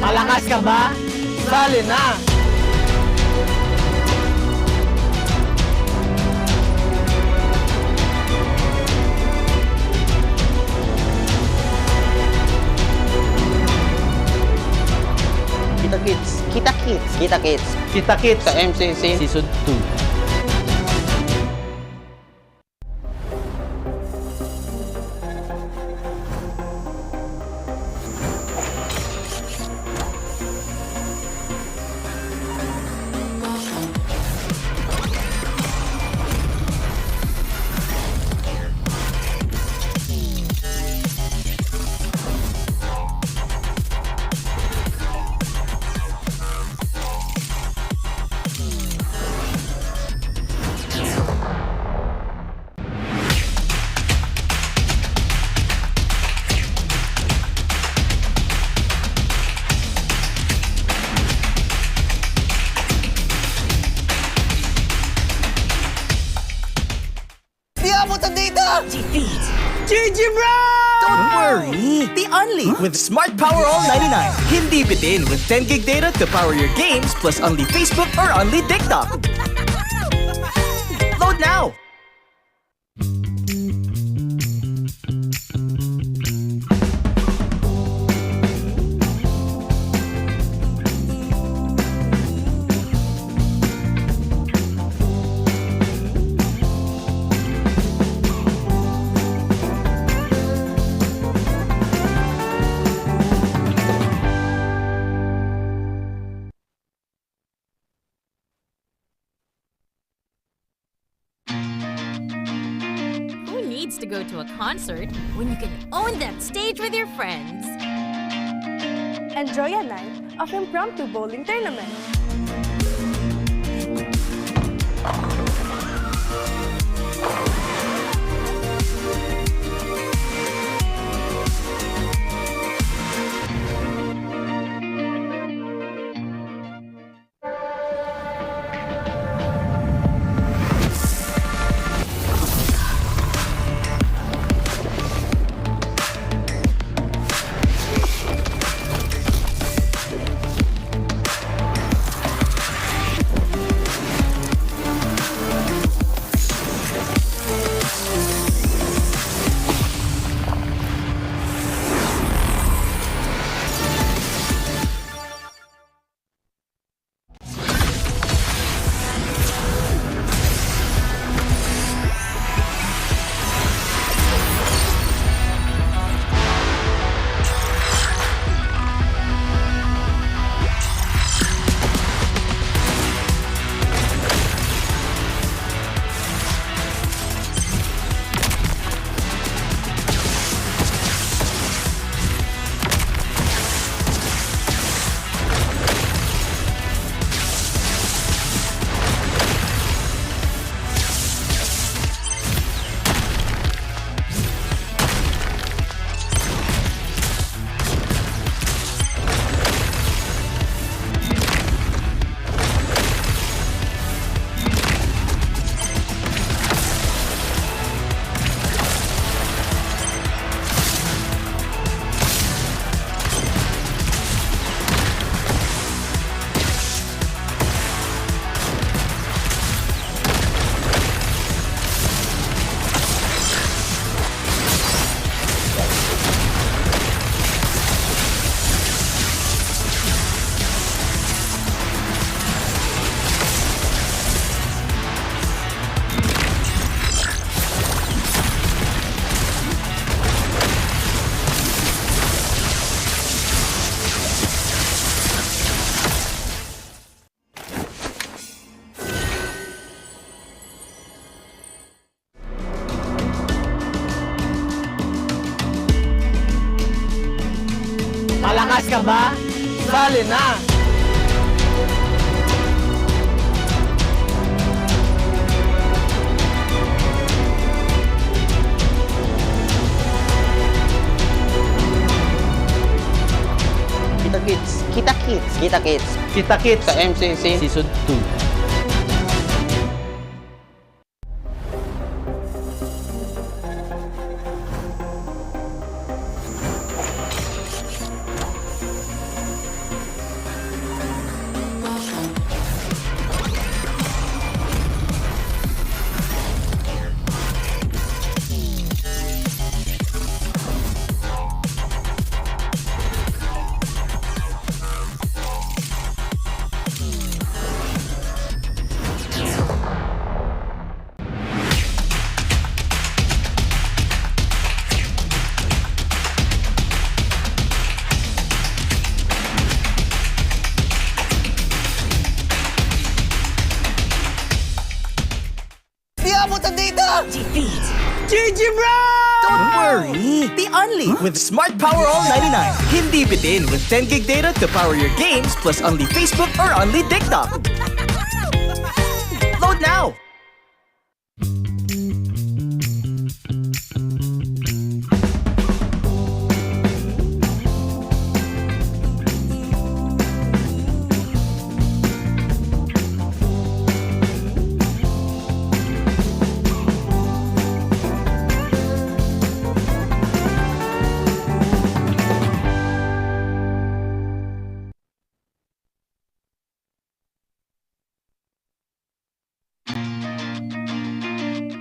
Malakas ka ba? Sali na! Kita Kids. Kita Kids. Kita Kids. Kita Kids Sa MCC Season 2. Defeat. GG bro! Don't worry. The Only with Smart Power All 99. Hindi bitin with 10 gig data to power your games plus only Facebook or only TikTok. Load now. To go to a concert when you can own that stage with your friends. Enjoy a night of impromptu bowling tournament. Malakas ka ba? Sali na! Kita Kids. Kita Kids. Kita Kids. Kita Kids Sa MCC Season 2. only with Smart Power All 99. Hindi bitin with 10 gig data to power your games plus only Facebook or only TikTok. Load now!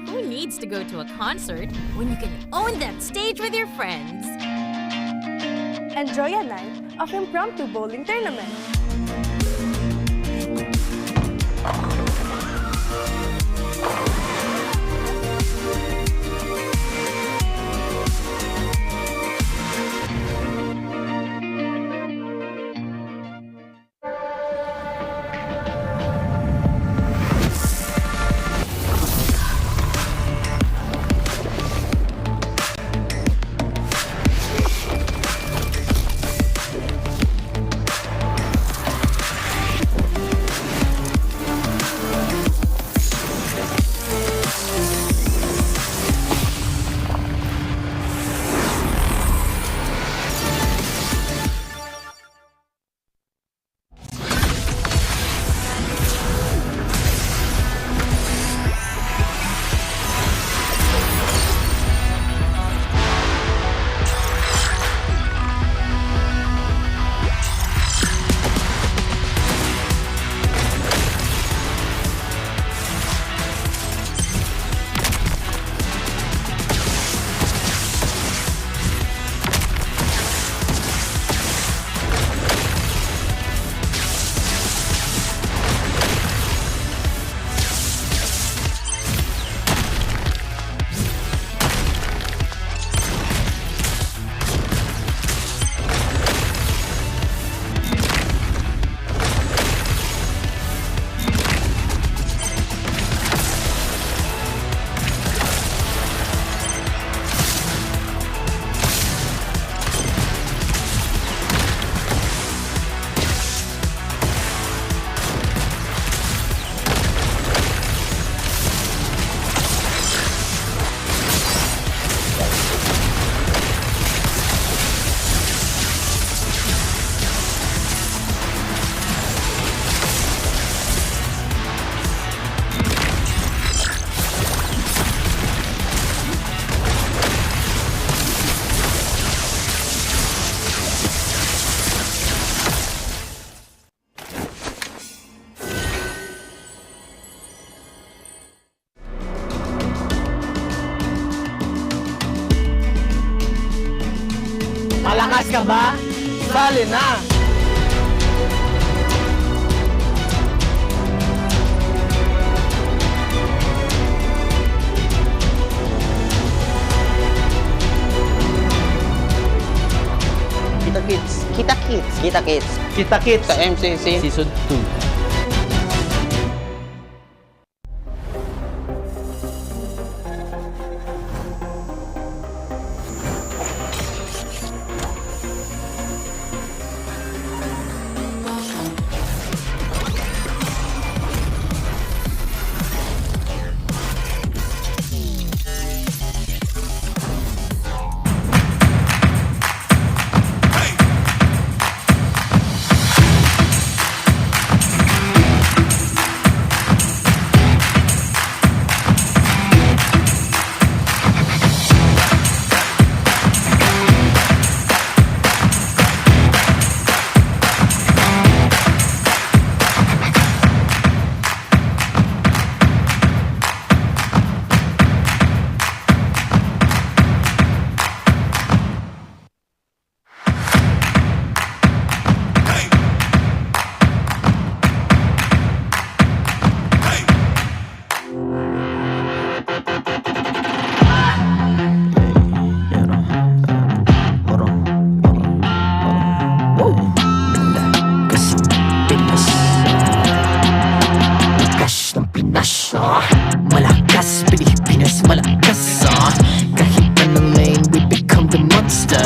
Who needs to go to a concert when you can own that stage with your friends? Enjoy a night of impromptu bowling tournament. Malakas ka ba? Sali na! Kita Kids. Kita Kids. Kita Kids. Kita Kits Sa MCC. Season 2.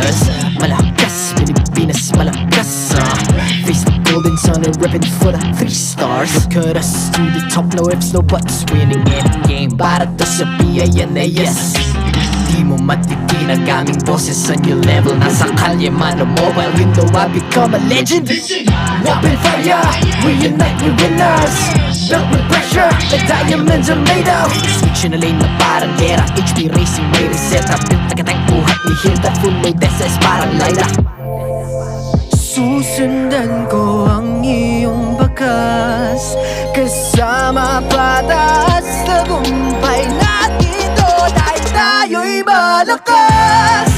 monsters. Malakas, Pilipinas, malakas. Face the golden sun and ribbon for the 3 stars. Look at us to the top, no ifs, no buts. Winning any game, para to sa PINAS. Di mo matikin ang aming boses on your level. Nasa kalye man o mobile window, I become a legend. Open fire, we unite, we winners. Built with pressure, like diamonds are made of. Switch in a lane na parang gera. HP Racing may reseta. Built tagatang buhat ni Hilda. Full load SS parang Lyra. Susundan ko ang iyong bakas. Kasama pataas, tagumpay natin to. Dahil tayo'y malakas.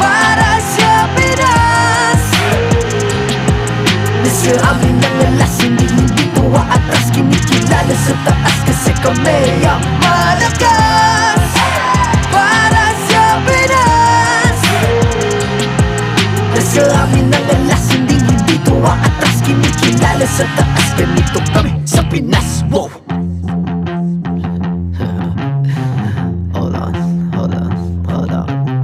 Para sa Pinas. Nasa amin ang alas, hindi ko atras. Kinikilala sa taas kasi kami ang malakas. Para sa Pinas. Nasa amin ang alas, hindi ko atras. Kinikilala sa taas, ganito kami sa Pinas. Wow! Hold on.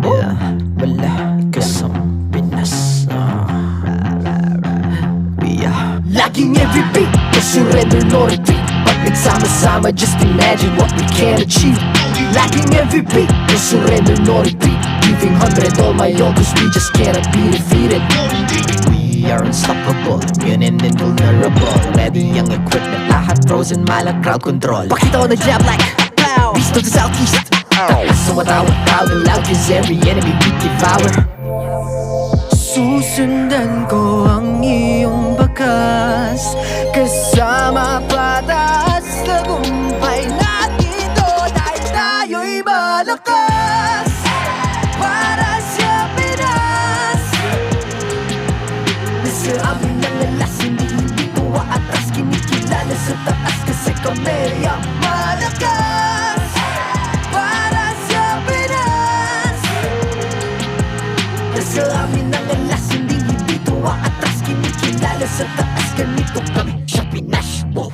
Yeah, malakas ang Pinas. Laging MVP, no surrender, no retreat. Pag nagsama-sama, just imagine what we can achieve. Laging MVP, no surrender, no retreat. Giving 100 all my all, cause we just cannot be defeated. We are unstoppable, immune and invulnerable. Ready ang equipment, lahat frozen, malang crowd control. Pakita ko na jab like pow, east to the southeast. So matawa, proud and loud, cause every enemy we devour. Susundan ko ang iyong bakas. Kasama pataas, tagumpay natin to. Dahil tayo'y malakas. Para sa Pinas. Nasa amin ang alas, hindi ko atras. Kinikilala sa taas kasi kami ang malakas. Para sa Pinas. Nasa amin ang alas, hindi ko atras. Kinikilala sa taas, ganito kami sa Pinas. Wow!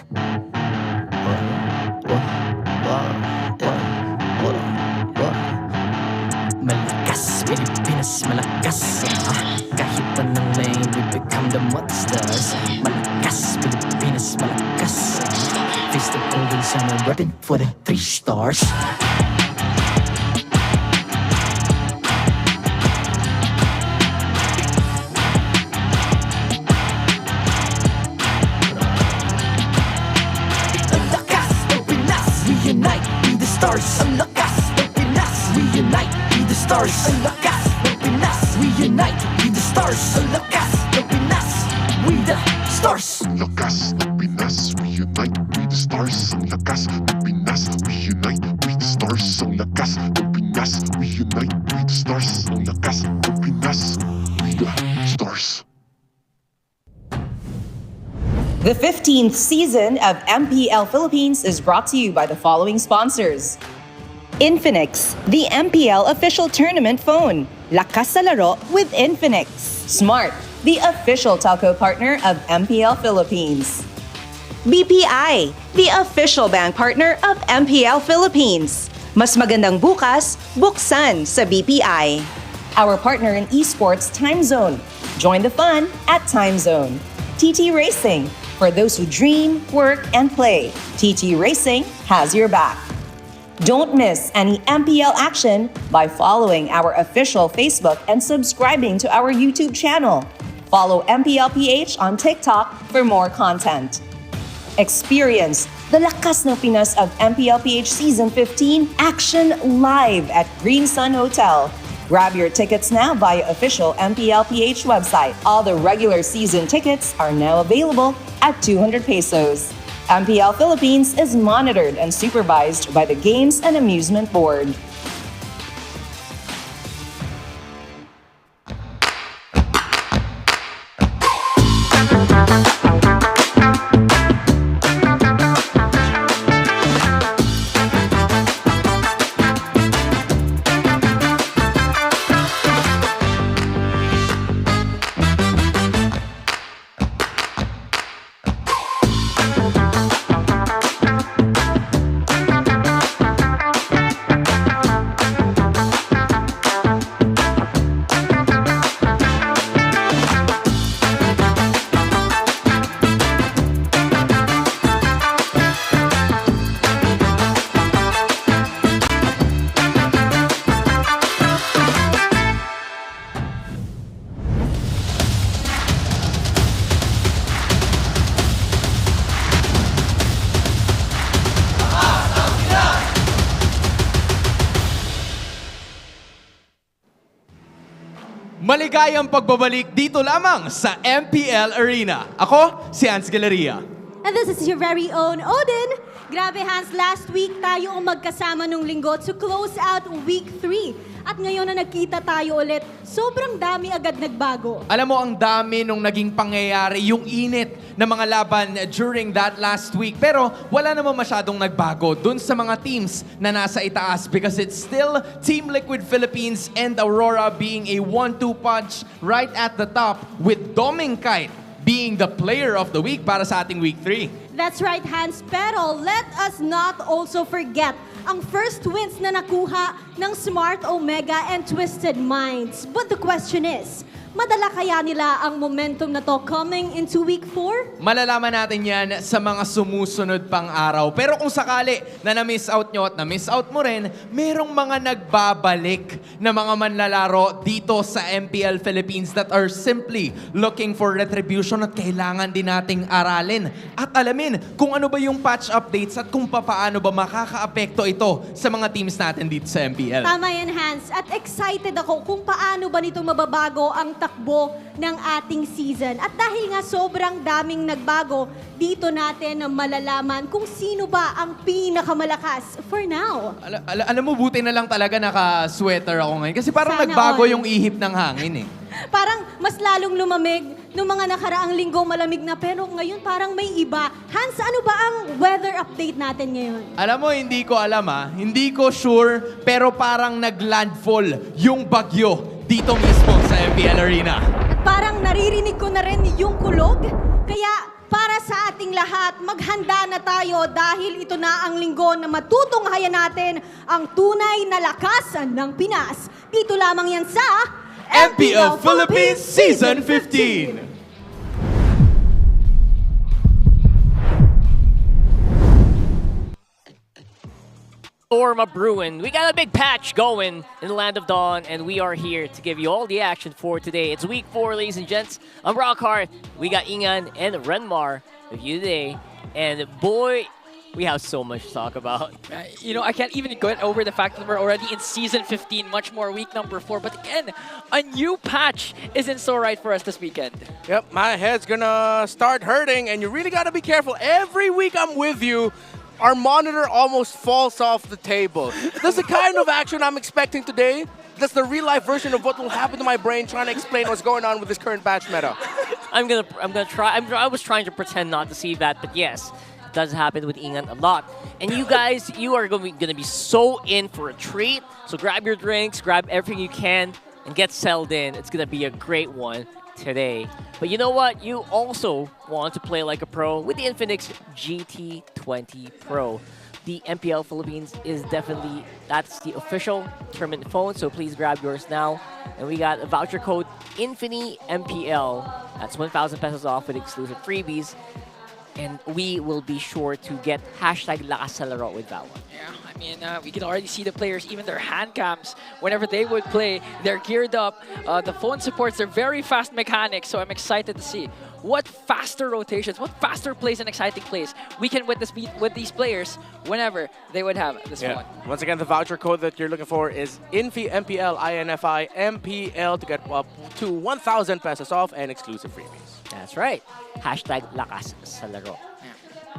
Malakas, Pilipinas, malakas. Kahit anong lane, we become the monsters. Malakas, Pilipinas, malakas. Face the golden sun and weapon for the 3 stars. Ang lakas ng Pinas, we unite, be the stars. Ang lakas ng Pinas, we unite, be the stars. Ang lakas ng Pinas, we unite, be the stars. Ang lakas ng Pinas, we the stars. Ang lakas ng Pinas, we unite, we the stars. Ang lakas ng Pinas, we unite, we the stars. Ang lakas ng Pinas, we unite, we the stars. Ang lakas ng Pinas, we the stars. The 15th season of MPL Philippines is brought to you by the following sponsors. Infinix, the MPL official tournament phone. Lakas sa laro with Infinix. Smart, the official telco partner of MPL Philippines. BPI, the official bank partner of MPL Philippines. Mas magandang bukas, buksan sa BPI. Our partner in Esports, Time Zone. Join the fun at Time Zone. TT Racing, for those who dream, work, and play. TT Racing has your back. Don't miss any MPL action by following our official Facebook and subscribing to our YouTube channel. Follow MPL PH on TikTok for more content. Experience the Lakas ng Pinas of MPL PH Season 15 action live at Green Sun Hotel. Grab your tickets now via official MPL PH website. All the regular season tickets are now available at 200 pesos. MPL Philippines is monitored and supervised by the Games and Amusement Board. Maligayang pagbabalik dito lamang sa MPL Arena. Ako, si Hans Galeria. And this is your very own Odin. Grabe Hans, last week tayo ang magkasama nung linggo to close out week 3. At ngayon na nagkita tayo ulit, sobrang dami agad nagbago. Alam mo, ang dami nung naging pangyayari, yung init na mga laban during that last week. Pero wala naman masyadong nagbago dun sa mga teams na nasa itaas because it's still Team Liquid Philippines and Aurora being a 1-2 punch right at the top with Domingkite being the player of the week para sa ating week 3. That's right, Hans. Pero let us not also forget ang first wins na nakuha ng Smart Omega and Twisted Minds. But the question is, madala kaya nila ang momentum na to coming into week 4? Malalaman natin yan sa mga sumusunod pang araw. Pero kung sakali na na-miss out nyo at na-miss out mo rin, merong mga nagbabalik na mga manlalaro dito sa MPL Philippines that are simply looking for retribution at kailangan din nating aralin at alamin kung ano ba yung patch updates at kung paano ba makakaapekto ito sa mga teams natin dito sa MPL. Tama yan, Hans. At excited ako kung paano ba nito mababago ang takbo ng ating season. At dahil nga sobrang daming nagbago, dito natin malalaman kung sino ba ang pinakamalakas for now. Alam mo, buti na lang talaga naka-sweater ako ngayon kasi parang Sana nagbago all. yung ihip ng hangin eh. Parang mas lalong lumamig nung mga nakaraang linggo malamig na pero ngayon parang may iba. Hans, ano ba ang weather update natin ngayon? Alam mo, hindi ko alam hindi ko sure pero parang nag-landfall yung bagyo dito mismo sa MPL Arena. At parang naririnig ko na rin yung kulog. Kaya para sa ating lahat, maghanda na tayo dahil ito na ang linggo na matutunghayan natin ang tunay na lakas ng Pinas. Dito lamang yan sa MPL Philippines Season 15! Storm of Bruin. We got a big patch going in the Land of Dawn, and we are here to give you all the action for today. It's week 4, ladies and gents. I'm Rockhart. We got Ingan and Renmar with you today. And boy, we have so much to talk about. You know, I can't even get over the fact that we're already in Season 15, much more week number 4. But again, a new patch is in store right for us this weekend. Yep, my head's gonna start hurting, and you really gotta be careful. Every week I'm with you, our monitor almost falls off the table. That's the kind of action I'm expecting today. That's the real-life version of what will happen to my brain trying to explain what's going on with this current patch meta. I'm gonna try. I was trying to pretend not to see that, but yes, it does happen with Ingan a lot. And you guys, you are gonna be so in for a treat. So grab your drinks, grab everything you can, and get settled in. It's gonna be a great one today. But you know what? You also want to play like a pro with the Infinix GT20 Pro. The MPL Philippines is definitely, that's the official tournament phone, so please grab yours now. And we got a voucher code INFINYMPL. That's 1,000 pesos off with exclusive freebies. And we will be sure to get hashtag Lakas sa Laro with that one. Yeah, I mean, we can already see the players, even their hand cams, whenever they would play, they're geared up. The phone supports their very fast mechanics, so I'm excited to see what faster rotations, what faster plays and exciting plays we can witness with these players whenever they would have this phone. Once again, the voucher code that you're looking for is MPL INFI MPL to get up to 1,000 pesos off and exclusive freebies. That's right. Hashtag Lakas sa Laro.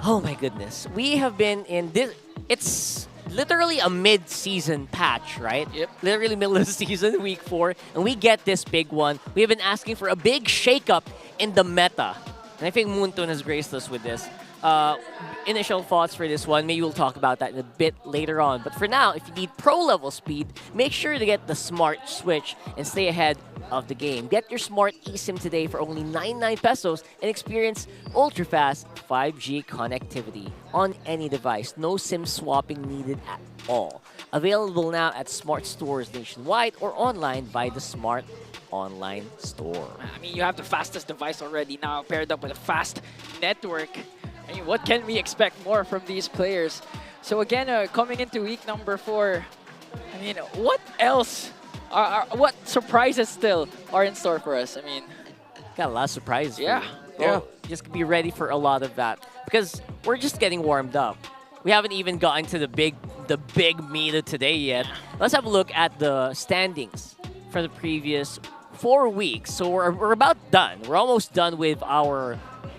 Oh my goodness. We have been in this, it's literally a mid-season patch, right? Yep. Literally middle of the season, week 4, and we get this big one. We have been asking for a big shakeup in the meta. And I think Moontun has graced us with this. Initial thoughts for this one, maybe we'll talk about that in a bit later on. But for now, if you need pro-level speed, make sure to get the Smart Switch and stay ahead of the game. Get your Smart eSIM today for only 99 pesos and experience ultra-fast 5G connectivity on any device. No SIM swapping needed at all. Available now at Smart stores nationwide or online by the Smart Online Store. I mean, you have the fastest device already now paired up with a fast network. I mean, what can we expect more from these players? So again, coming into week number 4, I mean, what else? What surprises still are in store for us? I mean, got a lot of surprises. Yeah. Just be ready for a lot of that because we're just getting warmed up. We haven't even gotten to the big meet of today yet. Let's have a look at the standings from the previous 4 weeks, so we're about done. We're almost done with our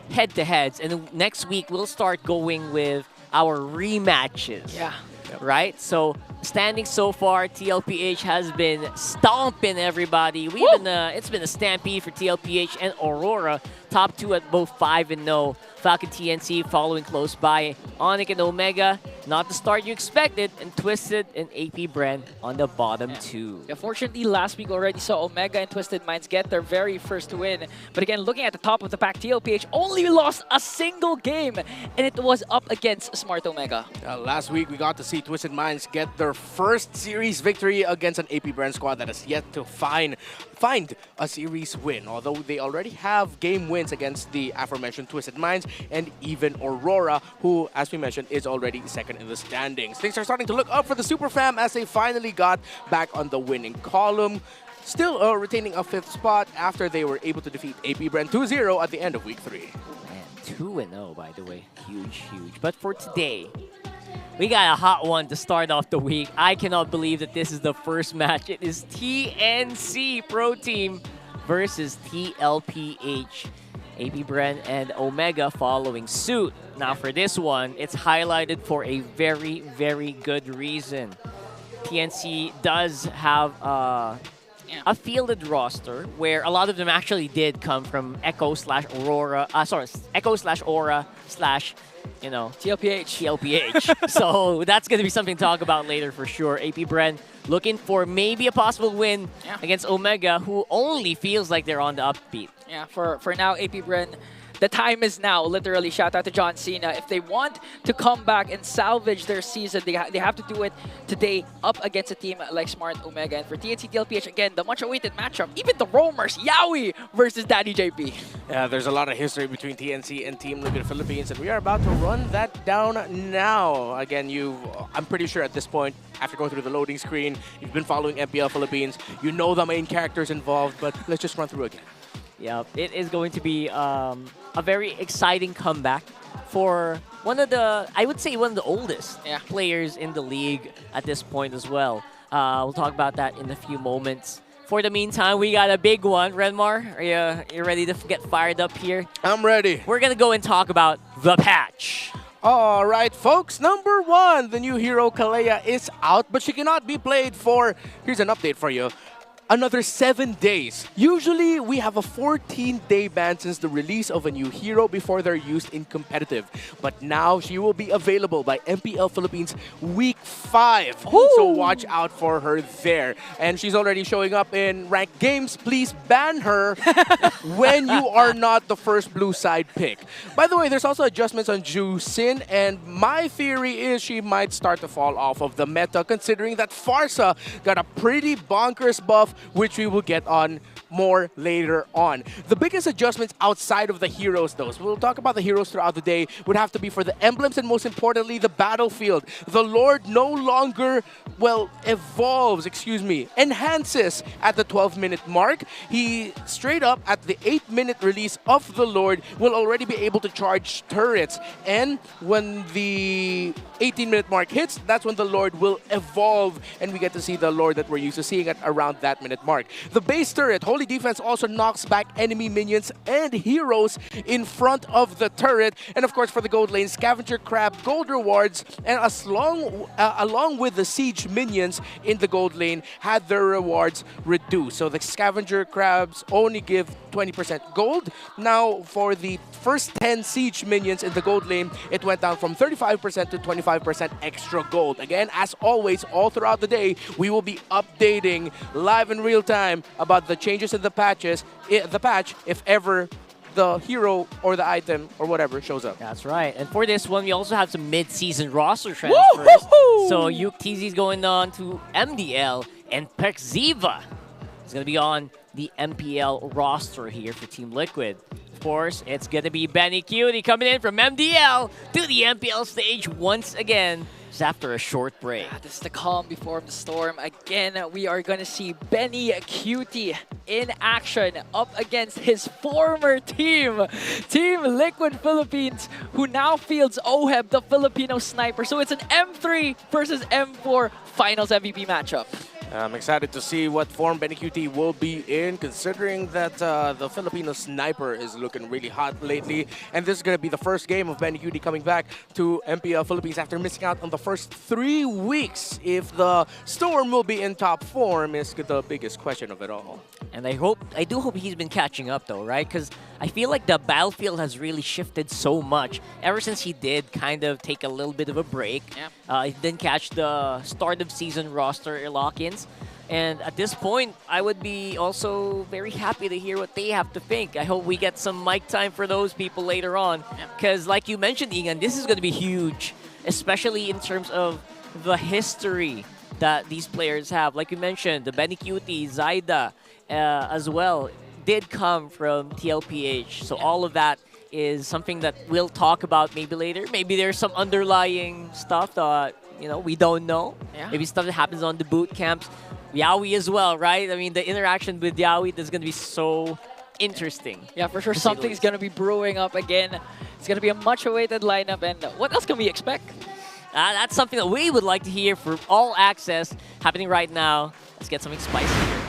head-to-heads, and next week we'll start going with our rematches. Yeah. Right? So, standing so far, TLPH has been stomping everybody. It's been a stampede for TLPH and Aurora. Top 2 at both 5-0. Falcon TNC following close by. Onyx and Omega, not the start you expected, and Twisted and AP Bren on the bottom 2. Yeah, fortunately, last week already saw Omega and Twisted Minds get their very first win. But again, looking at the top of the pack, TLPH only lost a single game, and it was up against Smart Omega. Last week, we got to see Twisted Minds get their first series victory against an AP Bren squad that has yet to find a series win, although they already have game wins against the aforementioned Twisted Minds and even Aurora, who, as we mentioned, is already second in the standings. Things are starting to look up for the Super Fam as they finally got back on the winning column, still retaining a 5th spot after they were able to defeat AP Bren 2-0 at the end of Week 3. Man, 2-0, by the way. Huge. But for today, we got a hot one to start off the week. I cannot believe that this is the first match. It is TNC Pro Team versus TLPH. AP Bren and Omega following suit. Now for this one, it's highlighted for a very, very good reason. TNC does have a fielded roster where a lot of them actually did come from Echo/Aurora. Echo/Aura/ TLPH. So that's going to be something to talk about later for sure. AP Bren looking for maybe a possible win against Omega, who only feels like they're on the upbeat. Yeah, for now, AP Bren, the time is now, literally. Shout out to John Cena. If they want to come back and salvage their season, they have to do it today up against a team like Smart Omega. And for TNC TLPH, again, the much-awaited matchup. Even the Roamers, Yowie versus Daddy JP. Yeah, there's a lot of history between TNC and Team Liquid Philippines, and we are about to run that down now. Again, I'm pretty sure at this point, after going through the loading screen, you've been following MPL Philippines, you know the main characters involved, but let's just run through again. Yeah, it is going to be a very exciting comeback for one of the oldest players in the league at this point as well. We'll talk about that in a few moments. For the meantime, we got a big one. Renmar, are you ready to get fired up here? I'm ready. We're going to go and talk about the patch. All right, folks. Number 1, the new hero Kalea is out, but she cannot be played for, here's an update for you, another 7 days. Usually, we have a 14-day ban since the release of a new hero before they're used in competitive. But now, she will be available by MPL Philippines Week 5. Ooh. So watch out for her there. And she's already showing up in ranked games. Please ban her when you are not the first blue side pick. By the way, there's also adjustments on Ju Sin, and my theory is she might start to fall off of the meta, considering that Farsa got a pretty bonkers buff, which we will get on more later on. The biggest adjustments outside of the heroes, though, so we'll talk about the heroes throughout the day, would have to be for the emblems and most importantly, the battlefield. The Lord no longer, enhances at the 12-minute mark. He straight up at the 8-minute release of the Lord will already be able to charge turrets. And when the 18-minute mark hits, that's when the Lord will evolve and we get to see the Lord that we're used to seeing at around that minute mark. The base turret, Holy Defense, also knocks back enemy minions and heroes in front of the turret. And of course, for the gold lane, Scavenger Crab gold rewards, and along with the siege minions in the gold lane, had their rewards reduced. So the Scavenger Crabs only give 20% gold. Now, for the first 10 siege minions in the gold lane, it went down from 35% to 25% extra gold. Again, as always, all throughout the day, we will be updating live in real time about the changes in the patch, if ever the hero or the item or whatever shows up. That's right. And for this one, we also have some mid-season roster transfers. So UTZ is going on to MDL, and Perxiva is going to be on the MPL roster here for Team Liquid. Of course, it's going to be Benny Cutie coming in from MDL to the MPL stage once again, just after a short break. This is the calm before the storm. Again, we are going to see Benny Cutie in action up against his former team, Team Liquid Philippines, who now fields Oheb, the Filipino sniper. So it's an M3 versus M4 finals MVP matchup. I'm excited to see what form Benny QT will be in, considering that the Filipino sniper is looking really hot lately. And this is going to be the first game of Benny QT coming back to MPL Philippines after missing out on the first 3 weeks. If the Storm will be in top form is the biggest question of it all. And I do hope he's been catching up though, right? Because I feel like the battlefield has really shifted so much ever since he did kind of take a little bit of a break. Yeah. He didn't catch the start of season roster lock-ins. And at this point, I would be also very happy to hear what they have to think. I hope we get some mic time for those people later on. Because like you mentioned, Ian, this is going to be huge, especially in terms of the history that these players have. Like you mentioned, the Benny QT, Zaida as well, did come from TLPH. So all of that is something that we'll talk about maybe later. Maybe there's some underlying stuff that, you know, we don't know. Yeah. Maybe stuff that happens on the boot camps. Yaoi as well, right? I mean, the interaction with Yaoi is going to be so interesting. Yeah, for sure. Something's going to be brewing up again. It's going to be a much-awaited lineup. And what else can we expect? That's something that we would like to hear for All Access happening right now. Let's get something spicy here.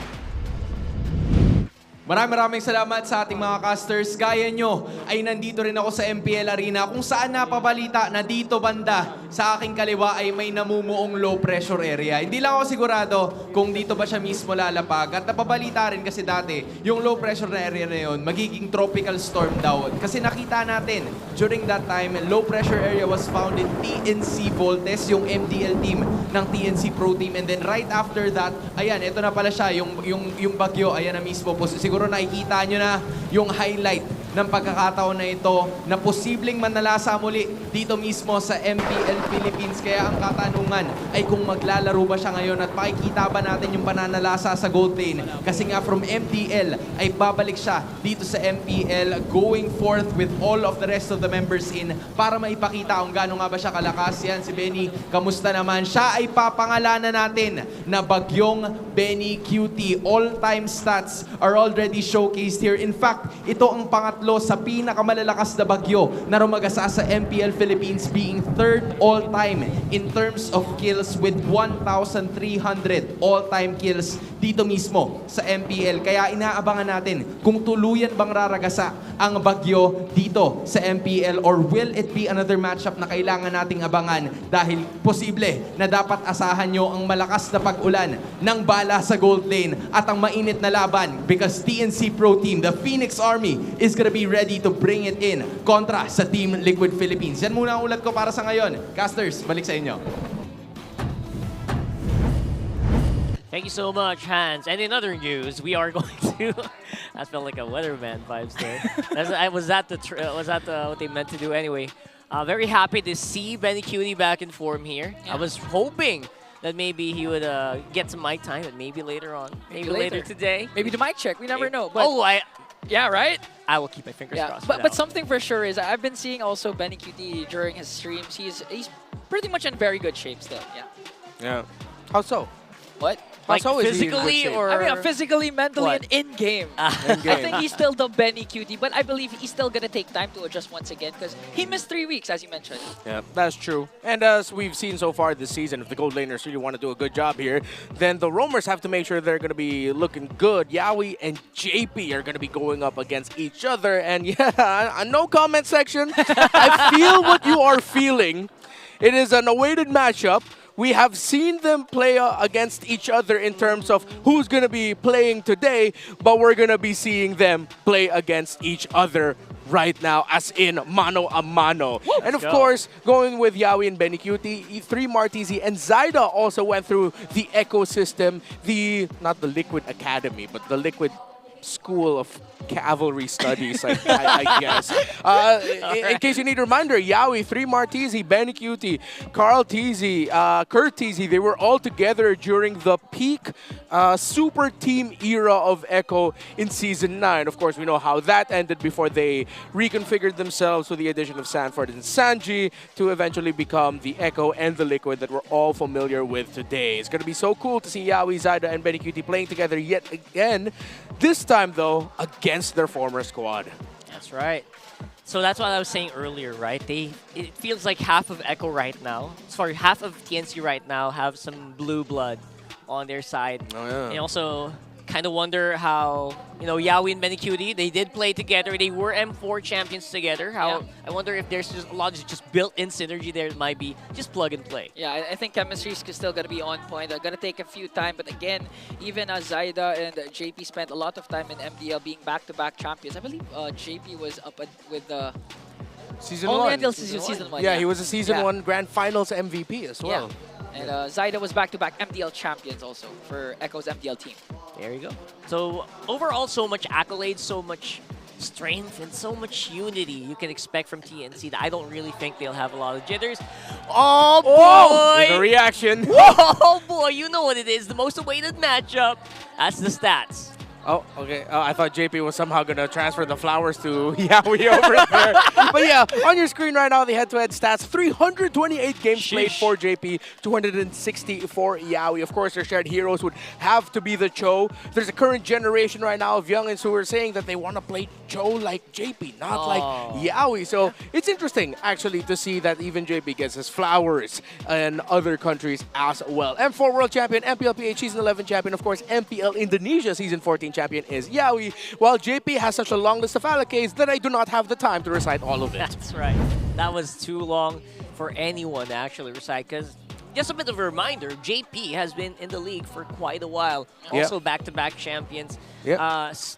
Maraming salamat sa ating mga casters. Gaya nyo ay nandito rin ako sa MPL Arena kung saan napabalita na dito banda sa aking kaliwa ay may namumuong low pressure area. Hindi lang ako sigurado kung dito ba siya mismo lalapag. At napabalita rin kasi dati yung low pressure na area na yun magiging tropical storm daw. Kasi nakita natin during that time low pressure area was found in TNC Voltes, yung MDL team ng TNC Pro Team. And then right after that, ayan, ito na pala siya, yung bagyo, ayan na mismo po. Siguro nakikita nyo na yung highlight ng pagkakataon na ito na posibleng manalasa muli dito mismo sa MPL Philippines. Kaya ang katanungan ay kung maglalaro ba siya ngayon at makikita ba natin yung pananalasa sa gold lane. Kasi nga from MPL ay babalik siya dito sa MPL going forth with all of the rest of the members in para maipakita kung gaano nga ba siya kalakas. Yan si Benny, kamusta naman? Siya ay papangalanan natin na Bagyong Benny QT. All-time stats are already showcased here. In fact, ito ang pangatlo sa pinakamalalakas na bagyo na rumagasa sa MPL Philippines, being third all-time in terms of kills with 1,300 all-time kills dito mismo sa MPL. Kaya inaabangan natin kung tuluyan bang raragasa ang bagyo dito sa MPL or will it be another matchup na kailangan nating abangan dahil posible na dapat asahan nyo ang malakas na pag-ulan ng bala sa gold lane at ang mainit na laban because TNC Pro Team, the Phoenix Army, is gonna be ready to bring it in kontra sa Team Liquid Philippines. Yan muna ang ulat ko para sa ngayon. Casters, balik sa inyo. Thank you so much, Hans. And in other news, we are going to... That felt like a weatherman vibes there. Was that what they meant to do anyway? Very happy to see Benny QT back in form here. Yeah. I was hoping that maybe he would get some mic time, and maybe later on. Maybe later today. Maybe the mic check. We never know. But yeah, right? I will keep my fingers crossed. But something for sure is I've been seeing also Benny QT during his streams. He's pretty much in very good shape still. Yeah. Yeah. How so? What? Like physically or? I mean, physically, mentally, and in-game. I think he's still the Benny QT, but I believe he's still going to take time to adjust once again because he missed 3 weeks, as you mentioned. Yeah, that's true. And as we've seen so far this season, if the gold laners really want to do a good job here, then the roamers have to make sure they're going to be looking good. Yaoi and JP are going to be going up against each other. And yeah, no comment section. I feel what you are feeling. It is an awaited matchup. We have seen them play against each other in terms of who's going to be playing today, but we're going to be seeing them play against each other right now, as in mano a mano. And of course, going with Yaoi and Benny QT, 3 Martizi and Zaida also went through the ecosystem, not the Liquid Academy, but the Liquid School of Cavalry Studies, I guess. In case you need a reminder, Yaoi, 3 Martizi, Benny QT, Carl TZ, Kurt TZ, they were all together during the peak super team era of Echo in Season 9. Of course, we know how that ended before they reconfigured themselves with the addition of Sanford and Sanji to eventually become the Echo and the Liquid that we're all familiar with today. It's going to be so cool to see Yaoi, Zaida, and Benny QT playing together yet again. This time, though, against their former squad. That's right. So that's what I was saying earlier, right? It feels like half of Echo right now, sorry, half of TNC right now have some blue blood on their side. Oh, yeah. And also kind of wonder how, Yawi and Benecutie, they did play together. They were M4 champions together. I wonder if there's just a lot of just built-in synergy there. It might be just plug and play. Yeah, I think chemistry is still going to be on point. Going to take a few time, but again, even Zaida and JP spent a lot of time in MDL being back-to-back champions. I believe JP was up with the Season only 1. until season 1. Yeah, he was a Season 1 Grand Finals MVP as well. Yeah. And Zaida was back-to-back MDL champions also for Echo's MDL team. There you go. So overall, so much accolades, so much strength, and so much unity you can expect from TNC that I don't really think they'll have a lot of jitters. Oh boy! The reaction. Oh boy, you know what it is. The most awaited matchup. That's the stats. Oh, okay. I thought JP was somehow going to transfer the flowers to Yawi over there. But yeah, on your screen right now, the head-to-head stats. 328 games played for JP, 260 for Yawi. Of course, their shared heroes would have to be the Cho. There's a current generation right now of youngins who are saying that they want to play Cho like JP, not like Yawi. So it's interesting, actually, to see that even JP gets his flowers in other countries as well. M4 World Champion, MPL PH Season 11 Champion, of course, MPL Indonesia Season 14 Champion is Yawi, while JP has such a long list of allocates that I do not have the time to recite all of it. That's right. That was too long for anyone to actually recite, because just a bit of a reminder, JP has been in the league for quite a while. Also back-to-back champions.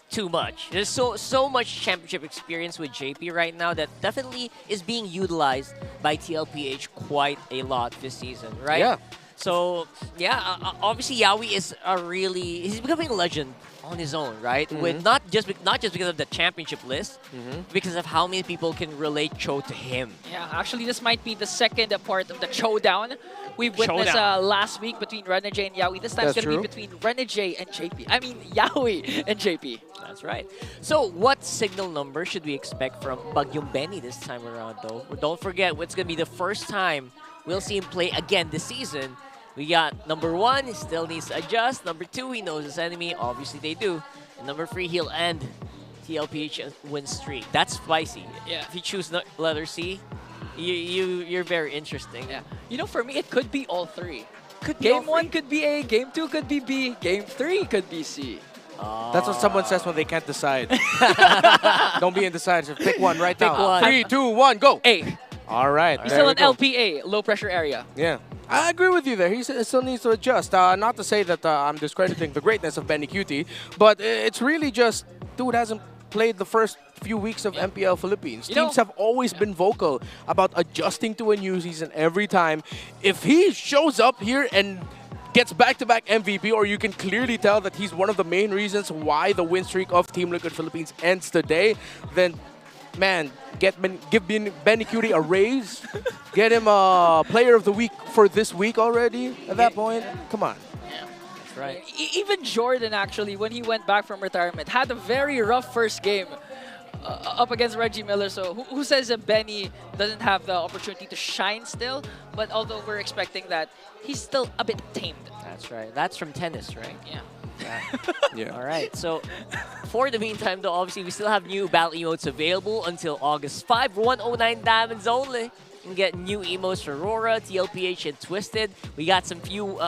Too much. There's so much championship experience with JP right now that definitely is being utilized by TLPH quite a lot this season, right? Yeah. So, obviously Yawi is he's becoming a legend on his own, right? With not just because of the championship list, because of how many people can relate Cho to him. Yeah, actually, this might be the second part of the showdown we've witnessed last week between Renegade and Yawi. This time it's going to be between Renegade and JP. I mean, Yawi and JP. That's right. So, what signal number should we expect from Bagyong Benny this time around, though? Don't forget, it's going to be the first time we'll see him play again this season. We got number 1, he still needs to adjust. Number 2, he knows his enemy. Obviously, they do. And number 3, he'll end TLPH win streak. That's spicy. Yeah. If you choose letter C, you're very interesting. Yeah. For me, it could be all 3. Game 1 could be A, Game 2 could be B, Game 3 could be C. That's what someone says when they can't decide. Don't be indecisive. Pick one right now. One. 3, 2, 1, go. A. All right. He's still an LPA, low pressure area. Yeah. I agree with you there. He still needs to adjust. Not to say that I'm discrediting the greatness of Benecutie, but it's really just, dude hasn't played the first few weeks of MPL Philippines. Teams have always been vocal about adjusting to a new season every time. If he shows up here and gets back-to-back MVP, or you can clearly tell that he's one of the main reasons why the win streak of Team Liquid Philippines ends today, then man, give Benecutie a raise. Get him a Player of the Week for this week already. At that point, come on. That's right. Even Jordan, actually, when he went back from retirement, had a very rough first game up against Reggie Miller. So who says that Benny doesn't have the opportunity to shine still? But although we're expecting that, he's still a bit tamed. That's right. That's from tennis, right? Yeah. Yeah. All right. So, for the meantime, though, obviously, we still have new battle emotes available until August 5. 109 diamonds only. You can get new emotes for Aurora, TLPH, and Twisted. We got some few...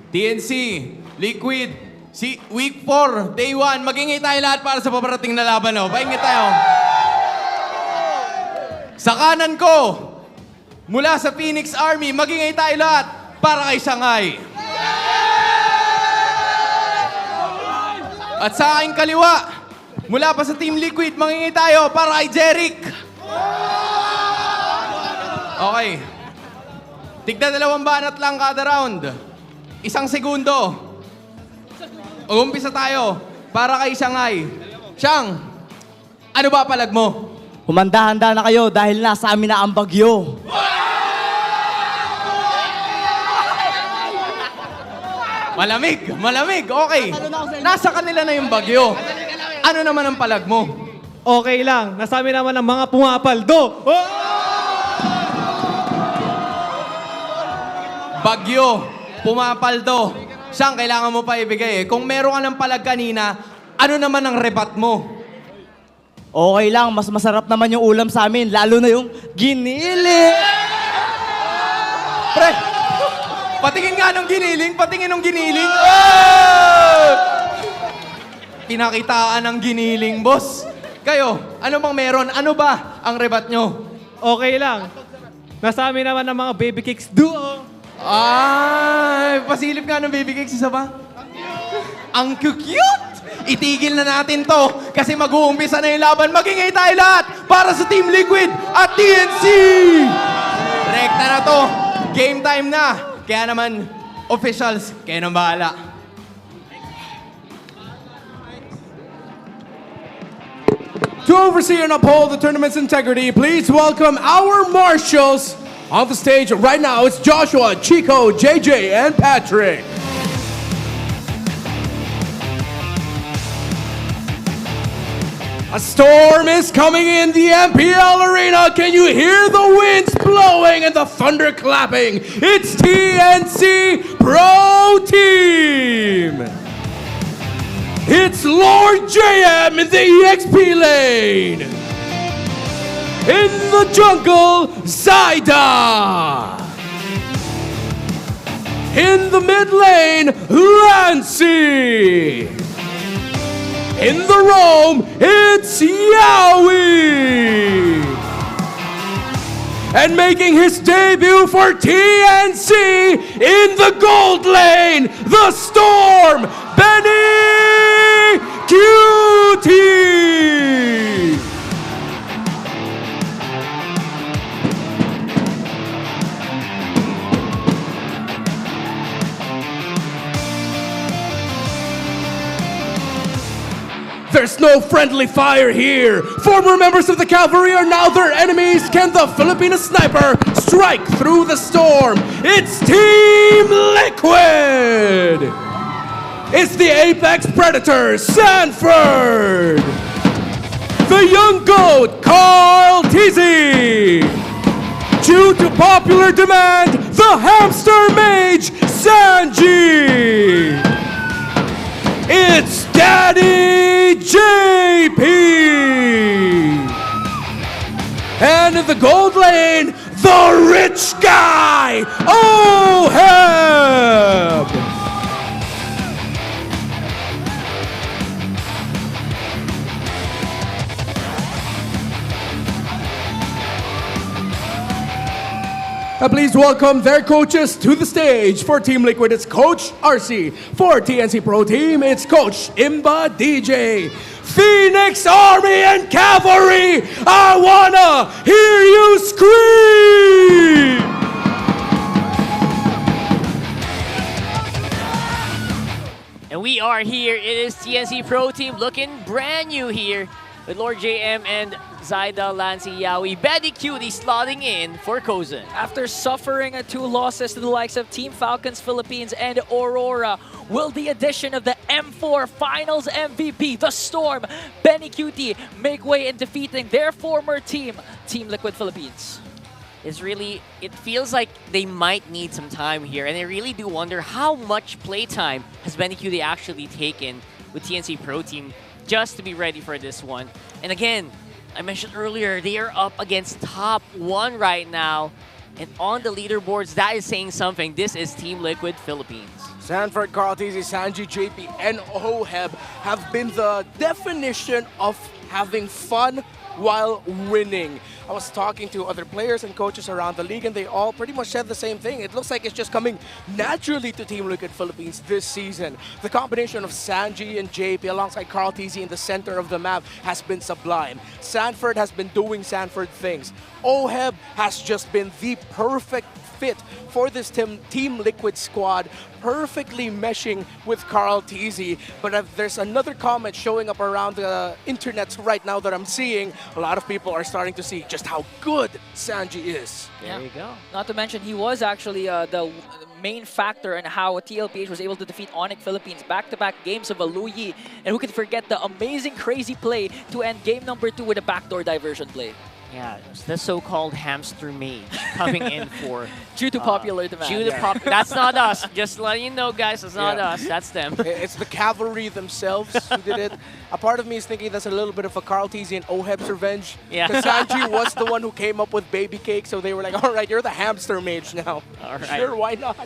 TNC, Liquid, si Week 4, Day 1, magingay tayo lahat para sa paparating na laban. Oh. Paingay tayo. Sa kanan ko, mula sa Phoenix Army, magingay tayo lahat para kay Shanghai. At sa aking kaliwa, mula pa sa Team Liquid, magingay tayo para kay Jeric. Okay. Tigda 2 banat lang kada round. 1 segundo. Umpisa tayo para kay Shanghai. Shang, ano ba palag mo? Humanda-handa na kayo dahil nasa amin na ang bagyo. Malamig, malamig. Okay. Nasa kanila na yung bagyo. Ano naman ang palag mo? Okay lang. Nasa amin naman ang mga pumapaldo. Bagyo, pumapaldo. Siyang kailangan mo pa ibigay eh. Kung meron ka ng palag kanina, ano naman ang rebat mo? Okay lang, mas masarap naman yung ulam sa amin, lalo na yung giniling. Pre, patingin nga ng giniling, patingin ng giniling. Oh! Pinakitaan ng giniling, boss. Kayo, ano bang meron? Ano ba ang rebat nyo? Okay lang. Nasa amin naman ang mga baby kicks duo. Ay, pasilip nga ng baby cakes, isa ba? Ang cute! Itigil na natin to kasi mag-uumpisa na yung laban. Magingay tayo lahat para sa Team Liquid at TNC! Rekta na to. Game time na. Kaya naman, officials, kayo nang bahala. To oversee and uphold the tournament's integrity, please welcome our marshals. On the stage right now, it's Joshua, Chico, JJ, and Patrick. A storm is coming in the MPL arena. Can you hear the winds blowing and the thunder clapping? It's TNC Pro Team. It's Lord JM in the EXP lane. In the jungle, Zaida. In the mid lane, Lancy. In the roam, it's Yowie. And making his debut for TNC in the gold lane, the Storm, Benny Cutie. There's no friendly fire here. Former members of the cavalry are now their enemies. Can the Filipino sniper strike through the storm? It's Team Liquid. It's the Apex Predators, Sanford. The young goat, Carl Teasy. Due to popular demand, the hamster mage, Sanji. It's Daddy JP! And in the gold lane, the rich guy, Oheb! Please welcome their coaches to the stage. For Team Liquid, it's Coach RC. For TNC Pro Team, it's Coach Imba DJ. Phoenix Army and Cavalry, I wanna hear you scream! And we are here. It is TNC Pro Team looking brand new here with Lord JM and Zaida, Lancy, Yowie, Betty Cutie slotting in for Kozen. After suffering 2 losses to the likes of Team Falcons Philippines and Aurora, will the addition of the M4 Finals MVP, the Storm, Benny Cutie, make way in defeating their former team, Team Liquid Philippines? It feels like they might need some time here, and I really do wonder how much playtime has Benny Cutie actually taken with TNC Pro Team just to be ready for this one. And again, I mentioned earlier, they are up against top 1 right now. And on the leaderboards, that is saying something. This is Team Liquid Philippines. Sanford, Carl TZ, Sanji, JP, and OHEB have been the definition of having fun while winning. I was talking to other players and coaches around the league, and they all pretty much said the same thing. It looks like it's just coming naturally to Team Liquid Philippines this season. The combination of Sanji and JP alongside Carl TZ in the center of the map has been sublime. Sanford has been doing Sanford things. OHEB has just been the perfect fit for this Team Liquid squad, perfectly meshing with Carl TZ. But there's another comment showing up around the internet right now that I'm seeing. A lot of people are starting to see just how good Sanji is. There you go. Not to mention, he was actually the main factor in how TLPH was able to defeat Onyx Philippines back-to-back games of Aluyi. And who could forget the amazing, crazy play to end game number 2 with a backdoor diversion play. Yeah, it's the so-called hamster mage coming in for... Due to popular demand. Due to that's not us. Just letting you know, guys, it's not us. That's them. It's the cavalry themselves who did it. A part of me is thinking that's a little bit of a Carl TZ and OHEB's revenge. Yeah. Because Sanji was the one who came up with baby cake, so they were like, all right, you're the hamster mage now. All right. Sure, why not?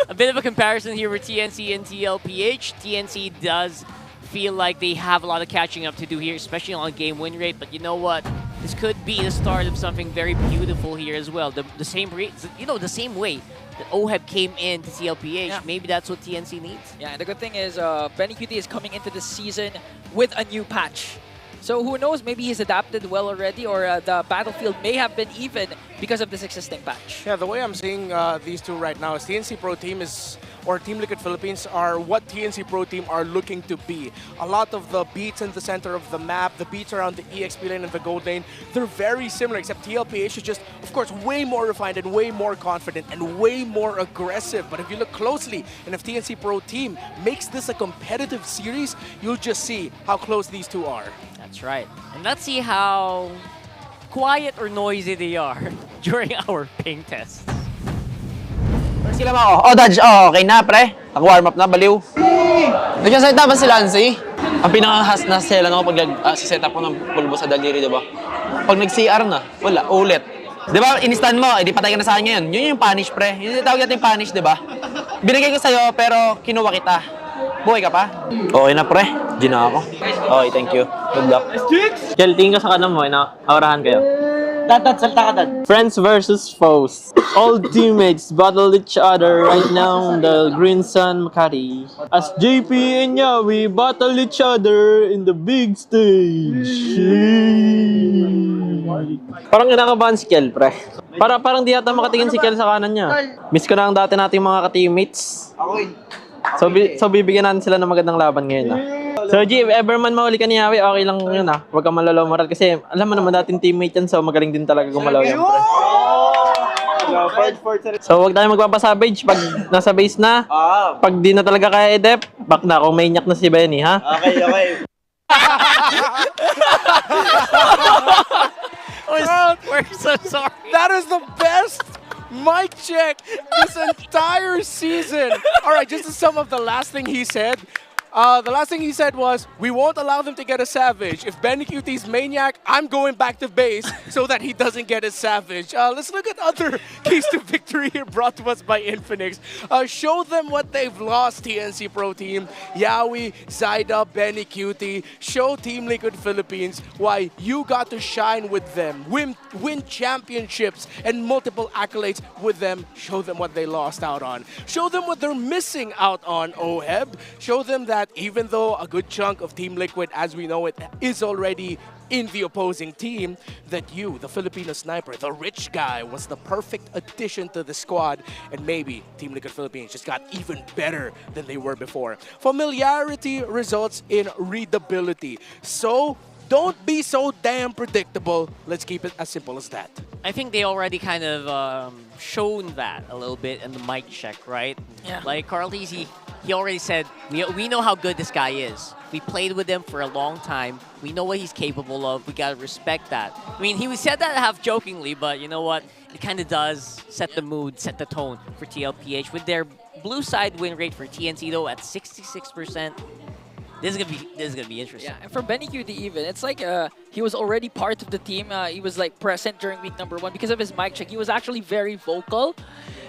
A bit of a comparison here with TNC and TLPH. TNC does feel like they have a lot of catching up to do here, especially on game win rate. But you know what? This could be the start of something very beautiful here as well. The same rate, the same way that OHEB came in to TLPH. Yeah. Maybe that's what TNC needs. Yeah, and the good thing is Benny QT is coming into the season with a new patch. So who knows, maybe he's adapted well already, or the battlefield may have been even because of this existing patch. Yeah, the way I'm seeing these two right now is TNC Pro Team or Team Liquid Philippines are what TNC Pro Team are looking to be. A lot of the beats in the center of the map, the beats around the EXP lane and the gold lane, they're very similar, except TLPH is just, of course, way more refined and way more confident and way more aggressive. But if you look closely, and if TNC Pro Team makes this a competitive series, you'll just see how close these two are. That's right. And let's see how quiet or noisy they are during our ping tests. Sila mo. Oh, Dodge. Oh, okay na, pre. Nag-warm up na, baliw. Nagsasalita ba si Lancy? Ang pinaka-has na sila no, pag set up mo ng pulbo sa daliri, diba? Pag nag-CR na, wala, ulit. Diba, in-stand mo, edi patay ka na sa akin ngayon. Yun yung punish, pre. Yun yung tawag natin punish, diba? Binigay ko sa'yo, pero kinuha kita. Buhay ka pa? Okay na, pre. Di na ako. Okay, thank you. Good luck. Kel, tingin ka sa kanan mo, aurahan kayo. Dad, salta ka, Dad. Friends versus foes. All teammates battle each other right now in the Green Sun Makati. As JP and Yawi battle each other in the big stage. Parang kinakabahan si Kel, pre. Parang di yata makatingin si Kel sa kanan niya. Miss ko na ang dati nating mga ka-teammates. So bibigyan natin sila ng magandang laban ngayon. So G, if ever man mahuli ka ni Yawi, okay lang yun ah. Huwag kang malalaw maral kasi alam mo naman natin teammate yan, so magaling din talaga gumalaw yan, pre. So huwag tayo magpapasavage pag nasa base na. Pag di na talaga kaya i-dep, back na kung may nyak na si Benny, ha? Okay. We're so sorry. That is the best mic check this entire season. All right, just to sum up the last thing he said. The last thing he said was, we won't allow them to get a Savage. If Benny QT's Maniac, I'm going back to base so that he doesn't get a Savage. Let's look at other keys to victory here brought to us by Infinix. Show them what they've lost, TNC Pro Team. Yawi, Zaida, Benny QT. Show Team Liquid Philippines why you got to shine with them. Win championships and multiple accolades with them. Show them what they lost out on. Show them what they're missing out on, OHEB. Show them that even though a good chunk of Team Liquid, as we know it, is already in the opposing team, that you, the Filipino sniper, the rich guy, was the perfect addition to the squad, and maybe Team Liquid Philippines just got even better than they were before. Familiarity results in readability. So don't be so damn predictable. Let's keep it as simple as that. I think they already kind of shown that a little bit in the mic check, right? Yeah. Like Carl TZ, he already said, we know how good this guy is. We played with him for a long time. We know what he's capable of. We gotta respect that. I mean, he said that half jokingly, but you know what? It kind of does set the mood, set the tone for TLPH with their blue side win rate for TNC though at 66%. This is gonna be interesting. Yeah, and for Benny QT even, it's like he was already part of the team. He was like present during week number 1 because of his mic check. He was actually very vocal.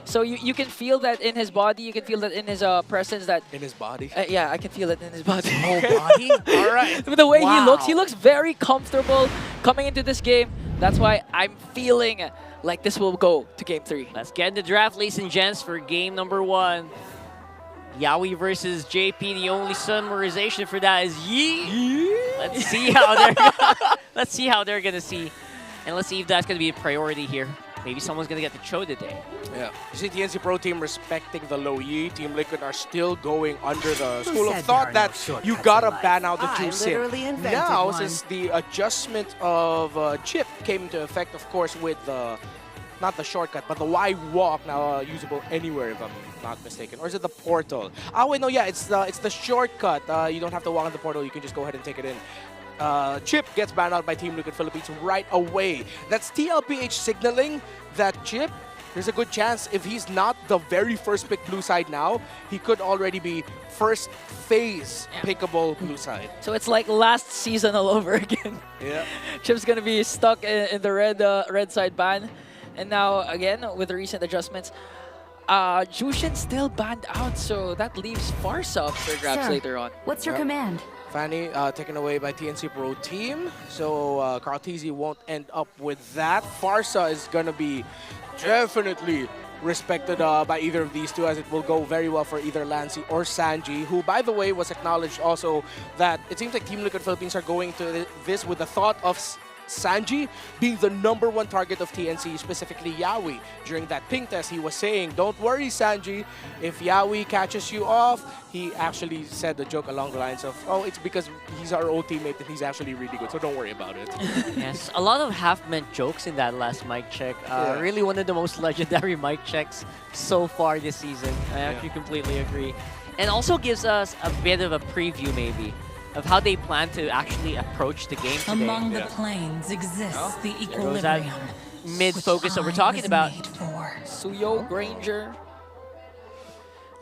So you can feel that in his body. You can feel that in his presence. That in his body. Yeah, I can feel it in his body. Whole body. All right. The way he looks very comfortable coming into this game. That's why I'm feeling like this will go to game 3. Let's get in the draft, ladies and gents, for game number 1. Yawi versus JP. The only summarization for that is Yee. Let's see how they're gonna see, and let's see if that's gonna be a priority here. Maybe someone's gonna get the Cho today. Yeah. You see, TNC Pro Team respecting the low Yi. Team Liquid are still going under the school of thought that you gotta ban out the 2 sim. Now, since the adjustment of chip came into effect, of course, with the not the shortcut, but the Y walk now usable anywhere, if I'm not mistaken. Or is it the portal? Oh wait, no, yeah, it's the shortcut. You don't have to walk on the portal. You can just go ahead and take it in. Chip gets banned out by Team Liquid Philippines right away. That's TLPH signaling that Chip, there's a good chance if he's not the very first pick blue side now, he could already be first phase pickable blue side. So it's like last season all over again. Yeah. Chip's gonna be stuck in the red side ban. And now, again, with the recent adjustments, Jushin still banned out, so that leaves Farsa up for grabs later on. What's your command? Fanny taken away by TNC Pro Team, so Cartesi won't end up with that. Farsa is going to be definitely respected by either of these two, as it will go very well for either Lancy or Sanji, who, by the way, was acknowledged also that it seems like Team Liquid Philippines are going to this with the thought of Sanji being the #1 target of TNC, specifically Yawi. During that ping test, he was saying, don't worry, Sanji, if Yawi catches you off, he actually said a joke along the lines of, oh, it's because he's our old teammate and he's actually really good, so don't worry about it. Yes, a lot of half-meant jokes in that last mic check. Really one of the most legendary mic checks so far this season. I actually completely agree. And also gives us a bit of a preview, maybe, of how they plan to actually approach the game today. Among the planes exists the There goes that equilibrium. mid-focus that we're talking about. Suyo, Granger.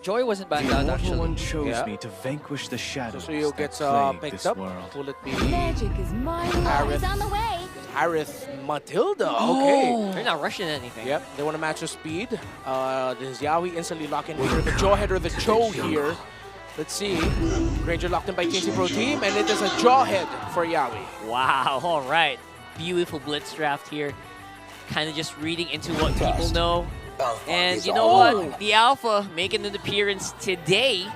Joy wasn't banned out, actually. One chose me to vanquish the shadows. So Suyo gets picked up. Will it be Magic is my Harith? on the way. Harith Matilda. Okay. They're not rushing anything. Yep, they want to match the speed. Does Yawi instantly lock in either the Jawhead or the Cho here? Let's see. Granger locked in by TNC Pro Team, and it is a Jawhead for Yawi. Wow, all right. Beautiful blitz draft here. Kind of just reading into what people know. And you know what? The Alpha making an appearance today.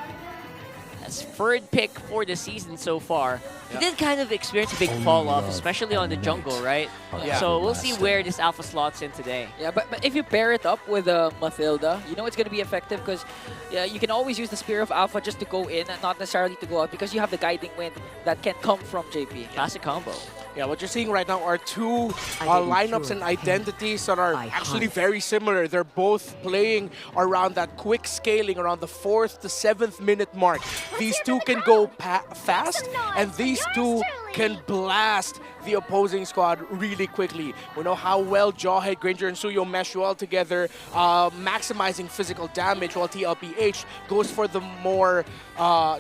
That's 3rd pick for the season so far. He did kind of experience a big fall off, especially on the jungle, right? Yeah. So we'll see where this Alpha slots in today. Yeah, but if you pair it up with Mathilda, you know it's going to be effective because you can always use the Spear of Alpha just to go in and not necessarily to go out because you have the Guiding Wind that can come from JP. Classic combo. Yeah, what you're seeing right now are two lineups and identities that are actually very similar. They're both playing around that quick scaling, around the 4th to 7th minute mark. These two can go fast, and these two can blast the opposing squad really quickly. We know how well Jawhead, Granger, and Suyo mesh well together, maximizing physical damage, while TLPH goes for the more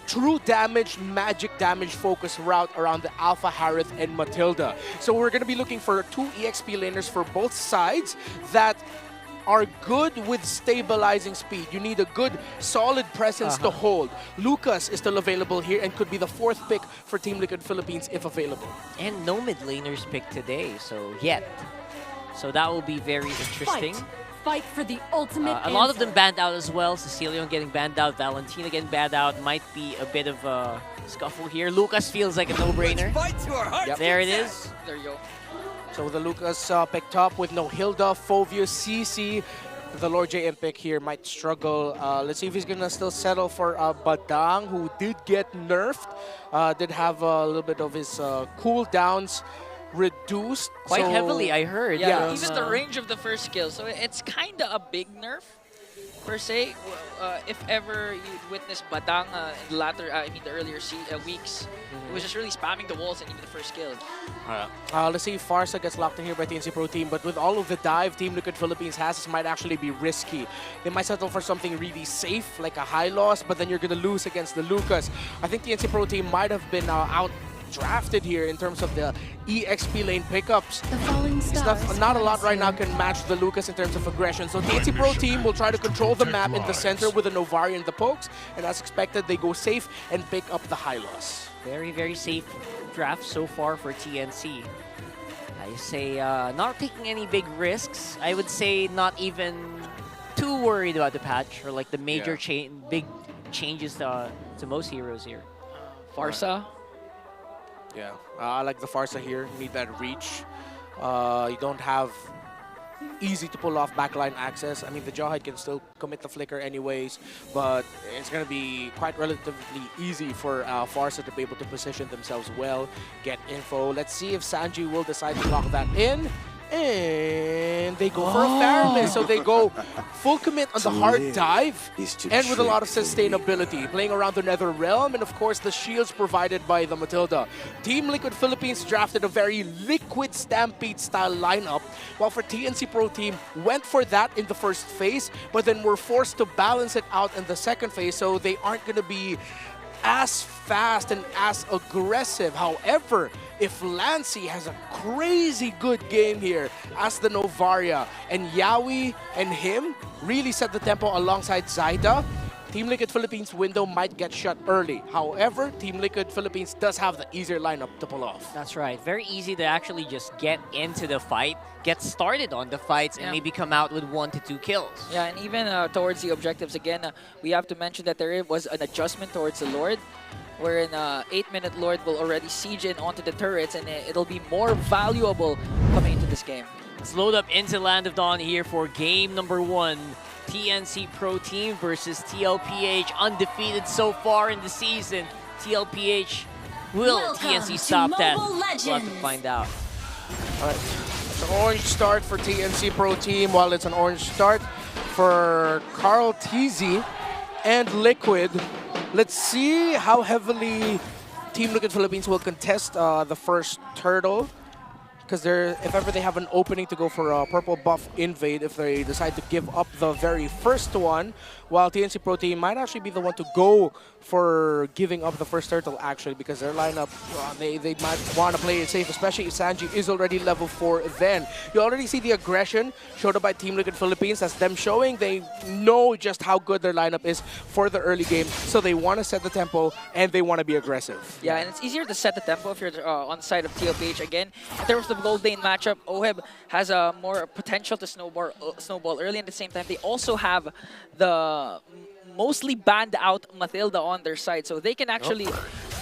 true damage, magic damage focused route around the Alpha, Harith, and Matilda. So we're going to be looking for 2 EXP laners for both sides that are good with stabilizing speed. You need a good, solid presence to hold. Lucas is still available here and could be the 4th pick for Team Liquid Philippines if available. And no mid laners picked today, so So that will be very interesting. Fight for the ultimate a lot of them banned out as well. Cecilion getting banned out, Valentina getting banned out. Might be a bit of a scuffle here. Lucas feels like a no-brainer. There it is. There you go. So the Lucas picked up with no Hilda, Fovius, CC. The Lord JM pick here might struggle. Let's see if he's going to still settle for Badang, who did get nerfed. Did have a little bit of his cooldowns reduced. Quite so, heavily, I heard. Yeah, even the range of the first skill. So it's kind of a big nerf. per se. If ever you witnessed Badang in the earlier weeks, it was just really spamming the walls and even the first kill. Let's see if Farsa gets locked in here by TNC Pro Team, but with all of the dive Team Liquid Philippines has, this might actually be risky. They might settle for something really safe, like a high loss, but then you're going to lose against the Lucas. I think TNC Pro Team might have been out drafted here in terms of the EXP lane pickups. Not a lot right now can match the Lucas in terms of aggression. So TNC Pro Team will try to control the map in the center with the Novari and the pokes. And as expected, they go safe and pick up the high loss. Very, very safe draft so far for TNC. I say not taking any big risks. I would say not even too worried about the patch or like the major big changes to most heroes here. Farsa? Yeah, I like the Farsa here. You need that reach. You don't have easy to pull off backline access. I mean, the Jawhide can still commit the flicker anyways, but it's going to be quite relatively easy for Farsa to be able to position themselves well, get info. Let's see if Sanji will decide to lock that in. And they go for a Fairness, so they go full commit on the hard dive and with a lot of sustainability, playing around the Nether Realm and of course the shields provided by the Matilda. Team Liquid Philippines drafted a very Liquid Stampede style lineup, while for TNC Pro Team went for that in the first phase, but then were forced to balance it out in the second phase, so they aren't going to be as fast and as aggressive. However, if Lancy has a crazy good game here as the Novaria and Yawi and him really set the tempo alongside Zaida, Team Liquid Philippines window might get shut early. However, Team Liquid Philippines does have the easier lineup to pull off. That's right. Very easy to actually just get into the fight, get started on the fights, and maybe come out with 1 to 2 kills. Yeah, and even towards the objectives, again, we have to mention that there was an adjustment towards the Lord, wherein 8-minute Lord will already siege in onto the turrets, and it'll be more valuable coming into this game. Let's load up into Land of Dawn here for game number 1. TNC Pro Team versus TLPH, undefeated so far in the season. TLPH, will TNC stop that? We'll have to find out. All right, it's an orange start for TNC Pro Team, while it's an orange start for Carl TZ and Liquid. Let's see how heavily Team Liquid Philippines will contest the first turtle. Because if ever they have an opening to go for a purple buff invade, if they decide to give up the very first one, while TNC Pro Team might actually be the one to go for giving up the first turtle, actually, because their lineup, they might want to play it safe, especially if Sanji is already level 4 then. You already see the aggression showed up by Team Liquid Philippines. That's them showing they know just how good their lineup is for the early game, so they want to set the tempo and they want to be aggressive. Yeah, and it's easier to set the tempo if you're on the side of TLPH. Again, in terms of gold lane matchup, Oheb has more potential to snowball early. At the same time, they also have the mostly banned out Matilda on their side, so they can actually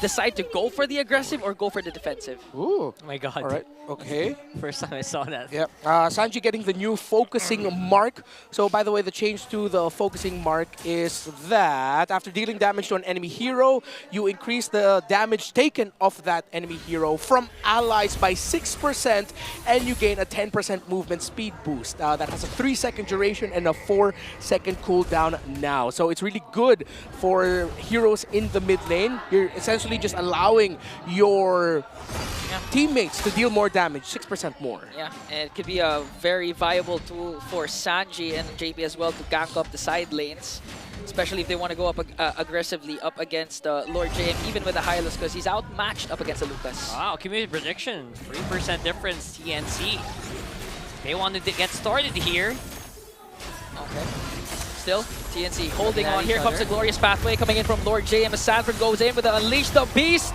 decide to go for the aggressive or go for the defensive. Ooh. Oh my god. All right, okay. First time I saw that. Yep. Sanji getting the new focusing mark. So by the way, the change to the focusing mark is that after dealing damage to an enemy hero, you increase the damage taken off that enemy hero from allies by 6%, and you gain a 10% movement speed boost. That has a 3-second duration and a 4-second cooldown now. So it's really good for heroes in the mid lane. You're essentially just allowing your teammates to deal more damage, 6% more. Yeah, and it could be a very viable tool for Sanji and JP as well to gank up the side lanes, especially if they want to go up aggressively up against Lord JM, even with the Hylos, because he's outmatched up against the Lucas. Wow, community prediction, 3% difference TNC. They wanted to get started here. Okay. Still, TNC holding on. Here comes the glorious pathway coming in from Lord JM as Sanford goes in with the Unleash the Beast.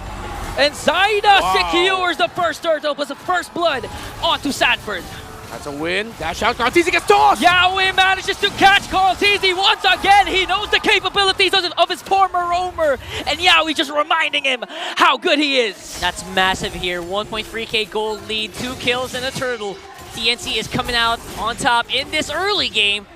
And Zaida secures the first turtle, plus the first blood onto Sanford. That's a win. Dash out. Carl TZ gets tossed! Yawi manages to catch Carl TZ once again. He knows the capabilities of his former roamer. And Yawi just reminding him how good he is. That's massive here. 1.3k gold lead, 2 kills and a turtle. TNC is coming out on top in this early game.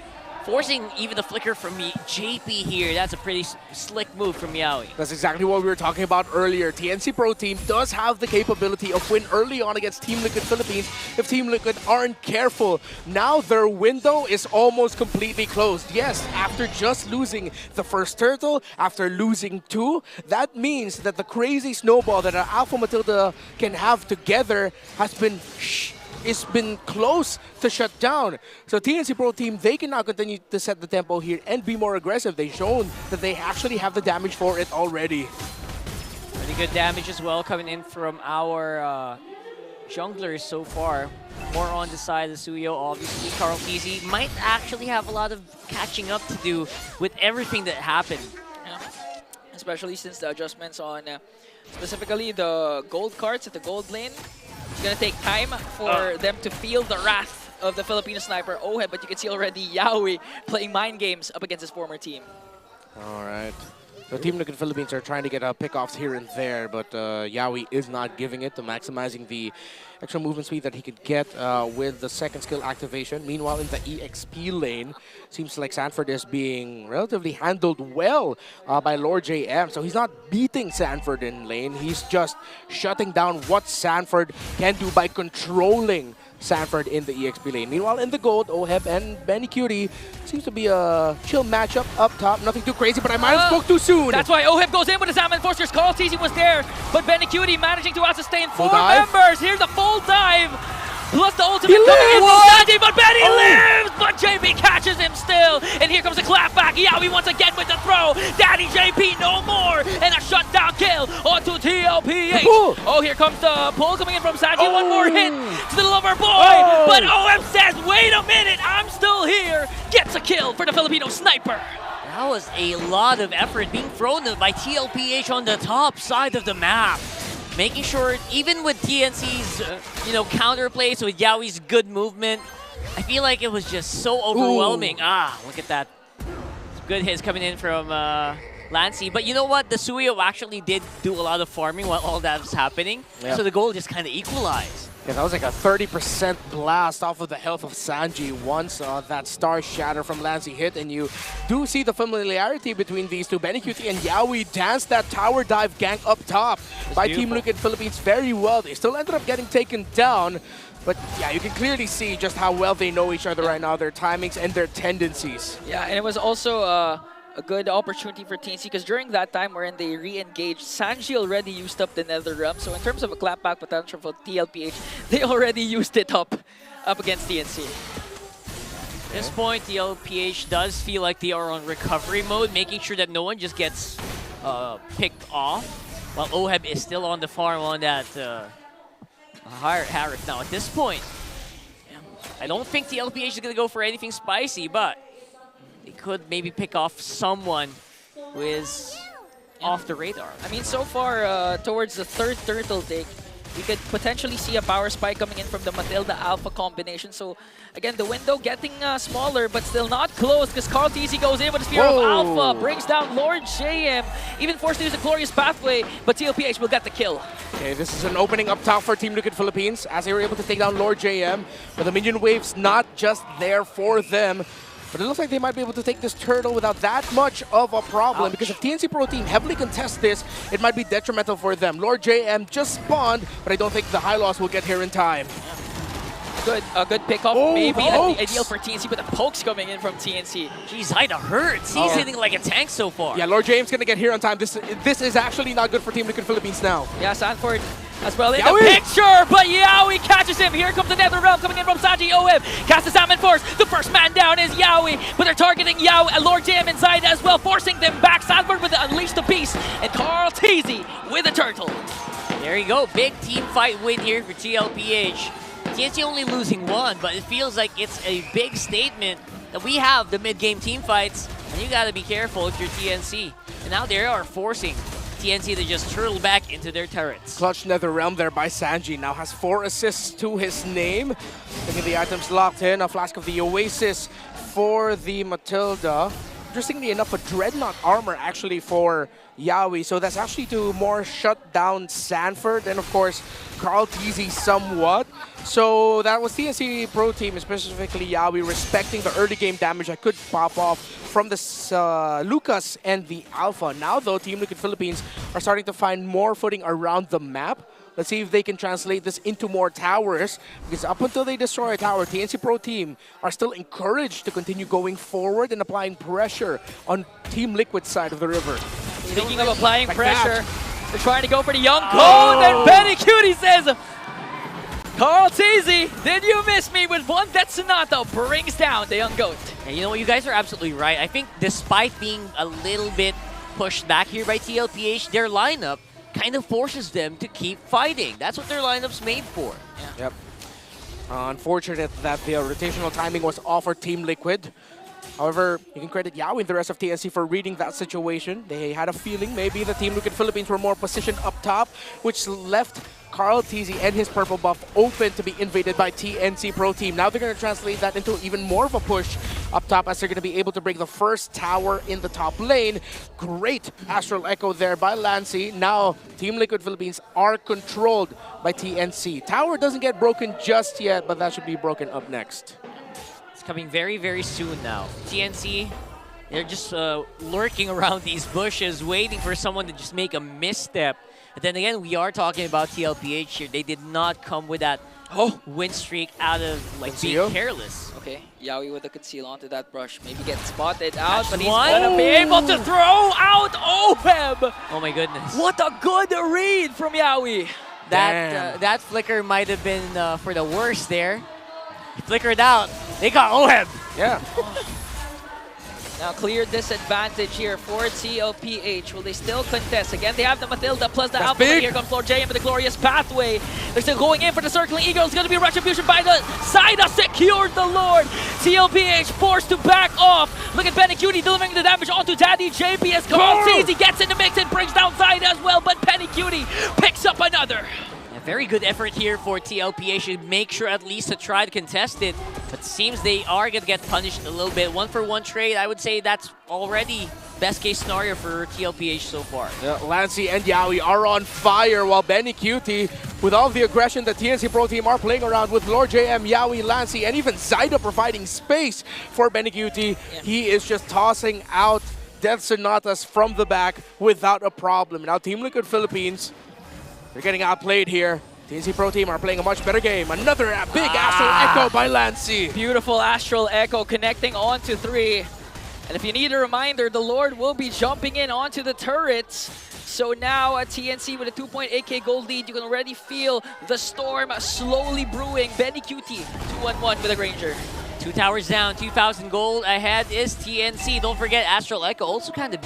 forcing even the flicker from JP here. That's a pretty slick move from Yawi. That's exactly what we were talking about earlier. TNC Pro Team does have the capability of win early on against Team Liquid Philippines if Team Liquid aren't careful. Now their window is almost completely closed. Yes, after just losing the first turtle, after losing 2, that means that the crazy snowball that our Alpha Matilda can have together has been it's been close to shut down. So TNC Pro Team, they can now continue to set the tempo here and be more aggressive. They've shown that they actually have the damage for it already. Pretty good damage as well coming in from our junglers so far. More on the side of Suyo, obviously. Carl TZ might actually have a lot of catching up to do with everything that happened. Yeah. Especially since the adjustments on specifically the gold cards at the gold lane. It's going to take time for them to feel the wrath of the Filipino sniper Oheb, but you can see already Yawi playing mind games up against his former team. All right. So Team Liquid Philippines are trying to get pickoffs here and there, but Yawi is not giving it to maximizing the extra movement speed that he could get with the second skill activation. Meanwhile, in the EXP lane, seems like Sanford is being relatively handled well by Lord JM. So he's not beating Sanford in lane. He's just shutting down what Sanford can do by controlling Sanford in the EXP lane. Meanwhile, in the gold, Oheb and Benny Cutie seems to be a chill matchup up top. Nothing too crazy, but I might have spoke too soon. That's why Oheb goes in with his Salmon Enforcers. Call TZ was there, but Benny Cutie managing to sustain 4 members. Here's the full dive. Plus the ultimate coming in from Sanji, but Benny lives! But JP catches him still. And here comes the clapback. Yawi once again with the throw. Daddy JP no more. And a shutdown kill onto TLPH. Oh, here comes the pull coming in from Sanji. One more hit to the lover boy. But OM says, wait a minute, I'm still here. Gets a kill for the Filipino sniper. That was a lot of effort being thrown by TLPH on the top side of the map. Making sure, even with TNC's, counterplay, so with Yawi's good movement, I feel like it was just so overwhelming. Look at that. Good hits coming in from Lancy. But you know what? The Suyo actually did do a lot of farming while all that was happening. Yeah. So the goal just kind of equalized. Yeah, that was like a 30% blast off of the health of Sanji once that Star Shatter from Lancy hit, and you do see the familiarity between these two. Benny Cutie and Yawi danced that tower dive gank up top by Team Liquid Philippines very well. They still ended up getting taken down, but yeah, you can clearly see just how well they know each other right now, their timings and their tendencies. Yeah, and it was also a good opportunity for TNC because during that time wherein they re-engaged, Sanji already used up the Nether Realm. So in terms of a clapback potential for TLPH, they already used it up against TNC. At this point, TLPH does feel like they are on recovery mode, making sure that no one just gets picked off, while Oheb is still on the farm on that Harris. Now at this point, I don't think TLPH is going to go for anything spicy, but they could maybe pick off someone who is off the radar. I mean, so far, towards the third turtle take, we could potentially see a power spike coming in from the Matilda Alpha combination. So, again, the window getting smaller, but still not close because Carl TZ goes in with a Spear of Alpha, brings down Lord JM, even forced to use a Glorious Pathway, but TLPH will get the kill. Okay, this is an opening up top for Team Liquid Philippines as they were able to take down Lord JM, but the minion wave's not just there for them. But it looks like they might be able to take this turtle without that much of a problem. Because if TNC Pro Team heavily contests this, it might be detrimental for them. Lord JM just spawned, but I don't think the high loss will get here in time. A good pickoff, maybe ideal for TNC, but the pokes coming in from TNC. Jeez, Ida hurts. He's hitting like a tank so far. Yeah, Lord James gonna get here on time. This is actually not good for Team Liquid Philippines now. Yeah, Sanford as well in the picture, but Yawi catches him. Here comes the Nether Realm coming in from Sanji OM. Cast the Salmon Force. The first man down is Yawi, but they're targeting Yawi, Lord JM inside as well, forcing them back. Sanford with the Unleash the Beast, and Carl TZ with a turtle. There you go. Big team fight win here for TLPH. TNC only losing 1, but it feels like it's a big statement that we have the mid-game team fights, and you gotta be careful if you're TNC. And now they are forcing TNC to just turtle back into their turrets. Clutch Nether Realm there by Sanji. Now has 4 assists to his name. Getting the items locked in. A Flask of the Oasis for the Matilda. interestingly enough, a Dreadnought armor actually for Yawi. So that's actually to more shut down Sanford and, of course, Carl TZ somewhat. So that was TNC Pro Team, specifically Yawi, respecting the early game damage that could pop off from the Lucas and the Alpha. Now, though, Team Liquid Philippines are starting to find more footing around the map. Let's see if they can translate this into more towers, because up until they destroy a tower, TNC Pro Team are still encouraged to continue going forward and applying pressure on Team Liquid's side of the river. Speaking of applying pressure, they're trying to go for the young goat, and Benny Cutie says, Carl TZ, did you miss me with one Death Sonata brings down the young goat. And you know what, you guys are absolutely right. I think despite being a little bit pushed back here by TLPH, their lineup kind of forces them to keep fighting. That's what their lineup's made for. Yep. Unfortunate that the rotational timing was off for Team Liquid. However, you can credit Yawi and the rest of TNC for reading that situation. They had a feeling maybe the Team Liquid Philippines were more positioned up top, which left Carl TZ and his purple buff open to be invaded by TNC Pro Team. Now they're going to translate that into even more of a push up top, as they're going to be able to break the first tower in the top lane. Great Astral Echo there by Lancy. Now Team Liquid Philippines are controlled by TNC. Tower doesn't get broken just yet, but that should be broken up next. It's coming very, very soon now. TNC, they're just lurking around these bushes, waiting for someone to just make a misstep. But then again, we are talking about TLPH here. They did not come with that win streak out of like being careless. Okay, Yawi with a conceal onto that brush. Maybe get spotted out, That's but he's one. gonna be able to throw out OHEB. Oh my goodness. What a good read from Yawi. That flicker might have been for the worst there. He flickered out. They got OHEB. Yeah. Now clear disadvantage here for TLPH. Will they still contest? Again, they have the Matilda plus the Alpha. But here comes Lord JM with the glorious pathway. They're still going in for the circling eagle. It's going to be retribution by the Zaida. Secured the Lord. TLPH forced to back off. Look at Penny Cutie delivering the damage onto Daddy JP as Carl TZ gets in the mix and brings down Zaida as well. But Penny Cutie picks up another. Very good effort here for TLPH to make sure at least to try to contest it. But seems they are going to get punished a little bit. 1-for-1 trade, I would say that's already best case scenario for TLPH so far. Yeah, Lancy and Yawi are on fire, while Benny Cutie, with all the aggression that TNC Pro Team are playing around with Lord JM, Yawi, Lancy, and even Zaida providing space for Benny Cutie. He is just tossing out Death Sonatas from the back without a problem. Now Team Liquid Philippines, they're getting outplayed here. TNC Pro Team are playing a much better game. Another big Astral Echo by Lancy. Beautiful Astral Echo connecting onto 3. And if you need a reminder, the Lord will be jumping in onto the turrets. So now at TNC with a 2.8k gold lead, you can already feel the storm slowly brewing. Benny Cutie, 2-1-1 with a Granger. 2 towers down, 2,000 gold ahead is TNC. Don't forget, Astral Echo also kind of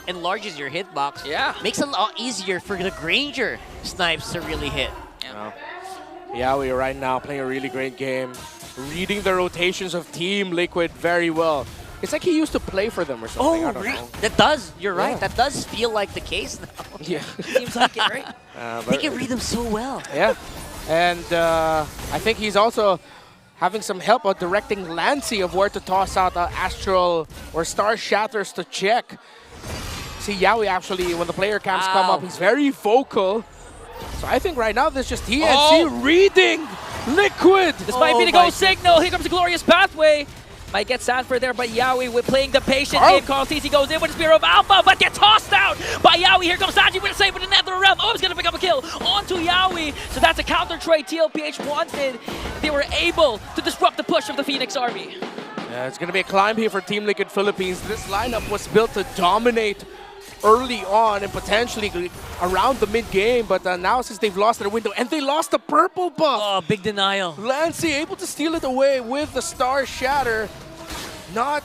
enlarges your hitbox. Yeah. Makes it a lot easier for the Granger snipes to really hit. Yeah, we are right now playing a really great game. Reading the rotations of Team Liquid very well. It's like he used to play for them or something. I don't know. That does, you're right. That does feel like the case now. Yeah. Seems like it, right? They can read them so well. Yeah. And I think he's also having some help of directing Lancy of where to toss out Astral or Star Shatters to check. See, Yawi actually, when the player cams come up, he's very vocal. So I think right now there's just TNC reading Liquid. This might be the go signal. Here comes the glorious pathway. Might get Sanford there, but Yawi with playing the patient game. Carl TZ goes in with the Spear of Alpha, but gets tossed out by Yawi. Here comes Sanji with a save with the Nether Realm. Oh, he's going to pick up a kill onto Yawi. So that's a counter trade TLPH wanted. They were able to disrupt the push of the Phoenix Army. Yeah, it's going to be a climb here for Team Liquid Philippines. This lineup was built to dominate early on and potentially around the mid-game, but now since they've lost their window, and they lost the purple buff. Oh, big denial. Lancy able to steal it away with the Star Shatter. Not,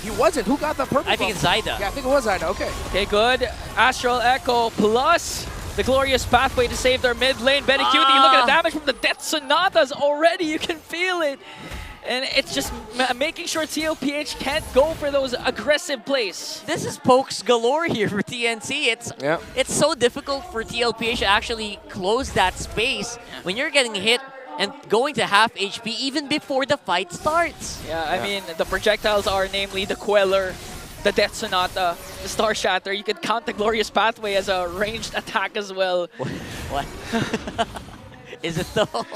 he wasn't. Who got the purple buff? I think it's Zaida. Yeah, I think it was Zaida, okay. Okay, good. Astral Echo plus the glorious pathway to save their mid lane. Benny Cutie, look at the damage from the Death Sonatas already. You can feel it. And it's just making sure TLPH can't go for those aggressive plays. This is pokes galore here for TNC. It's so difficult for TLPH to actually close that space when you're getting hit and going to half HP even before the fight starts. Yeah, I mean, the projectiles are namely the Queller the Death Sonata, the Star Shatter. You could count the Glorious Pathway as a ranged attack as well. What? Is it though?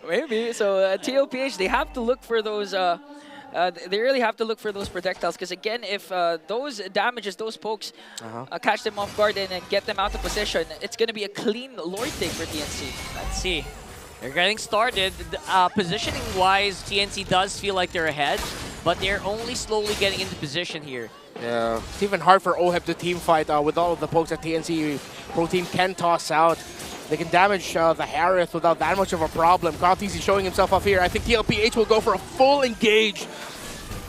Maybe. So TLPH, they have to look for those. They really have to look for those projectiles, because again, if those damages, those pokes, catch them off guard and get them out of position, it's going to be a clean Lord take for TNC. Let's see. They're getting started. Positioning-wise, TNC does feel like they're ahead, but they're only slowly getting into position here. Yeah, it's even hard for OHEB to team fight with all of the pokes that TNC Pro Team can toss out. They can damage the Harith without that much of a problem. KarlTzy showing himself off here. I think TLPH will go for a full engage.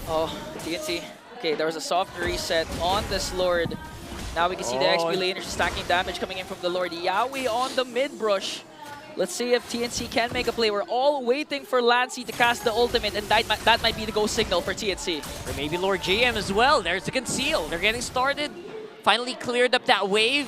Oh, TNC. Okay, there was a soft reset on this Lord. Now we can see the XP laners stacking damage coming in from the Lord. Yawi on the mid brush. Let's see if TNC can make a play. We're all waiting for Lancey to cast the ultimate, and that might be the go signal for TNC. Or maybe Lord JM as well. There's the conceal. They're getting started. Finally cleared up that wave.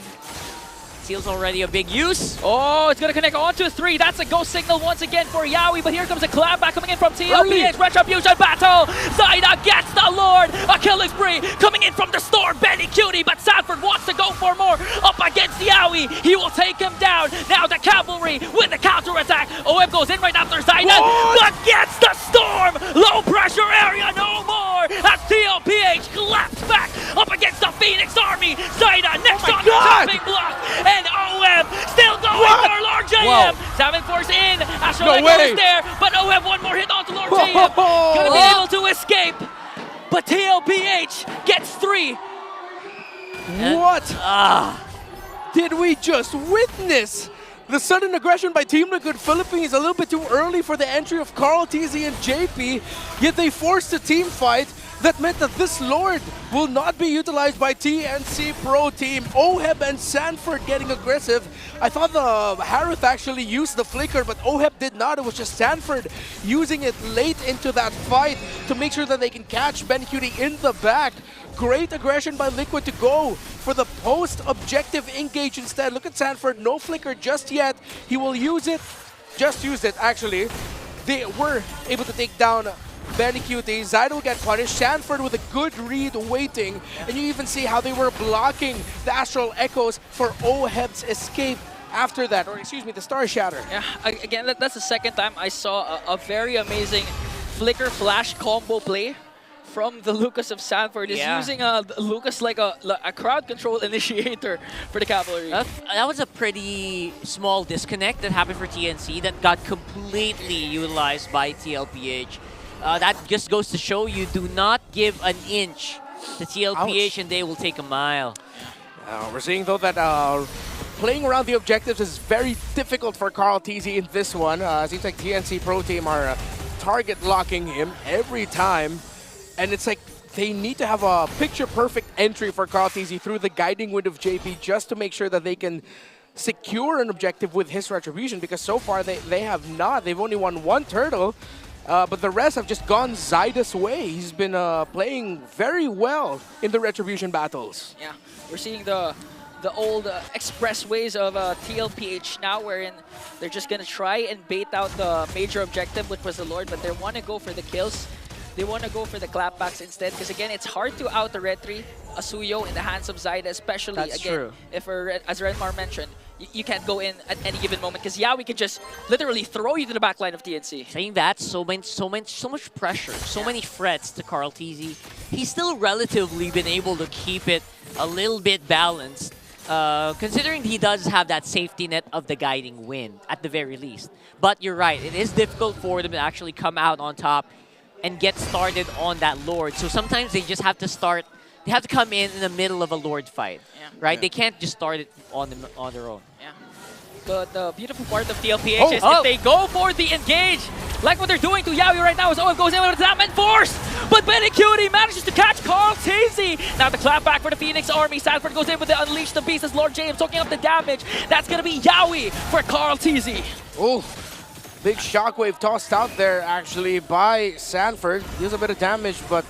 Seal's already a big use. Oh, it's going to connect onto 3. That's a go signal once again for Yawi, but here comes a clapback coming in from TLPH. Retribution battle. Zaida gets the Lord. A killing spree coming in from the store. Benny Cutie, but Sanford wants to go for more. Up against Yawi. He will take him down. Now the cavalry with the counter attack. OM goes in right after Zaida, but gets the storm. Low pressure area, no more. As TLPH claps back up against the Phoenix Army. Zaida next on the chopping block. And OM still going for Lord JM. 7 Force in. Astral Echo is there, but OM one more hit onto Lord JM. Gonna be able to escape, but TLPH gets 3. What did we just witness? The sudden aggression by Team Liquid Philippines, a little bit too early for the entry of KarlTzy and JP, yet they forced a team fight. That meant that this Lord will not be utilized by TNC Pro Team. OHEB and Sanford getting aggressive. I thought the Harith actually used the flicker, but OHEB did not. It was just Sanford using it late into that fight to make sure that they can catch Ben Cutie in the back. Great aggression by Liquid to go for the post-objective engage instead. Look at Sanford, no flicker just yet. He will use it, just used it actually. They were able to take down Benny Cutie. Zaida will get punished. Sanford with a good read waiting. And you even see how they were blocking the Astral Echoes for OHEB's escape after that. Or excuse me, the Star Shatter. Yeah, again, that's the second time I saw a very amazing flicker flash combo play from the Lucas of Sanford. Is using Lucas like a crowd control initiator for the Cavalry. That was a pretty small disconnect that happened for TNC that got completely utilized by TLPH. That just goes to show you, do not give an inch to TLPH and they will take a mile. We're seeing though that playing around the objectives is very difficult for KarlTzy in this one. Seems like TNC Pro Team are target locking him every time. And it's like they need to have a picture-perfect entry for KarlTzy through the guiding wind of JP just to make sure that they can secure an objective with his retribution, because so far they have not. They've only won 1 turtle. But the rest have just gone Zaida's way. He's been playing very well in the Retribution battles. Yeah, we're seeing the old express ways of TLPH now, wherein they're just going to try and bait out the major objective, which was the Lord, but they want to go for the kills. They want to go for the clapbacks instead, because again, it's hard to out the retry, a Suyo in the hands of Zaida, especially if as Renmar mentioned, you can't go in at any given moment, because we can just literally throw you to the back line of TNC. Saying that, so much pressure, so many threats to KarlTzy. He's still relatively been able to keep it a little bit balanced, considering he does have that safety net of the guiding wind, at the very least. But you're right, it is difficult for them to actually come out on top and get started on that Lord. So sometimes they just have to start, they have to come in the middle of a Lord fight, right? They can't just start it on their own. Yeah. But the beautiful part of TLPH is if they go for the engage, like what they're doing to Yawi right now, as OM goes in with that and force. But Benny Cutie manages to catch KarlTzy. Now the clapback for the Phoenix Army. Sanford goes in with the Unleash the Beast as Lord James soaking up the damage. That's going to be Yawi for KarlTzy. Oh. Big shockwave tossed out there actually by Sanford. Deals a bit of damage, but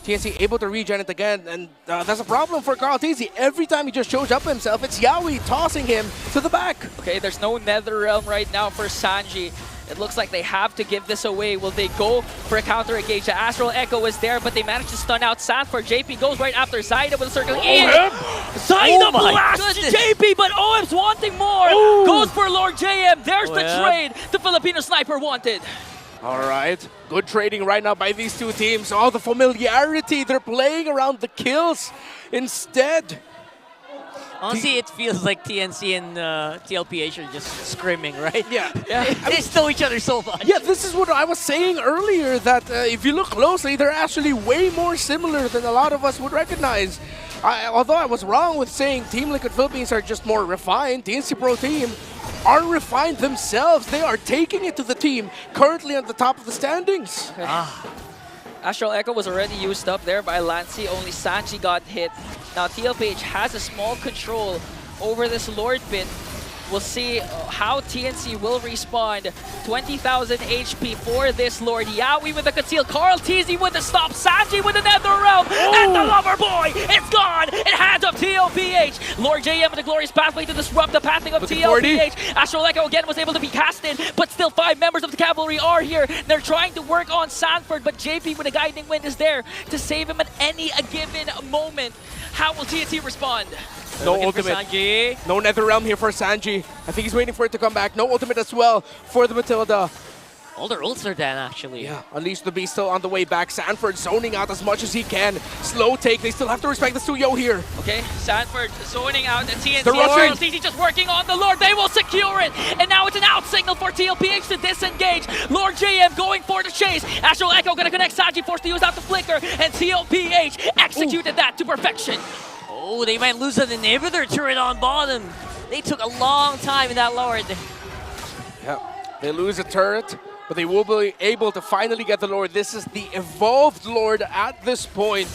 TNC able to regen it again, and that's a problem for KarlTzy. Every time he just shows up himself, it's Yawi tossing him to the back. Okay, there's no Nether Realm right now for Sanji. It looks like they have to give this away. Will they go for a counter engage? The Astral Echo is there, but they managed to stun out Sanford. JP goes right after Zaida with a circle in. Zaida blasts JP, but OM's wanting more. Goes for Lord JM. There's the trade. The Filipino sniper wanted. All right, good trading right now by these two teams. All the familiarity, they're playing around the kills instead. Honestly, it feels like TNC and TLPH are just screaming, right? Yeah. They stole each other so much. Yeah, this is what I was saying earlier, that if you look closely, they're actually way more similar than a lot of us would recognize. Although I was wrong with saying Team Liquid Philippines are just more refined, TNC Pro Team are refined themselves. They are taking it to the team currently at the top of the standings. Astral Echo was already used up there by Lancy. Only Sanji got hit. Now TLPH has a small control over this Lord pit. We'll see how TNC will respond. 20,000 HP for this Lord. Yaoi with the conceal. Carl TZ with the stop. Sanji with the Nether Realm. And the Lover Boy is gone. It hands up TLPH. Lord JM with the glorious pathway to disrupt the pathing of TLPH. Astral Echo again was able to be casted, but still 5 members of the cavalry are here. They're trying to work on Sanford, but JP with a guiding wind is there to save him at any given moment. How will TNC respond? No ultimate. No Nether Realm here for Sanji. I think he's waiting for it to come back. No ultimate as well for the Matilda. All their ults are dead, actually. Yeah, Unleash the Beast still on the way back. Sanford zoning out as much as he can. Slow take. They still have to respect the Suyo here. Okay, Sanford zoning out the TNC. They're rushing. TNC just working on the Lord. They will secure it. And now it's an out signal for TLPH to disengage. Lord JM going for the chase. Astral Echo going to connect Sanji, forced to use out the flicker. And TLPH executed that to perfection. Oh, they might lose an inhibitor turret on bottom. They took a long time in that Lord. Yeah, they lose a turret, but they will be able to finally get the Lord. This is the evolved Lord at this point.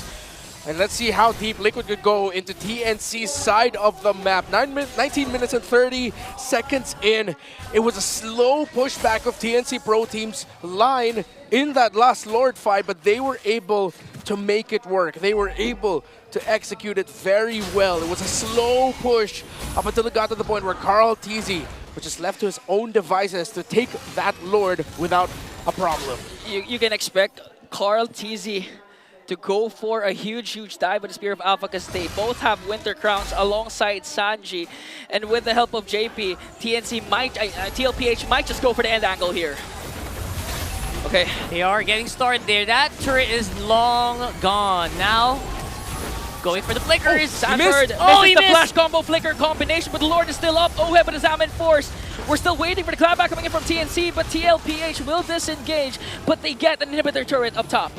And let's see how deep Liquid could go into TNC's side of the map. 19 minutes and 30 seconds in. It was a slow pushback of TNC Pro Team's line in that last Lord fight, but they were able to make it work. They were able to execute it very well. It was a slow push up until it got to the point where Carl TZ was just left to his own devices to take that Lord without a problem. You can expect Carl TZ to go for a huge dive with the Spear of Alpha because they both have Winter Crowns alongside Sanji. And with the help of JP, TLPH might just go for the end angle here. Okay. They are getting started there. That turret is long gone. Now, going for the flickers. Sanford misses the flash combo flicker combination, but the Lord is still up. Oheb with his Amen Force. We're still waiting for the clapback coming in from TNC, but TLPH will disengage, but they get an inhibitor turret up top.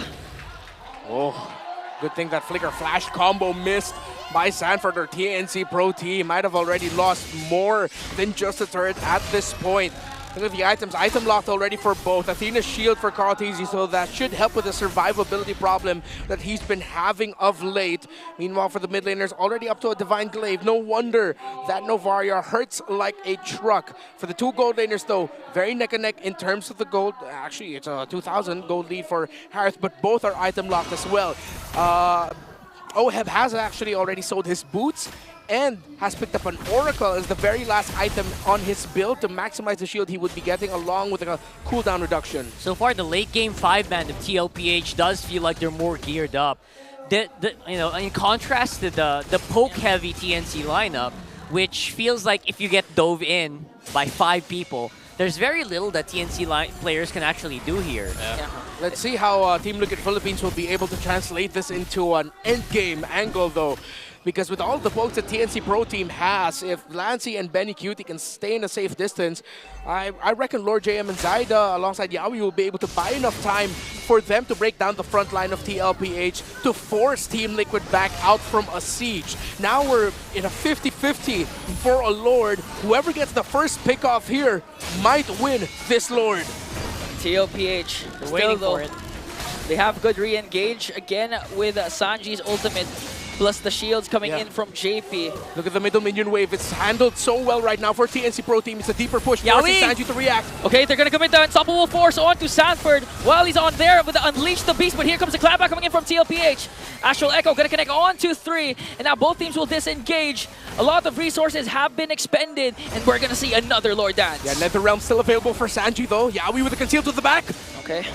Oh, good thing that flicker flash combo missed by Sanford. Or TNC Pro Team might have already lost more than just a turret at this point. Look at the items. Item locked already for both. Athena's shield for Carl TZ, so that should help with the survivability problem that he's been having of late. Meanwhile, for the mid laners, already up to a Divine Glaive. No wonder that Novaria hurts like a truck. For the two gold laners, though, very neck and neck in terms of the gold. Actually, it's a 2,000 gold lead for Harith, but both are item locked as well. Oheb has actually already sold his boots and has picked up an Oracle as the very last item on his build to maximize the shield he would be getting, along with a cooldown reduction. So far, the late game 5-man of TLPH does feel like they're more geared up. In contrast to the poke-heavy TNC lineup, which feels like if you get dove in by 5 people, there's very little that TNC players can actually do here. Yeah. Let's see how Team Liquid Philippines will be able to translate this into an endgame angle, though. Because with all the pokes that TNC Pro Team has, if Lancy and Benny Cutie can stay in a safe distance, I reckon Lord JM and Zaida alongside Yaoi will be able to buy enough time for them to break down the front line of TLPH to force Team Liquid back out from a siege. Now we're in a 50-50 for a Lord. Whoever gets the first pick off here might win this Lord. TLPH They're waiting for it. They have good re-engage again with Sanji's ultimate. plus the shields coming Yeah. in from JP. Look at the middle minion wave. It's handled so well right now for TNC Pro Team. It's a deeper push, forcing Sanji to react. Okay, they're gonna commit the unstoppable force onto Sanford while he's on there with the Unleash the Beast, but here comes the clapback coming in from TLPH. Astral Echo gonna connect on to 3, and now both teams will disengage. A lot of resources have been expended, and we're gonna see another Lord Dance. Yeah, Nether Realm still available for Sanji though. Yawi with the conceal to the back. Okay.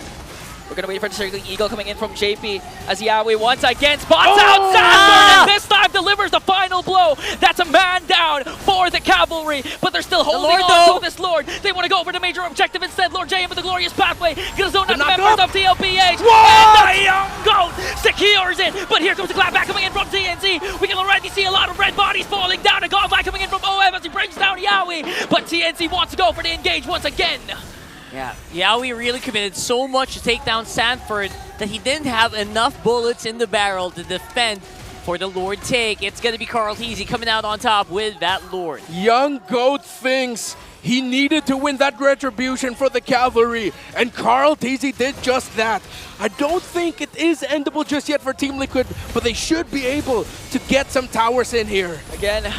We're gonna wait for the Circling Eagle coming in from JP as Yawi once again spots out Sanford, and this time delivers the final blow. That's a man down for the Cavalry, but they're still holding on to this Lord. They want to go for the major objective instead. Lord JM with the glorious pathway. Gonna zone out the members of TLPH. And the Young Goat secures it, but here comes the clapback coming in from TNC. We can already see a lot of red bodies falling down. A godlike coming in from OM as he brings down Yawi, but TNC wants to go for the engage once again. Yeah, Yawi really committed so much to take down Sanford that he didn't have enough bullets in the barrel to defend for the Lord take. It's going to be Carl Teasy coming out on top with that Lord. Young Goat thinks he needed to win that retribution for the Cavalry, and Carl Teasy did just that. I don't think it is endable just yet for Team Liquid, but they should be able to get some towers in here. Again,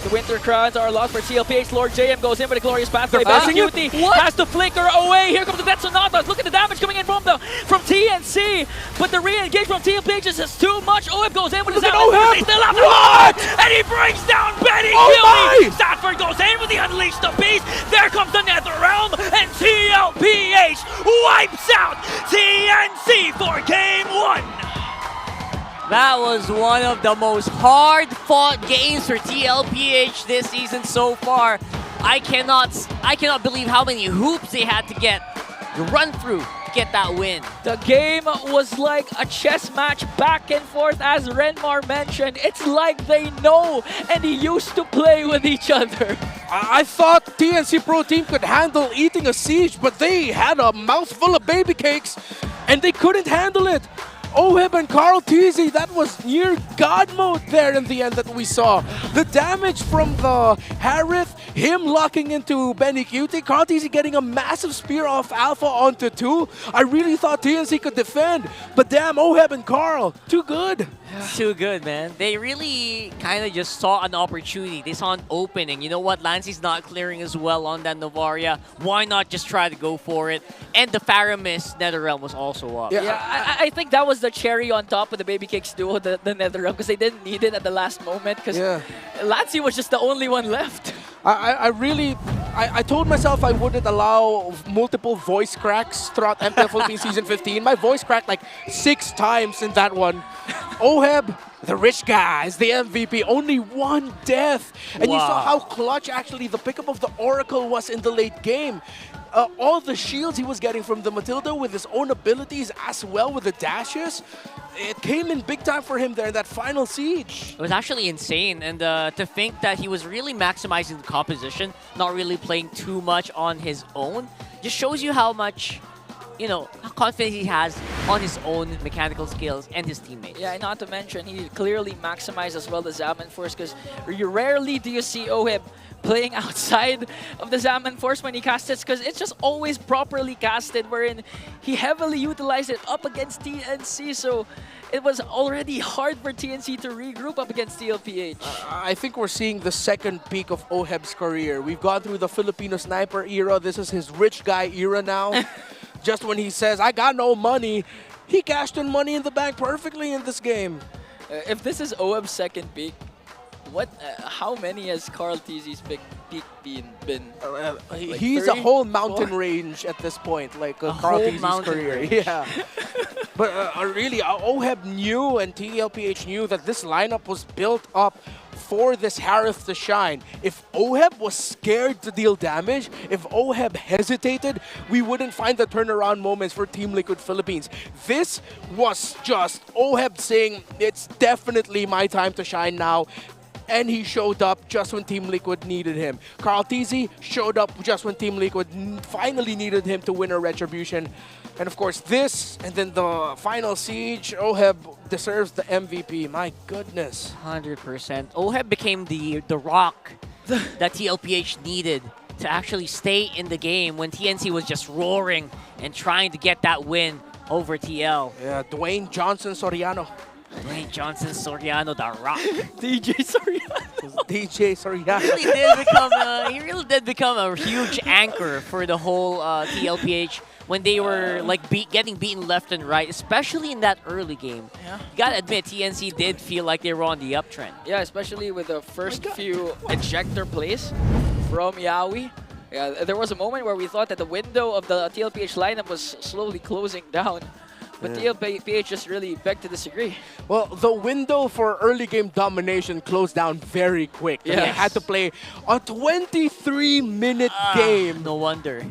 the Winter Crowns are lost for TLPH. Lord JM goes in with a glorious pathway. They're Benny passing Cutie has to flicker away. Here comes the Death Sonatas. Look at the damage coming in from TNC. But the re-engage from TLPH is just too much. OM goes in with his outlet. They still have the Lord! And he brings down Benny Cutie. Sanford goes in with the Unleash the Beast. There comes the Nether Realm. And TLPH wipes out TNC for Game 1. That was one of the most hard-fought games for TLPH this season so far. I cannot believe how many hoops they had to run through to get that win. The game was like a chess match back and forth, as Renmar mentioned. It's like they know and used to play with each other. I thought TNC Pro Team could handle eating a siege, but they had a mouthful of baby cakes and they couldn't handle it. Oheb and Carl Teasy, that was near God mode there in the end that we saw. The damage from the Harith, him locking into Benny Cutie, Carl Teasy getting a massive spear off Alpha onto 2. I really thought TNC could defend, but damn, Oheb and Carl, too good. Too good, man. They really kind of just saw an opportunity. They saw an opening. You know what? Lancey's not clearing as well on that Novaria. Why not just try to go for it? And the Faramis Netherrealm was also up. Yeah, I think that was the cherry on top of the Baby Cakes duo, the Netherrealm, because they didn't need it at the last moment, because Lancey was just the only one left. I told myself I wouldn't allow multiple voice cracks throughout MPL Philippines Season 15. My voice cracked like 6 times in that one. Oheb, the rich guy, is the MVP. Only 1 death. And you saw how clutch actually the pickup of the Oracle was in the late game. All the shields he was getting from the Matilda with his own abilities as well with the dashes. It came in big time for him there in that final siege. It was actually insane, and to think that he was really maximizing the composition, not really playing too much on his own, just shows you how much, how confident he has on his own mechanical skills and his teammates. Yeah, and not to mention, he clearly maximized as well the Zaman Force, because rarely do you see Oheb playing outside of the Zaman Force when he casts it, because it's just always properly casted, wherein he heavily utilized it up against TNC, so it was already hard for TNC to regroup up against TLPH. I think we're seeing the second peak of Oheb's career. We've gone through the Filipino sniper era. This is his rich guy era now. Just when he says, I got no money, he cashed in money in the bank perfectly in this game. If this is Oheb's second peak, how many has Carl Teasy's peak been? He's a whole mountain range at this point, like Carl Teasy's career. Yeah. But really, Oheb knew and TLPH knew that this lineup was built up for this Harith to shine. If Oheb was scared to deal damage, if Oheb hesitated, we wouldn't find the turnaround moments for Team Liquid Philippines. This was just Oheb saying, it's definitely my time to shine now. And he showed up just when Team Liquid needed him. Carl Teasy showed up just when Team Liquid finally needed him to win a retribution. And of course this, and then the final siege, Oheb deserves the MVP. My goodness. 100%. Oheb became the rock that TLPH needed to actually stay in the game when TNC was just roaring and trying to get that win over TL. Yeah, Dwayne Johnson Soriano. Dwayne Johnson Soriano, the Rock. DJ Soriano. DJ Soriano. He really did become a huge anchor for the whole TLPH when they were like getting beaten left and right, especially in that early game. Yeah. You gotta admit, TNC did feel like they were on the uptrend. Yeah, especially with the first few ejector plays from Yawi. Yeah, there was a moment where we thought that the window of the TLPH lineup was slowly closing down. But TLPH just really begged to disagree. Well, the window for early game domination closed down very quick. Yes. They had to play a 23-minute game. No wonder.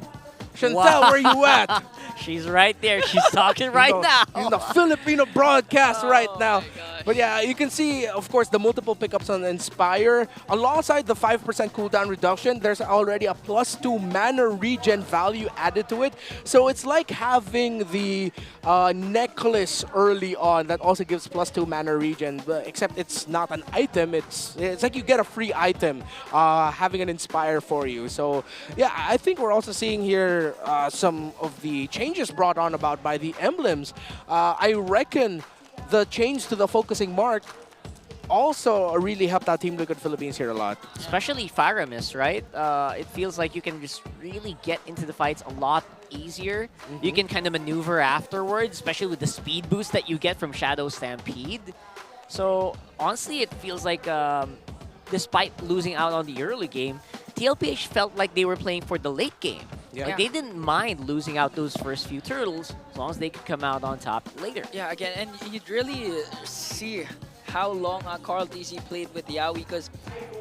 Chantel, where you at? She's right there. She's talking right now. In the Filipino broadcast right now. But yeah, you can see, of course, the multiple pickups on Inspire. Alongside the 5% cooldown reduction, there's already a +2 mana regen value added to it. So it's like having the necklace early on that also gives +2 mana regen, except it's not an item. It's like you get a free item having an Inspire for you. So yeah, I think we're also seeing here some of the changes brought on about by the emblems. I reckon the change to the focusing mark also really helped out Team Liquid Philippines here a lot. Especially Faramis, right? It feels like you can just really get into the fights a lot easier. You can kind of maneuver afterwards, especially with the speed boost that you get from Shadow Stampede. So honestly, it feels like despite losing out on the early game, TLPH felt like they were playing for the late game. Yeah. Like they didn't mind losing out those first few turtles as long as they could come out on top later. Yeah, again, and you'd really see how long Carl TZ played with Yawi, because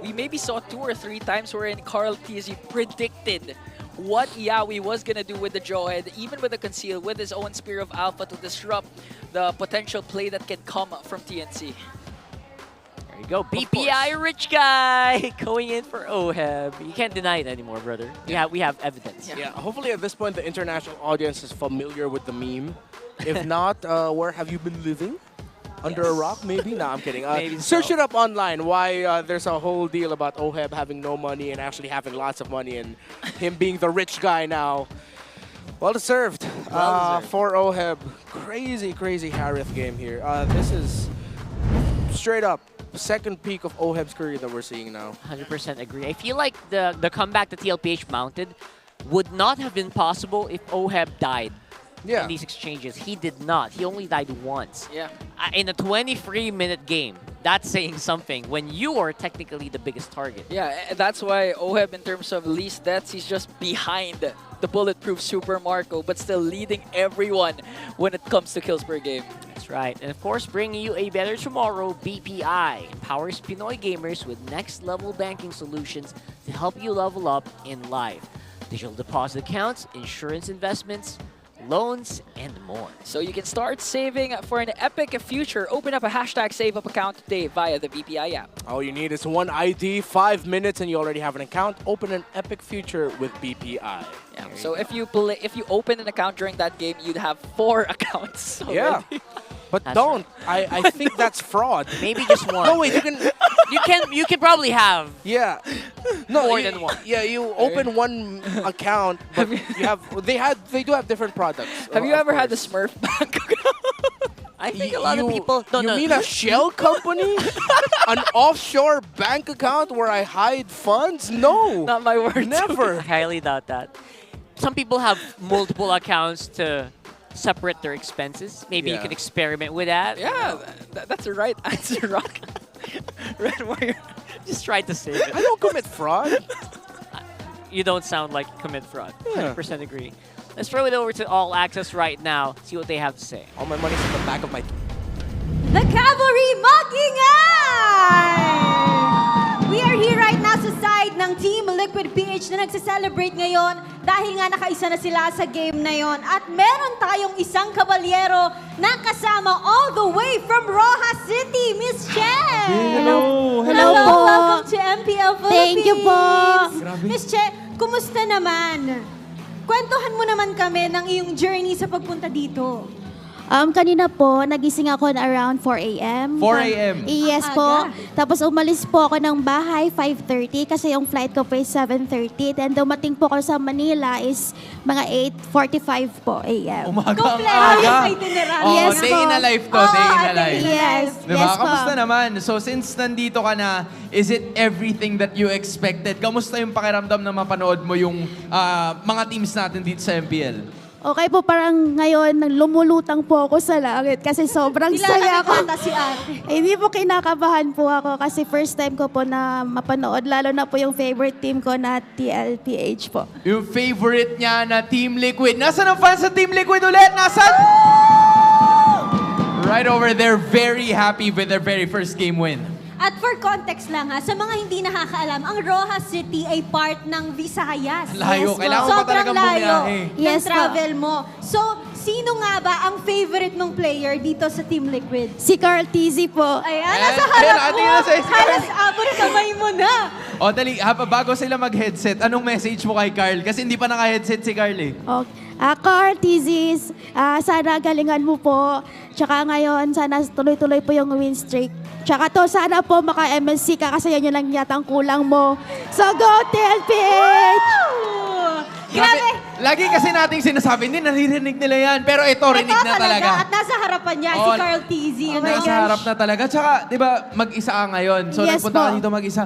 we maybe saw 2 or 3 times wherein Carl TZ predicted what Yawi was going to do with the Jawhead, even with the Conceal, with his own Spear of Alpha to disrupt the potential play that can come from TNC. There you go, BPI rich guy going in for OHEB. You can't deny it anymore, brother. We have evidence. Yeah, hopefully at this point the international audience is familiar with the meme. If not, where have you been living? Under a rock, maybe? No, I'm kidding. Maybe search so. it up online why there's a whole deal about OHEB having no money and actually having lots of money and him being the rich guy now. Well deserved, for OHEB. Crazy, crazy Harith game here. This is straight up second peak of OHEB's career that we're seeing now. 100% agree. I feel like the comeback that TLPH mounted would not have been possible if OHEB died in these exchanges. He did not. He only died once. Yeah. In a 23-minute game. That's saying something when you are technically the biggest target. Yeah, and that's why OHEB, in terms of least deaths, he's just behind the bulletproof Super Marco, but still leading everyone when it comes to kills per game. That's right. And of course, bringing you a better tomorrow, BPI empowers Pinoy gamers with next-level banking solutions to help you level up in life. Digital deposit accounts, insurance investments, loans, and more. So you can start saving for an epic future. Open up a #SaveUp account today via the BPI app. All you need is one ID, 5 minutes, and you already have an account. Open an epic future with BPI. Yeah. So if you open an account during that game, you'd have 4 accounts already. Yeah. But don't. I think that's fraud. Maybe just one. No, wait, you can probably have more than one. Yeah, you open one account, but they do have different products. Have you ever had the Smurf bank account? I think a lot of people don't know. You mean a shell company? An offshore bank account where I hide funds? No. Not my word. Never. I highly doubt that. Some people have multiple accounts to separate their expenses. Maybe you can experiment with that. Yeah, that's the right answer, Rock. Red Warrior. Just tried to save it. I don't commit fraud. You don't sound like you commit fraud. 100% agree. Let's throw it over to All Access right now. See what they have to say. All my money's in the back of my... The Cavalry Mockingan! We are here right now sa side ng Team Liquid PH na nagse-celebrate ngayon dahil nga nakaisa na sila sa game na yon. At meron tayong isang kabalyero na kasama all the way from Rojas City, Miss Che! Hello! Hello po! Welcome to MPL Philippines! Thank you po! Miss Che, kumusta naman? Kwentuhan mo naman kami ng iyong journey sa pagpunta dito. Kanina po, nagising ako na around 4 a.m. 4 a.m.? Yes po. Tapos umalis po ako ng bahay 5:30 kasi yung flight ko po is 7:30. Then dumating po ako sa Manila is mga 8:45 po a.m. Umaga ang Kompleto aga. yung itinerary. Oo, Yes day po. in a life to, day in a life. Yes. Diba? Yes po. Kamusta naman? So since nandito ka na, is it everything that you expected? Kamusta yung pakiramdam na mapanood mo yung mga teams natin dito sa MPL? Okay po, parang ngayon lumulutang po ako sa langit kasi sobrang saya ko. si ate. Hindi po kinakabahan po ako kasi first time ko po na mapanood, lalo na po yung favorite team ko na TLPH po. Yung favorite niya na Team Liquid. Nasaan ang fans sa Team Liquid ulit? Nasaan? Right over there, very happy with their very first game win. At for context lang ha, sa mga hindi nakakaalam, ang Rojas City ay part ng Visayas. Layo. Yes, Kailangan mo pa sobrang talagang layo bumiyahe. ng Yes, po. travel mo. So, sino nga ba ang favorite mong player dito sa Team Liquid? Si Carl Tizzy po. Ayan, Ayan, nasa harap ayan, mo. ating nasa sky. Halos abot kamay mo na. O dali, bago sila mag-headset, anong message mo kay Carl? Kasi hindi pa naka-headset si Carl eh. Okay. Carl Tizzy, sana galingan mo po. Tsaka ngayon, sana tuloy-tuloy po yung win streak. Tsaka to, sana po maka-MLC ka kasi yan yung lang yata ang kulang mo. So go TLPH! Grabe. Lagi kasi nating sinasabi, hindi naririnig nila yan. Pero ito, rinig na talaga. At nasa harapan niya, si Oo, Carl Tizzy. Oh Nasa harap na talaga. Tsaka, di ba, mag-isa ka ngayon. So, Yes nagpunta ka po. dito mag-isa.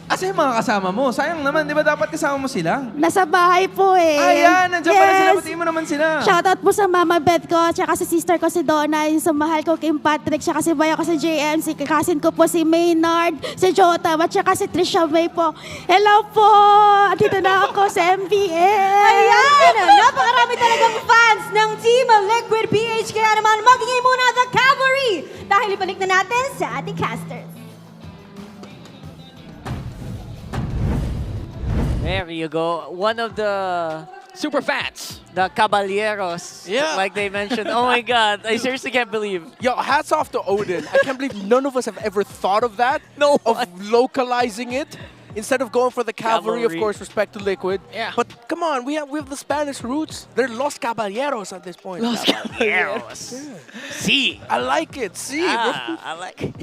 Asa yung mga kasama mo? Sayang naman, di ba dapat kasama mo sila? Nasa bahay po eh. Ayan, nandiyan pala sila. Batiin mo naman sila. Shoutout po sa mama Beth ko, tsaka sa sister ko si Donna, yung sa mahal ko Kim Patrick, tsaka si Bayo ko si JM, si cousin ko po si Maynard, si Jota, at tsaka si Trisha May po. Hello po! Dito na ako sa MPL! Ayan! Napakarami talagang fans ng Team Liquid PH. Kaya naman, magiging muna the cavalry. Dahil ibalik na natin sa ating casters. There you go. One of the super fans, the caballeros, like they mentioned. Oh my God, I seriously can't believe. Yo, hats off to Odin. I can't believe none of us have ever thought of that. No Of localizing it. Instead of going for the cavalry, of Cavalry. course, respect to Liquid. Yeah. But come on, we have the Spanish roots. They're Los Caballeros at this point. Los Caballeros. See. I like it. See, I like it.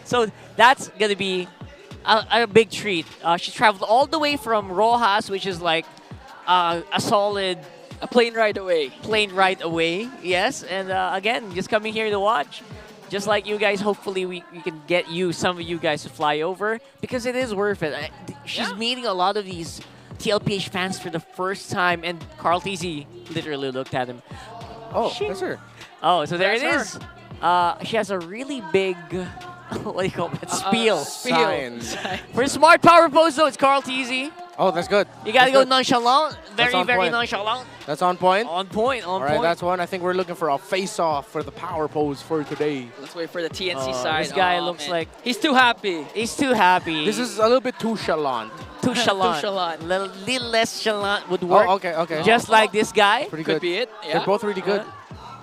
So that's gonna be a big treat. She traveled all the way from Rojas, which is like a solid a plane ride away. Plane ride away, yes. And again, just coming here to watch. Just like you guys, hopefully we can get some of you guys to fly over because it is worth it. She's meeting a lot of these TLPH fans for the first time, and Carl Tizzy literally looked at him. Oh, that's her. Oh, so there That's it is. She has a really big, what do you call it? Spiel. Signs. For smart power pose, though, it's Carl Tizzy. Oh, that's good. You gotta That's go good. nonchalant. That's on Very point. nonchalant. That's on point? On point, on All right, point. that's one. I think we're looking for a face-off for the power pose for today. Let's wait for the TNC side. This guy Oh, looks man. like... He's too happy. He's too happy. This is a little bit too chalant. Too chalant. Too chalant. Little less chalant would work. Oh, okay, okay. Just like this guy. Pretty Could good. be it. They're Yeah. both really good.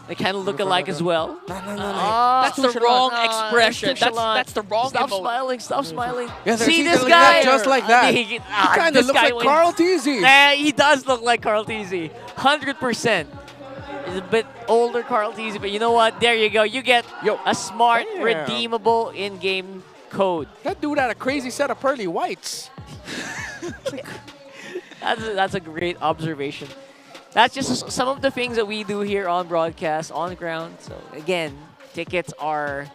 They kind of look alike as well. No. That's the wrong expression. That's the wrong Stop emote. smiling. Stop smiling. Yeah, See they're this like guy? that, just like that. He kinda this looks guy like wins. Carl Tizzy. Nah, he does look like Carl Tizzy. 100%. He's a bit older Carl Tizzy, but you know what? There you go. You get a smart, Damn. redeemable in-game code. That dude had a crazy set of pearly whites. That's a great observation. That's just some of the things that we do here on broadcast, on ground. So again, tickets are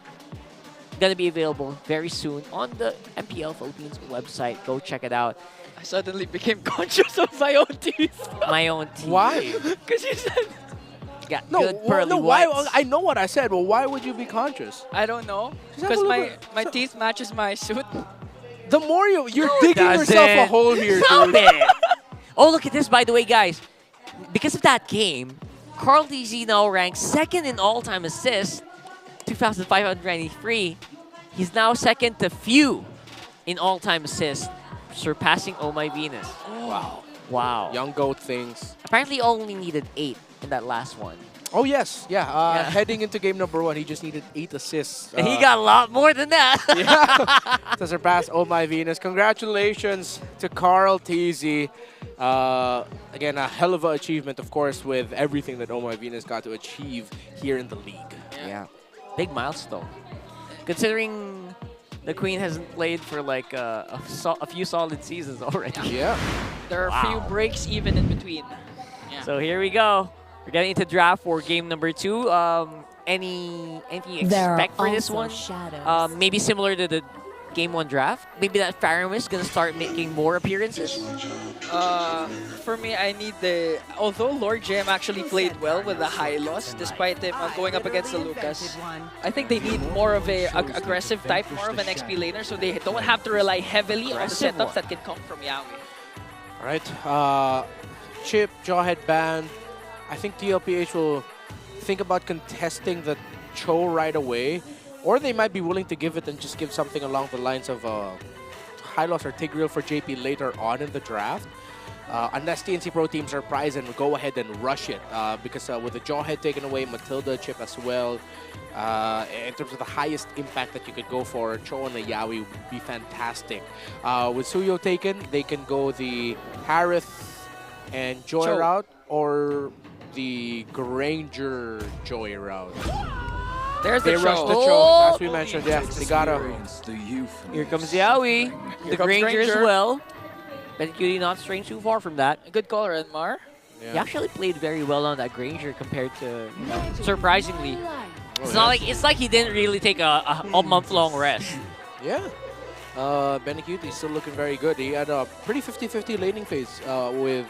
gonna be available very soon on the MPL Philippines website. Go check it out. I suddenly became conscious of my own teeth. My own teeth. Why? Because you said... Got No, good pearly no. Why? whites. I know what I said. Well, why would you be conscious? I don't know. Just have a Because little my bit- teeth matches my suit. The more you're No, it digging yourself a doesn't. hole here, Stop dude. it. Oh, look at this, by the way, guys. Because of that game, Carl Tizzy now ranks second in all-time assists, 2,593. He's now second to Few in all-time assists, surpassing Oh My Venus. Wow. Wow. Young goat things. Apparently only needed 8 in that last one. Oh yes, yeah. Yeah. Heading into game number 1, he just needed 8 assists. And he got a lot more than that. to surpass Oh My Venus. Congratulations to Carl Tizzy. Again, a hell of an achievement, of course, with everything that Omar Venus got to achieve here in the league. Yeah. Big milestone. Considering the Queen hasn't played for like a few solid seasons already. Yeah. There are a few breaks even in between. Yeah. So here we go. We're getting into draft for game number 2. Anything you There are expect for this also one? shadows. Maybe similar to the game 1 draft. Maybe that Farum is gonna start making more appearances. For me, I need the... Although Lord JM actually played well with the high loss, despite him going up against the Lucas, I think they need more of a aggressive type, more of an XP laner, so they don't have to rely heavily on the setups that can come from Yawi. All right. Chip, Jawhead ban. I think TLPH will think about contesting the Cho right away, or they might be willing to give it and just give something along the lines of high loss or Tigreal for JP later on in the draft. Unless TNC Pro Team surprise and go ahead and rush it. Because with the Jawhead taken away, Matilda, Chip as well, in terms of the highest impact that you could go for, Cho and the Yawi would be fantastic. With Suyo taken, they can go the Harith and Joy Cho. route, or the Granger Joy route. There's They the rushed Cho. the Cho, as we mentioned. Yeah, they gotta. Here comes Yawi. Here The comes Granger as Granger. well. But Cutie not straying too far from that. Good call, Renmar. He actually played very well on that Granger compared to, surprisingly. It's like he didn't really take a month-long rest. Yeah. Benny Cutie still looking very good. He had a pretty 50-50 laning phase with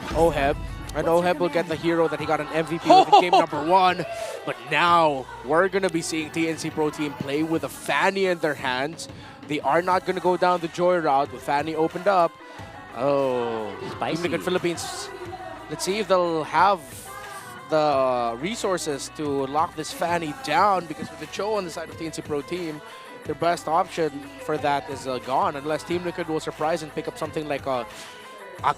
Oheb. And Oheb will get the hero that he got an MVP with in game number 1. But now, we're going to be seeing TNC Pro Team play with a Fanny in their hands. They are not going to go down the Joy route with Fanny opened up. Oh, Spicy. Team Liquid Philippines. Let's see if they'll have the resources to lock this Fanny down, because with the Cho on the side of TNC Pro Team, their best option for that is gone, unless Team Liquid will surprise and pick up something like a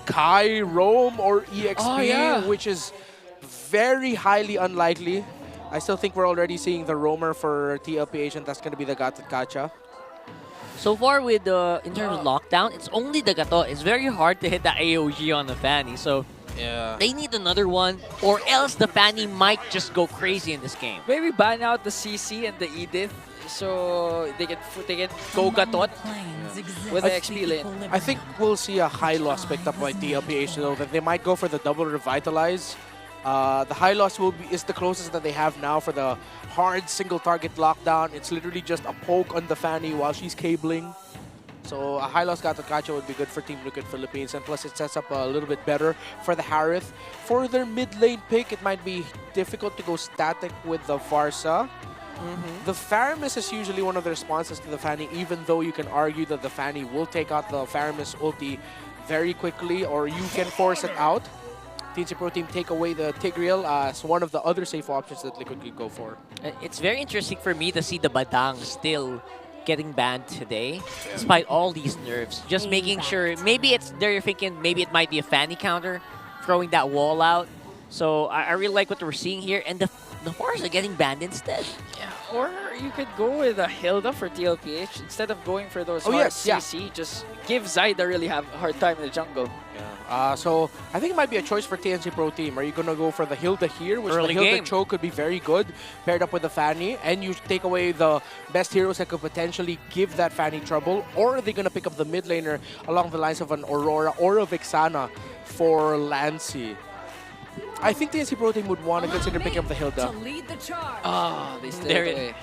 Kai, Roam, or EXP, which is very highly unlikely. I still think we're already seeing the Roamer for TLPH, and that's going to be the Gatot Kacha. So far with in terms of lockdown, it's only the Gato. It's very hard to hit the AOG on the Fanny, so they need another one, or else the Fanny might just go crazy in this game. Maybe ban out the CC and the Edith, so they can go Gatot with the XP lane. I think we'll see a high loss picked up by TLPH, though, that they might go for the double revitalize. The high loss is the closest that they have now for the hard single target lockdown. It's literally just a poke on the Fanny while she's cabling. So a high loss Gatot Kacha would be good for Team Liquid Philippines, and plus it sets up a little bit better for the Harith. For their mid lane pick, it might be difficult to go static with the Varsa. The Faramis is usually one of the responses to the Fanny, even though you can argue that the Fanny will take out the Faramis ulti very quickly, or you can force it out. TNC Pro Team take away the Tigreal as one of the other safe options that Liquid could go for. It's very interesting for me to see the Badang still getting banned today, despite all these nerfs. Just making sure, maybe they're thinking maybe it might be a Fanny counter, throwing that wall out. So I really like what we're seeing here, and the Bars are getting banned instead. Yeah, or you could go with a Hilda for TLPH instead of going for those hard CC. Just give Zaid a really have a hard time in the jungle. So I think it might be a choice for TNC Pro Team. Are you going to go for the Hilda here, which Early the Hilda game. Cho could be very good, paired up with the Fanny, and you take away the best heroes that could potentially give that Fanny trouble, or are they going to pick up the mid laner along the lines of an Aurora or a Vixana for Lancy? I think TNC Pro Team would want to consider picking up the Hilda. Ah, they stayed away.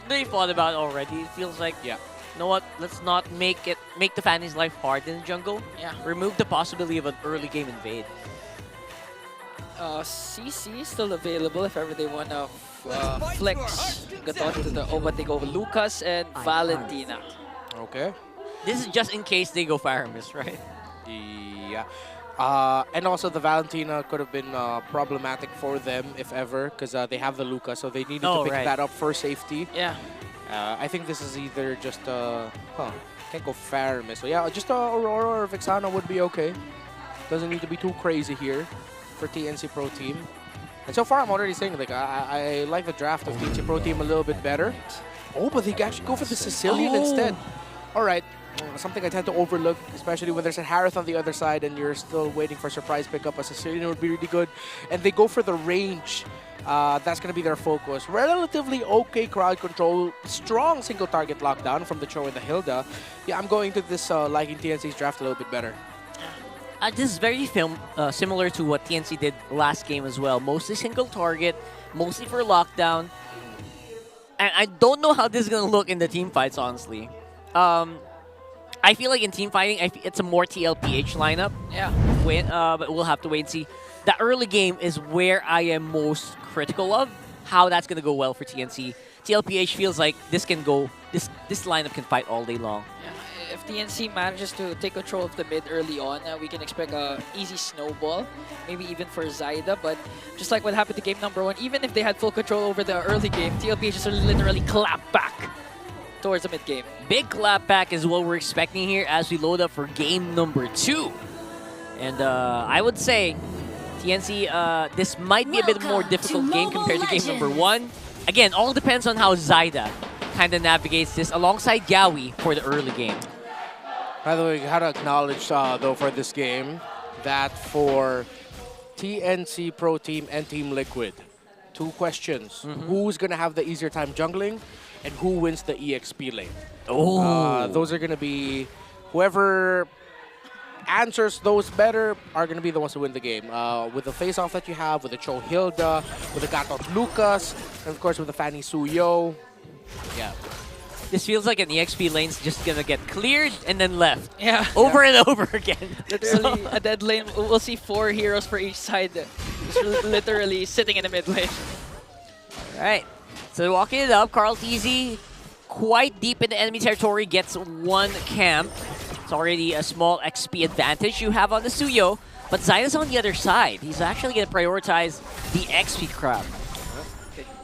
They thought about it already. It feels like, you know what, let's not make the Fanny's life hard in the jungle. Yeah. Remove the possibility of an early game invade. CC is still available if ever they want to flex Gatot to the but they go with Lucas and Valentina. Okay. This is just in case they go Faramis, right? Yeah. And also the Valentina could have been problematic for them, if ever, because they have the Luca, so they needed to pick that up for safety. Yeah. I think this is either just can't go Faramis. So yeah, just Aurora or Vixana would be okay. Doesn't need to be too crazy here for TNC Pro Team. And so far, I'm already saying, like, I like the draft of TNC Pro Team a little bit better. Oh, but they actually go for the Sicilian instead. All right. something I tend to overlook, especially when there's a Harith on the other side and you're still waiting for surprise pickup. A Sicilian would be really good. And they go for the range. That's going to be their focus. Relatively okay crowd control. Strong single target lockdown from the Cho and the Hilda. Yeah, I'm going to this liking TNC's draft a little bit better. This is very similar to what TNC did last game as well. Mostly single target, mostly for lockdown. And I don't know how this is going to look in the team fights, honestly. I feel like in team fighting, it's a more TLPH lineup. Yeah. But we'll have to wait and see. The early game is where I am most critical of how that's going to go well for TNC. TLPH feels like this can go, this lineup can fight all day long. Yeah. If TNC manages to take control of the mid early on, we can expect a easy snowball, maybe even for Zaida. But just like what happened to game number 1, even if they had full control over the early game, TLPH just literally clapped back towards the mid game. Big clap back is what we're expecting here as we load up for game number 2. And I would say TNC, this might be a bit more difficult game compared to game number 1. Again, all depends on how Zaida kind of navigates this alongside Gawi for the early game. By the way, I gotta acknowledge, though, for this game, that for TNC Pro Team and Team Liquid, 2 questions. Who's gonna have the easier time jungling, and who wins the EXP lane? Oh. Those are gonna be whoever answers those better are gonna be the ones who win the game. With the face-off that you have, with the Cho Hilda, with the Gatot Lucas, and of course with the Fanny Suyo. Yeah. This feels like an EXP lane's just gonna get cleared and then left. Yeah. Over and over again. Literally, a dead lane. We'll see 4 heroes for each side. Just literally sitting in the mid lane. Alright. So walking it up, Carl TZ quite deep in the enemy territory, gets 1 camp. It's already a small XP advantage you have on the Suyo. But Zaida's on the other side. He's actually gonna prioritize the XP crowd.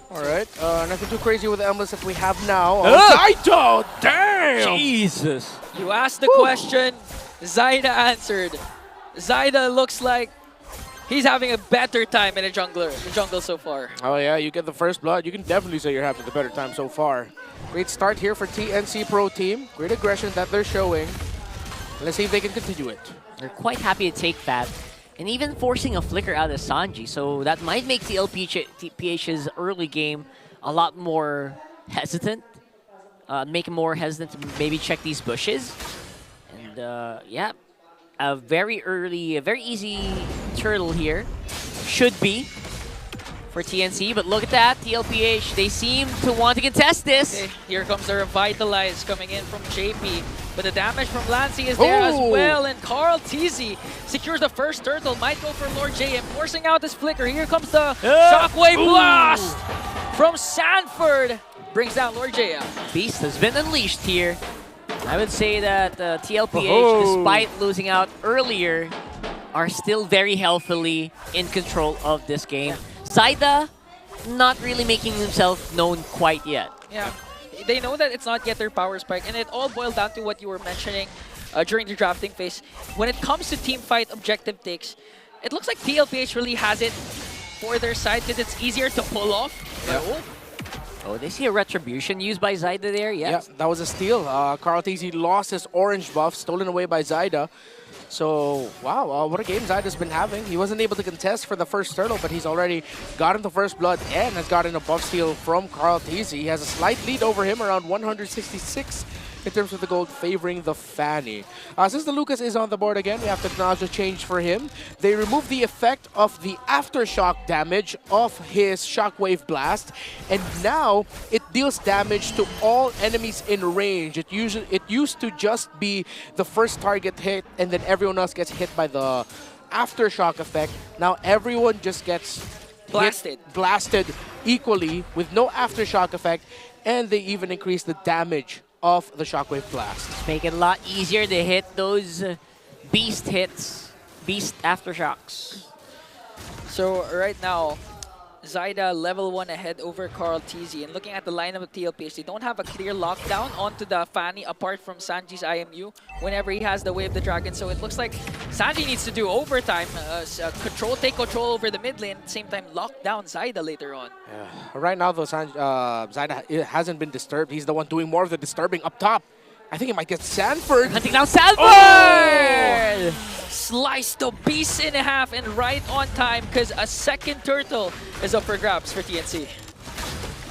Alright, nothing too crazy with the emblems that we have now. Zaida! Damn! Jesus! You asked the question, Zaida answered. Zaida looks like he's having a better time in the jungle so far. Oh yeah, you get the first blood. You can definitely say you're having the better time so far. Great start here for TNC Pro Team. Great aggression that they're showing. Let's see if they can continue it. They're quite happy to take that. And even forcing a flicker out of Sanji, so that might make TLPH's early game a lot more hesitant. Make him more hesitant to maybe check these bushes. And yeah, a very easy turtle here. Should be for TNC, but look at that, TLPH, they seem to want to contest this. Okay, here comes the Revitalize coming in from JP. But the damage from Lancy is there as well, and Carl TZ secures the first turtle, might go for Lord JM, forcing out this flicker. Here comes the Shockwave Blast from Sanford, brings down Lord JM. Beast has been unleashed here. I would say that TLPH, despite losing out earlier, are still very healthily in control of this game. Zaida, not really making himself known quite yet. Yeah. They know that it's not yet their power spike, and it all boiled down to what you were mentioning during the drafting phase. When it comes to team fight objective takes, it looks like TLPH really has it for their side because it's easier to pull off. Yeah. Oh, they see a retribution used by Zaida there, yes. Yeah, that was a steal. Carl TZ lost his orange buff, stolen away by Zaida. So, wow, what a game Zaida's been having. He wasn't able to contest for the first turtle, but he's already gotten the first blood and has gotten a buff steal from Carl TZ. He has a slight lead over him, around 166 in terms of the gold, favoring the Fanny. Since the Lucas is on the board again, we have to acknowledge the change for him. They removed the effect of the aftershock damage of his Shockwave Blast, and now it deals damage to all enemies in range. It used to just be the first target hit, and then everyone else gets hit by the aftershock effect. Now everyone just gets blasted equally with no aftershock effect, and they even increase the damage of the Shockwave Blast. Make it a lot easier to hit those beast hits, beast aftershocks. So right now, Zaida level 1 ahead over Carl TZ. And looking at the lineup of TLPH, they don't have a clear lockdown onto the Fanny apart from Sanji's IMU whenever he has the Way of the Dragon. So it looks like Sanji needs to do overtime, take control over the mid lane, at the same time lock down Zaida later on. Yeah. Right now though, Zaida hasn't been disturbed. He's the one doing more of the disturbing up top. I think he might get Sanford. Hunting down Sanford! Slice the beast in half and right on time because a second turtle is up for grabs for TNC.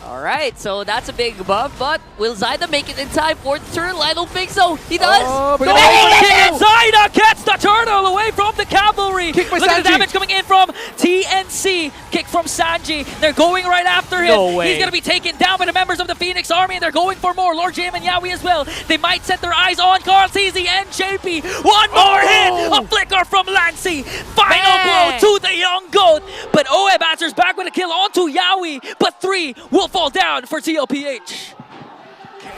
All right, so that's a big buff, but will Zyda make it in time for the turtle? I don't think so. He does. And Zyda gets the turtle away from the cavalry. Kick by Look at the Sanji. damage coming in from TNC. Kick from Sanji. They're going right after him. No way. He's going to be taken down by the members of the Phoenix Army, and they're going for more. Lord JM and Yawi as well. They might set their eyes on Carl TZ and JP. One more hit. A flicker from Lancy. Final blow to the young goat. But Oeb answers back with a kill onto Yawi. But 3 will fall down for TLPH.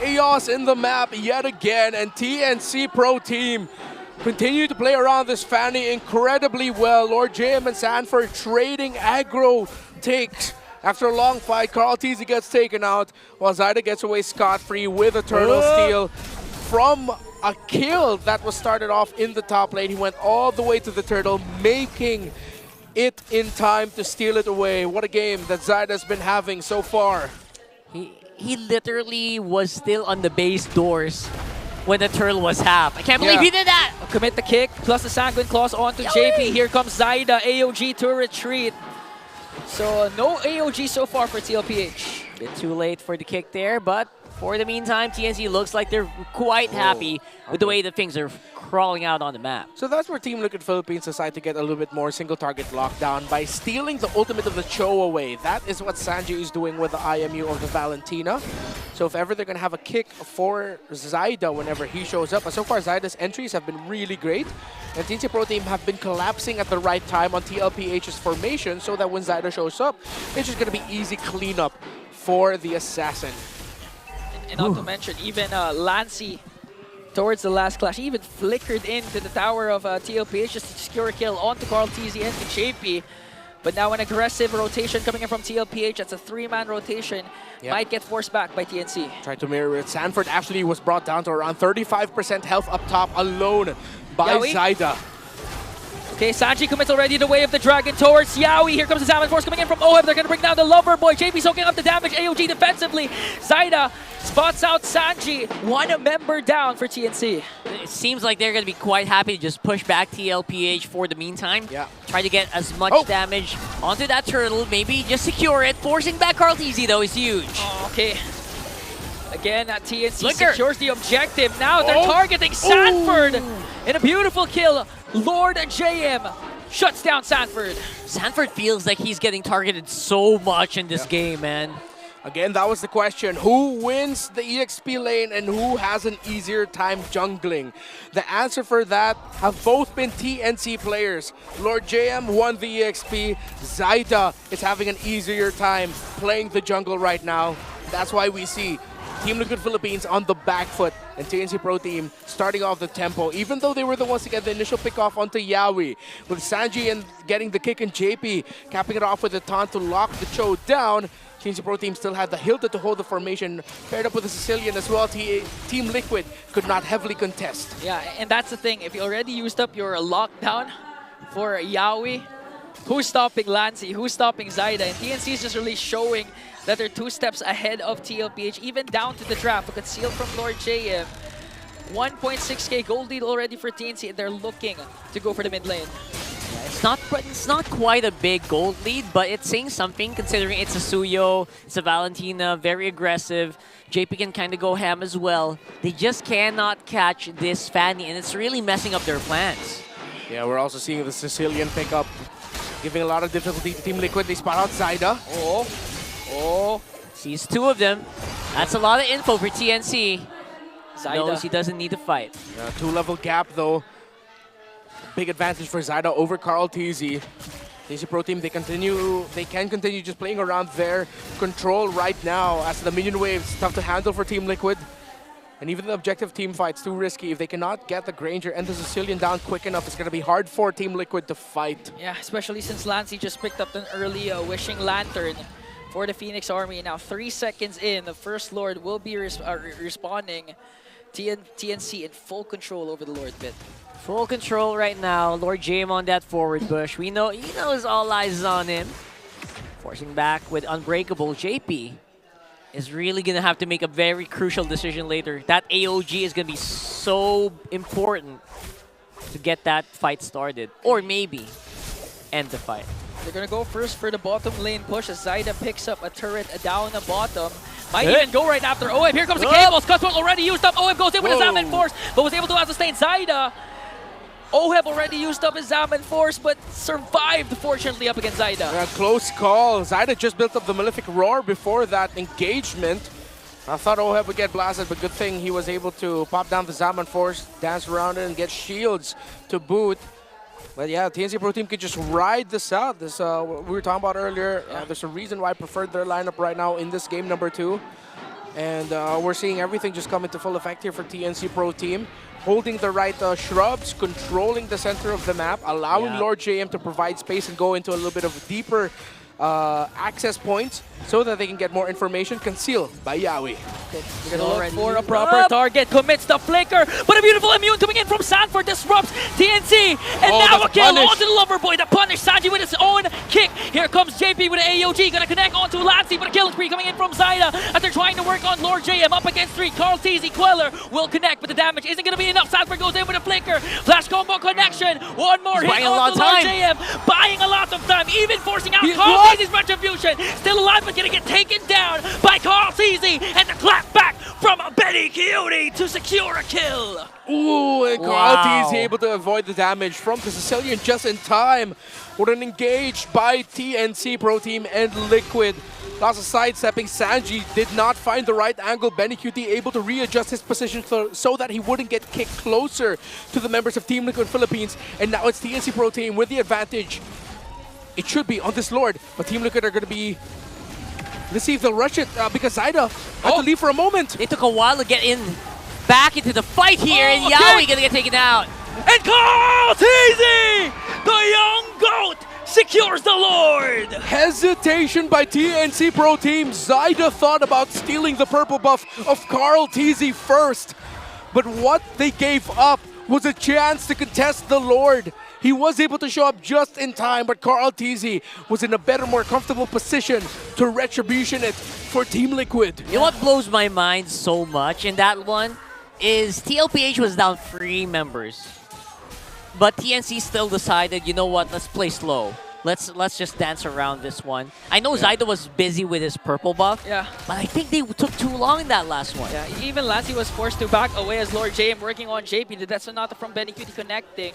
Chaos in the map yet again, and TNC Pro Team continue to play around this Fanny incredibly well. Lord JM and Sanford trading aggro takes. After a long fight, Carl TZ gets taken out, while Zyda gets away scot-free with a turtle steal from a kill that was started off in the top lane. He went all the way to the turtle, making it in time to steal it away. What a game that Zyda's been having so far. He literally was still on the base doors when the turtle was half. I can't believe he did that! Commit the kick, plus the Sanguine Claws onto JP. Here comes Zyda, AOG to retreat. So no AOG so far for TLPH. Bit too late for the kick there, but for the meantime, TNC looks like they're quite happy with the way that things are crawling out on the map. So that's where Team Liquid Philippines decide to get a little bit more single target lockdown by stealing the ultimate of the Cho away. That is what Sanji is doing with the IMU of the Valentina. So if ever they're going to have a kick for Zyda whenever he shows up, but so far Zyda's entries have been really great. And TNC Pro Team have been collapsing at the right time on TLPH's formation so that when Zyda shows up, it's just going to be easy cleanup for the Assassin. And not to mention, even Lancy, towards the last clash, he even flickered into the tower of TLPH just to secure a kill onto Carl TZ and to JP. But now an aggressive rotation coming in from TLPH. That's a 3-man rotation. Might get forced back by TNC. Try to mirror it. Sanford actually was brought down to around 35% health up top alone by Zyda. Okay, Sanji commits already the way of the dragon towards Yawi. Here comes the Salmon Force coming in from Oheb. They're going to bring down the Lover Boy. JP soaking up the damage. AOG defensively. Zyda spots out Sanji. 1 member down for TNC. It seems like they're going to be quite happy to just push back TLPH for the meantime. Try to get as much damage onto that turtle. Maybe just secure it. Forcing back Carl TZ though is huge. Okay. Again, TNC secures the objective. Now they're targeting Sanford. In a beautiful kill, Lord JM shuts down Sanford. Sanford feels like he's getting targeted so much in this game, man. Again, that was the question. Who wins the EXP lane and who has an easier time jungling? The answer for that have both been TNC players. Lord JM won the EXP. Zyda is having an easier time playing the jungle right now. That's why we see Team Liquid Philippines on the back foot and TNC Pro Team starting off the tempo, even though they were the ones to get the initial pick off onto Yawi. With Sanji and getting the kick and JP capping it off with the taunt to lock the Cho down, TNC Pro Team still had the Hilda to hold the formation, paired up with the Sicilian as well. Team Liquid could not heavily contest. Yeah, and that's the thing. If you already used up your lockdown for Yawi, who's stopping Lancy? Who's stopping Zyda? And TNC is just really showing that they're 2 steps ahead of TLPH, even down to the draft. A conceal from Lord JM. 1.6k gold lead already for TNC, and they're looking to go for the mid lane. Yeah, it's not quite a big gold lead, but it's saying something considering it's a Suyo, it's a Valentina, very aggressive. JP can kind of go ham as well. They just cannot catch this Fanny, and it's really messing up their plans. Yeah, we're also seeing the Sicilian pick up, giving a lot of difficulty to Team Liquid. They spot out Zyda. Sees 2 of them. That's a lot of info for TNC. Zyda knows he doesn't need to fight. Yeah, 2-level gap though. Big advantage for Zyda over Carl TZ. TNC Pro Team, they can continue just playing around their control right now as the minion waves tough to handle for Team Liquid. And even the objective team fight's too risky. If they cannot get the Granger and the Sicilian down quick enough, it's going to be hard for Team Liquid to fight. Yeah, especially since Lancy just picked up an early Wishing Lantern for the Phoenix Army. Now 3 seconds in, the First Lord will be responding. TNC in full control over the Lord bit. Full control right now. Lord JM on that forward push. He knows all eyes is on him. Forcing back with Unbreakable JP. is really going to have to make a very crucial decision later. That AOG is going to be so important to get that fight started. Or maybe end the fight. They're gonna go first for the bottom lane push as Zyda picks up a turret down the bottom. Might even go right after OM. Here comes the cables. Cutthroat already used up. OM goes in with his Zaman Force, but was able to out-sustain Zyda. OHEB already used up his Zaman Force, but survived, fortunately, up against Zyda. Yeah, close call. Zyda just built up the Malefic Roar before that engagement. I thought OHEB would get blasted, but good thing he was able to pop down the Zaman Force, dance around it, and get shields to boot. But yeah, TNC Pro Team could just ride this out. This we were talking about earlier. There's a reason why I preferred their lineup right now in this game number 2. And we're seeing everything just come into full effect here for TNC Pro Team. Holding the right shrubs, controlling the center of the map, allowing Lord JM to provide space and go into a little bit of deeper access points so that they can get more information concealed by Yawi. We're gonna look for a proper target, commits the flicker, but a beautiful immune coming in from Sanford disrupts TNC, and now a kill onto the Loverboy, the punish Sanji with his own kick. Here comes JP with an AOG, gonna connect onto Lansy, but a kill spree coming in from Zyda as they're trying to work on Lord JM up against 3. Carl TZ Queller will connect, but the damage isn't gonna be enough. Sanford goes in with a flicker, flash combo connection, one more hit onto Lord JM, buying a lot of time, even forcing out Carl TZ's retribution, still alive but gonna get taken down by Carl TZ, and the clap back from Benny Coyote to secure a kill. Ooh, and Carl TZ able to avoid the damage from the Sicilian just in time. With an engaged by TNC Pro Team and Liquid. Lots of sidestepping. Sanji did not find the right angle. Benny QT able to readjust his position so that he wouldn't get kicked closer to the members of Team Liquid Philippines. And now it's TNC Pro Team with the advantage. It should be on this Lord, but Team Liquid are going to be... Let's see if they'll rush it because Zyda had to leave for a moment. It took a while to get in back into the fight here, and Yawi gonna get taken out. And Carl TZ, the young goat, secures the Lord. Hesitation by TNC Pro Team. Zyda thought about stealing the purple buff of Carl TZ first, but what they gave up was a chance to contest the Lord. He was able to show up just in time, but Carl TZ was in a better, more comfortable position to retribution it for Team Liquid. You know what blows my mind so much in that one is TLPH was down 3 members. But TNC still decided, you know what, let's play slow. Let's just dance around this one. I know Zyda was busy with his purple buff, but I think they took too long in that last one. Yeah, even Lansy was forced to back away as Lord JM working on JP. That's Sonata from Benny QT connecting.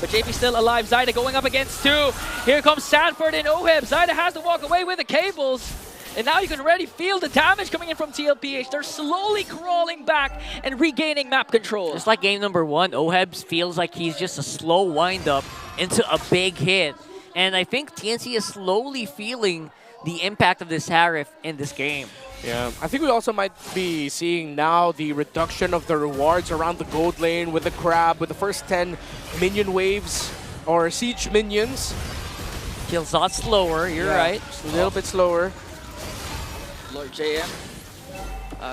But JP still alive. Zyda going up against 2. Here comes Sanford and OHEB. Zyda has to walk away with the cables. And now you can already feel the damage coming in from TLPH. They're slowly crawling back and regaining map control. Just like game number 1, OHEB feels like he's just a slow wind-up into a big hit. And I think TNC is slowly feeling the impact of this Harif in this game. Yeah, I think we also might be seeing now the reduction of the rewards around the gold lane with the crab, with the first 10 minion waves or siege minions. Feels a lot slower, you're right. Just a little bit slower. Lord JM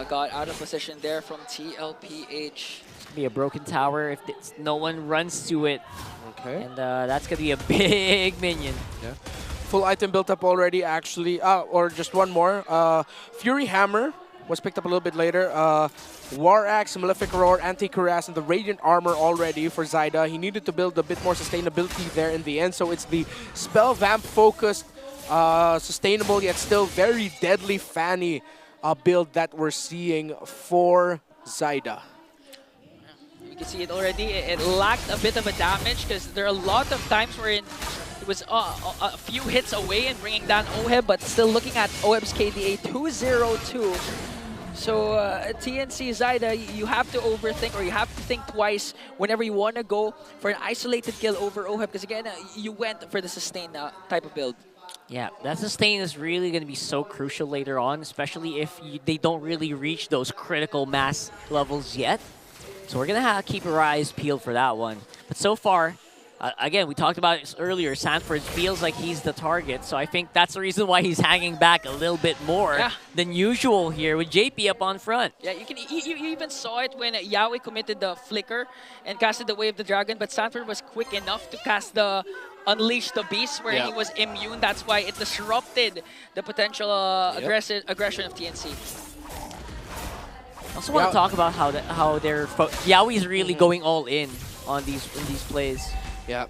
got out of position there from TLPH. Be a broken tower if no one runs to it. Okay. And that's going to be a big minion. Yeah. Full item built up already, actually. Or just one more. Fury Hammer was picked up a little bit later. War Axe, Malefic Roar, Anti-Cuirass, and the Radiant Armor already for Zyda. He needed to build a bit more sustainability there in the end. So it's the Spell Vamp focused, sustainable yet still very deadly Fanny build that we're seeing for Zyda. You can see it already. It lacked a bit of a damage because there are a lot of times wherein it was a few hits away and bringing down OHEB, but still looking at OHEB's KDA 202. So TNC Zyda, you have to overthink, or you have to think twice whenever you want to go for an isolated kill over OHEB, because again, you went for the sustain type of build. Yeah, that sustain is really going to be so crucial later on, especially if they don't really reach those critical mass levels yet. So we're going to keep our eyes peeled for that one. But so far, again, we talked about it earlier, Sanford feels like he's the target. So I think that's the reason why he's hanging back a little bit more than usual here with JP up on front. Yeah, you even saw it when Yawi committed the flicker and casted the Wave of the Dragon, but Sanford was quick enough to cast the unleash the beast where he was immune. That's why it disrupted the potential aggression of TNC. I also want to talk about how their Yaoi's really going all in on these plays. Yeah,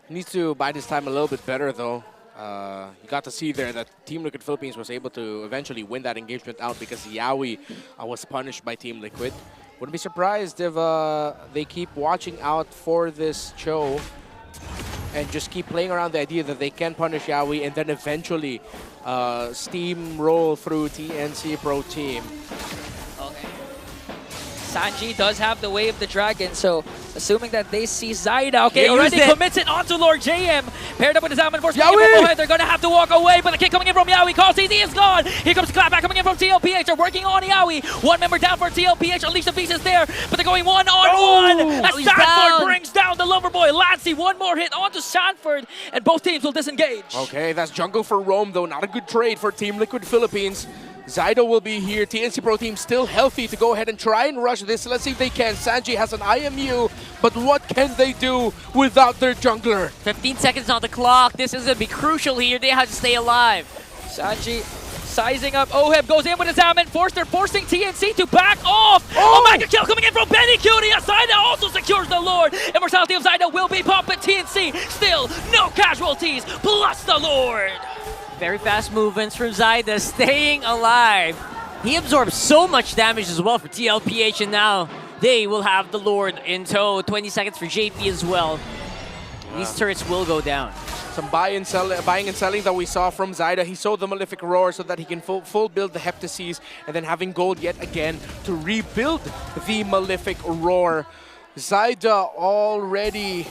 needs to bide his time a little bit better though. You got to see there that Team Liquid Philippines was able to eventually win that engagement out because Yaoi was punished by Team Liquid. Wouldn't be surprised if they keep watching out for this Cho and just keep playing around the idea that they can punish Yaoi and then eventually steamroll through TNC Pro Team. Sanji does have the way of the dragon, so assuming that they see Zaida, okay, already commits it onto Lord JM. Paired up with the Zaman Force, they're going to have to walk away, but the kick coming in from Yaoi, calls CZ is gone. Here comes Clapback coming in from TLPH, they're working on Yaoi. One member down for TLPH, Unleash the Beast is there, but they're going one-on-one. As Sanford brings down the Loverboy. Lancey, one more hit onto Sanford, and both teams will disengage. Okay, that's jungle for Rome though, not a good trade for Team Liquid Philippines. Zydo will be here. TNC Pro Team still healthy to go ahead and try and rush this. Let's see if they can. Sanji has an IMU, but what can they do without their jungler? 15 seconds on the clock. This is going to be crucial here. They have to stay alive. Sanji sizing up. Oheb goes in with his Zaman Force. They're forcing TNC to back off. Oh, mega kill coming in from Benny Cutie. Zyda also secures the Lord. Immortality of Zyda will be popped, but TNC still no casualties, plus the Lord. Very fast movements from Zyda, staying alive. He absorbs so much damage as well for TLPH, and now they will have the Lord in tow. 20 seconds for JP as well. These turrets will go down. Some buying and selling that we saw from Zyda. He sold the Malefic Roar so that he can full build the Heptases, and then having gold yet again to rebuild the Malefic Roar. Zyda already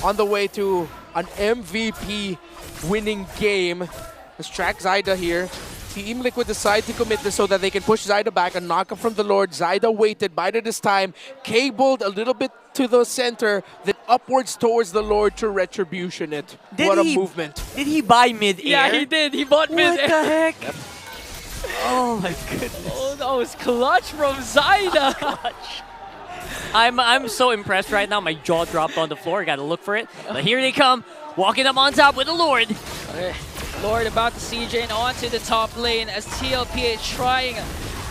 on the way to an MVP winning game. Let's track Zyda here. Team Liquid decide to commit this so that they can push Zyda back and knock up from the Lord. Zyda waited, bided his time, cabled a little bit to the center, then upwards towards the Lord to retribution it. What a movement. Did he buy mid-air? Yeah, he did. He bought mid-air. What the heck? Yep. Oh my goodness. Oh, that was clutch from Zyda. I'm so impressed right now. My jaw dropped on the floor. Got to look for it. But here they come, walking up on top with the Lord. Okay. Lord about to siege in onto the top lane as TLPH trying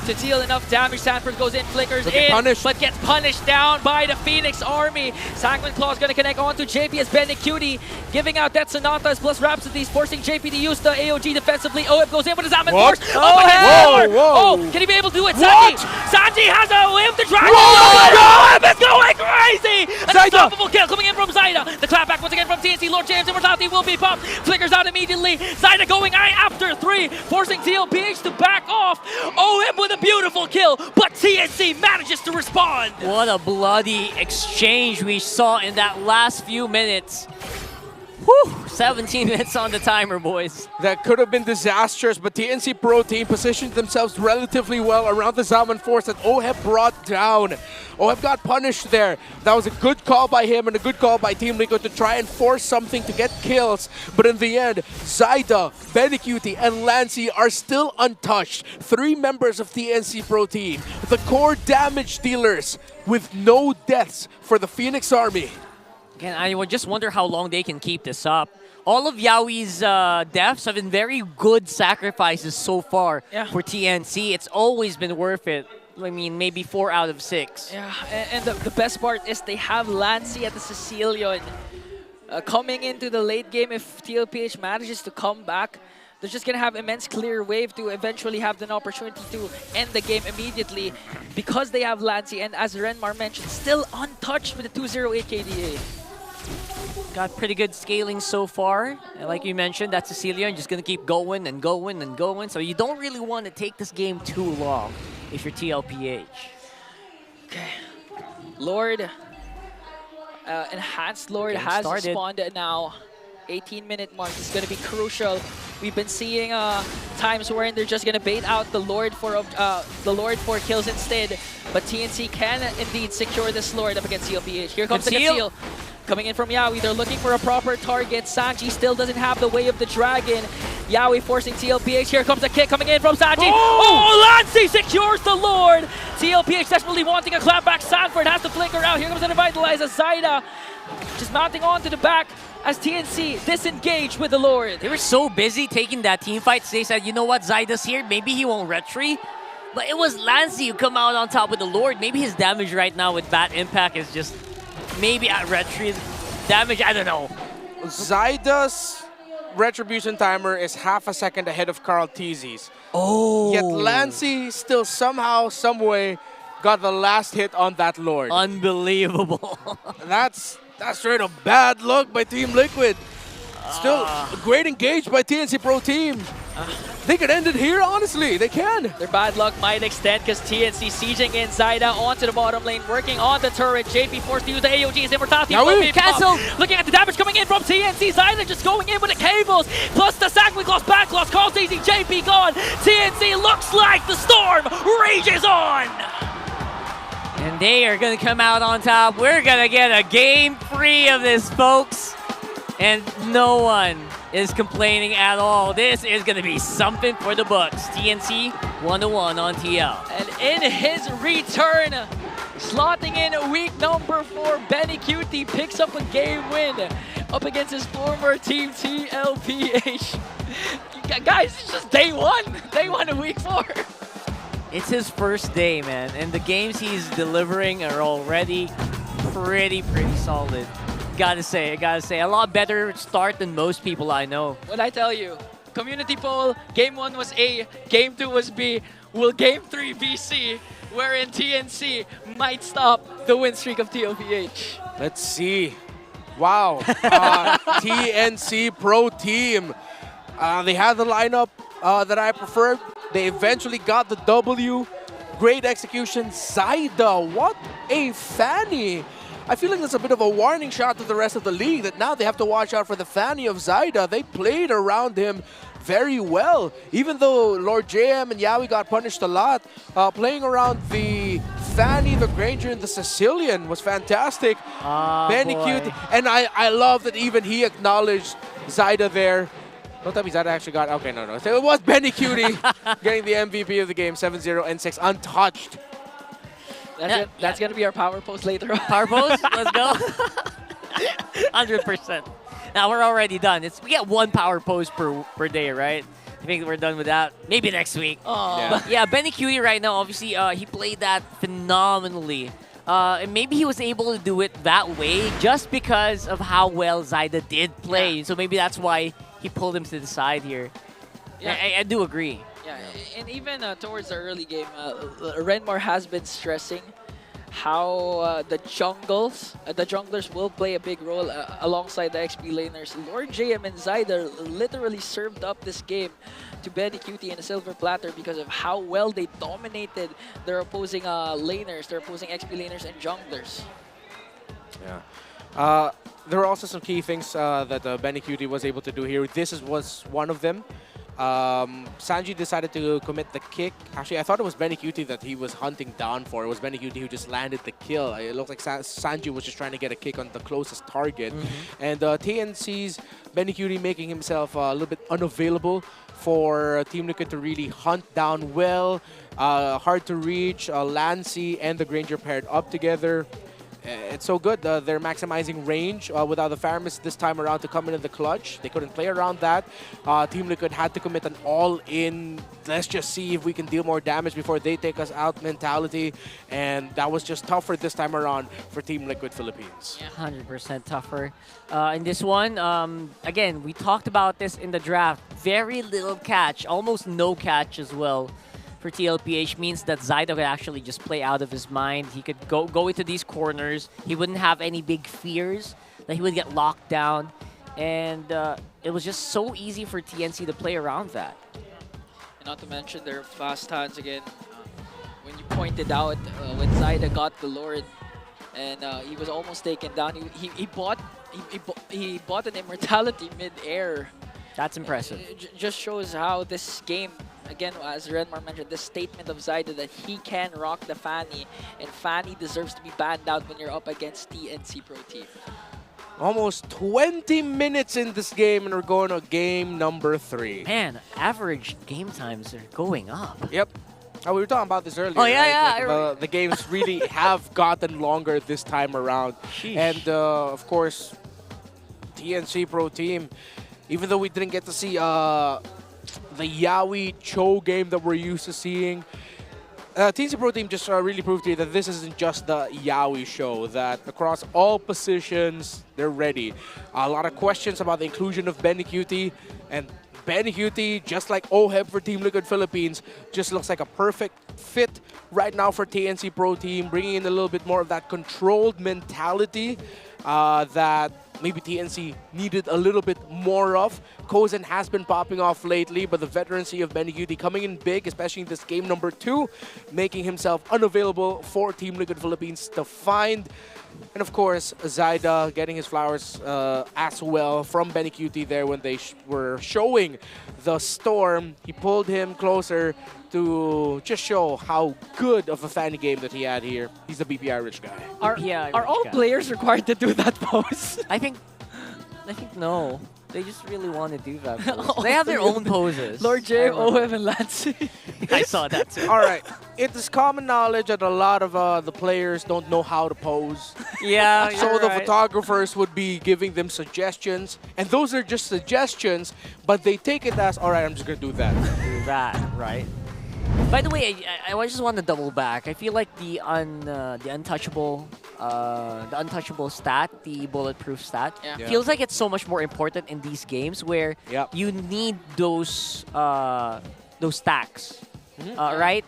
to deal enough damage. Sanford goes in, flickers in, but gets punished down by the Phoenix Army. Sanguine Claw is going to connect onto JP as Benny Cutie, giving out Death Sonatas plus Rhapsodies, forcing JP to use the AOG defensively. Oheb goes in with his Zaman Force. Oh, can he be able to do it? Sanji has a whim to drag. Oheb is going crazy! An unstoppable kill coming in from Zyda. The clapback once again from TNC. Lord James Immortality will be popped. Flickers out immediately. Zyda going after 3, forcing TLPH to back off. Oheb with a beautiful kill, but TNC manages to respond. What a bloody exchange we saw in that last few minutes. Whew, 17 minutes on the timer, boys. That could have been disastrous, but TNC Pro Team positioned themselves relatively well around the Zaman Force that Oheb brought down. Oheb got punished there. That was a good call by him and a good call by Team Liquid to try and force something to get kills. But in the end, Zyda, Benny and Lancey are still untouched. 3 members of TNC Pro Team, the core damage dealers with no deaths for the Phoenix Army. Again, I would just wonder how long they can keep this up. All of Yaoi's deaths have been very good sacrifices so far for TNC. It's always been worth it. I mean, maybe 4 out of 6. Yeah, and the best part is they have Lancey at the Sicilian. Coming into the late game, if TLPH manages to come back, they're just going to have immense clear wave to eventually have an opportunity to end the game immediately because they have Lancey, and as Renmar mentioned, still untouched with the 208 KDA. Got pretty good scaling so far. And like you mentioned, that Sicilian just going to keep going and going and going. So you don't really want to take this game too long if you're TLPH. Okay. Lord, Enhanced Lord has responded now. 18-minute mark is going to be crucial. We've been seeing times wherein they're just going to bait out the Lord for kills instead. But TNC can indeed secure this Lord up against TLPH. Here comes the conceal. Coming in from Yaoi, they're looking for a proper target. Sanji still doesn't have the way of the dragon. Yaoi forcing TLPH. Here comes a kick coming in from Sanji. Oh, Lancey secures the Lord. TLPH desperately wanting a clapback. Sanford has to flicker out. Here comes an Revitalize as Zyda just mounting on to the back as TNC disengage with the Lord. They were so busy taking that team fight, they said, you know what, Zyda's here, maybe he won't retreat. But it was Lancey who come out on top with the Lord. Maybe his damage right now with Bat Impact is just maybe at retreat damage, I don't know. Zyda's retribution timer is half a second ahead of Carl Tizzy's. Oh. Yet Lancey still somehow, someway got the last hit on that Lord. Unbelievable. That's straight up bad luck by Team Liquid. Still a great engage by TNC Pro Team. They could end it here, honestly. They can. Their bad luck might extend because TNC sieging in Zyda onto the bottom lane, working on the turret. JP forced to use the AOG's immortality. Cancel. Looking at the damage coming in from TNC. Zyda just going in with the cables. Plus the sack with lost back loss. Carl Easy, JP gone. TNC looks like the storm rages on. And they are going to come out on top. We're going to get a game 3 of this, folks. And no one is complaining at all. This is going to be something for the books. TNC 1-1 on TL. And in his return, slotting in week number 4, Benny Cutie picks up a game win up against his former team, TLPH. Guys, it's just day 1. Day 1 of week 4. It's his first day, man. And the games he's delivering are already pretty solid. Gotta say, a lot better start than most people I know. What I tell you, community poll, game 1 was A, game 2 was B, will game 3 be C, wherein TNC might stop the win streak of TLPH. Let's see. Wow. TNC Pro Team. They had the lineup that I preferred. They eventually got the W. Great execution. Zyda, what a fanny. I feel like that's a bit of a warning shot to the rest of the league that now they have to watch out for the fanny of Zyda. They played around him very well. Even though Lord JM and Yawi got punished a lot, playing around the fanny, the Granger, and the Sicilian was fantastic. Benny Cute, and I love that even he acknowledged Zyda there. Don't tell me Zyda actually got, okay, no. So it was Benny Cutie getting the MVP of the game, 7-0 and 6, untouched. That's gonna be our power post later on. Power post? Let's go. 100%. Now we're already done. We get 1 power post per day, right? I think we're done with that. Maybe next week. Yeah, Benny Cutie right now, obviously, he played that phenomenally. And maybe he was able to do it that way just because of how well Zyda did play. Yeah. So maybe that's why he pulled him to the side here. Yeah. I do agree. Yeah, and even towards the early game, Renmar has been stressing how the junglers will play a big role alongside the XP laners. Lord JM and Zyda literally served up this game to Benny Cutie and a silver platter because of how well they dominated their opposing laners, their opposing XP laners and junglers. Yeah. There were also some key things that Benny Cutie was able to do here. This was one of them. Sanji decided to commit the kick. Actually, I thought it was Benny Cutie that he was hunting down for. It was Benny Cutie who just landed the kill. It looked like Sanji was just trying to get a kick on the closest target. And TNC's Benny Cutie making himself a little bit unavailable for Team Liquid to really hunt down well. Hard to reach. Lancey and the Granger paired up together. It's so good. They're maximizing range without the Faramis this time around to come in the clutch. They couldn't play around that. Team Liquid had to commit an all-in, let's just see if we can deal more damage before they take us out mentality. And that was just tougher this time around for Team Liquid Philippines. Yeah, 100% tougher. In this one, again, we talked about this in the draft. Very little catch, almost no catch as well. For TLPH means that Zyda could actually just play out of his mind. He could go into these corners. He wouldn't have any big fears that he would get locked down. And it was just so easy for TNC to play around that. And not to mention their fast hands again. When you pointed out when Zyda got the Lord and he was almost taken down, he bought an immortality mid-air. That's impressive. It just shows how this game, again, as Renmar mentioned, the statement of Zyda that he can rock the Fanny, and Fanny deserves to be banned out when you're up against TNC Pro Team. Almost 20 minutes in this game, and we're going to game number 3. Man, average game times are going up. Yep. We were talking about this earlier. Oh, yeah, right? Like, the games really have gotten longer this time around. Sheesh. And, of course, TNC Pro Team. Even though we didn't get to see the Yaoi Cho game that we're used to seeing, TNC Pro Team just really proved to you that this isn't just the Yaoi show, that across all positions, they're ready. A lot of questions about the inclusion of Benny Cutie, and Benny Cutie, just like OHEB for Team Liquid Philippines, just looks like a perfect fit right now for TNC Pro Team, bringing in a little bit more of that controlled mentality that maybe TNC needed a little bit more of. Kozen has been popping off lately, but the veterancy of Benny Cutie coming in big, especially in this game number 2, making himself unavailable for Team Liquid Philippines to find. And of course, Zaida getting his flowers as well from Benny Cutie there when they were showing the Storm. He pulled him closer to just show how good of a fan game that he had here. He's the BPI rich guy. Are all players required to do that pose? I think no. They just really want to do that pose. They have their own poses. Lord J, OF, and Lance. I saw that too. All right. It is common knowledge that a lot of the players don't know how to pose. Yeah, so the photographers would be giving them suggestions. And those are just suggestions, but they take it as, all right, I'm just going to do that. Do that, right? By the way, I just want to double back. I feel like the untouchable stat, the bulletproof stat, feels like it's so much more important in these games where you need those stacks, right?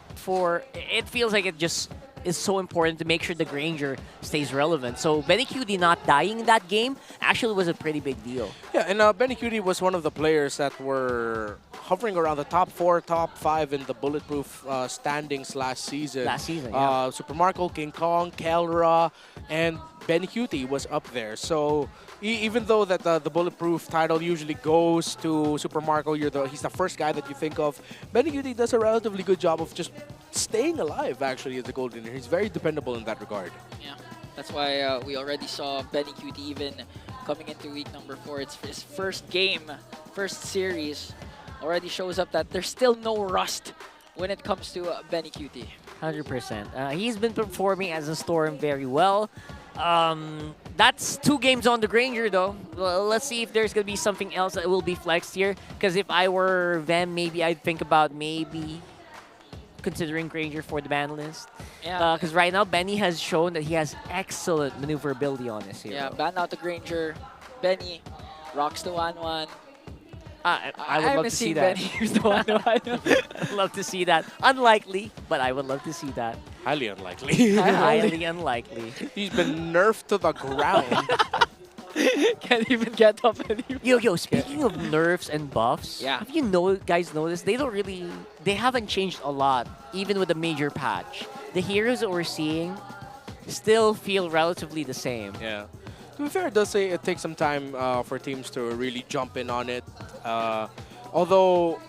It feels like it just is so important to make sure the Granger stays relevant. So Benny Cutie not dying in that game actually was a pretty big deal. Yeah, and Benny Cutie was one of the players that were hovering around the top 4, top 5 in the bulletproof standings last season. Super Marco, King Kong, Kelra, and Benny Cutie was up there. So even though that the bulletproof title usually goes to Super Marco, he's the first guy that you think of, Benny Cutie does a relatively good job of just staying alive, actually, as a gold winner. He's very dependable in that regard. Yeah, that's why we already saw Benny Cutie even coming into week number 4. It's his first game, first series. Already shows up that there's still no rust when it comes to Benny Cutie. 100%. He's been performing as a Storm very well. That's 2 games on the Granger, though. Well, let's see if there's going to be something else that will be flexed here. Because if I were them, maybe I'd think about maybe considering Granger for the ban list. Yeah. Because right now, Benny has shown that he has excellent maneuverability on this hero. Yeah, ban out the Granger. Benny rocks the 1-1. I would love to see that. Benny use the 1-1. I'd love to see that. Unlikely, but I would love to see that. Highly unlikely. Highly unlikely. He's been nerfed to the ground. Can't even get up anymore. Yo, speaking of nerfs and buffs, have you guys noticed they haven't changed a lot, even with the major patch. The heroes that we're seeing still feel relatively the same. Yeah. To be fair, it does say it takes some time for teams to really jump in on it. Although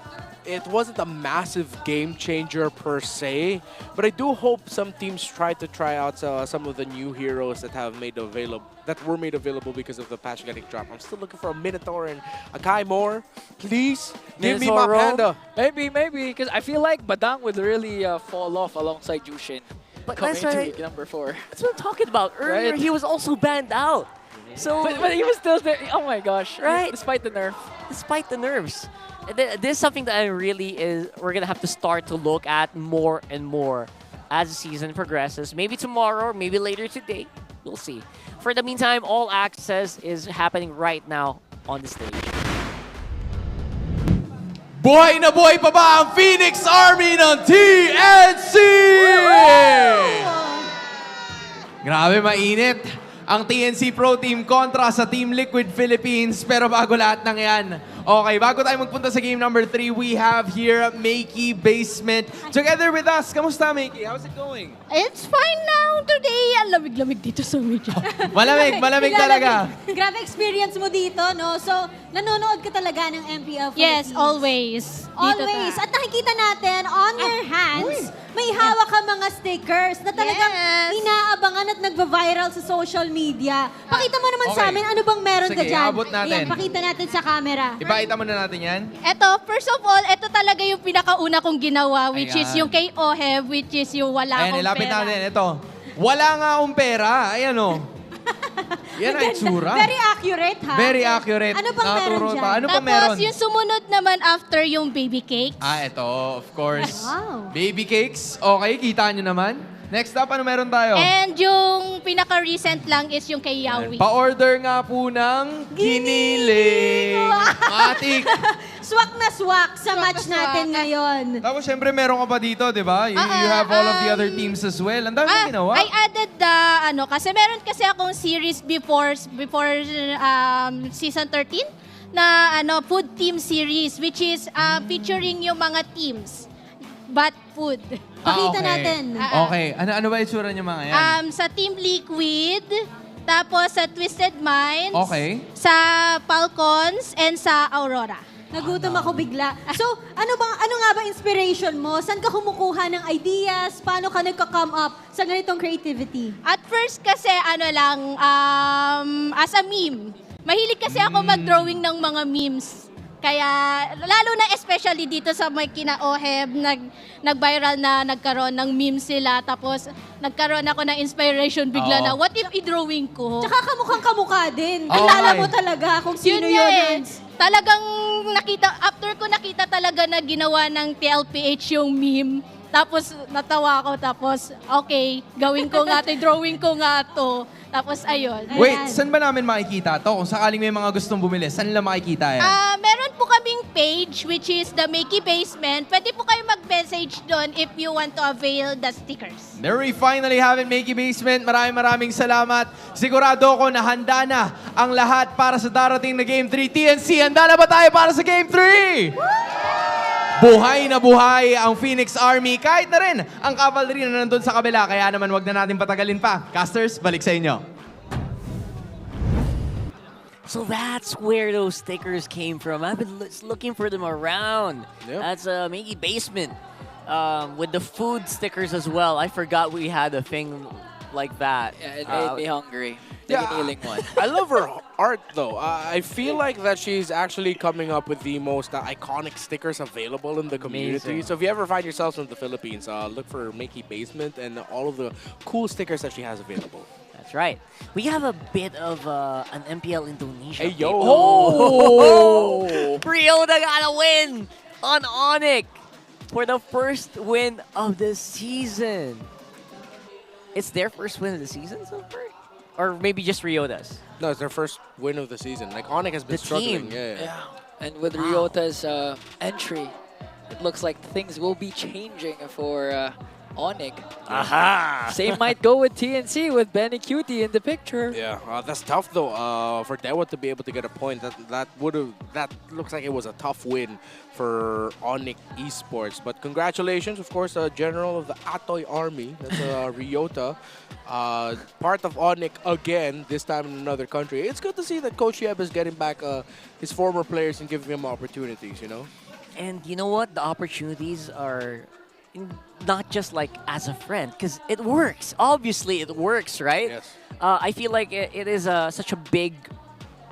it wasn't a massive game changer per se, but I do hope some teams try out some of the new heroes that were made available because of the patch getting dropped. I'm still looking for a Minotaur and a Kai Moore. Please give me my Panda. Maybe, because I feel like Badang would really fall off alongside Jushin. But coming that's into right. week number 4. That's what I'm talking about. Earlier, he was also banned out. So, but he was still there. Oh my gosh! Right? Despite the nerf. Despite the nerfs, this is something that we're gonna have to start to look at more and more as the season progresses. Maybe tomorrow, or maybe later today. We'll see. For the meantime, all access is happening right now on the stage. Buhay na buhay pa ba ang Phoenix Army ng TNC? Grabe, mainit ang TNC Pro Team kontra sa Team Liquid Philippines. Pero bago lahat ng yan, okay, bago tayo magpunta sa game number 3, we have here Makey Basement. Together with us, kamusta Makey? How's it going? It's fine now today. Ang lamig-lamig dito sa media. Malamig talaga. Grabe experience mo dito, no? So, nanonood ka talaga ng MPL Philippines. Yes, always. Always. At nakikita natin, on your hands, may hawak ka mga stickers na talagang inaabangan at nagva-viral sa social media. Pakita mo naman sa amin, ano bang meron ka dyan? Abot natin. Ayan, pakita natin sa camera. Ipakita muna natin yan. Ito, first of all, ito talaga yung pinakauna kong ginawa, which is yung kay Oheb, which is yung wala akong ilapit pera. natin. Ito. Wala nga akong pera. Ayan o. Yan ang itsura. Very accurate, ha? Very accurate. Ano pang meron Nakaturo dyan? pa. Ano pa Tapos meron? yung sumunod naman after yung baby cakes. Ito, of course. Wow. Baby cakes. Okay, kita nyo naman. Next up, ano meron tayo? And yung pinaka-recent lang is yung kay Yawi. Pa-order nga po ng giniling. Matik. Swak na swak sa match natin ngayon. Tapos syempre meron ka pa dito, di ba? You have all of the other teams as well. Ang dami ginawa. I added the, kasi meron kasi akong series before season 13 na food team series which is featuring yung mga teams. But food. Pakita okay. natin. Okay. Ano ba itsura niyo mga yan? Sa Team Liquid, tapos sa Twisted Minds, Okay. sa Falcons, and sa Aurora. Nagutom ako bigla. So, ano nga ba inspiration mo? Saan ka kumukuha ng ideas? Paano ka nagka-come up sa ganitong creativity? At first kasi as a meme. Mahilig kasi ako mag-drawing ng mga memes. Kaya, lalo na especially dito sa may kina-OHEB, nag-viral na nagkaroon ng memes sila. Tapos, nagkaroon ako ng inspiration bigla na, what if i-drawing ko? Tsaka kamukhang-kamukha din. Kilala mo talaga kung sino yun. Talagang after ko nakita talaga na ginawa ng TLPH yung meme, tapos natawa ako, tapos okay, gawin ko nga ito, drawing ko nga to. Tapos ayun. Wait, saan ba namin makikita to? Kung sakaling may mga gustong bumili, saan nila makikita yan? Meron po kaming page which is the Makey Basement. Pwede po kayo mag-message doon if you want to avail the stickers. There we finally have it, Makey Basement. Maraming salamat. Sigurado ako na handa na ang lahat para sa darating na Game 3. TNC, handa na ba tayo para sa Game 3? Buhay na buhay ang Phoenix Army. Kahit na rin ang cavalry na nandun sa kabila. Kaya naman wag na natin patagalin pa. Casters, balik sa inyo. So that's where those stickers came from. I've been looking for them around. Yep. That's a Makey Basement with the food stickers as well. I forgot we had a thing like that. Yeah, it made me hungry. The giniling one. I love her art though. I feel like that she's actually coming up with the most iconic stickers available in the community. Amazing. So if you ever find yourselves in the Philippines, look for Makey Basement and all of the cool stickers that she has available. That's right. We have a bit of an MPL Indonesia. Hey, yo! Oh! Ryota got a win on Onyx for the first win of the season. It's their first win of the season so far? Or maybe just Ryota's? No, it's their first win of the season. Like, Onyx has been struggling. Team. Yeah. And with Ryota's entry, it looks like things will be changing for Onyx. Aha! Same might go with TNC with Benny Cutie in the picture. Yeah, that's tough though. For Dewa to be able to get a point, that looks like it was a tough win for Onyx Esports. But congratulations, of course, General of the Atoy Army. That's Ryota. Part of Onyx again, this time in another country. It's good to see that Coach Yeb is getting back his former players and giving them opportunities, you know? And you know what? The opportunities are not just like as a friend, because it works. Obviously, it works, right? Yes. I feel like it is such a big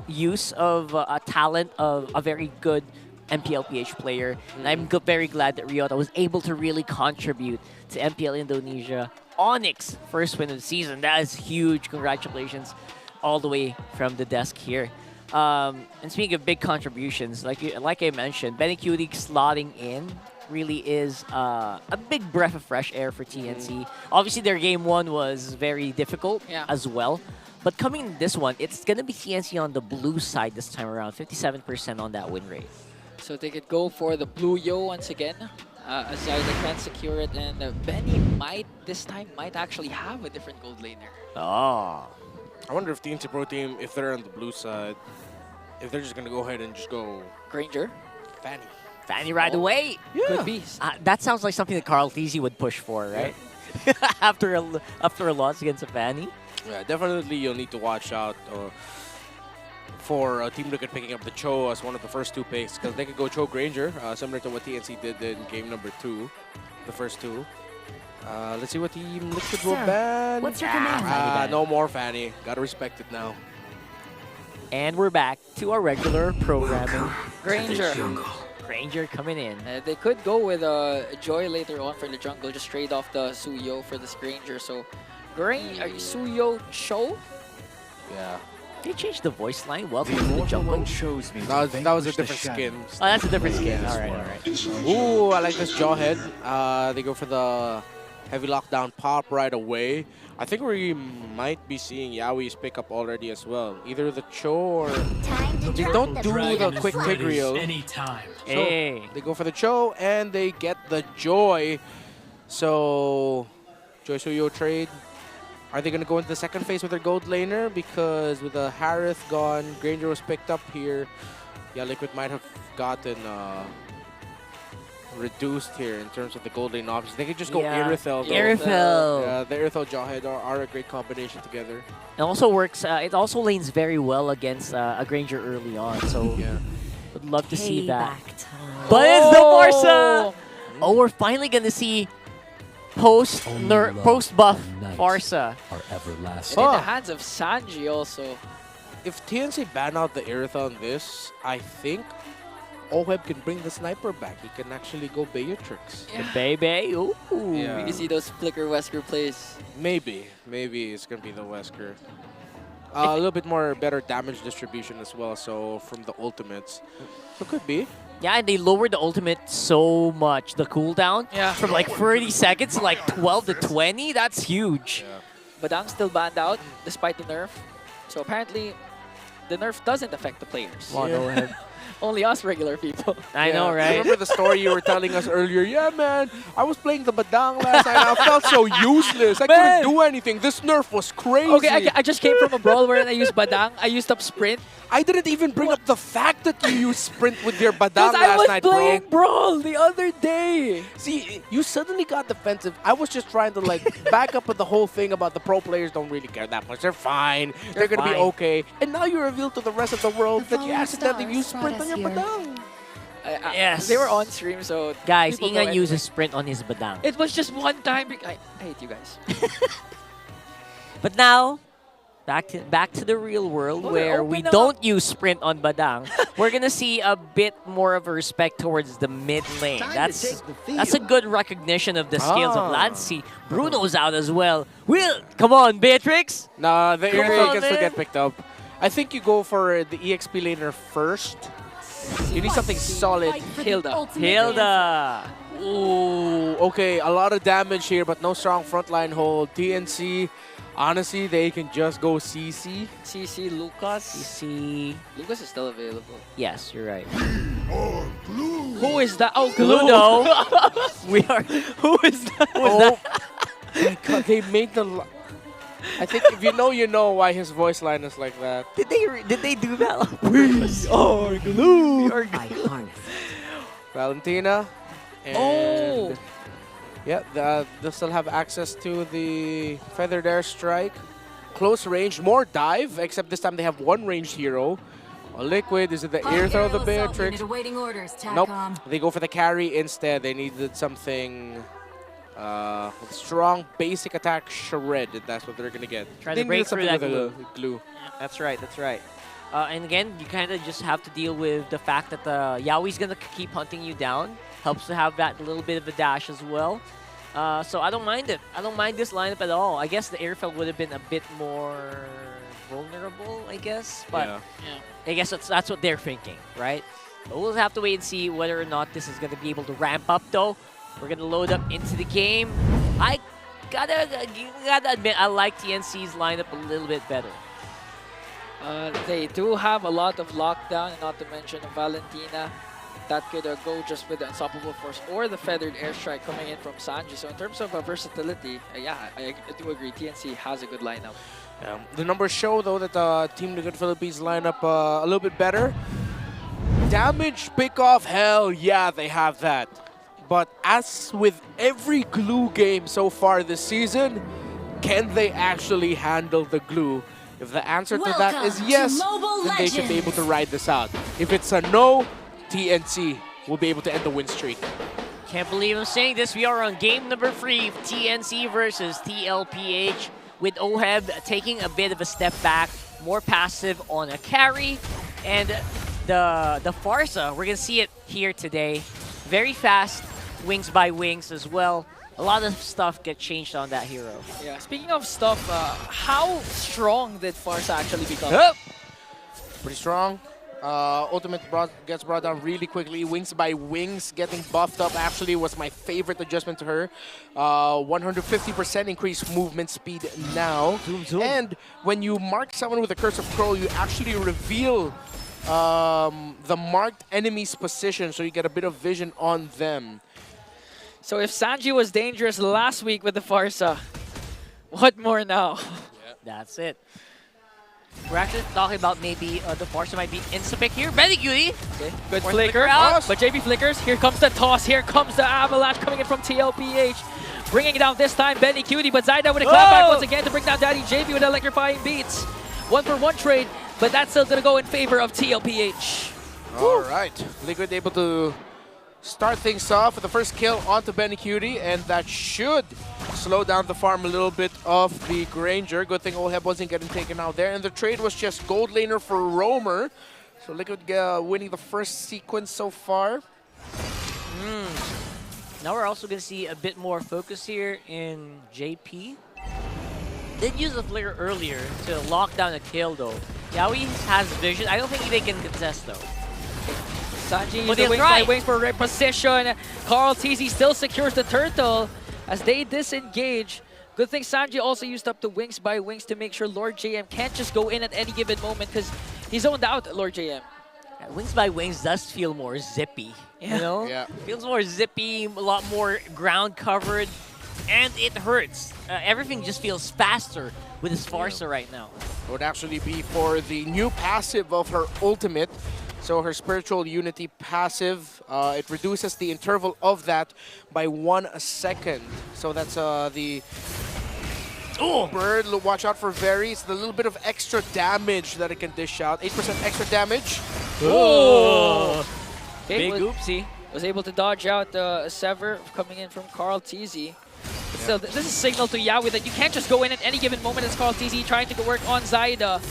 use of a talent of a very good MPL PH player. And I'm very glad that Ryota was able to really contribute to MPL Indonesia. Onyx, first win of the season. That is huge. Congratulations all the way from the desk here. And speaking of big contributions, like I mentioned, Benny Cutie slotting in really is a big breath of fresh air for TNC. Obviously, their game one was very difficult as well. But coming in this one, it's going to be TNC on the blue side this time around, 57% on that win rate. So they could go for the blue yo once again. Azayda can secure it, and Benny this time might actually have a different gold laner. Oh. I wonder if TNC Pro Team, if they're on the blue side, if they're just going to go ahead and just go... Granger? Fanny. Fanny right away. Yeah. Could be. That sounds like something that Carl Thezy would push for, right? Yeah. after a loss against a Fanny. Yeah, definitely you'll need to watch out for Team Liquid picking up the Cho as one of the first two picks, because they could go Cho Granger, similar to what TNC did in game number 2, the first two. Let's see what Team Liquid will ban. What's your command? No more Fanny. Gotta respect it now. And we're back to our regular programming. Granger. Granger coming in. They could go with Joy later on for the jungle, just trade off the Suyo for this Granger. So, Suyo Cho Yeah. They changed the voice line. Welcome The to the immortal jungle. one chose me. That was a different skin. Oh, that's a different skin. All right, all right. Ooh, I like this Jawhead. They go for the heavy lockdown pop right away. I think we might be seeing Yaoi's pick up already as well. Either the Cho or they don't do the quick Tigreal. Anytime. So they go for the Cho and they get the Joy. So Joy Suyo trade. Are they going to go into the second phase with their gold laner? Because with the Harith gone, Granger was picked up here. Yeah, Liquid might have gotten reduced here in terms of the gold lane options. They could just go Irithel. Irithel. Yeah, the Irithel Jawhead are a great combination together. It also works. It also lanes very well against a Granger early on. So would love to see that. But it's the Farsa. Oh, we're finally gonna see post buff Farsa. And in the hands of Sanji also. If TNC ban out the Irithel on this, I think Oheb can bring the sniper back. He can actually go Beatrix. The Baby. Ooh. Yeah. We can see those flicker Wesker plays. Maybe it's gonna be the Wesker. A little bit more better damage distribution as well. So from the ultimates, so could be. Yeah, and they lowered the ultimate so much. The cooldown from like 30 seconds to like 12 to 20. That's huge. Badang's still banned out despite the nerf. So apparently, the nerf doesn't affect the players. Only us regular people. I know, right? Remember the story you were telling us earlier? Yeah, man, I was playing the Badang last night. I felt so useless. I couldn't do anything. This nerf was crazy. Okay, I just came from a brawl where I used Badang. I used up Sprint. I didn't even bring up the fact that you used Sprint with your Badang last night, bro. I was playing Brawl the other day. See, you suddenly got defensive. I was just trying to like back up with the whole thing about the pro players don't really care that much. They're fine. They're going to be okay. And now you reveal to the rest of the world that you accidentally used Sprint on your Badang. Yes. They were on stream, so... Guys, people know Ingan uses Sprint on his Badang. It was just one time. I hate you guys. But now, back to the real world where we don't use Sprint on Badang. We're gonna see a bit more of a respect towards the mid lane. That's a good recognition of the skills of Lancy. Bruno's out as well. Will, come on, Beatrix. Nah, the Irithel can still get picked up. I think you go for the EXP laner first. You need something solid. Hilda. Ooh, okay, a lot of damage here, but no strong frontline hold. TNC. Honestly, they can just go CC. CC Lucas. CC. Lucas is still available. Yes, you're right. Who is that? Oh, Gluno. We are. Who is that? Who is that? My God, they made the. I think if you know, you know why his voice line is like that. Did they do that? We are glue. We are glue. Valentina. And yeah, they'll still have access to the Feathered Airstrike. Close range, more dive, except this time they have one ranged hero. Liquid, is it the Irithel of the Beatrix? Nope, they go for the carry instead. They needed something with strong basic attack shred, and that's what they're gonna get. Try they to break through that glue. That's right, that's right. And again, you kind of just have to deal with the fact that the Yaoi's gonna keep hunting you down. Helps to have that little bit of a dash as well. So I don't mind it. I don't mind this lineup at all. I guess the Irithel would have been a bit more vulnerable, I guess. But I guess that's what they're thinking, right? But we'll have to wait and see whether or not this is going to be able to ramp up, though. We're going to load up into the game. I gotta admit, I like TNC's lineup a little bit better. They do have a lot of lockdown, and not to mention Valentina. That could go just with the Unstoppable Force or the Feathered Airstrike coming in from Sanji. So in terms of versatility, yeah, I do agree. TNC has a good lineup. The numbers show, though, that Team Liquid Philippines line up a little bit better. Damage, pick-off, hell yeah, they have that. But as with every glue game so far this season, can they actually handle the glue? If the answer to that is yes, then they should be able to ride this out. If it's a no, TNC will be able to end the win streak. Can't believe I'm saying this. We are on game number 3, TNC versus TLPH, with Oheb taking a bit of a step back, more passive on a carry, and the Farsa, we're gonna see it here today. Very fast, wings by wings as well. a lot of stuff get changed on that hero. Yeah, speaking of stuff, how strong did Farsa actually become? Pretty strong. Ultimate gets brought down really quickly. Wings by Wings getting buffed up actually was my favorite adjustment to her. 150% increased movement speed now. And when you mark someone with a Curse of Crow, you actually reveal the marked enemy's position, so you get a bit of vision on them. So if Sanji was dangerous last week with the Farsa, what more now? That's it. We're actually talking about maybe the Farsa might be insta-pick here. Benny Cutie! Okay, good flicker. But JP flickers. Here comes the toss. Here comes the avalanche coming in from TLPH. Bringing it down this time, Benny Cutie. But Zaida with a clapback once again to bring down Daddy JP with electrifying beats. 1-for-1 trade, but that's still going to go in favor of TLPH. All right. Liquid able to start things off with the first kill onto Benny Cutie, and that should slow down the farm a little bit of the Granger. Good thing Oheb wasn't getting taken out there, and the trade was just gold laner for Roamer. So Liquid winning the first sequence so far. Now we're also going to see a bit more focus here in JP. Did use the flicker earlier to lock down a kill though. Yaoi has vision. I don't think they can contest though. Sanji using wings by wings for reposition. Carl TZ still secures the turtle as they disengage. Good thing Sanji also used up the wings by wings to make sure Lord JM can't just go in at any given moment because he's zoned out, Lord JM. Yeah, wings by wings does feel more zippy, you know? Yeah. Feels more zippy, a lot more ground covered, and it hurts. Everything just feels faster with this Farsa right now. It would actually be for the new passive of her ultimate. So her Spiritual Unity passive, it reduces the interval of that by 1 second. So that's the bird. Watch out for Very. It's the little bit of extra damage that it can dish out. 8% extra damage. Oh! Big oopsie. Was able to dodge out a Sever coming in from Carl TZ. But still, this is a signal to Yaoi that you can't just go in at any given moment as Carl TZ trying to work on Zaida.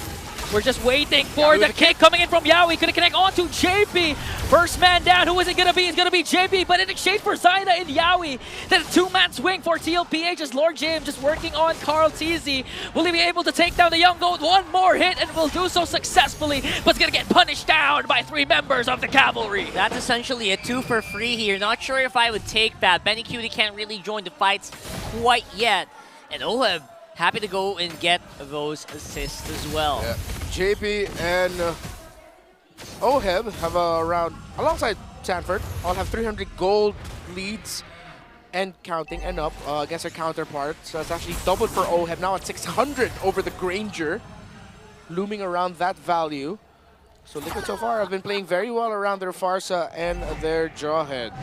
We're just waiting for the kick coming in from Yaoi. Gonna connect onto JP. First man down. Who is it gonna be? It's gonna be JP, but in exchange for Zaida and Yaoi. That's a two-man swing for TLPH as Lord JM just working on Carl TZ. Will he be able to take down the young goat? One more hit and will do so successfully, but it's gonna get punished down by 3 members of the cavalry. That's essentially a 2 for free here. Not sure if I would take that. Benny Cutie can't really join the fights quite yet. And Oheb happy to go and get those assists as well. Yeah. JP and Oheb have around, alongside Sanford, all have 300 gold leads and counting and up against their counterparts. So it's actually doubled for Oheb, now at 600 over the Granger, looming around that value. So Liquid so far have been playing very well around their Farsa and their Jawhead.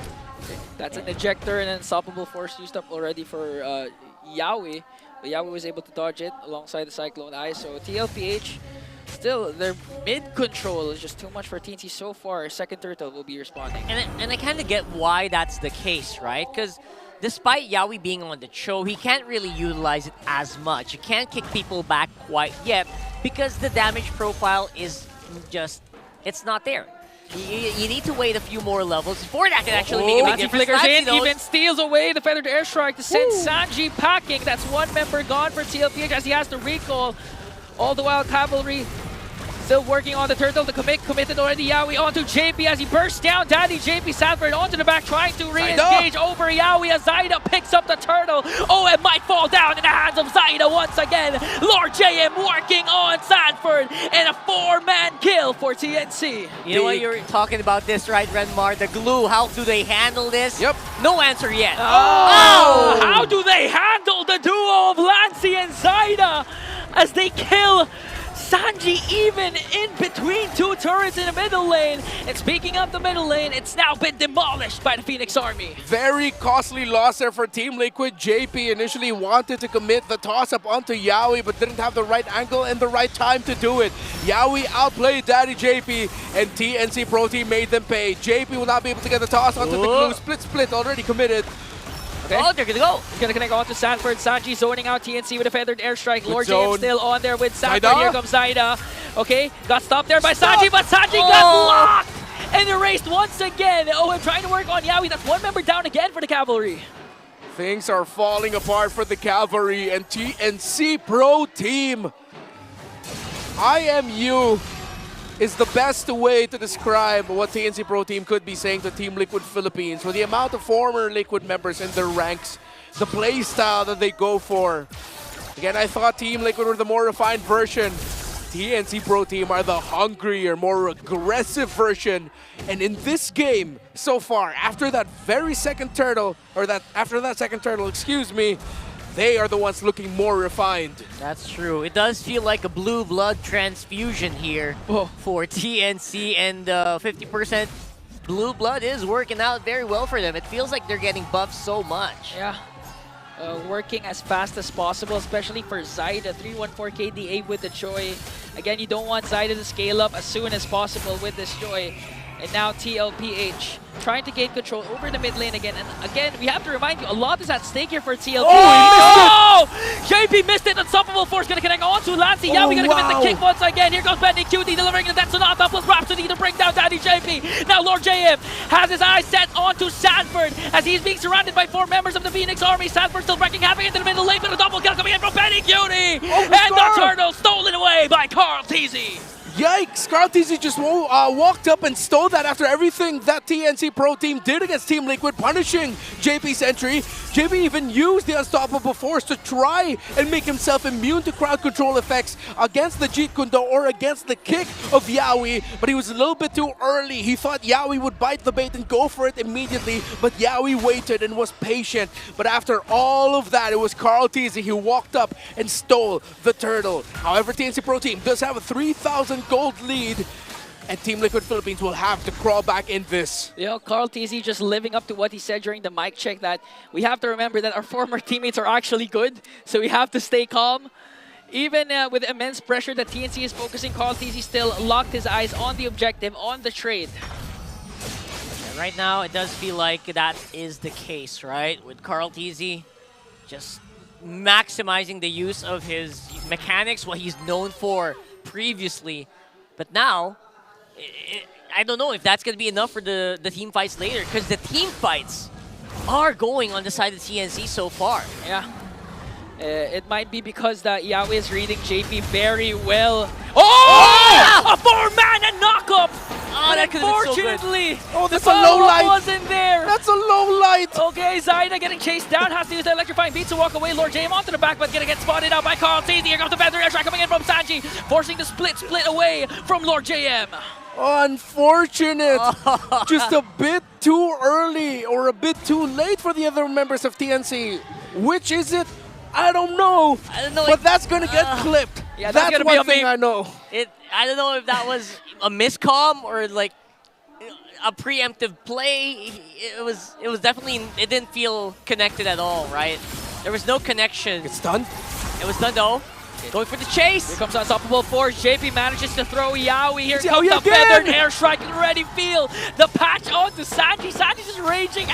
That's an ejector and an unstoppable force used up already for Yaoi. But Yaoi was able to dodge it alongside the Cyclone Eye. So TLPH, still, their mid control is just too much for TNT so far. Second turtle will be responding. And I kind of get why that's the case, right? Because despite Yaoi being on the Cho, he can't really utilize it as much. He can't kick people back quite yet because the damage profile is just, it's not there. You need to wait a few more levels before that can actually make a big difference. Flickers in, even steals away the feathered airstrike to send Sanji packing. That's 1 member gone for TLPH as he has to recall. All the while, Cavalry still working on the turtle. The committed already. Yaoi onto JP as he bursts down. Daddy JP Sanford onto the back, trying to re-engage over Yaoi as Zaida picks up the turtle. Oh, it might fall down in the hands of Zaida once again. Lord JM working on Sanford, and a 4-man kill for TNC. You know what, you're talking about this, right, Renmar? The glue, how do they handle this? Yep. No answer yet. Oh! How do they handle the duo of Lancy and Zaida as they kill Sanji even in between 2 turrets in the middle lane? And speaking of the middle lane, it's now been demolished by the Phoenix Army. Very costly loss there for Team Liquid. JP initially wanted to commit the toss-up onto Yaoi, but didn't have the right angle and the right time to do it. Yaoi outplayed Daddy JP, and TNC Pro Team made them pay. JP will not be able to get the toss onto the glue. Split already committed. Okay. Oh, they're gonna go. He's gonna connect on to Sanford. Sanji zoning out TNC with a feathered airstrike. Lord zone. JM still on there with Sanford. Zaida. Here comes Zaida. Okay, got stopped there by Sanji, but Sanji got locked and erased once again. Oh, I'm trying to work on Yaoi. That's 1 member down again for the Cavalry. Things are falling apart for the Cavalry and TNC Pro Team. IMU is the best way to describe what TNC Pro Team could be saying to Team Liquid Philippines. With the amount of former Liquid members in their ranks, the play style that they go for. Again, I thought Team Liquid were the more refined version. TNC Pro Team are the hungrier, more aggressive version. And in this game, so far, after that second turtle, excuse me, they are the ones looking more refined. That's true. It does feel like a blue blood transfusion here for TNC, and 50% blue blood is working out very well for them. It feels like they're getting buffed so much. Yeah. Working as fast as possible, especially for Zyda. 314 KDA with the Joy. Again, you don't want Zyda to scale up as soon as possible with this Joy. And now TLPH trying to gain control over the mid lane again. And again, we have to remind you, a lot is at stake here for TLPH. Oh, JP missed it. Unstoppable Force going to connect on to Lancey. Yeah, we're going to commit the kick once again. Here comes Bendy QT delivering the death sonata plus Rhapsody to bring down Daddy JP. Now Lord JM has his eyes set onto Sanford as he's being surrounded by 4 members of the Phoenix Army. Sanford still wrecking havoc into the middle lane, but a double kill coming in from Bendy QT. And the turtle stolen away by Carl Teasy. Yikes! Carl TZ just walked up and stole that after everything that TNC Pro Team did against Team Liquid, punishing JP's entry. JP even used the Unstoppable Force to try and make himself immune to crowd control effects against the Jeet Kune Do or against the kick of Yaoi, but he was a little bit too early. He thought Yaoi would bite the bait and go for it immediately, but Yaoi waited and was patient. But after all of that, it was Carl TZ who walked up and stole the turtle. However, TNC Pro Team does have a 3,000 gold lead, and Team Liquid Philippines will have to crawl back in this. You know, Carl TZ just living up to what he said during the mic check, that we have to remember that our former teammates are actually good, so we have to stay calm. Even with immense pressure that TNC is focusing, Carl TZ still locked his eyes on the objective, on the trade. Yeah, right now, it does feel like that is the case, right? With Carl TZ just maximizing the use of his mechanics, what he's known for previously. But now, I don't know if that's going to be enough for the team fights later, because the team fights are going on the side of TNC so far. Yeah. It might be because the Yaoi is reading JP very well. Oh! A 4-mana knock-up! Oh, that could have been so good. Unfortunately, that's a low light. Wasn't there. That's a low light. Okay, Zyda getting chased down, has to use the electrifying beat to walk away. Lord J onto the back, but gonna get spotted out by Carl TZ. Here comes the Feather Airstrike coming in from Sanji, forcing the split away from Lord JM. Unfortunate. Just a bit too early or a bit too late for the other members of TNC. Which is it? I don't know. But that's gonna get clipped. Yeah, that's gonna one be a thing meme. I know. I don't know if that was a miscomm or like a preemptive play. It was definitely, it didn't feel connected at all, right? There was no connection. It's done. It was done though. Going for the chase. Here comes Unstoppable Force. JP manages to throw Yaoi. Here It's comes Yaoi the again. Feathered Airstrike and ready feel. The patch onto Sanji. Sanji just raging.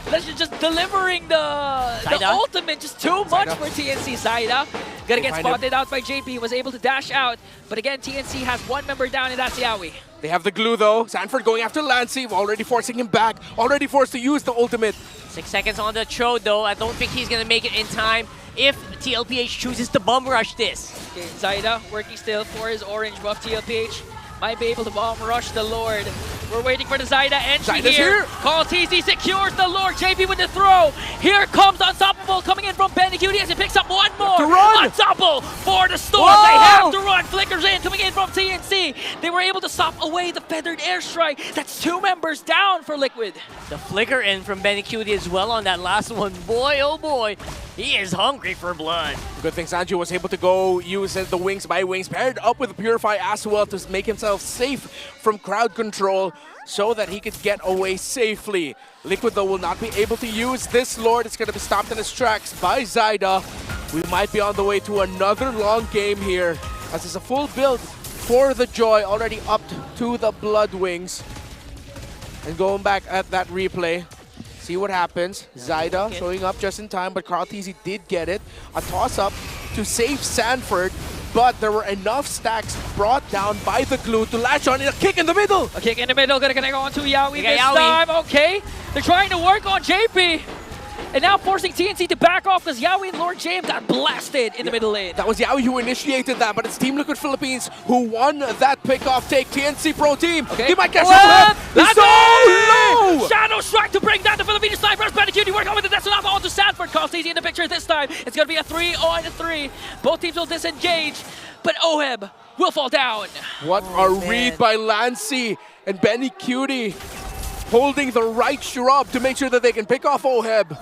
That's just delivering the ultimate, just too much for TNC. Zyda gonna get spotted out by JP. He was able to dash out, but again, TNC has 1 member down, and that's Yaoi. They have the glue though. Sanford going after Lancey, already forcing him back, already forced to use the ultimate. 6 seconds on the Cho though. I don't think he's gonna make it in time if TLPH chooses to bum rush this. Okay, Zyda working still for his orange buff. TLPH might be able to bomb rush the Lord. We're waiting for the Zyda entry here. Call TZ secures the Lord. JP with the throw. Here comes Unstoppable coming in from Benny QT as he picks up one more. Unstoppable for the storm. Whoa! They have to run. Flickers in coming in from TNC. They were able to stop away the Feathered Airstrike. That's 2 members down for Liquid. The flicker in from Benny QT as well on that last one. Boy, oh boy, he is hungry for blood. Good thing Sanji was able to go use the Wings by Wings, paired up with Purify as well to make himself safe from crowd control so that he could get away safely. Liquid though will not be able to use this Lord. It's going to be stopped in his tracks by Zyda. We might be on the way to another long game here, as it's a full build for the Joy, already up to the Blood Wings. And going back at that replay, see what happens. Zyda showing up just in time, but Carl TZ did get it. A toss-up to save Sanford, but there were enough stacks brought down by the glue to latch on. A kick in the middle! A kick in the middle, gonna connect on to Yaoi this time. Okay, they're trying to work on JP. And now forcing TNC to back off because Yawi and Lord James got blasted in the middle lane. That was Yawi who initiated that, but it's Team Liquid Philippines who won that pick-off take. TNC Pro Team. Okay. He might catch Well, up to him. He's so low! Shadow Strike to bring down the Filipino snipers. Benecutie working with the Destinado onto Sanford. Carl Stacey in the picture this time. It's going to be a 3-on-3. Both teams will disengage, but Oheb will fall down. What a read by Lancy and Benecutie, holding the right shrub to make sure that they can pick off Oheb.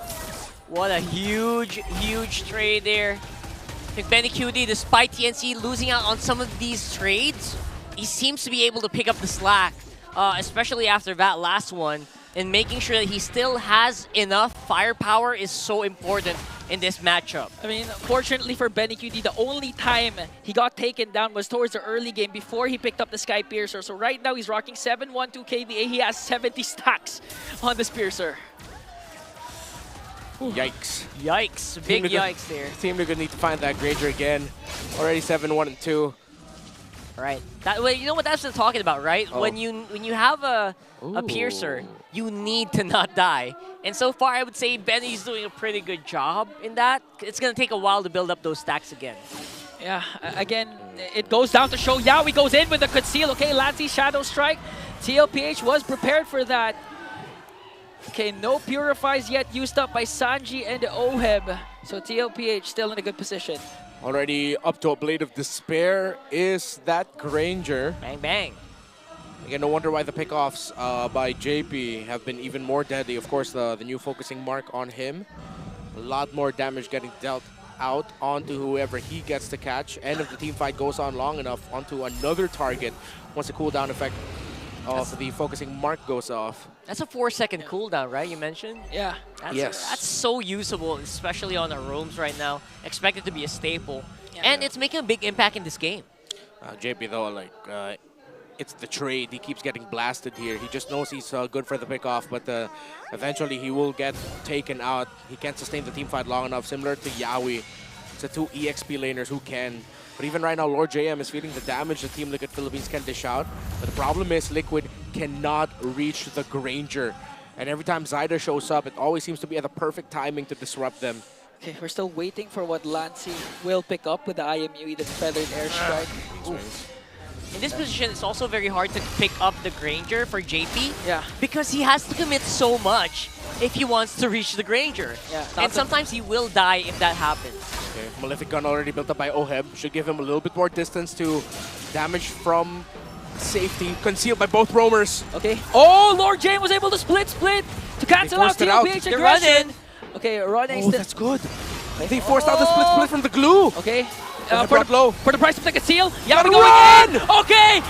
What a huge trade there. I think Benecutie, despite TNC losing out on some of these trades, he seems to be able to pick up the slack, especially after that last one. And making sure that he still has enough firepower is so important in this matchup. I mean, fortunately for Benecutie, the only time he got taken down was towards the early game before he picked up the Sky Piercer. So right now he's rocking 712 KDA. He has 70 stacks on this Piercer. Yikes. Yikes. Big yikes there. Team Liquid need to find that Granger again. Already 7-1-2. Right. Well, you know what that's what I'm talking about, right? Oh. When you have a piercer, you need to not die. And so far, I would say Benny's doing a pretty good job in that. It's going to take a while to build up those stacks again. Yeah, again, it goes down to show Yawi goes in with the conceal. Okay, Lancy Shadow Strike. TLPH was prepared for that. Okay, no Purifies yet used up by Sanji and Oheb. So TLPH still in a good position. Already up to a Blade of Despair is that Granger. Bang, bang. Again, no wonder why the pickoffs by JP have been even more deadly. Of course, the new focusing mark on him. A lot more damage getting dealt out onto whoever he gets to catch. And if the team fight goes on long enough, onto another target once the cooldown effect of the focusing mark goes off. That's a 4-second cooldown, right? You mentioned? Yeah. That's so usable, especially on our roams right now. Expected to be a staple. And it's making a big impact in this game. JP, though, like, it's the trade. He keeps getting blasted here. He just knows he's good for the pickoff, but eventually he will get taken out. He can't sustain the team fight long enough, similar to Yawi. It's the two EXP laners who can. But even right now, Lord JM is feeling the damage the Team Liquid Philippines can dish out. But the problem is Liquid cannot reach the Granger. And every time Zyda shows up, it always seems to be at the perfect timing to disrupt them. Okay, we're still waiting for what Lancy will pick up with the IMU, the Feathered Airstrike. In this position, it's also very hard to pick up the Granger for JP. Yeah. Because he has to commit so much if he wants to reach the Granger. Yeah. And sometimes he will die if that happens. Okay, Malefic Gun already built up by Oheb. Should give him a little bit more distance to damage from safety. Concealed by both roamers. Okay. Oh, Lord Jane was able to split to cancel out TLPH aggression. Okay, running. Oh, that's good. They forced out the split from the glue. Okay. For the price of the conceal. Yeah, we're run! going in. Okay.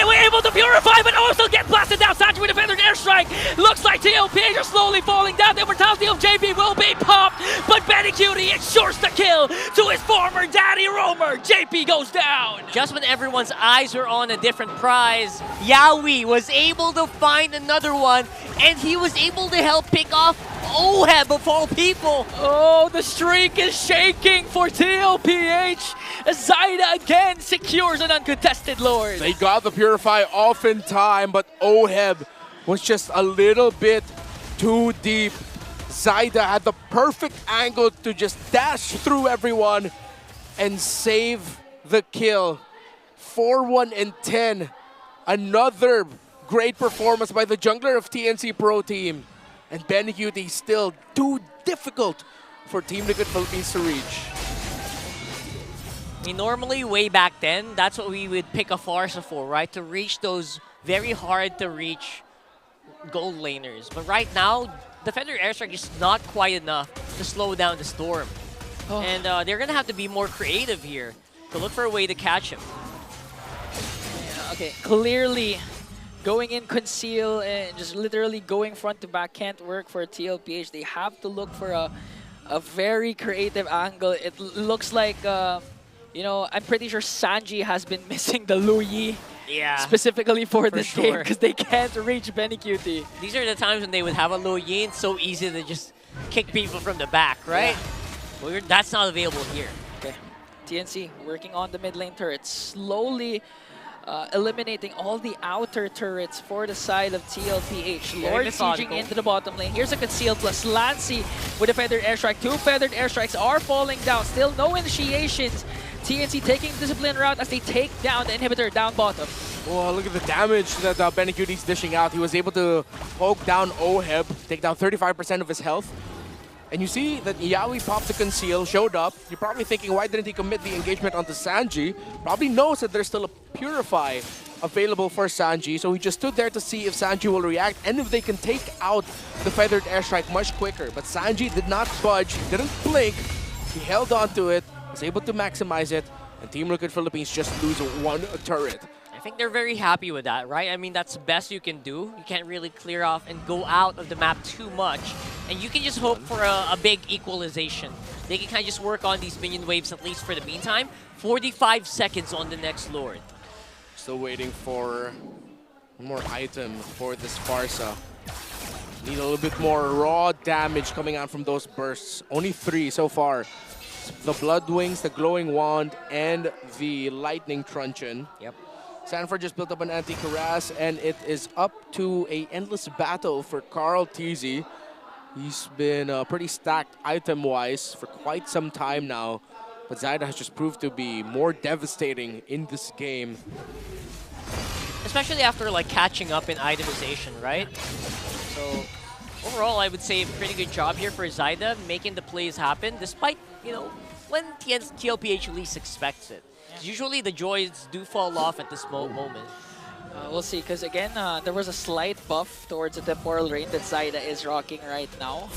We're able to purify, but also get blasted down. Sanji with a feathered airstrike. Looks like TLPH are slowly falling down. The immortality of JP will be popped, but Benecutie ensures the kill to his former daddy roamer. JP goes down. Just when everyone's eyes were on a different prize, Yawi was able to find another one, and he was able to help pick off Oheb of all people. Oh, the streak is shaking for TLPH. Zyda again secures an uncontested Lord. They got the Purify off in time, but Oheb was just a little bit too deep. Zyda had the perfect angle to just dash through everyone and save the kill. 4-1-10. Another great performance by the jungler of TNC Pro Team. And Benecutie still too difficult for Team Liquid Philippines to reach. I mean, normally, way back then, that's what we would pick a Farsa for, right? To reach those very hard-to-reach gold laners. But right now, the Feather Airstrike is not quite enough to slow down the Storm. Oh. And they're going to have to be more creative here to look for a way to catch him. Yeah, okay, clearly going in conceal and just literally going front to back can't work for TLPH. They have to look for a very creative angle. It looks like... you know, I'm pretty sure Sanji has been missing the Lu Yi specifically for this game because they can't reach Benecutie. These are the times when they would have a Lu Yi. It's so easy to just kick people from the back, right? Yeah. Well, that's not available here. Okay, TNC working on the mid lane turret. Slowly eliminating all the outer turrets for the side of TLPH. Very Lord methodical. sieging into the bottom lane. Here's a conceal plus Lancy with a feathered airstrike. 2 feathered airstrikes are falling down. Still no initiations. TNC taking the discipline route as they take down the inhibitor down bottom. Oh, look at the damage that Benny Cutie's dishing out. He was able to poke down Oheb, take down 35% of his health. And you see that Yawi popped the conceal, showed up. You're probably thinking, why didn't he commit the engagement onto Sanji? Probably knows that there's still a Purify available for Sanji, so he just stood there to see if Sanji will react and if they can take out the feathered airstrike much quicker. But Sanji did not budge, he didn't blink, he held on to it, was able to maximize it, and Team Liquid Philippines just lose 1 turret. I think they're very happy with that, right? I mean, that's the best you can do. You can't really clear off and go out of the map too much. And you can just hope for a big equalization. They can kind of just work on these minion waves, at least for the meantime. 45 seconds on the next Lord. Still waiting for one more item for this Farsa. Need a little bit more raw damage coming out from those bursts. Only 3 so far. The Blood Wings, the Glowing Wand, and the Lightning Truncheon. Yep. Sanford just built up an anti-Karas, and it is up to a endless battle for Carl TZ. He's been pretty stacked item-wise for quite some time now, but Zyda has just proved to be more devastating in this game. Especially after like catching up in itemization, right? So overall, I would say a pretty good job here for Zyda, making the plays happen, despite, you know, when TLPH least expects it. Usually the joys do fall off at this moment. We'll see, because again, there was a slight buff towards the temporal rain that Zyda is rocking right now.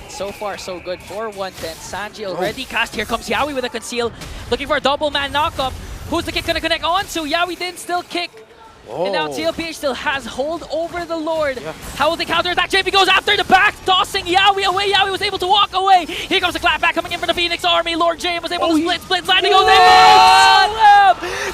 So far, so good for 110. Sanji already cast. Here comes Yawi with a conceal, looking for a double man knockup. Who's the kick gonna connect on to? Yawi didn't still kick. And now TLPH still has hold over the Lord. How will they counterattack? JP goes after the back, tossing Yawi away. Yawi was able to walk away. Here comes the clapback coming in from the Phoenix Army. Lord JM was able to split, landing goes in.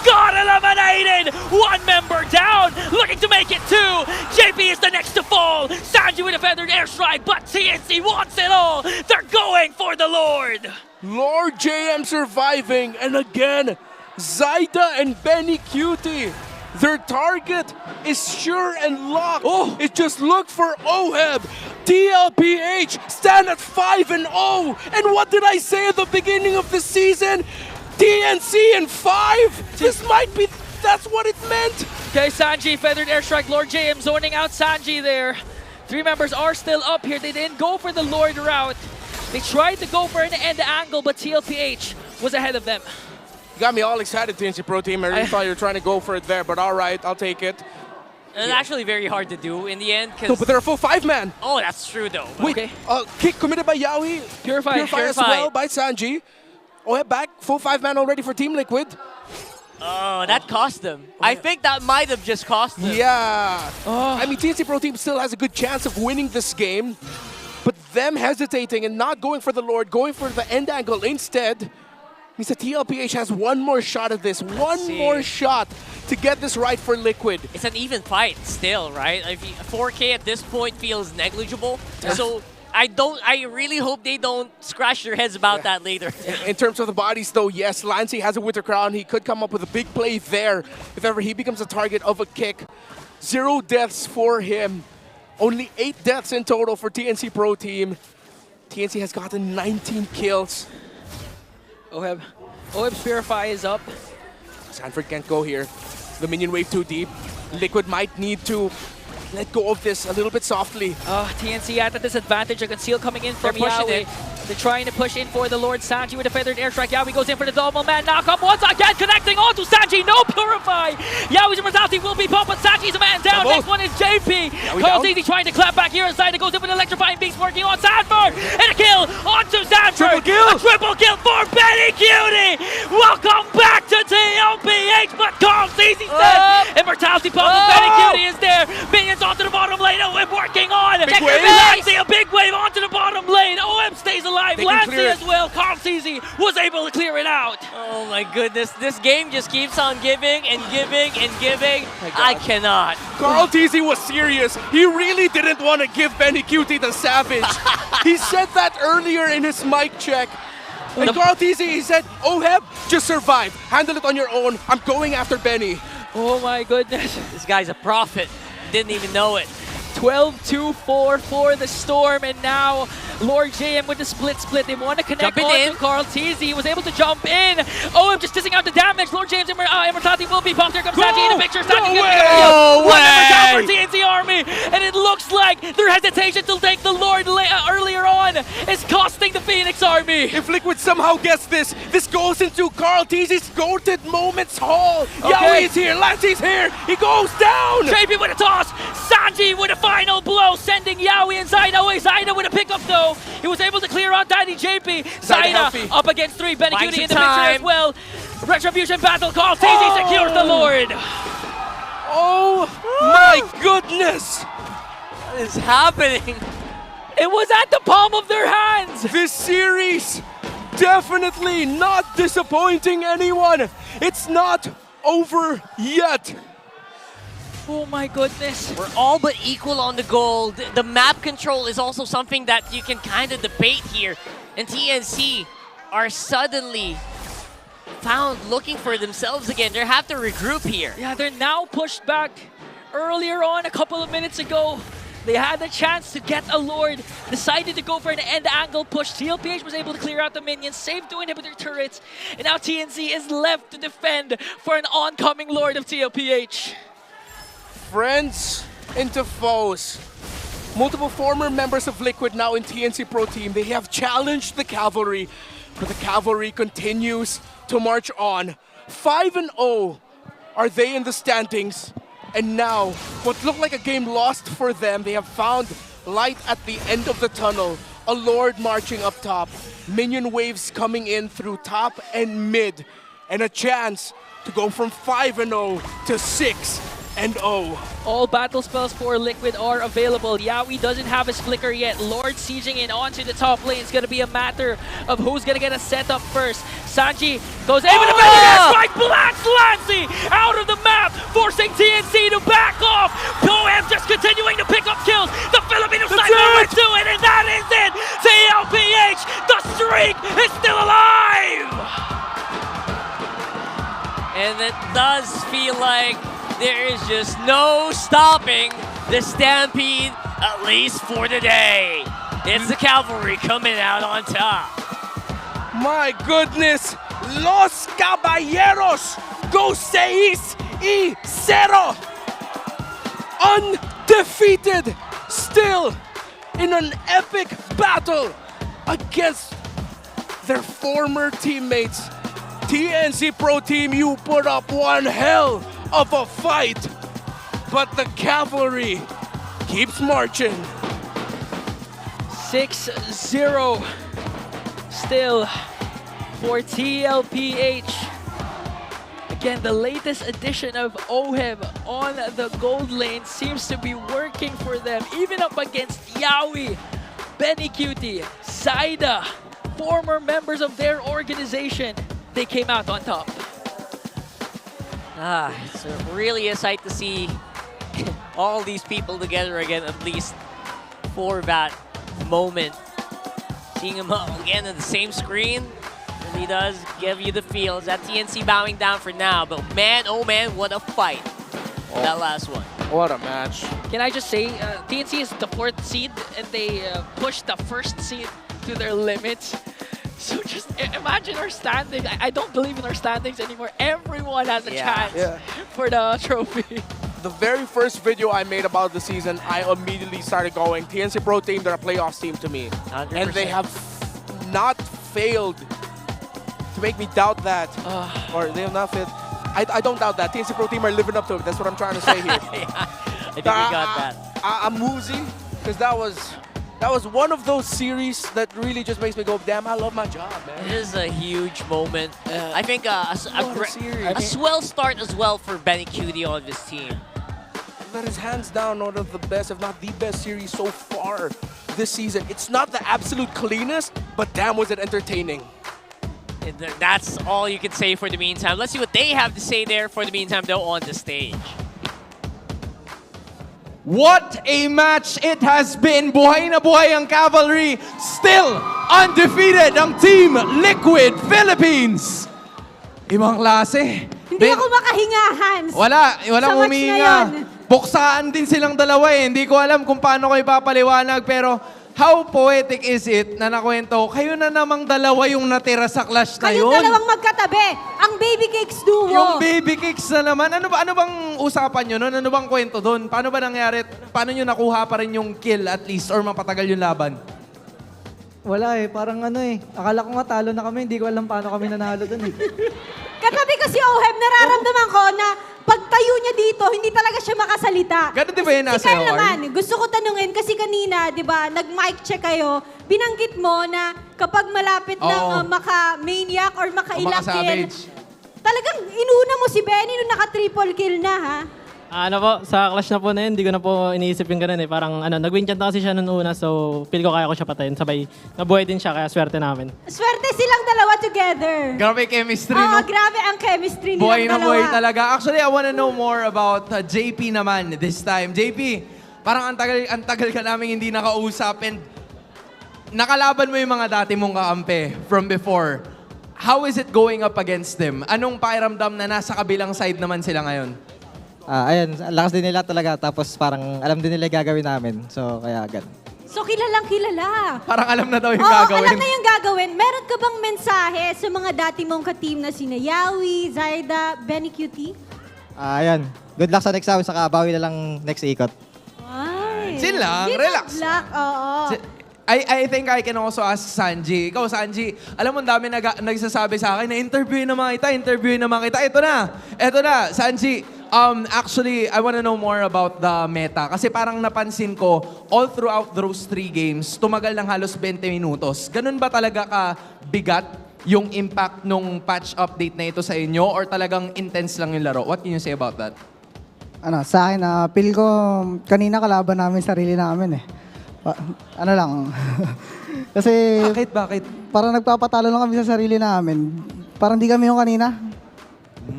Got eliminated! 1 member down, looking to make it 2. JP is the next to fall. Sanji with a feathered airstrike, but TNC wants it all. They're going for the Lord. Lord JM surviving, and again, Zyda and Benny Cutie. Their target is sure and locked. It just looked for Oheb. TLPH stand at 5-0. And what did I say at the beginning of the season? TNC in 5? This might be, that's what it meant. Okay, Sanji, feathered airstrike. Lord JM zoning out Sanji there. 3 members are still up here. They didn't go for the Lord route. They tried to go for an end angle, but TLPH was ahead of them. You got me all excited, TNC Pro Team. I really thought you were trying to go for it there, but all right, I'll take it. It's actually very hard to do in the end. No, but they're a full 5-man. Oh, that's true though. Wait, kick committed by Yawi. Purify as well by Sanji. Oheb back, full 5-man already for Team Liquid. Oh, that cost them. I think that might have just cost them. Yeah. I mean, TNC Pro Team still has a good chance of winning this game, but them hesitating and not going for the Lord, going for the end angle instead, means that TLPH has 1 more shot at this. One more shot to get this right for Liquid. It's an even fight still, right? 4K at this point feels negligible. So I really hope they don't scratch their heads about that later. In terms of the bodies though, yes, Lancy has a Winter Crown. He could come up with a big play there if ever he becomes a target of a kick. 0 deaths for him. Only 8 deaths in total for TNC Pro Team. TNC has gotten 19 kills. Oheb's Purify is up. Sanford can't go here. The minion wave too deep. Liquid might need to let go of this a little bit softly. TNC at a disadvantage. A conceal coming in from Yawi. They're trying to push in for the Lord. Sanji with a feathered airstrike. Yawi goes in for the double man knockup. Once again, connecting onto Sanji. No Purify. Yawi's immortality will be popped, but Sanji's a man down. Next one is JP. Carl TZ trying to clap back here inside. It goes in with an electrifying beast working on Sanford. And a kill onto Sanford. A triple kill for Benny Cutie. Welcome back to TLPH, but Carl TZ said immortality pop. Benny Cutie is there. Minions onto the bottom lane. OM working on. Lancy, a big wave onto the bottom lane. OM stays alive. Lancy as well. Carl TZ was able to clear it out. Oh my goodness. This game just keeps on giving and giving and giving. I cannot. Carl TZ was serious. He really didn't want to give Benny Cutie the savage. He said that earlier in his mic check. And Carl TZ, he said, Oheb, just survive. Handle it on your own. I'm going after Benny. Oh my goodness. This guy's a prophet. Didn't even know it. 12-2-4 for the Storm, and now Lord JM with the split. They want to connect Jumping on in. to Carl TZ. He was able to jump in. Oh, I'm just dissing out the damage. Lord James Immortality will be popped. Here comes Sanji in the picture. Sanji gets the kill. No One number down for way. TNC Army, and it looks like their hesitation to take the Lord earlier on is costing the Phoenix Army. If Liquid somehow gets this goes into Carl TZ's goated moments hall. Yaoi is here, Lancey's here, he goes down! JP with a toss, Sanji with a final blow, sending Yaoi and Zaida away. Zaida with a pickup though. He was able to clear out Daddy JP. Zaida up against 3, Benny Buying Cutie in some the picture time. as well. Retribution battle call, TZ secures the Lord. Oh my goodness! What is happening? It was at the palm of their hands. This series definitely not disappointing anyone. It's not over yet. Oh my goodness. We're all but equal on the goal. The map control is also something that you can kind of debate here. And TNC are suddenly found looking for themselves again. They have to regroup here. Yeah, they're now pushed back. Earlier on, a couple of minutes ago, they had the chance to get a Lord, decided to go for an end angle push. TLPH was able to clear out the minions, save 2 inhibitor turrets, and now TNC is left to defend for an oncoming Lord of TLPH. Friends into foes. Multiple former members of Liquid now in TNC Pro Team. They have challenged the Cavalry, but the Cavalry continues to march on. 5-0 are they in the standings. And now, what looked like a game lost for them, they have found light at the end of the tunnel. A Lord marching up top. Minion waves coming in through top and mid. And a chance to go from 5-0 to 6-0. All battle spells for Liquid are available. Yaoi doesn't have his flicker yet. Lord sieging in onto the top lane. It's going to be a matter of who's going to get a setup first. Sanji goes in with a strike, blasts Lancy out of the map, forcing TNC to back off. Poem just continuing to pick up kills. The Filipino side number 2, and that is it. TLPH, the streak is still alive. And it does feel like there is just no stopping the Stampede, at least for the day. It's the Cavalry coming out on top. My goodness, Los Caballeros go 6-0. Undefeated, still in an epic battle against their former teammates. TNC Pro Team, you put up one hell of a fight, but the Cavalry keeps marching. 6-0 still for TLPH. Again, the latest edition of OHEB on the gold lane seems to be working for them, even up against Yaoi, Benny Cutie, Zaida, former members of their organization. They came out on top. It's really a sight to see all these people together again, at least for that moment. Seeing them all again on the same screen really does give you the feels. That TNC bowing down for now, but man, oh man, what a fight. That last one. What a match. Can I just say, TNC is the 4th seed, and they pushed the 1st seed to their limits. So just imagine our standings. I don't believe in our standings anymore. Everyone has a chance for the trophy. The very first video I made about the season, I immediately started going, TNC Pro Team, they're a playoffs team to me. 100%. And they have not failed to make me doubt that. Or they have not failed. I don't doubt that. TNC Pro Team are living up to it. That's what I'm trying to say here. I think we got that. I'm woozy, because that was one of those series that really just makes me go, damn, I love my job, man. It is a huge moment. I think a swell start as well for Benny Cutie on this team. That is hands down one of the best, if not the best series so far this season. It's not the absolute cleanest, but damn was it entertaining. That's all you can say for the meantime. Let's see what they have to say there for the meantime, though, on the stage. What a match it has been! Buhay na buhay ang Cavalry! Still undefeated ang Team Liquid Philippines! Ibang klase. Hindi ako makahinga, Hans. Walang Sa match na humihinga. yun. Buksaan din silang dalawa eh. Hindi ko alam kung paano ko ipapaliwanag, pero how poetic is it na nakwento, kayo na namang dalawa yung natira sa clash na Kayong yun. dalawang magkatabi. Ang Baby Cakes duo. Yung baby cakes na naman. Ano bang usapan nyo nun? Ano bang kwento doon? Paano ba nangyari? Paano nyo nakuha pa rin yung kill at least or mapatagal yung laban? Wala eh, parang ano eh. Akala ko nga talo na kami, hindi ko alam paano kami nanalo dun eh. Katabi ko si Oheb, nararamdaman ko na pagtayo niya dito, hindi talaga siya makasalita. Ganun di ba yun Si nasa Carl OR? naman, gusto ko tanungin, kasi kanina, di ba, nag-mic check kayo, binanggit mo na kapag malapit ng maka-maniac or maka-ilang kill, maka-savage. talagang inuna mo si Benny nung naka-triple kill na, ha? Ano po, sa clash na po na yun, hindi ko na po iniisip yung ganun eh. Parang nag-win chant na kasi siya noon una, so feel ko kaya ko siya patayin. Sabay, nabuhay din siya, kaya swerte namin. Swerte silang dalawa together. Grabe chemistry, Oo, no? grabe ang chemistry nilang Buhay na dalawa. buhay talaga. Actually, I wanna know more about JP naman this time. JP, parang ang tagal ka namin hindi nakausap and nakalaban mo yung mga dati mong kaampi from before. How is it going up against them? Anong pakiramdam na nasa kabilang side naman sila ngayon? Ayun, ang lakas din nila talaga. Tapos parang alam din nila yung gagawin namin. So, kaya agad. So, kilalang kilala. Parang alam na daw yung Oo, gagawin. alam na yung gagawin. Meron ka bang mensahe sa mga dati mong ka-team na sina Yawi, Zaida, Benny Cutie? Ayun, good luck sa next round. Saka bawi na lang next ikot. Ay. Chill lang, Good relax. luck, oo. I think I can also ask Sanji. Ikaw, Sanji, alam mo, ang dami nagsasabi sa akin na interviewin naman kita. Ito na, Sanji. Actually, I wanna know more about the meta. Kasi parang napansin ko, all throughout those 3 games, tumagal ng halos 20 minutos. Ganun ba talaga ka-bigat yung impact nung patch update na ito sa inyo? Or talagang intense lang yung laro? What can you say about that? Sa akin, feel ko kanina kalaban namin sarili namin eh. Ano lang. Kasi... Bakit? Parang nagpapatalo lang kami sa sarili namin. Parang di kami yung kanina.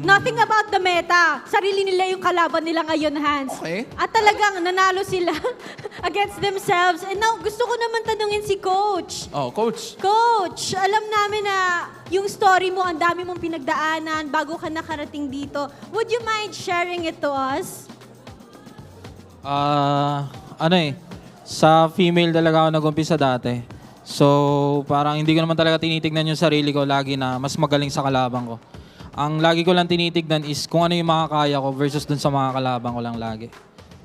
Nothing about the meta. Sarili nila yung kalaban nila ngayon, Hans. Okay. At talagang nanalo sila against themselves. And now, gusto ko naman tanungin si Coach. Oh, Coach. Coach, alam namin na yung story mo, ang dami mong pinagdaanan bago ka nakarating dito. Would you mind sharing it to us? Sa female talaga ako nag-umpisa dati. So, parang hindi ko naman talaga tinitignan yung sarili ko lagi na mas magaling sa kalabang ko. Ang lagi ko lang tinitignan is kung ano yung makakaya ko versus dun sa mga kalabang ko lang lagi.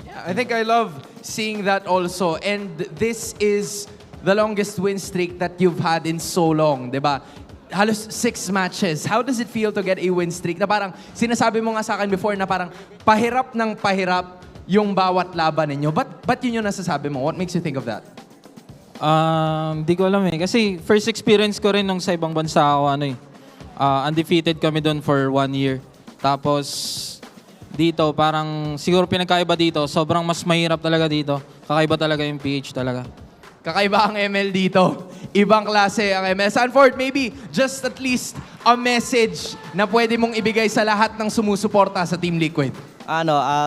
Yeah, I think I love seeing that also. And this is the longest win streak that you've had in so long, di ba? Halos 6 matches. How does it feel to get a win streak? Na parang sinasabi mo nga sa akin before na parang pahirap ng pahirap yung bawat laban ninyo. Ba't yun yung nasasabi mo? What makes you think of that? Di ko alam eh. Kasi first experience ko rin nung sa ibang bansa ako, undefeated kami doon for 1 year. Tapos dito, parang siguro pinagkaiba dito. Sobrang mas mahirap talaga dito. Kakaiba talaga yung PH talaga. Kakaiba ang ML dito. Ibang klase ang ML. Sanford, maybe just at least a message na pwede mong ibigay sa lahat ng sumusuporta sa Team Liquid.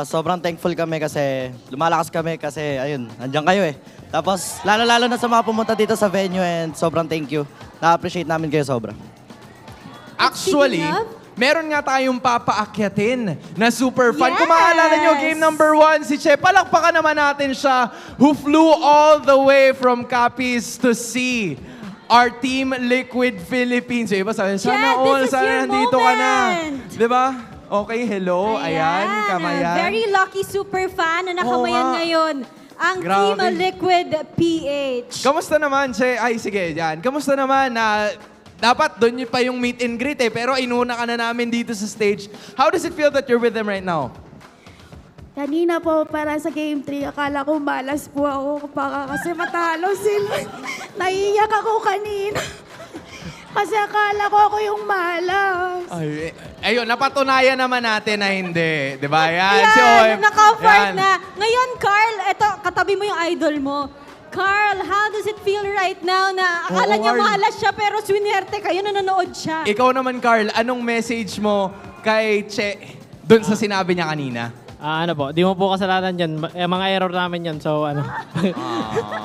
Sobrang thankful kami kasi lumalakas kami kasi ayun, nandiyan kayo eh. Tapos lalo-lalo na sa mga pumunta dito sa venue and sobrang thank you. Na-appreciate namin kayo sobra. Actually, meron nga tayong papaakyatin na super fun. Kung maalala nyo, game number 1, si Che. Palakpakan naman natin siya who flew all the way from Capiz to see our Team Liquid Philippines. Iba sabi, sana all, sana nandito ka na. Diba? Okay, hello. Ayan, kamayan. Very lucky super fan na nakamayan ngayon. Ang Team Liquid PH. Kamusta naman, Che? Ay, sige, yan. Kamusta naman na dapat doon pa yung meet and greet eh, pero inuna ka na namin dito sa stage. How does it feel that you're with them right now? Kanina po, para sa Game 3, akala ko malas po ako kasi matalo sila. Naiiyak ako kanina. Kasi akala ko ako yung malas. Ayun, napatunayan naman natin na hindi. Di ba? Yan, si Yan, Oy. naka-afford Yan. na. Ngayon, Carl, eto, katabi mo yung idol mo. Carl, how does it feel right now na akala niya Carl. malas siya pero swinerte kayo, nanonood siya? Ikaw naman, Carl, anong message mo kay Che doon sa sinabi niya kanina? Ano po, di mo po kasalanan yan. Mga error namin yan. So, ano.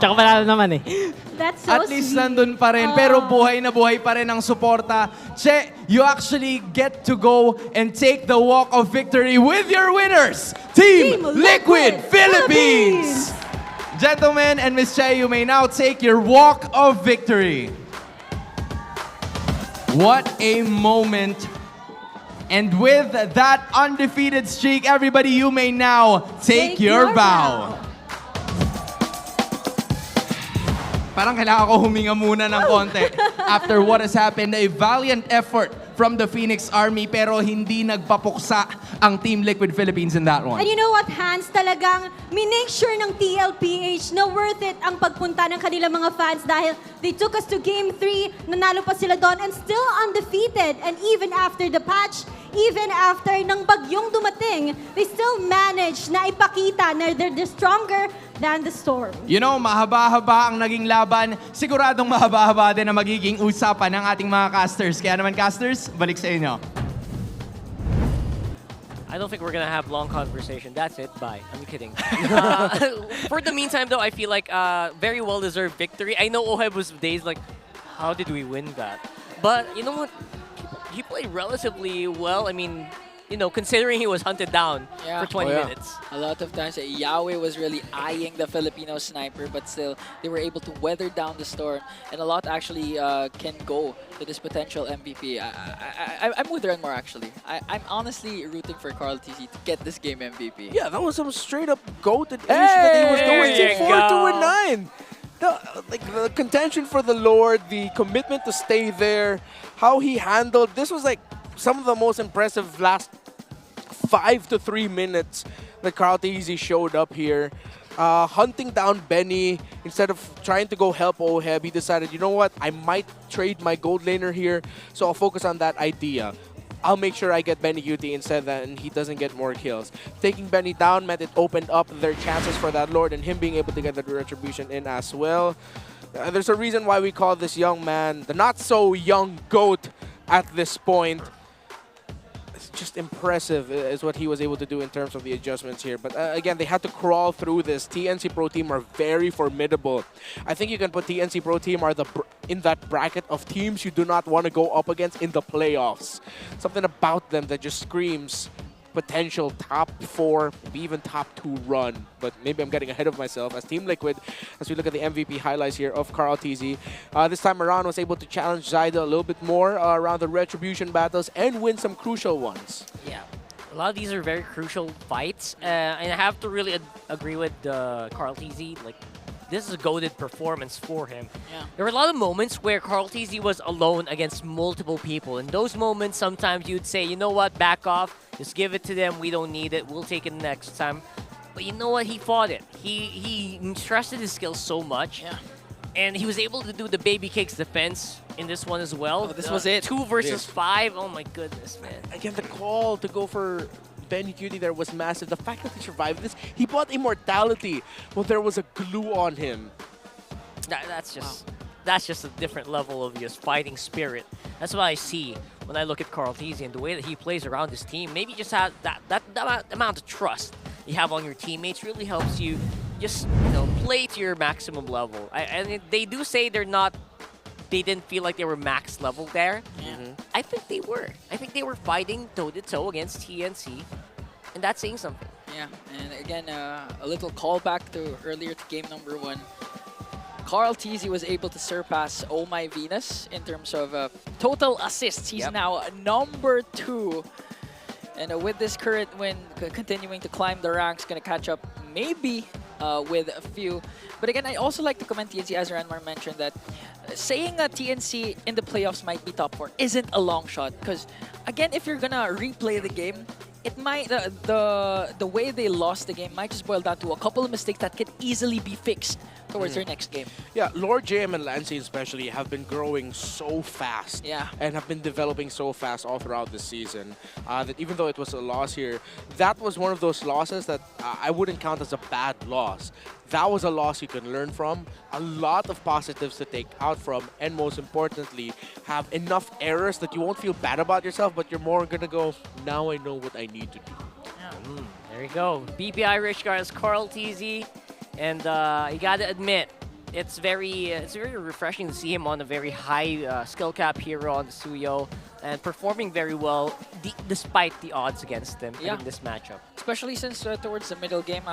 Tsaka panalo naman eh. That's so At least sweet. nandun pa rin, pero buhay na buhay pa rin ang suporta. Che, you actually get to go and take the walk of victory with your winners, Team Liquid Philippines! Gentlemen and Miss Che, you may now take your walk of victory. What a moment. And with that undefeated streak, everybody, you may now take your bow. Parang kailangan ko huminga muna ng konti after what has happened. A valiant effort from the Phoenix Army pero hindi nagpapuksa ang Team Liquid Philippines in that one. And you know what, Hans? Talagang minake sure ng TLPH na worth it ang pagpunta ng kanilang mga fans dahil they took us to Game 3, nanalo pa sila doon and still undefeated. And even after the patch, even after ng bagyong dumating, they still managed na ipakita na they're stronger than the storm. You know, mahaba-haba ang naging laban. Siguradong mahaba-haba din ang magiging usapan ng ating mga casters. Kaya naman, casters, balik sa inyo. I don't think we're gonna have long conversation. That's it. Bye. I'm kidding. For the meantime, though, I feel like very well-deserved victory. I know Oheb was days like, how did we win that? But you know what? He played relatively well. I mean, you know, considering he was hunted down for 20 minutes. A lot of times, Yahweh was really eyeing the Filipino sniper, but still, they were able to weather down the storm. And a lot actually can go to this potential MVP. I'm with Renmar, actually. I'm honestly rooting for Carl TZ to get this game MVP. Yeah, that was some straight-up goated that he was doing. There you 4-2-9. The contention for the Lord, the commitment to stay there, how he handled. This was like some of the most impressive last 5 to 3 minutes that Carl TZ showed up here. Hunting down Benny, instead of trying to go help Oheb, he decided, you know what, I might trade my gold laner here, so I'll focus on that idea. I'll make sure I get Benny UT instead and he doesn't get more kills. Taking Benny down meant it opened up their chances for that Lord and him being able to get the retribution in as well. There's a reason why we call this young man the not-so-young GOAT at this point. It's just impressive is what he was able to do in terms of the adjustments here. But again, they had to crawl through this. TNC Pro Team are very formidable. I think you can put TNC Pro Team in that bracket of teams you do not want to go up against in the playoffs. Something about them that just screams potential top 4, maybe even top 2 run. But maybe I'm getting ahead of myself as Team Liquid, as we look at the MVP highlights here of Carl TZ. This time around was able to challenge Zyda a little bit more around the retribution battles and win some crucial ones. Yeah. A lot of these are very crucial fights. And I have to really agree with Carl TZ. Like, this is a goated performance for him. Yeah. There were a lot of moments where Carl TZ was alone against multiple people. In those moments, sometimes you'd say, you know what, back off. Just give it to them. We don't need it. We'll take it next time. But you know what? He fought it. He trusted his skills so much. Yeah. And he was able to do the baby kicks defense in this one as well. Oh, this was it. 2 versus 5. Oh my goodness, man. Again, the call to go for Benny Cutie there was massive. The fact that he survived this, he bought immortality. Well, there was a glue on him. That's just a different level of just fighting spirit. That's what I see when I look at Carl TZ and the way that he plays around his team. Maybe just have that amount of trust you have on your teammates really helps you just play to your maximum level. And they do say they didn't feel like they were max level there. Yeah. I think they were. I think they were fighting toe-to-toe against TNC, and that's saying something. Yeah, and again, a little callback to earlier to game number 1. Carl TZ was able to surpass Oh My Venus in terms of total assists. He's now number 2. And with this current win, continuing to climb the ranks, going to catch up maybe with a few. But again, I also like to comment TNC, as Ranmar mentioned, that saying that TNC in the playoffs might be top 4 isn't a long shot. Because again, if you're going to replay the game, it might the way they lost the game might just boil down to a couple of mistakes that can easily be fixed towards their next game. Yeah, Lord JM and Lancey especially have been growing so fast. Yeah. And have been developing so fast all throughout the season that even though it was a loss here, that was one of those losses that I wouldn't count as a bad loss. That was a loss you can learn from, a lot of positives to take out from, and most importantly, have enough errors that you won't feel bad about yourself, but you're more gonna go, now I know what I need to do. There There you go. BPI Rich Guard is Carl TZ. And you gotta admit, it's very refreshing to see him on a very high skill cap hero on the Suyo and performing very well despite the odds against him in this matchup. Especially since towards the middle game,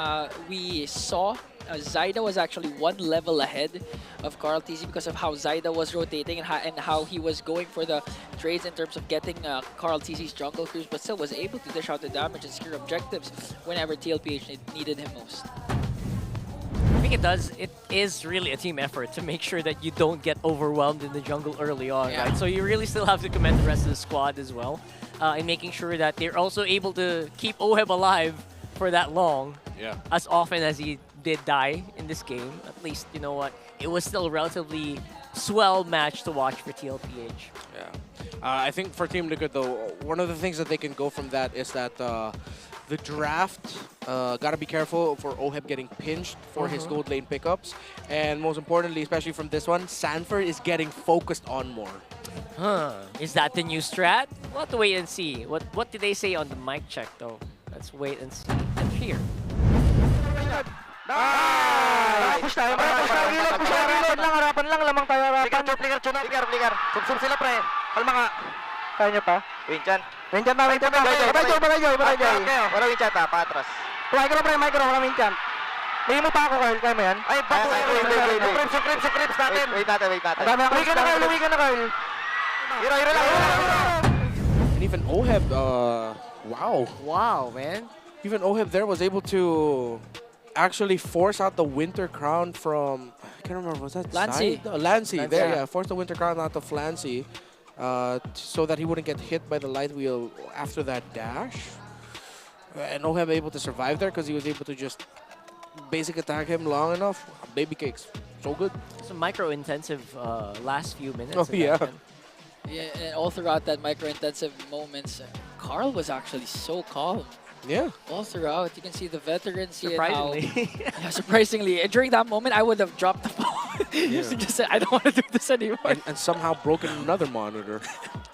we saw Zaida was actually one level ahead of Carl TZ because of how Zaida was rotating and how he was going for the trades in terms of getting Carl TZ's jungle crews, but still was able to dish out the damage and secure objectives whenever TLPH needed him most. I think it is really a team effort to make sure that you don't get overwhelmed in the jungle early on, right? So you really still have to commend the rest of the squad as well in making sure that they're also able to keep Oheb alive for that long, as often as he did die in this game. At least, you know what, it was still a relatively swell match to watch for TLPH. Yeah. I think for Team Liquid, though, one of the things that they can go from that is that the draft, gotta be careful for Oheb getting pinched for his gold lane pickups. And most importantly, especially from this one, Sanford is getting focused on more. Is that the new strat? We'll have to wait and see. What did they say on the mic check, though? Let's wait and see. And here. Push tayo, push tayo, gilid lang, harapan lang, lamang tayo, harapan. Flicker. Sub sila, pre. Kalma ka. Kaya nyo pa? Winchan. Winchan na. Bagay Joy. Wala Winchan ta, patras. Micro, wala Winchan. Bigyan mo pa ako, Carl. Kaya mo yan? Ay, bato. Crips natin. Wait natin. Uwi ka na, Carl. Hero lang. And even Oheb, Wow, man. Even Oheb there was able to actually force out the Winter Crown from, I can't remember, was that Lancy? Lancy, there, yeah. Force the Winter Crown out of Lancy so that he wouldn't get hit by the light wheel after that dash. And Oheb able to survive there because he was able to just basic attack him long enough. Baby cakes, so good. Some micro-intensive last few minutes. Oh, yeah. Yeah, and all throughout that micro-intensive moments, Carl was actually so calm. Yeah. All throughout, you can see the veterans here. Surprisingly. Surprisingly. And during that moment, I would have dropped the phone. Just said, I don't want to do this anymore. And somehow broken another monitor.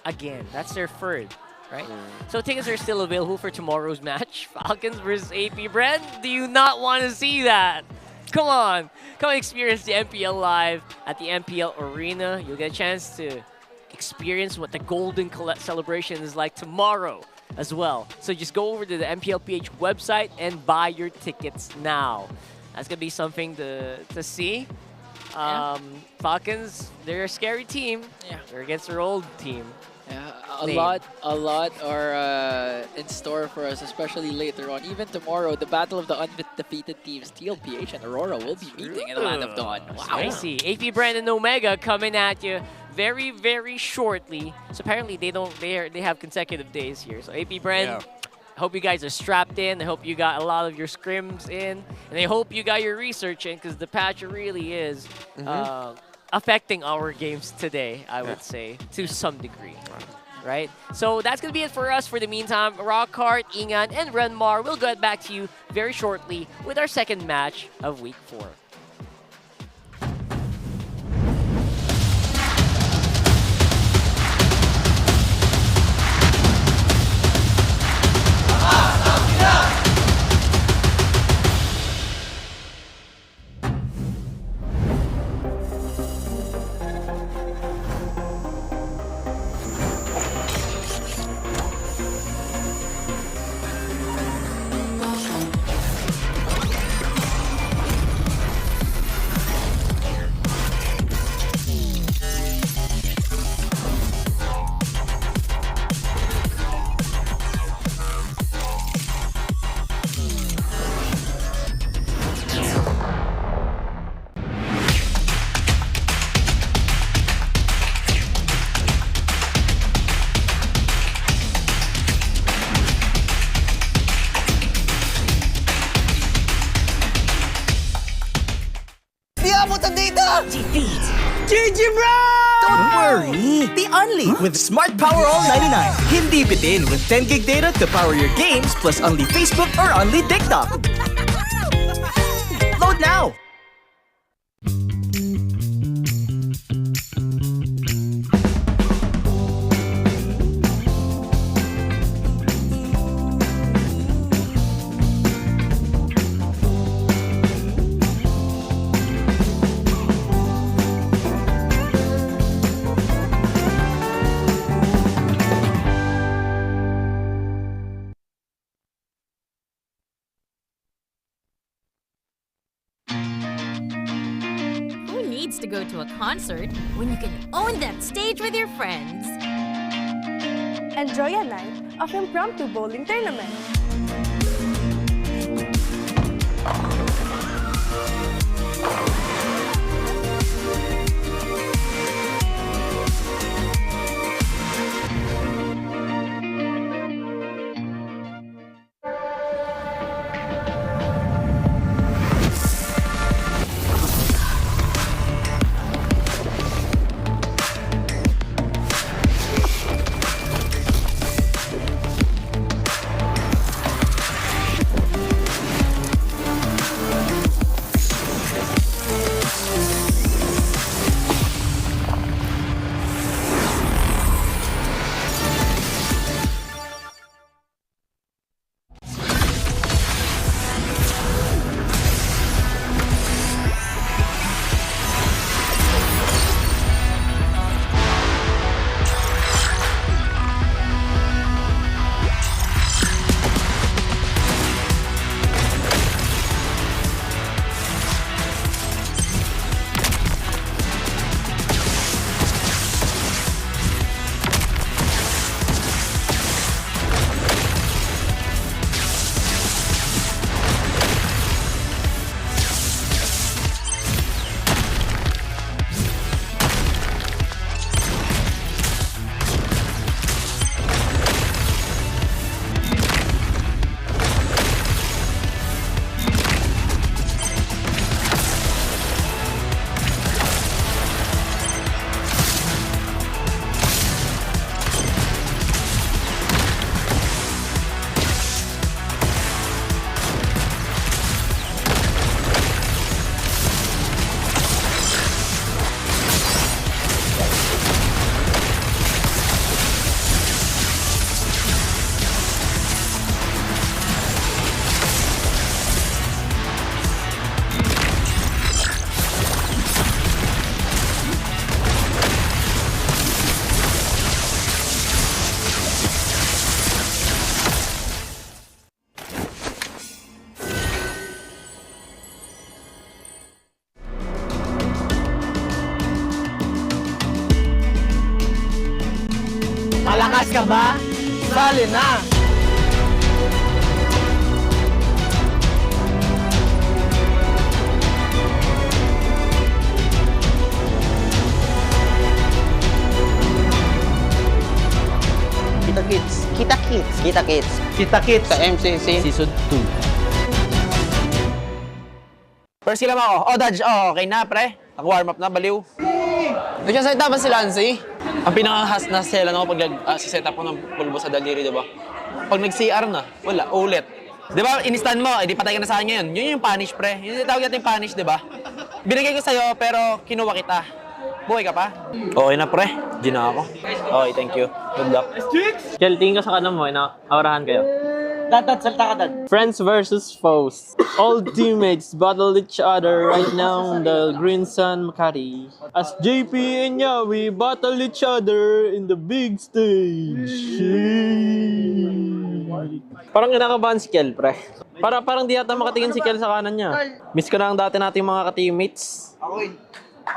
Again, that's their third, right? So tickets are still available for tomorrow's match. Falcons versus AP Bren. Do you not want to see that? Come on. Come experience the MPL live at the MPL Arena. You'll get a chance to experience what the Golden celebration is like tomorrow as well. So just go over to the MPL PH website and buy your tickets now. That's going to be something to see. Falcons, they're a scary team. Yeah. They're against their old team. Yeah, a lot are in store for us, especially later on. Even tomorrow, the battle of the undefeated teams, TLPH and Aurora, will be meeting in the Land of Dawn. Wow. Spicy. AP Bren and Omega coming at you very, very shortly. So apparently they have consecutive days here. So AP Bren, I hope you guys are strapped in. I hope you got a lot of your scrims in. And I hope you got your research in because the patch really is affecting our games today, I would say, to some degree. Right? So that's going to be it for us for the meantime. Rockhart, Ingan, and Renmar will get back to you very shortly with our second match of Week 4. GG bro! Don't worry, be unleashed with Smart Power All 99. Hindi bitin with 10 gig data to power your games plus only Facebook or only TikTok. Load now! to go to a concert when you can own that stage with your friends. Enjoy a night of impromptu bowling tournament. Malakas ka ba? Sali na! Kita Kids. Kita Kids. Kita Kids. Kita Kids. Sa MCC. Season 2. First kill ako. Oh, dodge. Oh, okay na, pre. Naka-warm up na, baliw. Nagsasalita ba si Lancy? Ang pinaka-has na sela ako pag nag-set up ko ng pulbo sa daliri, diba? Pag nag-CR na, wala, ulit. Diba, in-stand mo, edi patay ka na sa kanya yun. Yun yung punish, pre. Yun yung tawag natin punish, diba? Binigay ko sa'yo, pero kinuha kita. Buhay ka pa? Okay na, pre. Di na ako. Okay, thank you. Good luck. Kel, tingin ka sa kanan mo, aurahan kayo. Dad, salta ka, Dad. Friends versus foes. All teammates battle each other right now in the Green Sun Makati. As JP and Yawi battle each other in the big stage. Parang kinakabahan si Kel, pre. Parang di yata makatingin si Kel sa kanan niya. Miss ko na ang dati nating mga ka-teammates.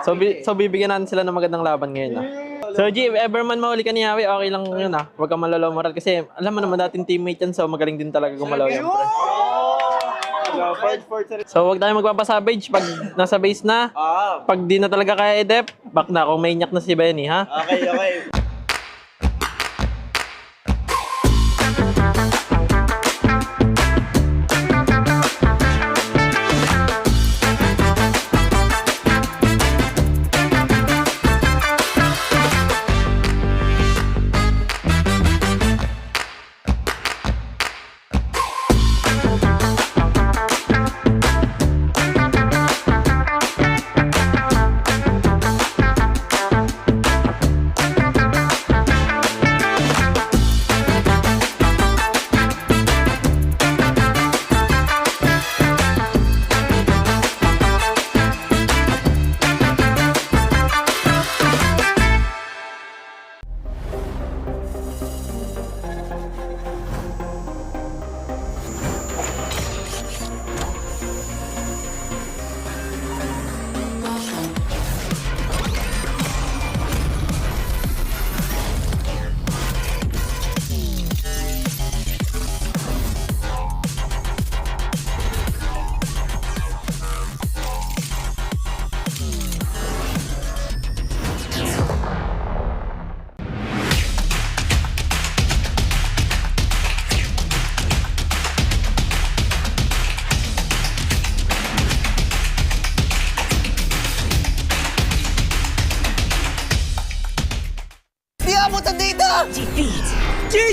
So bibigyan natin sila ng magandang laban ngayon. So G, if ever man mahuli ka ni Yawi, okay lang yun ah. Huwag ka malalaw moral kasi alam mo naman dating teammate yan, so magaling din talaga gumalaw yan, pre. So huwag tayo magpapasavage pag nasa base na. Pag di na talaga kaya i-dep, back na kung may nyak na si Benny, ha? Okay.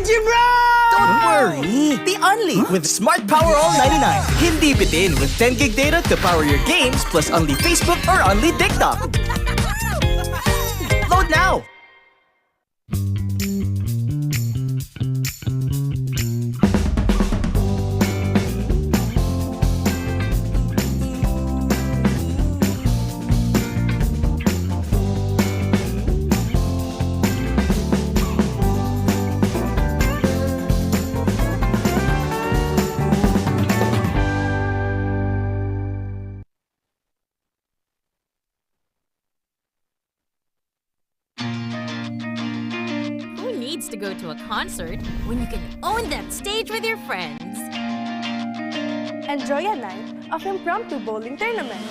Don't worry! The Only with Smart Power All 99. Hindi bitin with 10 gig data to power your games plus Only Facebook or Only TikTok. Load now! Who needs to go to a concert when you can own that stage with your friends? Enjoy a night of impromptu bowling tournament.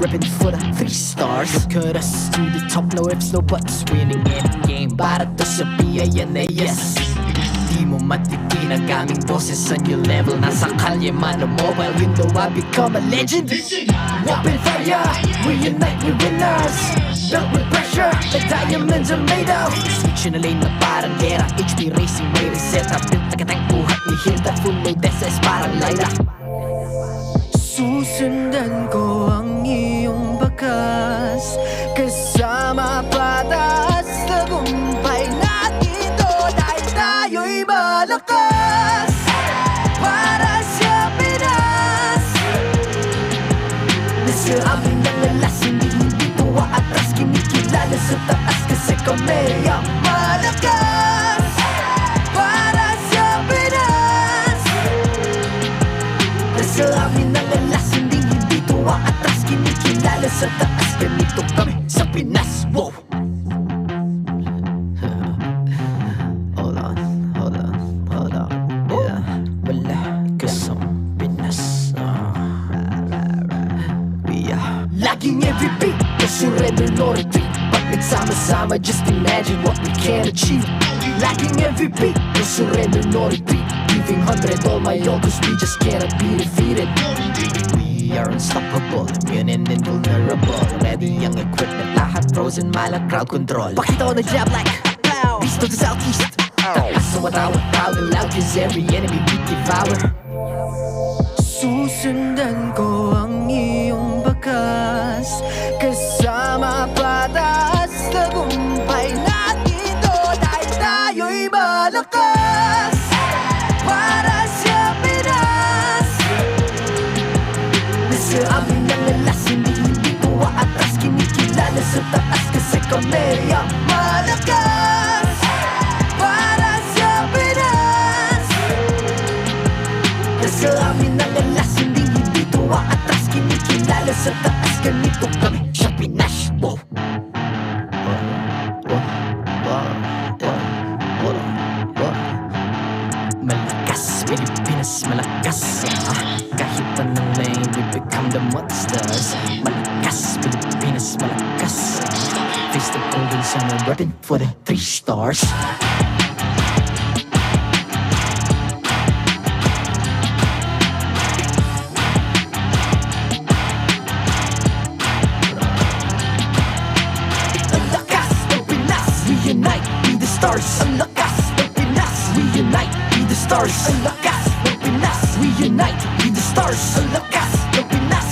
ripping for the 3 stars. Look at us to the top, no ifs, no buts. Winning any game, para to sa PANAS. Di mo matitinag aming boses on your level. Nasa kalye man o mobile, you know I become a legend. Open fire, we unite, we winners. Built with pressure, like diamonds are made of. Switching a lane na parang gera, HP racing, may reset up. Built agad ang buhat ni Hilda, full load SS parang Lyra. Susundan ko ang iyong bakas, kasama patas. Tagumpay natin ito dahil tayo'y malakas. Para sa Pinas, nasa amin ang lalas, hindi tuwa atras. Kinikilala sa taas kasi kami ang malakas. Para sa Pinas, nasa amin ang lalas, hindi tuwa atras. Kinikilala sa taas, ganito kami sa Pinas. Wow! Laging MVP, no surrender, no retreat. Pag nagsama-sama, just imagine what we can achieve. Laging MVP, no surrender, no retreat. Giving 100 all my all, cause we just cannot be defeated. We are unstoppable, immune and invulnerable. Ready ang equipment, lahat frozen, malang crowd control. Pakita ko na jab like beast of the southeast. Taas sa watawa, proud and loud, cause every enemy we devour. Susundan ko ang iyong bakas, kasama patas. Tagumpay natin ito dahil tayo'y malakas. Para sa Pinas, nasa amin ang lalas, hindi tuwa atras. Kinikilala sa taas kasi kami ang malakas. Para sa Pinas, nasa amin ang lalas, hindi tuwa atras. Kinikilala sa taas, ganito kami sa Pinas. Wow! Malakas, Pilipinas, malakas. Kahit anong lane, we become the monsters. Malakas, Pilipinas, malakas. Face the golden sun and repping for the 3 stars. Stars, ang lakas ng Pinas, we unite, be the stars. Ang lakas ng Pinas, we unite, be the stars. Ang lakas ng Pinas,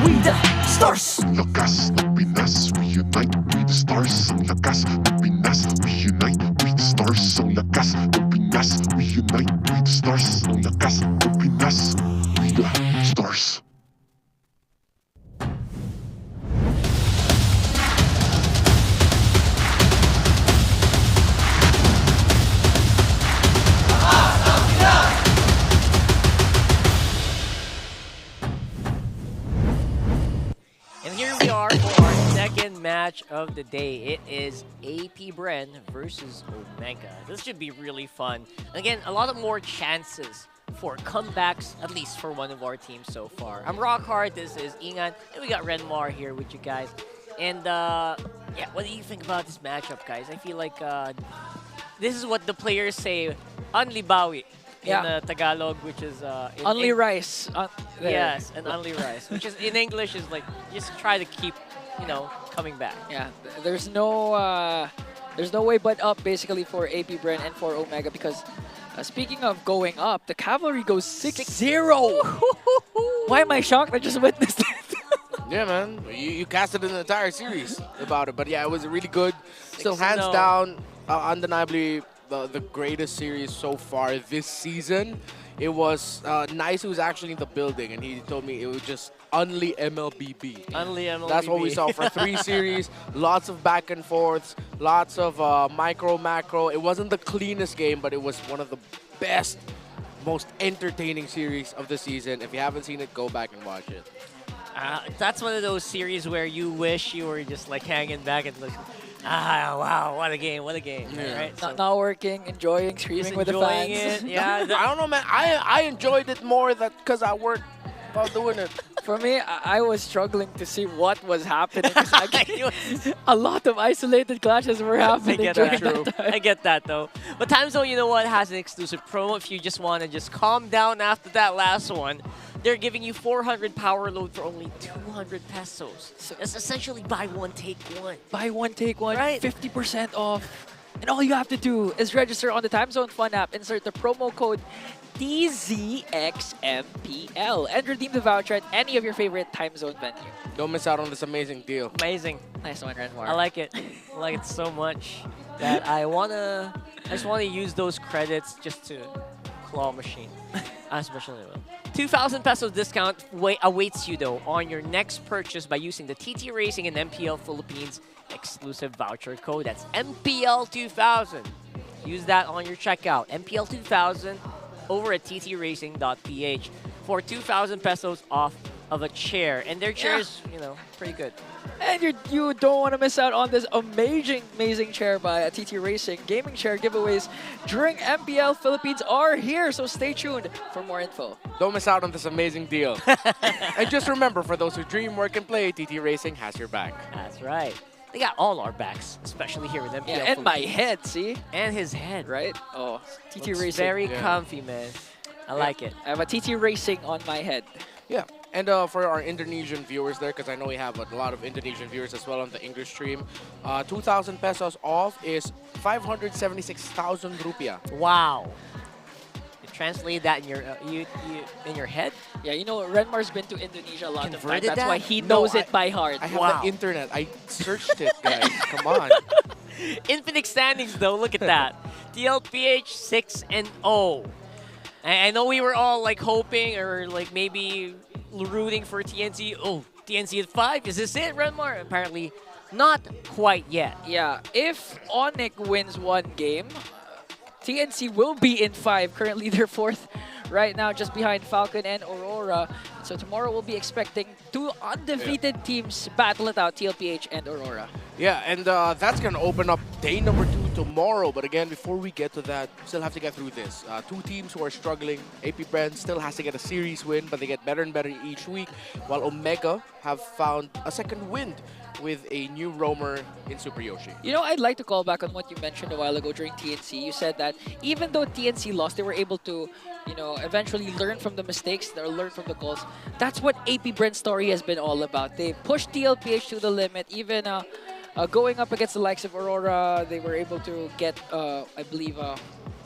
we the stars. Ang lakas ng Pinas, we unite, we the stars. Ang lakas ng Pinas, we unite, we the stars. Ang lakas ng Pinas, we unite, we the stars. Ang lakas ng Pinas, we the stars. Match of the day. It is AP Bren versus Omega. This should be really fun. Again, a lot of more chances for comebacks, at least for one of our teams so far. I'm Rockhard, this is Ingan, and we got Renmar here with you guys. And yeah, what do you think about this matchup, guys? I feel like this is what the players say, Only Bawi in Tagalog, which is Only rice. Yes, and only rice, which is in English is like just try to keep, you know, coming back. Yeah, there's no way but up basically for AP Bren and for Omega because speaking of going up, the Cavalry goes 6-0. Why am I shocked? I just witnessed it. Yeah, man. You casted an entire series about it, but yeah, it was really good. Still, hands down, undeniably the greatest series so far this season. It was Nice who was actually in the building, and he told me it was just only MLBB. Only MLBB. That's what we saw for 3 series. Lots of back and forths, lots of micro-macro. It wasn't the cleanest game, but it was one of the best, most entertaining series of the season. If you haven't seen it, go back and watch it. That's one of those series where you wish you were just like hanging back and like, wow, what a game, what a game. Yeah. Right? So not working, enjoying, screaming with the fans. It. Yeah, I don't know, man. I enjoyed it more because I worked while doing it. For me, I was struggling to see what was happening. 'Cause a lot of isolated clashes were happening. I get that though. But Time Zone, you know what, has an exclusive promo if you just want to just calm down after that last one. They're giving you 400 power load for only 200 pesos. So it's essentially buy one, take one. Buy one, take one, right? 50% off. And all you have to do is register on the Time Zone Fun app, insert the promo code DZXMPL, and redeem the voucher at any of your favorite Time Zone venue. Don't miss out on this amazing deal. Amazing. Nice one, Renmar. I like it. I like it so much that I just wanna use those credits just to claw machine. Especially will. 2,000 pesos discount awaits you though on your next purchase by using the TT Racing and MPL Philippines exclusive voucher code. That's MPL2000. Use that on your checkout. MPL2000 over at ttracing.ph for 2,000 pesos off of a chair. And their chair is, you know, pretty good. And you don't want to miss out on this amazing chair by TT Racing. Gaming chair giveaways during MPL Philippines are here, so stay tuned for more info. Don't miss out on this amazing deal. And just remember, for those who dream, work, and play, TT Racing has your back. That's right. They got all our backs, especially here with MPL Yeah, and my head, see? And his head. Right? Oh, TT Looks Racing. very comfy, man. I like it. I have a TT Racing on my head. Yeah, and for our Indonesian viewers there, because I know we have a lot of Indonesian viewers as well on the English stream, 2,000 pesos off is 576,000 rupiah. Wow. You translate that in your in your head? Yeah, you know, Renmar's been to Indonesia a lot of times. Converted That's that? why he No, knows it by heart. I have the internet. I searched it, guys. Come on. Infinite standings, though. Look at that. TLPH 6-0. I know we were all like hoping or like maybe rooting for TNC. Oh, TNC at 5. Is this it, Renmar? Apparently not quite yet. Yeah, if Onyx wins one game, TNC will be in 5. Currently, they're 4th right now, just behind Falcon and Aurora. So tomorrow we'll be expecting 2 undefeated teams battle it out, TLPH and Aurora. Yeah, and that's going to open up day number 2 tomorrow. But again, before we get to that, we still have to get through this. 2 teams who are struggling. AP Bren still has to get a series win, but they get better and better each week, while Omega have found a second wind with a new roamer in SuperYoshi. You know, I'd like to call back on what you mentioned a while ago during TNC. You said that even though TNC lost, they were able to, you know, eventually learn from the mistakes or learn from the calls. That's what AP Bren's story has been all about. They pushed TLPH to the limit. Even going up against the likes of Aurora, they were able to get, I believe,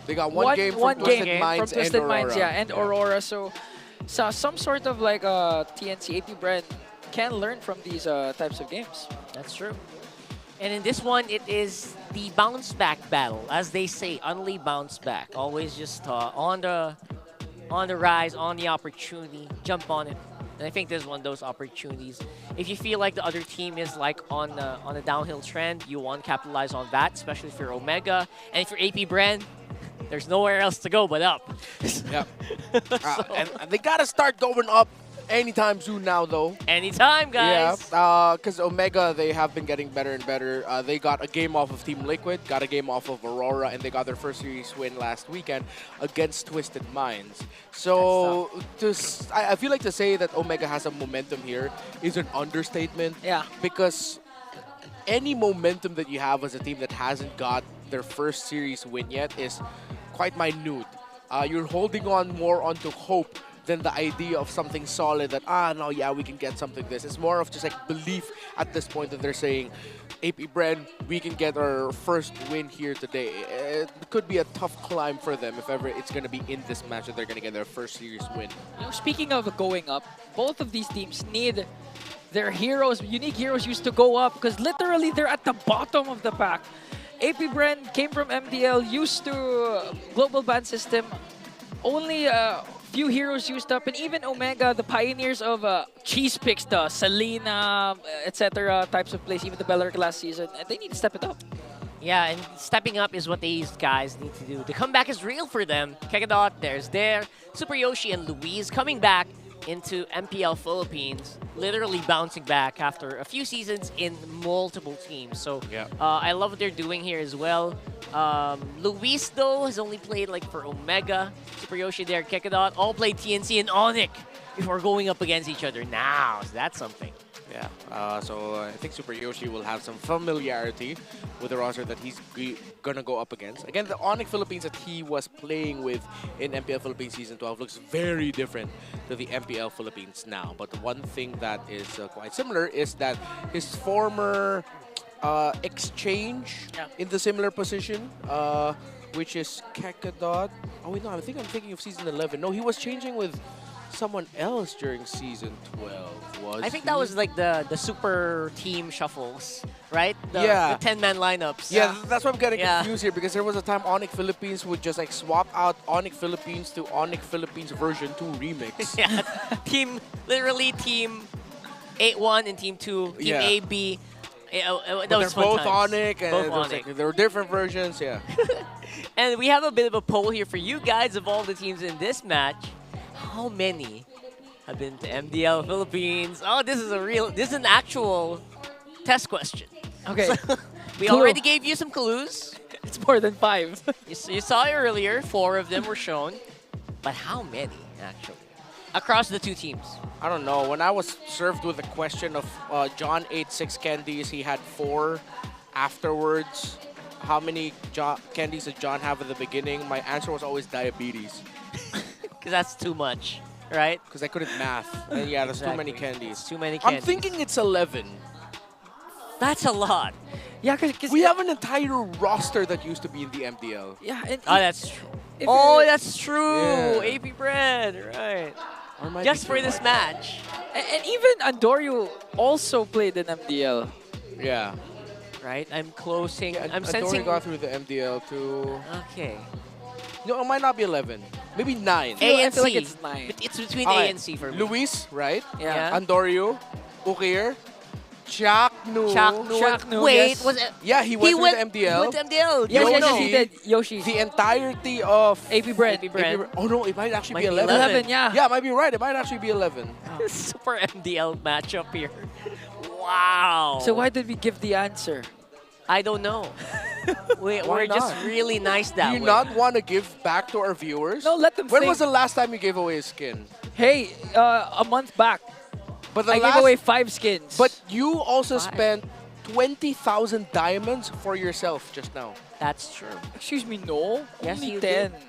they got one game from Twisted Minds and Aurora. Yeah, and Aurora. So some sort of like TNC, AP Bren can learn from these types of games. That's true. And in this one, it is the bounce back battle, as they say, only bounce back. Always just on the rise, on the opportunity, jump on it. And I think this is one of those opportunities. If you feel like the other team is like on a downhill trend, you want to capitalize on that, especially if you're Omega. And if you're AP Bren, there's nowhere else to go but up. Yeah. And they got to start going up anytime soon now, though. Anytime, guys. Yeah, because Omega, they have been getting better and better. They got a game off of Team Liquid, got a game off of Aurora, and they got their first series win last weekend against Twisted Minds. So I feel like to say that Omega has a momentum here is an understatement. Yeah. Because any momentum that you have as a team that hasn't got their first series win yet is quite minute. You're holding on more onto hope than the idea of something solid that, no, yeah, we can get something this. It's more of just like belief at this point that they're saying, AP Bren, we can get our first win here today. It could be a tough climb for them if ever it's going to be in this match that they're going to get their first series win. You know, speaking of going up, both of these teams need their heroes, unique heroes used to go up because literally they're at the bottom of the pack. AP Bren came from MDL, used to global ban system, only few heroes used up, and even Omega, the pioneers of cheese picks, the Selena, etc. types of plays, even the Beller last season, and they need to step it up. Yeah, and stepping up is what these guys need to do. The comeback is real for them. Kekadot, there's there. SuperYoshi and Luis coming back into MPL Philippines, literally bouncing back after a few seasons in multiple teams. So yeah. I love what they're doing here as well. Luis, though, has only played like for Omega. SuperYoshi there, Kekadot, all played TNC and Onyx. before going up against each other now. So that's something. Yeah, so I think SuperYoshi will have some familiarity with the roster that he's gonna go up against. Again, the Onyx Philippines that he was playing with in MPL Philippines Season 12 looks very different to the MPL Philippines now. But one thing that is quite similar is that his former exchange in the similar position, which is Kekadot. Oh wait, no, I think I'm thinking of Season 11. No, he was changing with someone else during Season 12, I think that was like the super team shuffles, right? The 10-man lineups. Yeah, that's why I'm getting confused here, because there was a time Onyx Philippines would just like swap out Onyx Philippines to Onyx Philippines version 2 remix. Yeah, literally team 8-1 and team 2, team A, B. But they're both Onyx, and like, there were different versions, yeah. And we have a bit of a poll here for you guys of all the teams in this match. How many have been to MDL Philippines? Oh, this is an actual test question. Okay. So, we already gave you some clues. It's more than 5. You saw it earlier. 4 of them were shown. But how many, actually? Across the 2 teams. I don't know. When I was served with the question of John ate 6 candies, he had 4 afterwards. How many candies did John have at the beginning? My answer was always diabetes. Because that's too much, right? Because I couldn't math. And yeah, there's too many candies. Too many candies. I'm thinking it's 11. That's a lot. Yeah, because we have an entire roster that used to be in the MDL. Yeah. And that's true. That's true. Yeah. AP Bren, right. Just for this match. And even Andorio also played in MDL. Yeah. Right? I'm closing. I'm Andorio sensing. got through the MDL too. Okay. No, it might not be 11. Maybe 9. A and I feel like C. it's 9. It's between A and C for me. Luis, right? Yeah. Andorio, Ukir, Chaknu. Wait, was it? Yeah, he went through the MDL. He went to MDL. Yes, he did. Yoshi. The entirety of AP Bren. Oh no, it might actually be 11. 11. Yeah. Yeah, it might be right. It might actually be 11. Super MDL matchup here. Wow. So why did we give the answer? I don't know. We're just really nice that way. Do you not want to give back to our viewers? No, let them When think. was the last time you gave away a skin? Hey, a month back. But I gave away 5 skins. But you also spent 20,000 diamonds for yourself just now. That's true. Excuse me, no. Yes, Only you 10. did.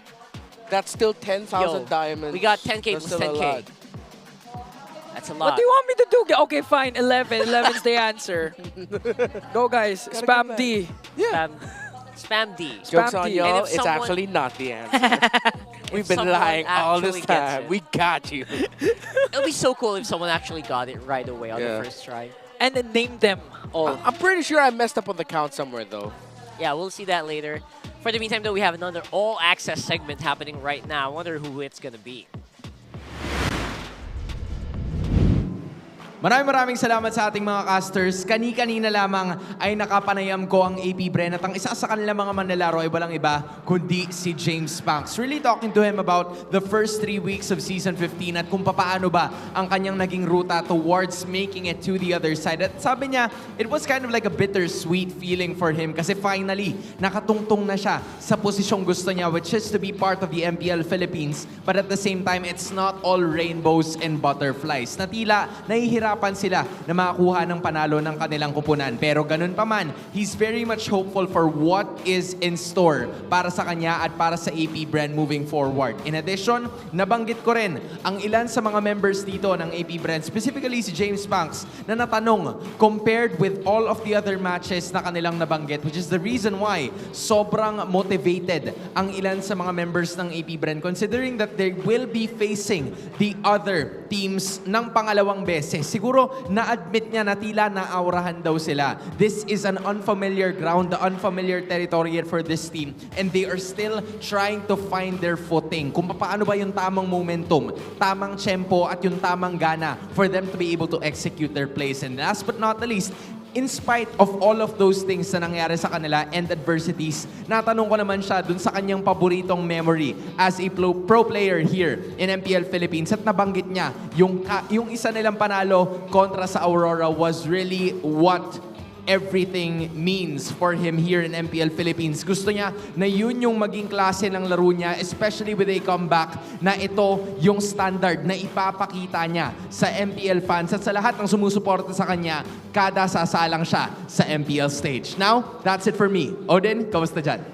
That's still 10,000 diamonds. We got 10K That's plus still a 10K. lot. That's a lot. What do you want me to do? Okay, fine. 11. 11's the answer. Go, guys. Spam D. Yeah. Spam D. Joke's on D. y'all, And if it's someone- actually not the answer. We've been someone lying all this actually gets time. it. We got you. It'll be so cool if someone actually got it right away on Yeah. the first try. And then name them all. I'm pretty sure I messed up on the count somewhere, though. Yeah, we'll see that later. For the meantime, though, we have another all-access segment happening right now. I wonder who it's gonna be. Maraming salamat sa ating mga casters. Kani-kanina lamang ay nakapanayam ko ang AP Bren at ang isa sa kanila mga manlalaro ay walang iba kundi si James Banks. Really talking to him about the first 3 weeks of Season 15 at kung paano ba ang kanyang naging ruta towards making it to the other side. At sabi niya, it was kind of like a bittersweet feeling for him kasi finally, nakatungtong na siya sa posisyong gusto niya, which is to be part of the MPL Philippines. But at the same time, it's not all rainbows and butterflies. Na tila, nahihirapan sila na makakuha ng panalo ng kanilang kupunan. Pero ganun pa man, he's very much hopeful for what is in store para sa kanya at para sa AP Bren moving forward. In addition, nabanggit ko rin ang ilan sa mga members dito ng AP Bren, specifically si James Banks, na natanong compared with all of the other matches na kanilang nabanggit, which is the reason why sobrang motivated ang ilan sa mga members ng AP Bren considering that they will be facing the other teams ng pangalawang beses. Siguro na-admit niya na tila naaurahan daw sila. This is an unfamiliar ground, the unfamiliar territory for this team. And they are still trying to find their footing. Kung paano ba yung tamang momentum, tamang tempo, at yung tamang gana for them to be able to execute their plays. And last but not the least, in spite of all of those things na nangyari sa kanila and adversities, natanong ko naman siya dun sa kanyang paboritong memory as a pro player here in MPL Philippines at nabanggit niya yung isa nilang panalo kontra sa Aurora was really what everything means for him here in MPL Philippines. Gusto niya na yun yung maging klase ng laro niya, especially with a comeback na ito yung standard na ipapakita niya sa MPL fans at sa lahat ng sumusuporta sa kanya kada sasalang siya sa MPL stage. Now, that's it for me. Odin, kamusta dyan?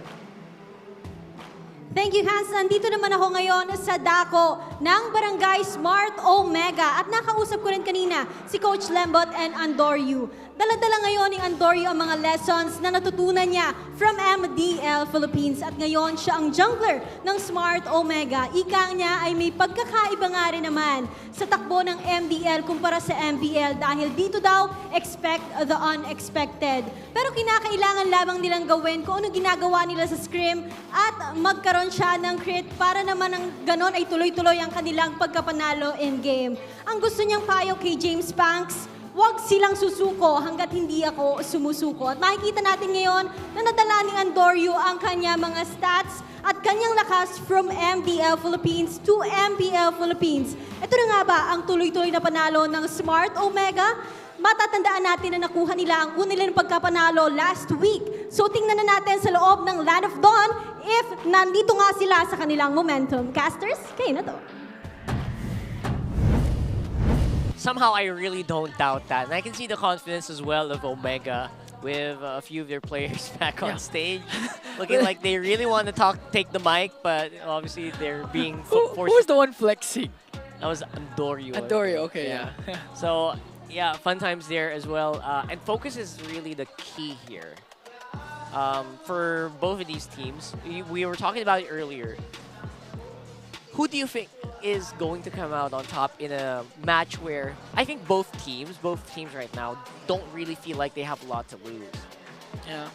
Thank you, Hans. Nandito naman ako ngayon sa dako ng Barangay Smart Omega. At nakausap ko rin kanina si Coach Lembot and Andoryu. Dala-dala ngayon ni Andoryu ang mga lessons na natutunan niya from MDL Philippines. At ngayon, siya ang jungler ng Smart Omega. Ika niya ay may pagkakaiba nga rin naman sa takbo ng MDL kumpara sa MPL dahil dito daw, expect the unexpected. Pero kinakailangan lamang nilang gawin kung ano ginagawa nila sa scrim at magkaroon siya ng crit para naman ang ganon ay tuloy-tuloy ang kanilang pagkapanalo in game. Ang gusto niyang payo kay James Panks, huwag silang susuko hanggat hindi ako sumusuko. At makikita natin ngayon na nadala ni Andoryu ang kanya mga stats at kanyang lakas from MDL Philippines to MPL Philippines. Ito na nga ba ang tuloy-tuloy na panalo ng Smart Omega? Matatandaan natin na nakuha nila ang una nilang pagkapanalo last week. So tingnan na natin sa loob ng Land of Dawn if nandito nga sila sa kanilang momentum. Casters, kayo na to. Somehow I really don't doubt that. And I can see the confidence as well of Omega with a few of their players back on stage. Looking like they really want to take the mic, but obviously they're being forced. Who was the one flexing? That was Andoryu. Andoryu, okay, yeah. So, yeah, fun times there as well. And focus is really the key here. For both of these teams, we were talking about it earlier. Who do you think is going to come out on top in a match where I think both teams right now don't really feel like they have a lot to lose? Yeah.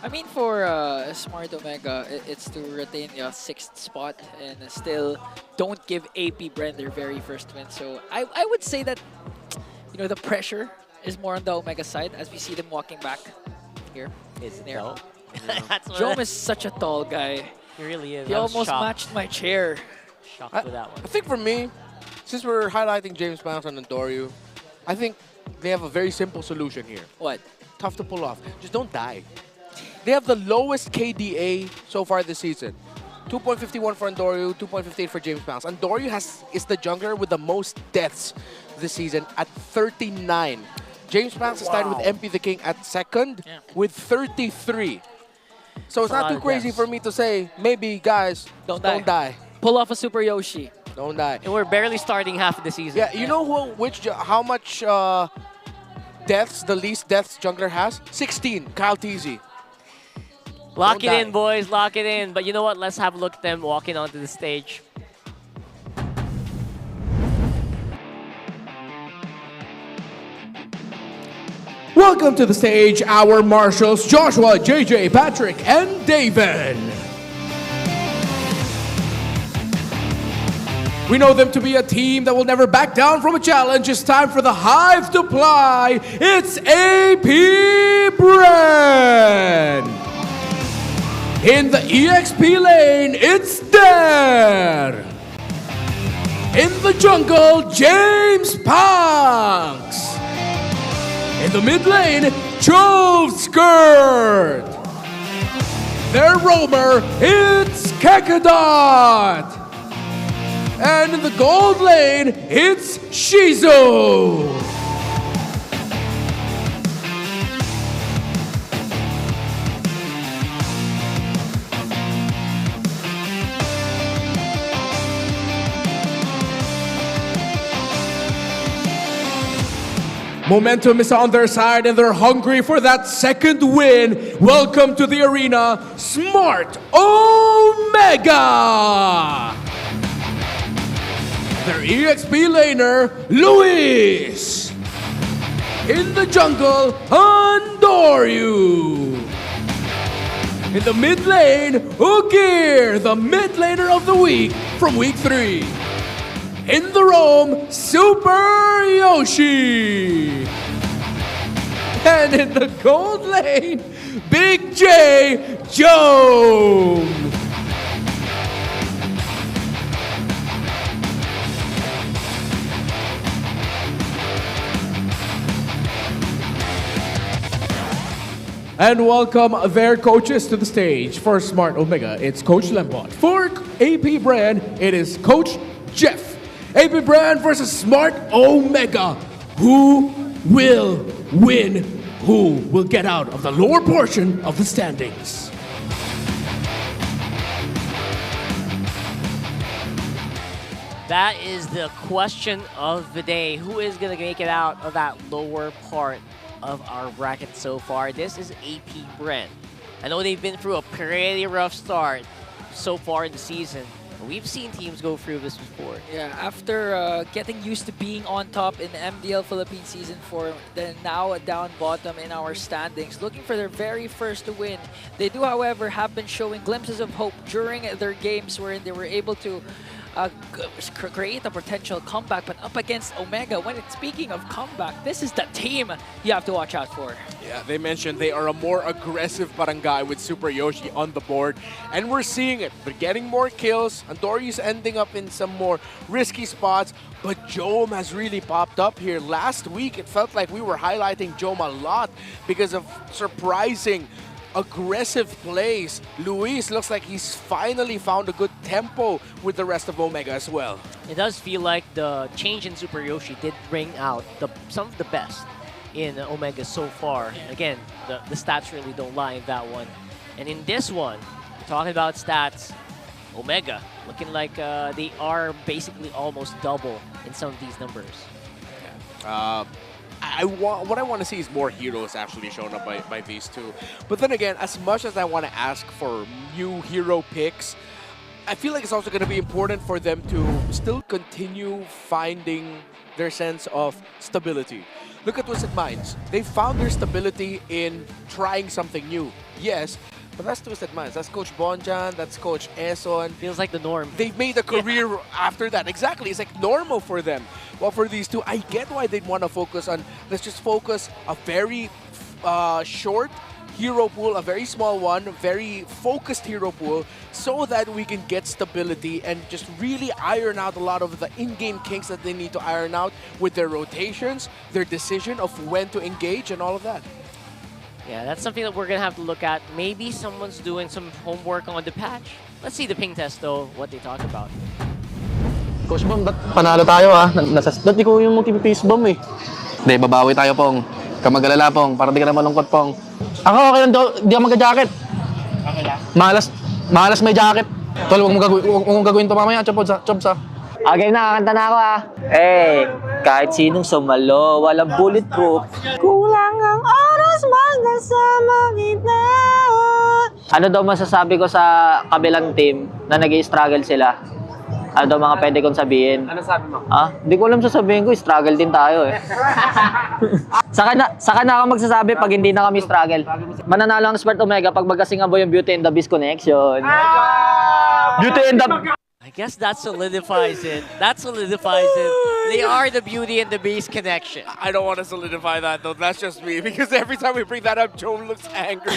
I mean, for Smart Omega, it's to retain your 6th spot and still don't give AP Bren their very first win. So I would say that, you know, the pressure is more on the Omega side as we see them walking back here. Is it there. though? Jome is such a tall guy. He really is. He almost matched my chair. Shocked with that one. I think for me, since we're highlighting James Panks and Andoryu, I think they have a very simple solution here. What? Tough to pull off. Just don't die. They have the lowest KDA so far this season. 2.51 for Andoryu, 2.58 for James Panks. Andoryu is the jungler with the most deaths this season at 39. James Panks is tied with MP the King at 2nd with 33. So it's not too crazy for me to say, maybe guys, don't die. Pull off a SuperYoshi. Don't die. And we're barely starting half of the season. Yeah, you know how much deaths, the least deaths jungler has? 16, Kyle TZ. Lock it in, boys. Lock it in. But you know what? Let's have a look at them walking onto the stage. Welcome to the stage, our marshals, Joshua, JJ, Patrick, and David. We know them to be a team that will never back down from a challenge. It's time for the Hive to fly. It's AP Bren. In the EXP lane, it's there. In the jungle, James Panks. In the mid lane, Jove Skirt. Their roamer, it's Kekadot. And in the gold lane, it's Shizu. Momentum is on their side and they're hungry for that second win. Welcome to the arena, Smart Omega! Their EXP laner, Luis. In the jungle, Andoryu. In the mid lane, Ugir, the mid laner of the week from week 3. In the roam, SuperYoshi. And in the gold lane, Big J, Joe. And welcome their coaches to the stage. For Smart Omega, it's Coach Lembot. For AP Bren, it is Coach Jeff. AP Bren versus Smart Omega. Who will win? Who will get out of the lower portion of the standings? That is the question of the day. Who is going to make it out of that lower part of our bracket so far? This is AP Bren. I know they've been through a pretty rough start so far in the season. We've seen teams go through this before. Yeah, after getting used to being on top in the MDL Philippines Season 4, they're now down bottom in our standings, looking for their very first win. They do, however, have been showing glimpses of hope during their games wherein they were able to create a potential comeback, but up against Omega. Speaking of comeback, this is the team you have to watch out for. Yeah, they mentioned they are a more aggressive barangay with SuperYoshi on the board, and we're seeing it. They're getting more kills. Andori's ending up in some more risky spots, but Jome has really popped up here. Last week, it felt like we were highlighting Jome a lot because of surprising aggressive plays. Luis looks like he's finally found a good tempo with the rest of Omega as well. It does feel like the change in SuperYoshi did bring out some of the best in Omega so far. Again, the stats really don't lie in that one. And in this one, talking about stats, Omega looking like they are basically almost double in some of these numbers. What I want to see is more heroes actually shown up by these two. But then again, as much as I want to ask for new hero picks, I feel like it's also going to be important for them to still continue finding their sense of stability. Look at Twisted Minds. They found their stability in trying something new. Yes, but that's Twisted Minds. That's Coach Bonjan, that's Coach Eson. Feels like the norm. They've made a career after that. Exactly. It's like normal for them. Well, for these two, I get why they'd want to focus on, let's just focus a very short hero pool, a very small one, very focused hero pool, so that we can get stability and just really iron out a lot of the in-game kinks that they need to iron out with their rotations, their decision of when to engage, and all of that. Yeah, that's something that we're going to have to look at. Maybe someone's doing some homework on the patch. Let's see the ping test, though, what they talk about. Coach Bom, panalo tayo Dati ko yung multi-piece bomb eh. Hindi, babawi tayo Pong. Kamagalala Pong, para di ka na malungkot Pong. Ako okay lang daw, di ako magka-jacket. Okay lang? Malas may jacket. Tol, huwag mong gagawin to mamaya, chops ha. Okay na, kakanta na ako kahit sinong sumalo, walang bulletproof. Kulang ang oras magkasama kita. Ano daw masasabi ko sa kabilang team na nag-i-struggle sila? Ano daw mga pwede kong sabihin? Ano sabi mo? Hindi ko alam sasabihin ko, struggle din tayo Saka na ako magsasabi pag hindi na kami struggle. Mananalo ang Smart Omega pag magkasingaboy yung Beauty and the Beast connection. Beauty and the... I guess that solidifies it. They are the Beauty and the Beast connection. I don't want to solidify that though. That's just me, because every time we bring that up, Joe looks angry.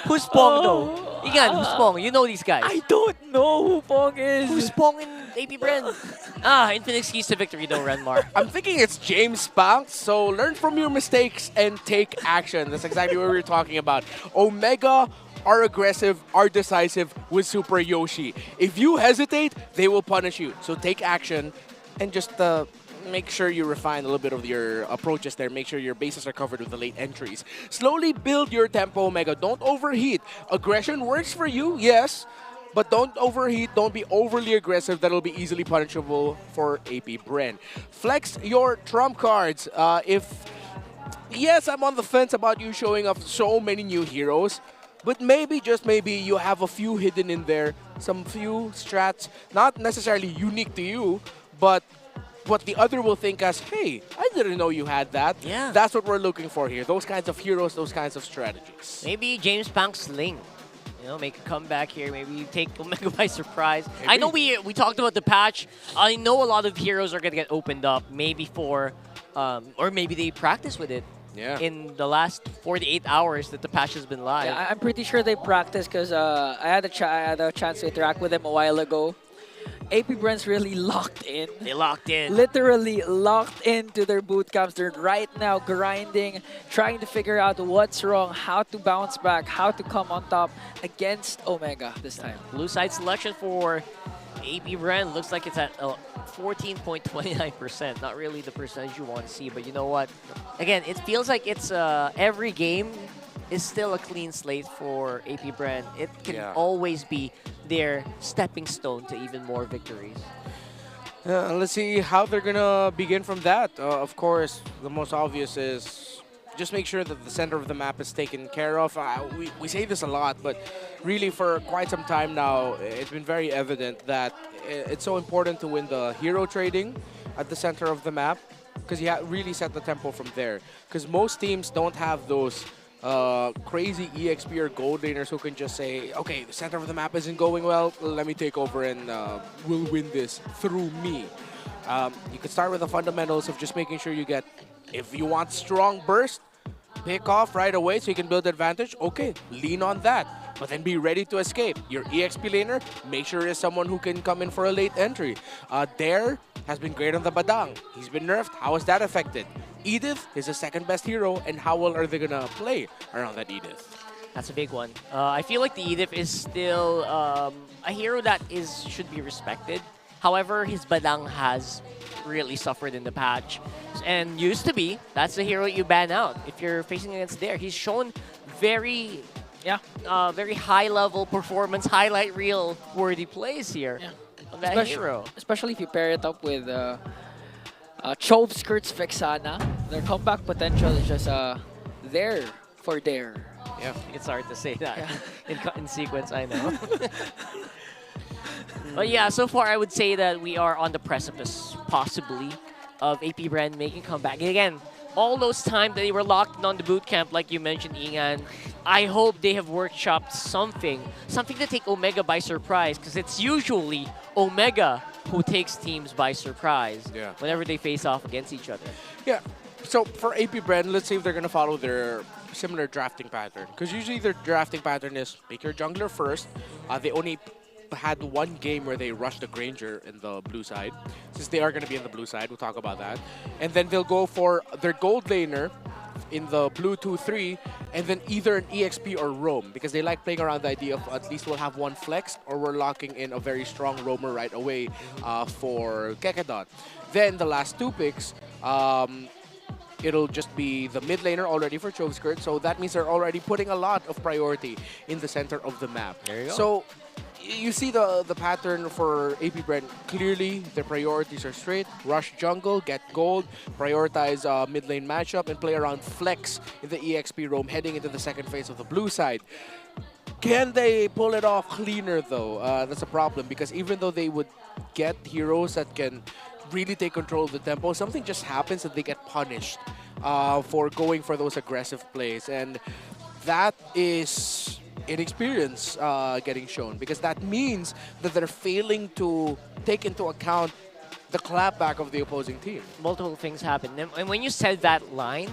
Who's Pong though? Igan, who's Pong? You know these guys. I don't know who Pong is. Who's Pong in AP Bren? Infinix keys to victory though, Renmar. I'm thinking it's James Banks, so learn from your mistakes and take action. That's exactly what we were talking about. Omega are aggressive, are decisive with SuperYoshi. If you hesitate, they will punish you. So take action and just make sure you refine a little bit of your approaches there. Make sure your bases are covered with the late entries. Slowly build your tempo, Omega. Don't overheat. Aggression works for you, yes, but don't overheat. Don't be overly aggressive. That'll be easily punishable for AP Bren. Flex your trump cards. Yes, I'm on the fence about you showing off so many new heroes, but maybe, just maybe, you have a few hidden in there. Some few strats, not necessarily unique to you, but what the other will think as, hey, I didn't know you had that. Yeah. That's what we're looking for here. Those kinds of heroes, those kinds of strategies. Maybe James Banks Sling. Make a comeback here. Maybe take Omega by surprise. Maybe. I know we talked about the patch. I know a lot of heroes are going to get opened up. Maybe or maybe they practice with it. Yeah. In the last 48 hours that the patch has been live. Yeah, I'm pretty sure they practice because I had a chance to interact with them a while ago. AP Bren's really locked in. They locked in. Literally locked into their boot camps. They're right now grinding, trying to figure out what's wrong, how to bounce back, how to come on top against Omega this time. Blue side selection for AP Bren looks like it's at 14.29%. Not really the percentage you want to see, but you know what? Again, it feels like it's every game is still a clean slate for AP Bren. It can always be their stepping stone to even more victories. Let's see how they're gonna begin from that. Of course, the most obvious is just make sure that the center of the map is taken care of. We say this a lot, but really for quite some time now, it's been very evident that it's so important to win the hero trading at the center of the map, because you really set the tempo from there. Because most teams don't have those crazy EXP or gold laners who can just say, okay, the center of the map isn't going well, let me take over and we'll win this through me. You can start with the fundamentals of just making sure you get, if you want strong burst, pick off right away so you can build advantage, okay, lean on that. But then be ready to escape. Your EXP laner, make sure it's someone who can come in for a late entry. Dare has been great on the Badang. He's been nerfed. How has that affected? Edith is the second best hero, and how well are they gonna play around that Edith? That's a big one. I feel like the Edith is still a hero that should be respected. However, his Badang has really suffered in the patch. And used to be, that's the hero you ban out if you're facing against Dare. He's shown very high-level performance, highlight reel worthy plays here on that hero. Especially if you pair it up with Chove Skirts Vexana. Their comeback potential is just there for Dare. Yeah, it's hard to say that in sequence, I know. But yeah, so far I would say that we are on the precipice, possibly, of AP Bren making comeback. And again, all those times that they were locked in on the boot camp, like you mentioned, Ingan, I hope they have workshopped something to take Omega by surprise, because it's usually Omega who takes teams by surprise whenever they face off against each other. Yeah, so for AP Bren, let's see if they're going to follow their similar drafting pattern. Because usually their drafting pattern is pick your jungler first. They only had one game where they rushed the Granger in the blue side. Since they are going to be in the blue side, we'll talk about that. And then they'll go for their gold laner in the blue 2-3, and then either an EXP or roam, because they like playing around the idea of at least we'll have one flex, or we're locking in a very strong roamer right away for Kekadon. Then the last two picks, it'll just be the mid laner already for Chove Skirt, so that means they're already putting a lot of priority in the center of the map. There you go. So you see the pattern for AP Bren. Clearly, their priorities are straight. Rush jungle, get gold, prioritize mid lane matchup, and play around flex in the EXP roam heading into the second phase of the blue side. Can they pull it off cleaner, though? That's a problem, because even though they would get heroes that can really take control of the tempo, something just happens that they get punished for going for those aggressive plays. And that is inexperience getting shown, because that means that they're failing to take into account the clapback of the opposing team. Multiple things happen. And when you said that line,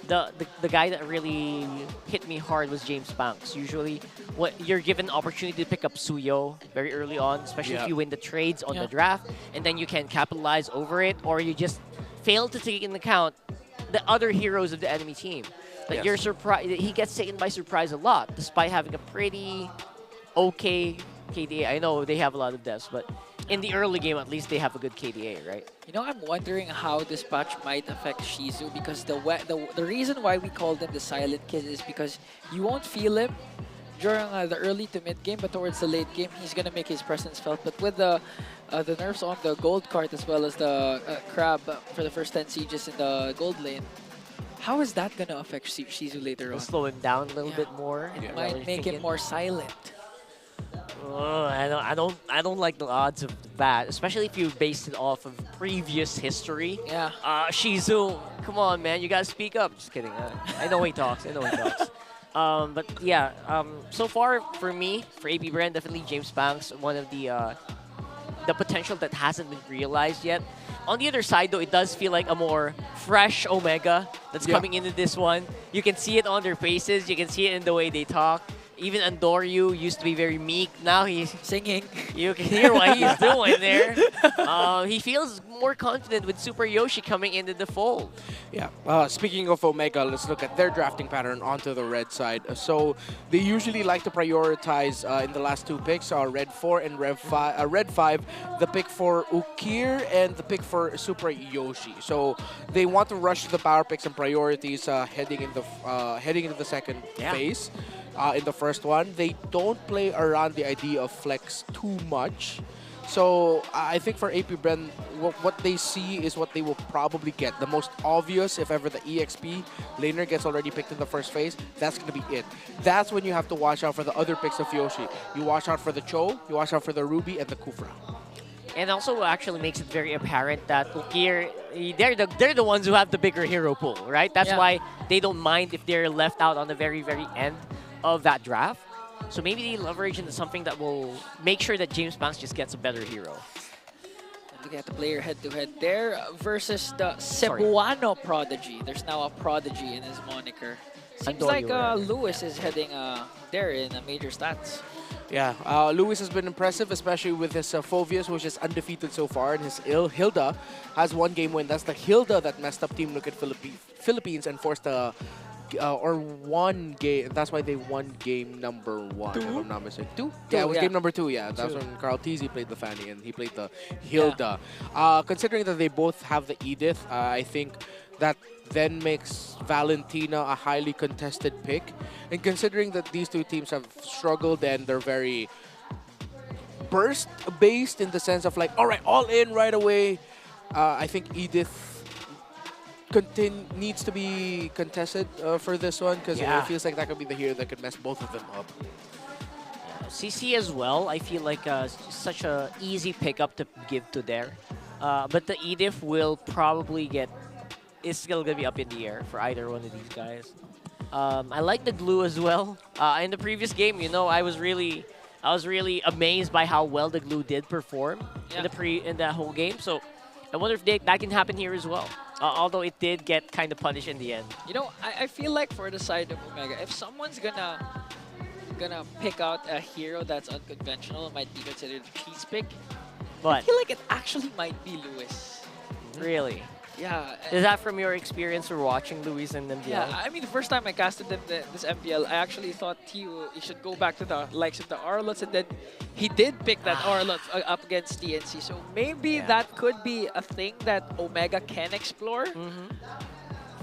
the guy that really hit me hard was James Banks. Usually, you're given opportunity to pick up Suyo very early on, especially if you win the trades on the draft, and then you can capitalize over it, or you just fail to take into account the other heroes of the enemy team. Like you're surprised, he gets taken by surprise a lot, despite having a pretty okay KDA. I know they have a lot of deaths, but in the early game, at least they have a good KDA, right? You know, I'm wondering how this patch might affect Shizu, because the reason why we call him the Silent Kid is because you won't feel him during the early to mid game, but towards the late game, he's gonna make his presence felt. But with the nerfs on the gold card as well as the crab for the first 10 sieges in the gold lane, how is that gonna affect Shizu later on? Slow him down a little bit more. It might make him more silent. Oh, I don't like the odds of that, especially if you base it off of previous history. Yeah. Shizu, come on, man, you gotta speak up. Just kidding. I know he talks. I know he talks. But yeah, so far for me, for AP Bren, definitely James Banks, one of the potential that hasn't been realized yet. On the other side, though, it does feel like a more fresh Omega that's coming into this one. You can see it on their faces. You can see it in the way they talk. Even Andoryu used to be very meek. Now he's singing. You can hear what he's doing there. He feels more confident with SuperYoshi coming into the fold. Yeah. Speaking of Omega, let's look at their drafting pattern onto the red side. So they usually like to prioritize in the last two picks, Red 4 and Red 5, the pick for Ukir and the pick for SuperYoshi. So they want to rush the power picks and priorities heading into the second phase. In the first one, they don't play around the idea of flex too much. So I think for AP Bren, what they see is what they will probably get. The most obvious, if ever the EXP laner gets already picked in the first phase, that's going to be it. That's when you have to watch out for the other picks of Yoshi. You watch out for the Cho, you watch out for the Ruby, and the Kufra. And also actually makes it very apparent that Ukir, they're the ones who have the bigger hero pool, right? That's why they don't mind if they're left out on the very, very end of that draft. So maybe they leverage into something that will make sure that James Banks just gets a better hero. Looking at the player head-to-head there versus the Cebuano Prodigy. There's now a Prodigy in his moniker. Seems like Lewis is heading there in major stats. Yeah, Lewis has been impressive, especially with his Phoveus, which is undefeated so far, and his Hilda has one game win. That's the Hilda that messed up Team Liquid Philippines and forced a one game. That's why they won game number 1, if I'm not mistaken. 2? Yeah, it was game number 2, yeah. That's when Carl Teasy played the Fanny and he played the Hilda. Considering that they both have the Edith, I think that then makes Valentina a highly contested pick. And considering that these two teams have struggled and they're very burst-based in the sense of like, all right, all in right away, I think Edith needs to be contested for this one because it feels like that could be the hero that could mess both of them up. CC as well, I feel like such a easy pickup to give to there. But the Edith will probably it's still going to be up in the air for either one of these guys. I like the glue as well. In the previous game, you know, I was really amazed by how well the glue did perform in that whole game. So I wonder if that can happen here as well. Although it did get kind of punished in the end. You know, I feel like for the side of Omega, if someone's gonna pick out a hero that's unconventional, it might be considered a cheese pick. But I feel like it actually might be Lewis. Really? Yeah. Is that from your experience or watching Luis and MPL? Yeah, I mean, the first time I casted him this MPL, I actually thought he should go back to the likes of the Arlots, and then he did pick that Arlot up against TNC. So maybe that could be a thing that Omega can explore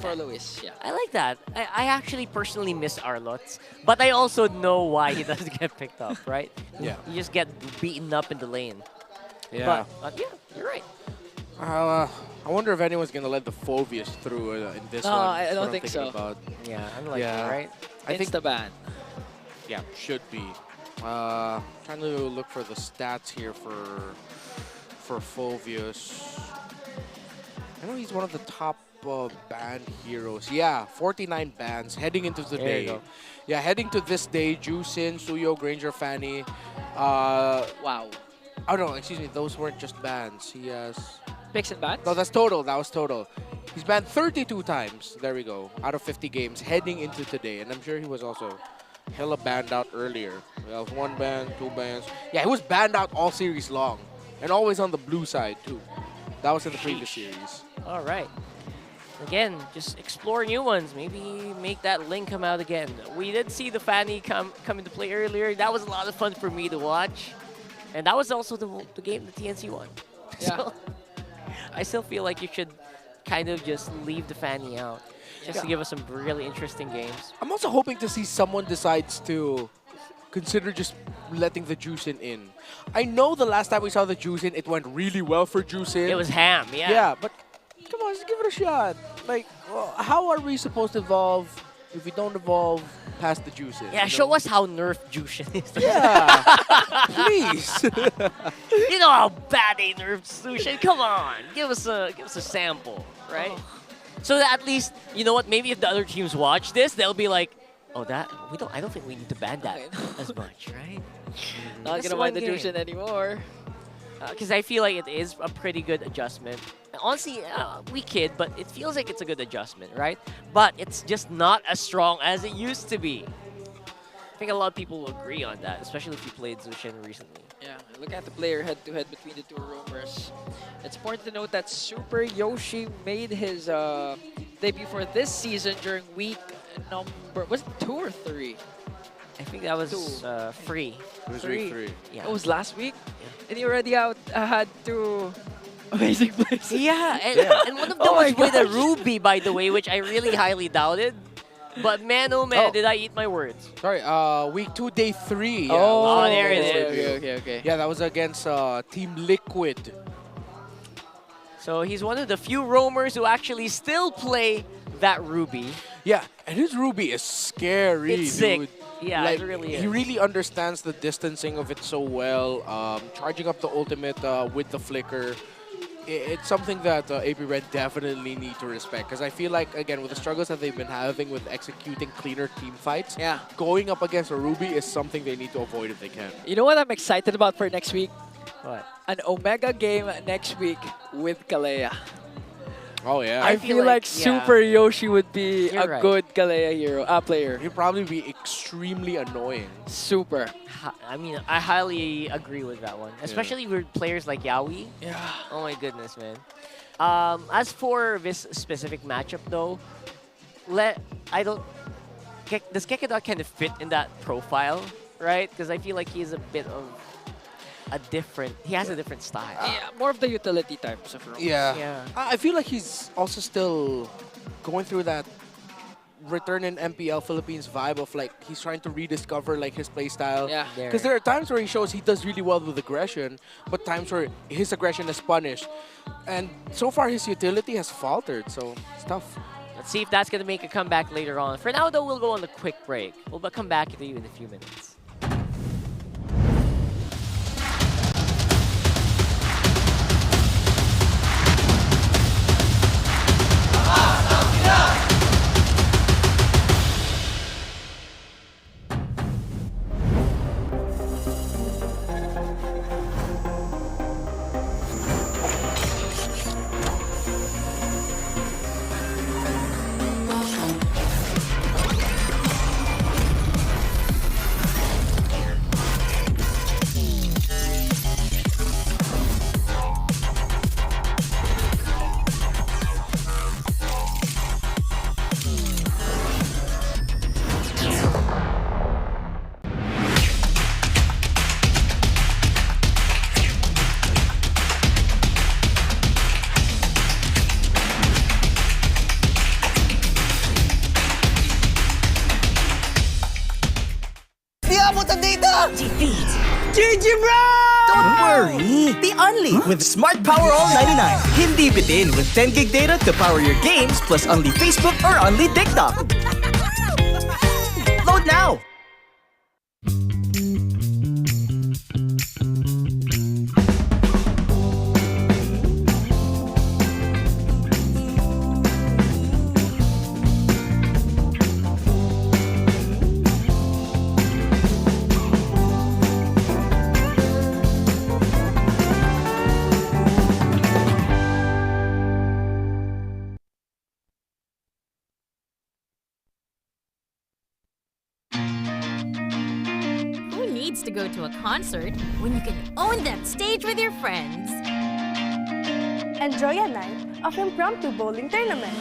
for Luis. Yeah, I like that. I actually personally miss Arlots, but I also know why he doesn't get picked up, right? Yeah. You just get beaten up in the lane. Yeah. But yeah, you're right. I wonder if anyone's gonna let the Phoveus through in this one. I don't think so. Yeah, I'm like, right? I think the ban. Yeah, should be. Trying to look for the stats here for Phoveus. I know he's one of the top banned heroes. Yeah, 49 bans heading into the day. Yeah, heading to this day, Juicin, Suyo, Granger, Fanny. Wow. Oh no, excuse me, those weren't just bans. He has picks and bans? No, that's total. That was total. He's banned 32 times. There we go. Out of 50 games heading into today. And I'm sure he was also hella banned out earlier. Well, 1 ban, 2 bans. Yeah, he was banned out all series long. And always on the blue side, too. That was in the previous series. All right. Again, just explore new ones. Maybe make that Link come out again. We did see the Fanny come into play earlier. That was a lot of fun for me to watch. And that was also the game the TNC won. Yeah. So, I still feel like you should kind of just leave the Fanny out. Just to give us some really interesting games. I'm also hoping to see someone decides to consider just letting the Juicin in. I know the last time we saw the Juicin, it went really well for Juicin. It was ham, yeah. Yeah, but come on, just give it a shot. Like, how are we supposed to evolve if we don't evolve past the Juicin? Yeah, show us how nerf Juicin is. Yeah, please. You know how bad they nerfed Jushin. Come on, give us a sample, right? So that at least, you know what? Maybe if the other teams watch this, they'll be like, "Oh, I don't think we need to ban that as much, right?" Not gonna mind the Jushin anymore. Because I feel like it is a pretty good adjustment. Honestly, we kid, but it feels like it's a good adjustment, right? But it's just not as strong as it used to be. I think a lot of people will agree on that, especially if you played Zushin recently. Yeah, look at the player head-to-head between the two roamers. It's important to note that SuperYoshi made his debut for this season during week number, was it 2 or 3? I think that was free. It was week 3. Yeah. It was last week? And he already had 2 amazing plays. Yeah, and one of them was with a Ruby, by the way, which I really highly doubted. But man, oh man, did I eat my words. Sorry, week 2, day 3. Yeah, Oh, there it is. Okay. Yeah, that was against Team Liquid. So he's one of the few roamers who actually still play that Ruby. Yeah, and his Ruby is scary, It's sick. dude. Yeah, Like, it really is. he really understands the distancing of it so well. Charging up the ultimate with the flicker. It's something that AP Bren definitely need to respect, because I feel like, again, with the struggles that they've been having with executing cleaner team fights, going up against a Ruby is something they need to avoid if they can. You know what I'm excited about for next week? What? An Omega game next week with Kalea. Oh, yeah. I feel like SuperYoshi would be You're a right. good Kalea player. He'd probably be extremely annoying. Super. I mean, I highly agree with that one, especially with players like Yaoi. Yeah. Oh my goodness, man. As for this specific matchup, though, does Kekedot kind of fit in that profile, right? Because I feel like he's a bit of he has a different style. Yeah, more of the utility types of roles. Yeah. I feel like he's also still going through that return in MPL Philippines vibe of like he's trying to rediscover like his playstyle. Yeah. Because there are times where he shows he does really well with aggression, but times where his aggression is punished. And so far his utility has faltered, so it's tough. Let's see if that's going to make a comeback later on. For now, though, we'll go on a quick break. We'll come back to you in a few minutes. Defeat GG Bro! Don't worry, be only with Smart Power All 99. Hindi bitin with 10 gig data to power your games plus only Facebook or only TikTok. Load now! Who needs to go to a concert when you can own that stage with your friends? Enjoy a night of impromptu bowling tournament.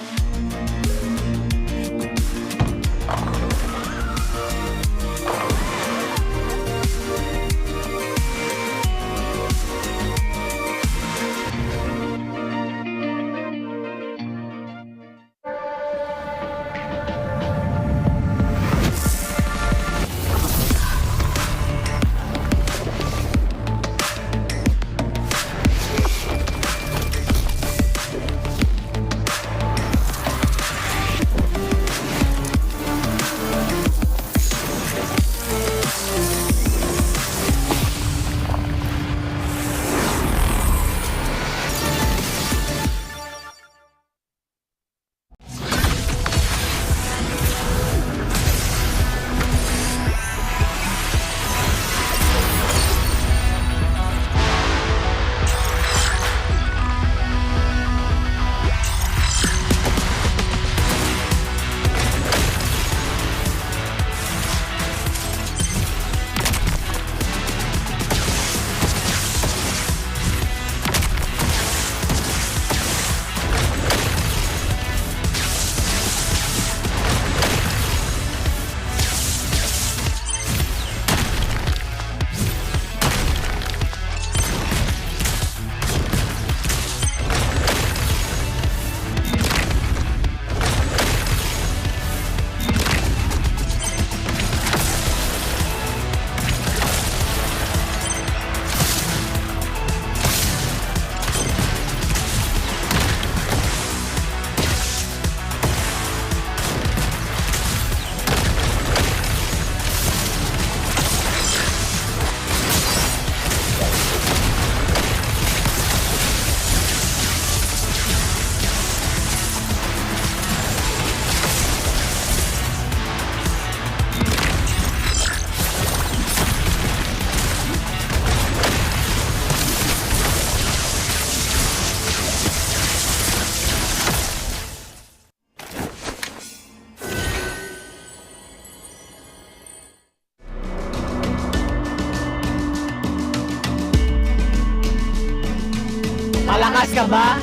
Malakas ka ba?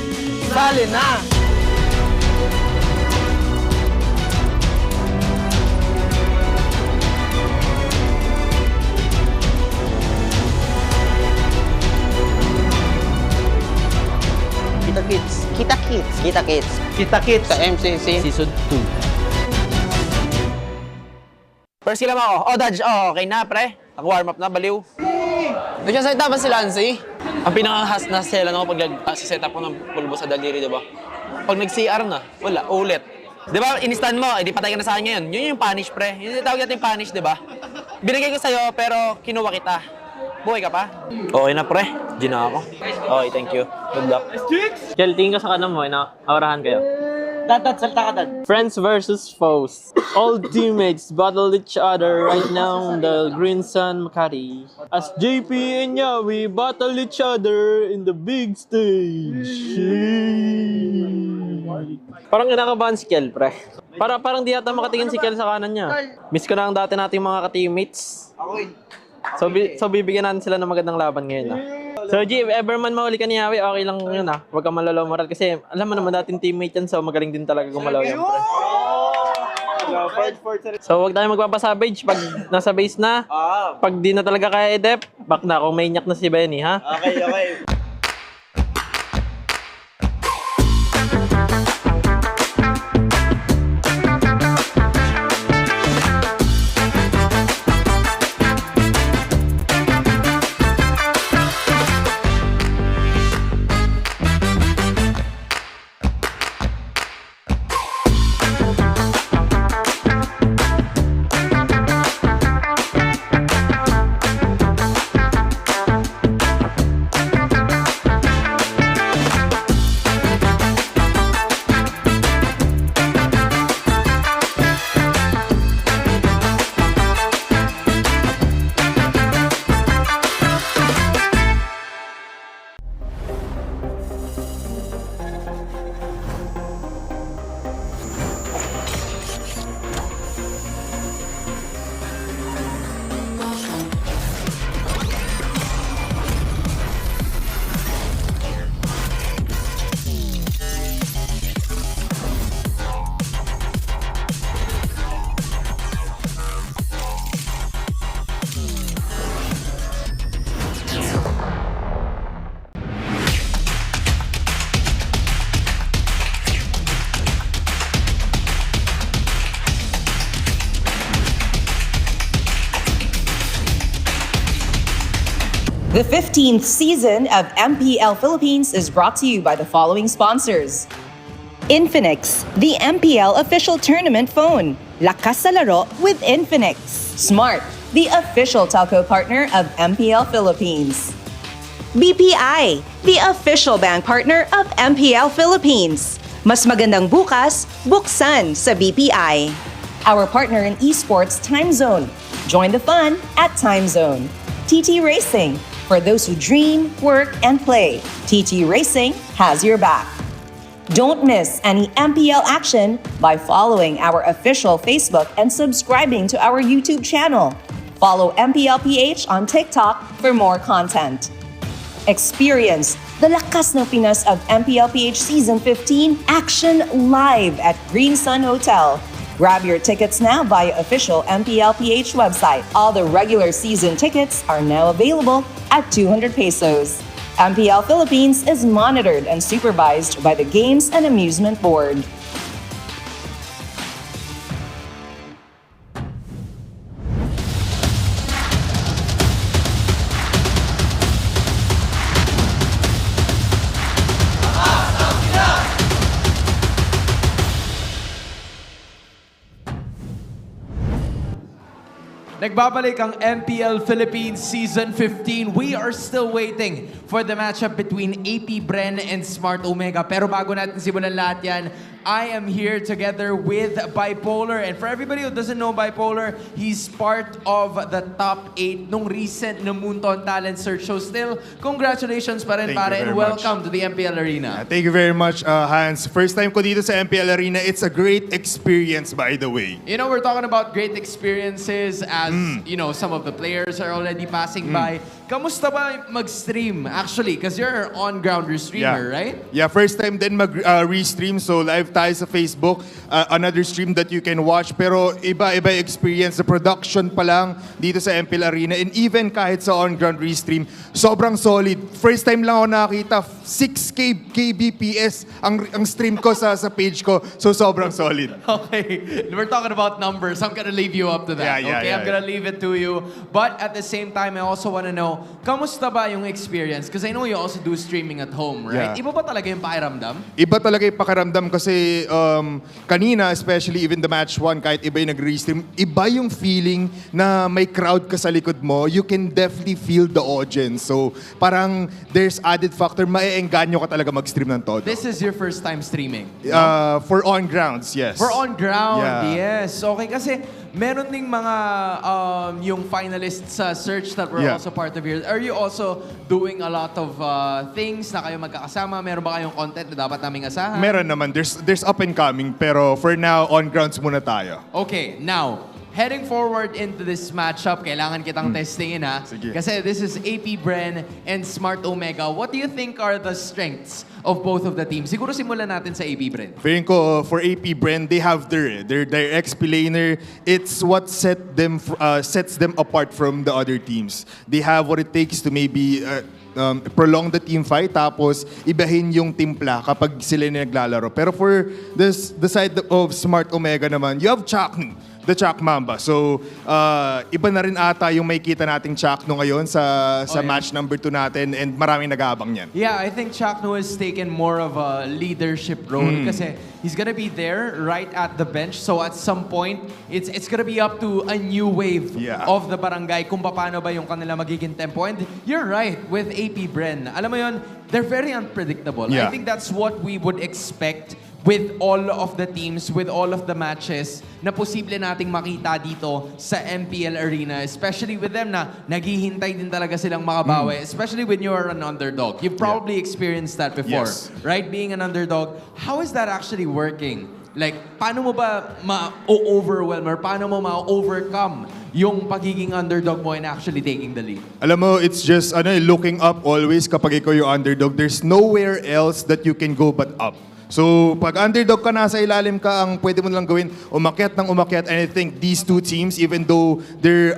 Sali na! Kita Kids. Kita Kids. Kita Kids. Kita Kids. Sa MCC. Season 2. First kill ako. Oh, Dodge. Oh, okay na, pre. Nag-warm up na, baliw. Doon siya sa ba si Lancy? Ang pinaka-has na selan ako pag set up ko ng pulbo sa daliri, diba? Pag nag-CR na, wala, ulit. Diba, in-stand mo, edi patay ka na sa akin ngayon. Yun yung punish, pre. Yun yung tawag natin punish, diba? Binigay ko sa'yo, pero kinuha kita. Buhay ka pa? Okay na, pre. Di na ako. Okay, thank you. Good luck. Kel, tingin ka sa kanan mo, aurahan kayo. Dad, salta ka, Dad. Friends versus foes. All teammates battle each other right now in the Green Sun Makati. As JP and Yawi battle each other in the big stage. Parang kinakabahan si Kel, pre. Parang di yata makatingin si Kel sa kanan niya. Miss ko na ang dati nating mga ka-teammates. So bibigyan natin sila ng magandang laban ngayon. So G, if ever man mahuli ka ni Yawi, okay lang yun Huwag ka malalaw moral kasi alam mo naman dating teammate yan, so magaling din talaga gumalaw yan, pre. So huwag tayo magpapasavage pag nasa base na. Pag di na talaga kaya i-dep, back na kung may nyak na si Benny, ha? Okay. The 15th season of MPL Philippines is brought to you by the following sponsors. Infinix, the MPL official tournament phone. Lakas sa laro with Infinix. Smart, the official telco partner of MPL Philippines. BPI, the official bank partner of MPL Philippines. Mas magandang bukas, buksan sa BPI. Our partner in Esports, Time Zone. Join the fun at Time Zone. TT Racing, for those who dream, work, and play. TT Racing has your back. Don't miss any MPL action by following our official Facebook and subscribing to our YouTube channel. Follow MPL PH on TikTok for more content. Experience the Lakas ng Pinas of MPL PH Season 15 action live at Green Sun Hotel. Grab your tickets now via official MPL PH website. All the regular season tickets are now available at 200 pesos. MPL Philippines is monitored and supervised by the Games and Amusement Board. Nagbabalik ang MPL Philippines Season 15. We are still waiting for the matchup between AP Bren and Smart Omega. Pero bago natin simulan lahat yan, I am here together with Bipolar. And for everybody who doesn't know Bipolar, he's part of the top 8 nung recent na Moonton Talent Search show. Still, congratulations pa rin, pare, and welcome to the MPL Arena. Thank you very much, Hans. First time ko dito sa MPL Arena. It's a great experience, by the way. You know, we're talking about great experiences as, you know, some of the players are already passing by. Kamusta ba mag-stream, actually? Because you're an on-ground streamer, right? Yeah, first time din mag-restream. So live tayo sa Facebook. Another stream that you can watch. Pero iba-iba experience. The production pa lang dito sa MPL Arena. And even kahit sa on-ground restream, sobrang solid. First time lang ako nakakita, 6 kbps ang stream ko sa page ko. So sobrang solid. Okay, we're talking about numbers. I'm gonna leave you up to that. I'm gonna leave it to you. But at the same time, I also want to know, kamusta ba yung experience? Because I know you also do streaming at home, right? Yeah. Iba ba talaga yung pakiramdam? Iba talaga yung pakiramdam kasi kanina, especially even the match 1, kahit iba yung nag-restream, iba yung feeling na may crowd ka sa likod mo. You can definitely feel the audience. So parang there's added factor, maeengganyo ka talaga mag-stream ng todo. This is your first time streaming? For on-grounds, yes. For on-ground, Yeah. yes. Okay, kasi meron ding mga yung finalists sa search that were also part of here. Are you also doing a lot of things na kayo magkakasama? Meron ba kayong content na dapat naming asahan? Meron naman. There's up and coming. Pero for now, on-grounds muna tayo. Okay, now, heading forward into this matchup, kailangan kitang testingin ha. Sige. Kasi this is AP Bren and Smart Omega. What do you think are the strengths of both of the teams? Siguro simulan natin sa AP Bren. Feeling ko, for AP Bren, they have their XP laner. It's what sets them apart from the other teams. They have what it takes to maybe prolong the team fight, tapos ibahin yung timpla kapag sila naglalaro. Pero for the side of Smart Omega naman, you have Chaknu, the Chak Mamba. So, iba na rin ata yung may kita nating Chaknu ngayon sa match number 2 natin, and maraming nag-aabang niyan. Yeah, I think Chaknu has taken more of a leadership role kasi he's gonna be there right at the bench. So at some point, it's gonna be up to a new wave of the barangay kung paano ba yung kanila magiging tempo. And you're right with AP Bren. Alam mo yun, they're very unpredictable. I think that's what we would expect with all of the teams, with all of the matches na posible nating makita dito sa MPL Arena, especially with them na naghihintay din talaga silang makabawi, especially when you're an underdog. You've probably experienced that before, right? Being an underdog. How is that actually working? Like, paano mo ba ma-overwhelm or paano mo ma-overcome yung pagiging underdog mo and actually taking the lead? Alam mo, it's just looking up always kapag ikaw yung underdog. There's nowhere else that you can go but up. So, pag underdog ka, nasa ilalim ka, ang pwede mo lang gawin, umakyat ng umakyat. And I think these two teams, even though they're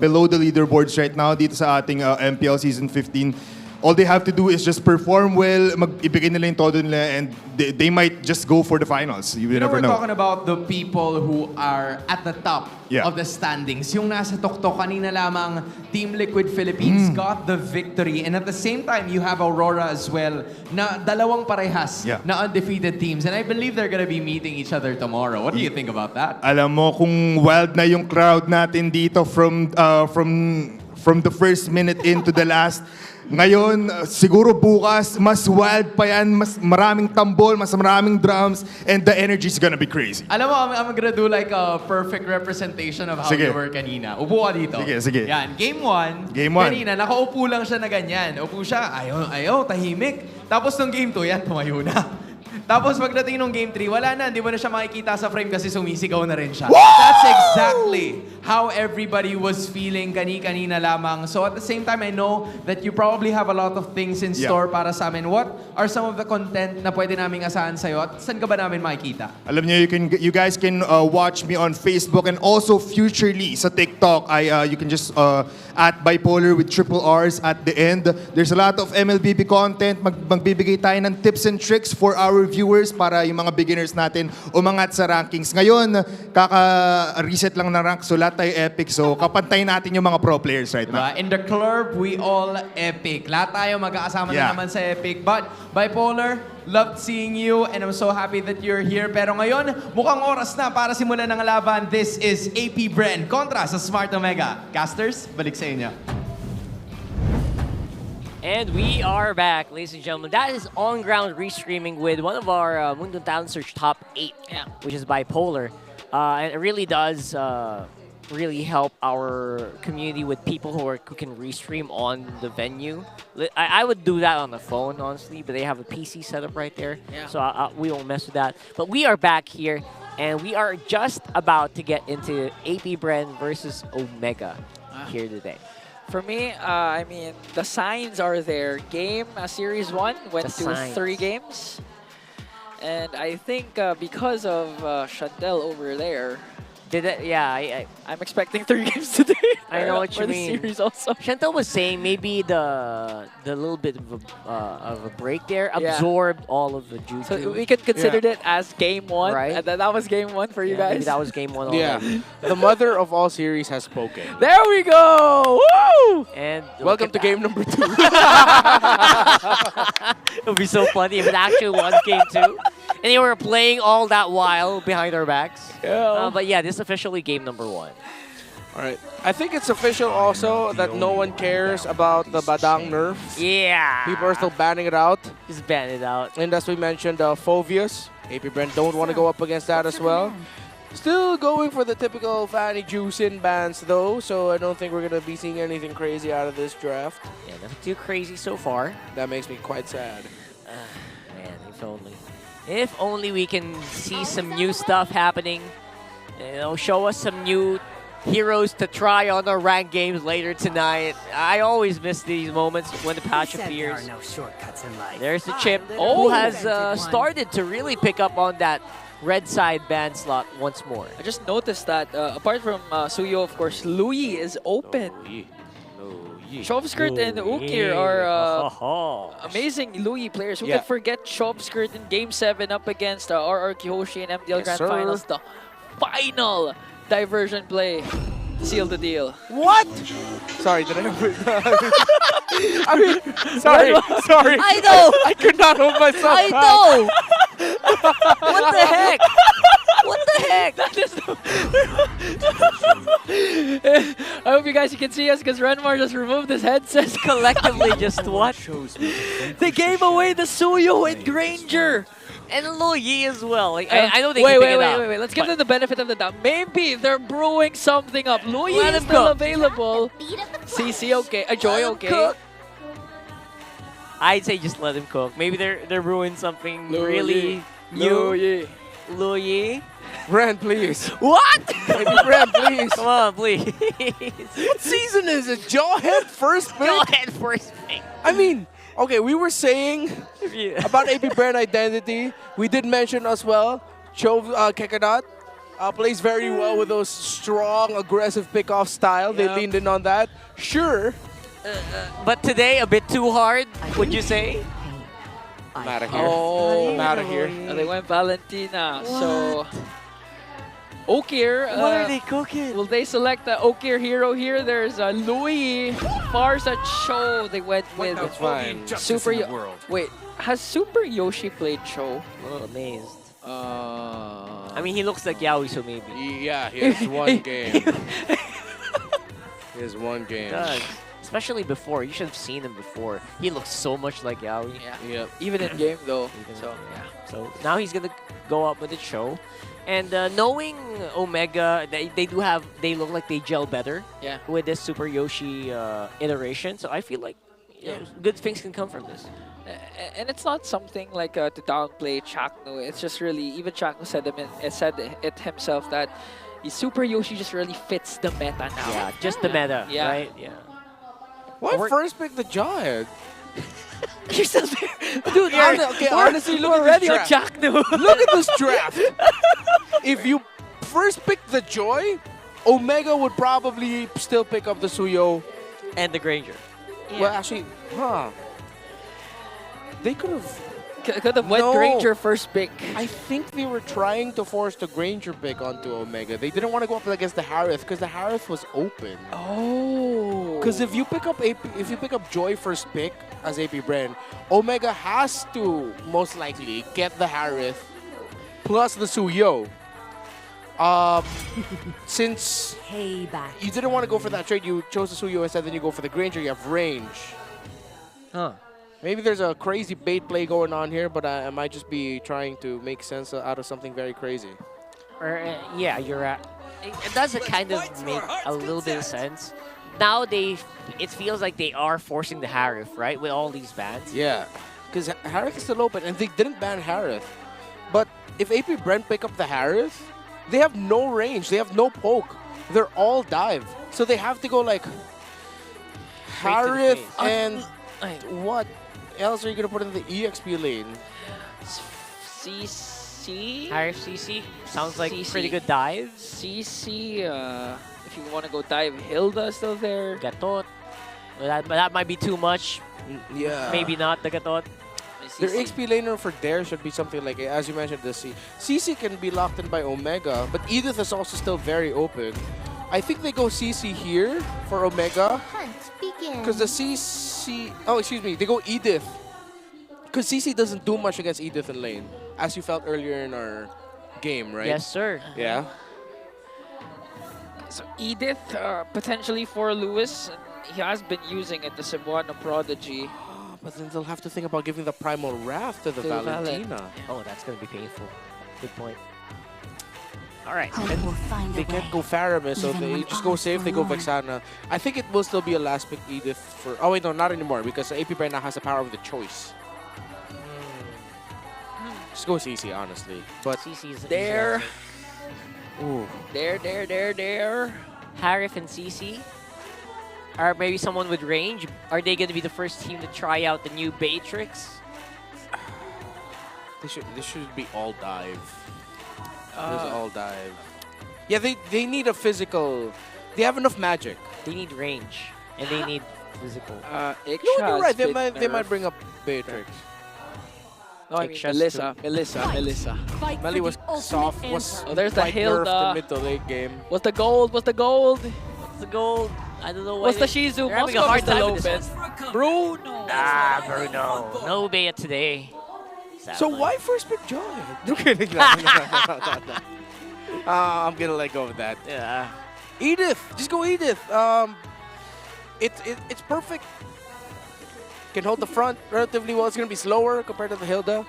below the leaderboards right now, dito sa ating MPL Season 15, all they have to do is just perform well, ibigay nila yung todo nila, and they might just go for the finals. You never know. We're talking about the people who are at the top of the standings. Yung nasa tuktok, kanina lamang, Team Liquid Philippines got the victory. And at the same time, you have Aurora as well, na dalawang parehas na undefeated teams. And I believe they're gonna be meeting each other tomorrow. What do you think about that? Alam mo, kung wild na yung crowd natin dito from the first minute into the last, ngayon, siguro bukas, mas wild pa yan, mas maraming tambol, mas maraming drums, and the energy is gonna be crazy. Alam mo, I'm gonna do like a perfect representation of how you were kanina. Upo ka dito. Sige. Yan, game 1. Kanina, nakaupo lang siya na ganyan. Upo siya, ayaw, tahimik. Tapos nung game 2, yan, tumayo na. Tapos pagdating nung game 3, wala na, hindi mo na siya makikita sa frame kasi sumisigaw na rin siya. That's exactly how everybody was feeling kanina lamang. So at the same time, I know that you probably have a lot of things in store para sa amin. What are some of the content na pwede naming asahan sa'yo? At saan ka ba namin makikita? Alam niyo, you guys can watch me on Facebook and also futurely sa TikTok. You can just at Bipolar with triple R's at the end. There's a lot of MLBB content. Magbibigay tayo ng tips and tricks for our viewers para yung mga beginners natin umangat sa rankings. Ngayon, kaka-reset lang na rank, so lahat tayo epic. So kapantay natin yung mga pro players right now. In the club, we all epic. Lahat tayo magkakasama na naman sa epic. But Bipolar, loved seeing you and I'm so happy that you're here. Pero ngayon, mukhang oras na para simulan ng laban. This is AP Bren kontra sa Smart Omega. Casters, balik sa inyo. And we are back, ladies and gentlemen. That is on-ground restreaming with one of our Mundo Talent Search top 8, which is Bipolar. And it really does really help our community with people who can restream on the venue. I would do that on the phone, honestly, but they have a PC setup right there, so we won't mess with that. But we are back here, and we are just about to get into AP Bren versus Omega here today. For me, I mean, the signs are there. Series 1 went to 3 games. And I think because of Chantel over there, I'm expecting 3 games today. I know what you the mean. series also. Chantel was saying maybe the little bit of a break there absorbed all of the juju. So we can consider it as game 1, right? And that was game 1 for you guys. Maybe that was game 1 Yeah, already. the mother of all series has spoken. There we go! Woo! And welcome to game number 2. It would be so funny if it actually was game 2. And they were playing all that while behind our backs. But yeah, this is officially game number 1. All right. I think it's official also that no one cares about the Badang nerf. Yeah. People are still banning it out. Just ban it out. And as we mentioned, Phobius, AP Bren don't want to go up against that as well. Still going for the typical Fanny Juicin bans though, so I don't think we're going to be seeing anything crazy out of this draft. Yeah, nothing too crazy so far. That makes me quite sad. Man, if only. If only we can see some new stuff happening. You know, show us some new heroes to try on our ranked games later tonight. I always miss these moments when the patch appears. There are no shortcuts in life. There's the Chip, who has started to really pick up on that red side ban slot once more. I just noticed that apart from Suyo, of course, Louis is open. Shovskirt and Ukir are amazing Louis players. Who can forget Shovskirt in Game 7 up against RR Kihoshi in MDL Grand Finals. The final diversion play to seal the deal. What? Sorry, did I I mean, sorry. I know! I could not hold myself I back. know! What the heck? What the heck? That is I hope you guys can see us because Renmar just removed his headset. Collectively just what? They gave away the Suyo and Granger. And Loyi as well. Like, I know they wait, can pick wait, it wait, up. wait, wait. Let's give them the benefit of the doubt. Maybe they're brewing something up. Loyi Let is him still cook. available. CC okay. Joy okay. I'd say just let him cook. Maybe they're brewing something really new. Loyi. Bren, please. What? Baby Bren, please. Come on, please. What season is it? Jawhead first pick? Jawhead first pick. I mean, okay, we were saying about AP Bren identity. We did mention as well, Kekanat plays very well with those strong, aggressive pickoff style. They leaned in on that. Sure. But today, a bit too hard, would you say? I'm out of here. Oh, I'm out of here. They went Valentina. So, Okir. What are they cooking? Will they select the Okir hero here? There's Louis, Farsa, Cho. They went with That's fine. Super. Wait, has SuperYoshi played Cho? I'm a little amazed. I mean, he looks like Yaoi, so maybe. Yeah, he has one game. He has one game. He does. Especially before. You should have seen him before. He looks so much like Yaoi. Yeah. Even in game though. So now he's gonna go up with the show. And knowing Omega, they look like they gel better with this SuperYoshi iteration. So I feel like good things can come from this. And it's not something like to downplay Chakno. It's just really, even Chakno said it himself that SuperYoshi just really fits the meta now. Yeah, just the meta, right? Yeah. Why first pick the Jawhead? You're still there. Dude, honestly, look at this draft. Look at this draft. If you first pick the Joy, Omega would probably still pick up the Suyo. And the Granger. Yeah. Well, actually, they could have went Granger first pick. I think they were trying to force the Granger pick onto Omega. They didn't want to go up against the Harith because the Harith was open. Oh. Because if you pick up Joy first pick as AP Bren, Omega has to most likely get the Harith plus the Suyo. Since you didn't want to go for that trade, you chose the Suyo instead, then you go for the Granger, you have range. Huh. Maybe there's a crazy bait play going on here, but I might just be trying to make sense out of something very crazy. Or, yeah, you're right. It does kind of make a little bit of sense. Now it feels like they are forcing the Harith, right, with all these bans. Yeah, because Harith is still open, and they didn't ban Harith. But if AP Bren pick up the Harith, they have no range, they have no poke. They're all dive. So they have to go like Harith and what else are you going to put in the EXP lane? CC? Harith CC? Sounds like CC. pretty good dives. CC, if you want to go dive, Hilda still there. Gatot. Well, that might be too much. Yeah. Maybe not the Gatot. Their XP laner for Dare should be something like, as you mentioned, the CC can be locked in by Omega, but Edith is also still very open. I think they go CC here for Omega. Because the CC... Oh, excuse me. They go Edith. Because CC doesn't do much against Edith in lane, as you felt earlier in our game, right? Yes, sir. Yeah. So Edith, potentially for Lewis. He has been using it, the Cebuano Prodigy. But then they'll have to think about giving the Primal Wrath to the Valentina. Oh, that's going to be painful. Good point. All right. And they can't go Faramis, so they just go safe, they go Vexana. I think it will still be a last pick Edith for... Oh, wait, no, not anymore, because AP Bren now has the power of the choice. Just go CC, honestly. But CC's there. Ooh. There. Harith and CC. Or maybe someone with range. Are they going to be the first team to try out the new Batrix? This should be all dive. This is all dive. Yeah, they need a physical... They have enough magic. They need range. And they need physical. You're right. They might bring up Batrix. No, I mean Melissa. Melly was soft. There's the quite nerfed Hilda. in mid to late game. What's the gold? What's the gold? I don't know why. What's the Shizu? They're having a hard time with Lopez. this one. Bruno. Bruno. No Bea today. So why first pick Joy? No kidding. No. I'm gonna let go of that. Yeah. Edith, just go Edith. It's perfect. Can hold the front relatively well. It's gonna be slower compared to the Hilda.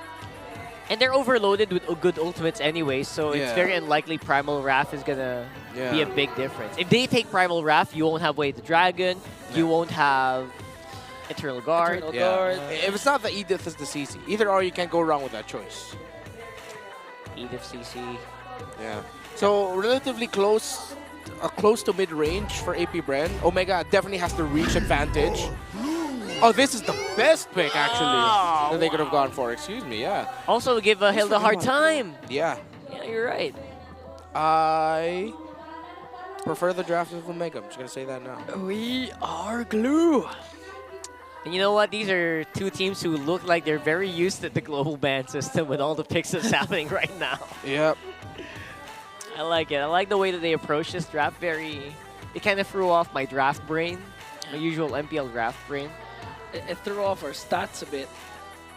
And they're overloaded with good ultimates anyway, so it's very unlikely Primal Wrath is gonna be a big difference. If they take Primal Wrath, you won't have Way of the Dragon, you won't have Eternal Guard. If it's not the Edith, it's the CC. Either or, you can't go wrong with that choice. Edith CC. Yeah. So relatively close to mid-range for AP Bren. Omega definitely has the reach advantage. Oh, this is the best pick, actually, that they could have gone for. Excuse me, yeah. Also, give Hilda a hard time. Yeah. Yeah, you're right. I prefer the draft of Omega. I'm just going to say that now. We are glue. And you know what? These are two teams who look like they're very used to the global ban system with all the picks that's happening right now. Yep. I like it. I like the way that they approach this draft. It kind of threw off my draft brain, my usual MPL draft brain. It threw off our stats a bit.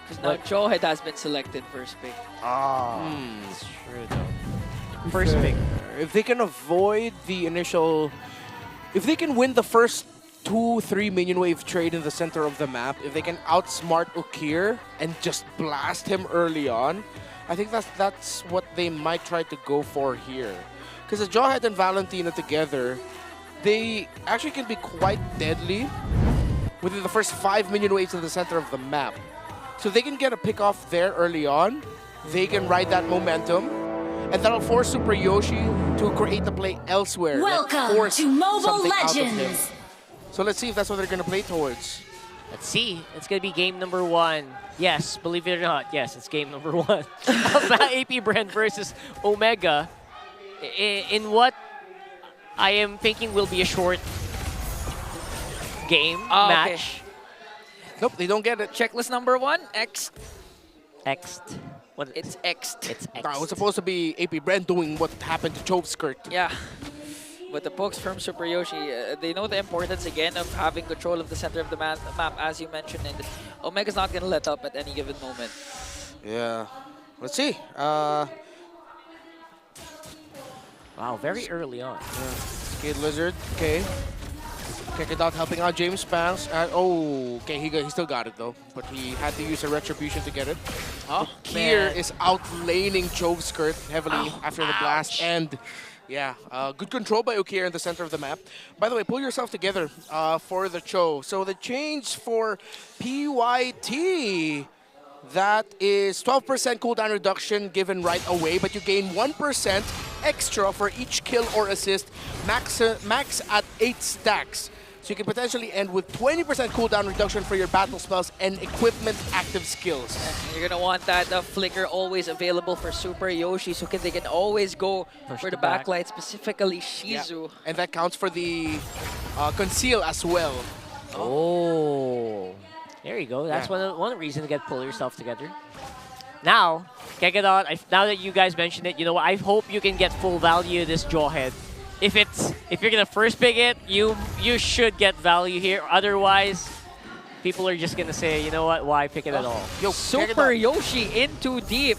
Because now Joehead has been selected first pick. That's true though. First pick. If they can avoid the initial... If they can win the first 2-3 minion wave trade in the center of the map, if they can outsmart Ukir and just blast him early on, I think that's what they might try to go for here. Because the Jawhead and Valentina together, they actually can be quite deadly within the first 5 minion waves in the center of the map. So they can get a pick off there early on. They can ride that momentum. And that'll force SuperYoshi to create the play elsewhere. Welcome to Mobile Legends. So let's see if that's what they're going to play towards. Let's see. It's going to be game number 1. Yes, believe it or not. Yes, it's game number 1 of AP Bren versus Omega. In what I am thinking will be a short game match. Okay. Nope, they don't get it. Checklist number 1, X. X'd. What? It's X'd. It's X'd. No, it was supposed to be AP Bren doing what happened to Chove's skirt. Yeah. But the pokes from SuperYoshi, they know the importance again of having control of the center of the map, as you mentioned. And Omega's not going to let up at any given moment. Yeah. Let's see. Wow, very early on. Yeah. Skid Lizard, okay. Kekedot helping out James Spanks. Okay, he still got it though, but he had to use a retribution to get it. Kier is outlaning Jove Skirt heavily after the blast, and yeah, good control by Ukier in the center of the map. By the way, pull yourself together for the Cho. So the change for PYT, that is 12% cooldown reduction given right away, but you gain 1% extra for each kill or assist, max at 8 stacks. So you can potentially end with 20% cooldown reduction for your battle spells and equipment active skills. You're gonna want that flicker always available for SuperYoshi, so they can always go for the backlight, specifically Shizu. Yeah. And that counts for the conceal as well. Oh, there you go. That's one reason to pull yourself together. Now, Kekedot, now that you guys mentioned it, you know what? I hope you can get full value of this Jawhead. If you're gonna first pick it, you should get value here. Otherwise, people are just gonna say, you know what? Why pick it at all? Yo, SuperYoshi in too deep.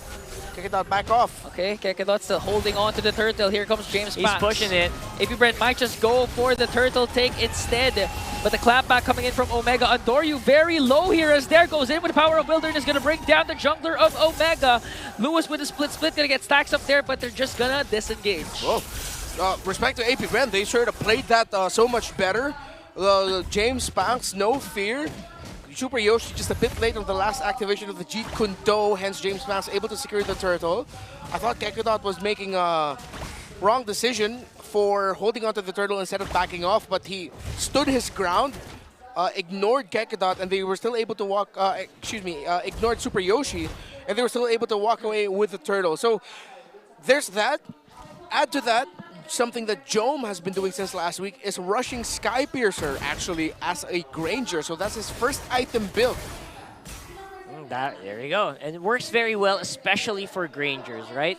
Kekedot back off. Okay, Kekedot still holding on to the turtle. Here comes James Spanks. He's pushing it. AP Bren might just go for the turtle take instead. But the clapback coming in from Omega. Andoryu very low here as there goes in with the power of Wilderness. Gonna bring down the jungler of Omega. Lewis with a split gonna get stacks up there, but they're just gonna disengage. Whoa. Respect to AP Bren, they sort of played that so much better. James Spanks, no fear. SuperYoshi just a bit late on the last activation of the Jeet Kune Do, hence James Spanks able to secure the turtle. I thought Kekedot was making a wrong decision for holding onto the turtle instead of backing off, but he stood his ground, ignored Kekedot, and they were still able to walk, ignored SuperYoshi, and they were still able to walk away with the turtle. So there's that. Add to that, something that Jome has been doing since last week is rushing Skypiercer actually as a Granger. So that's his first item built. There you go. And it works very well, especially for Grangers, right?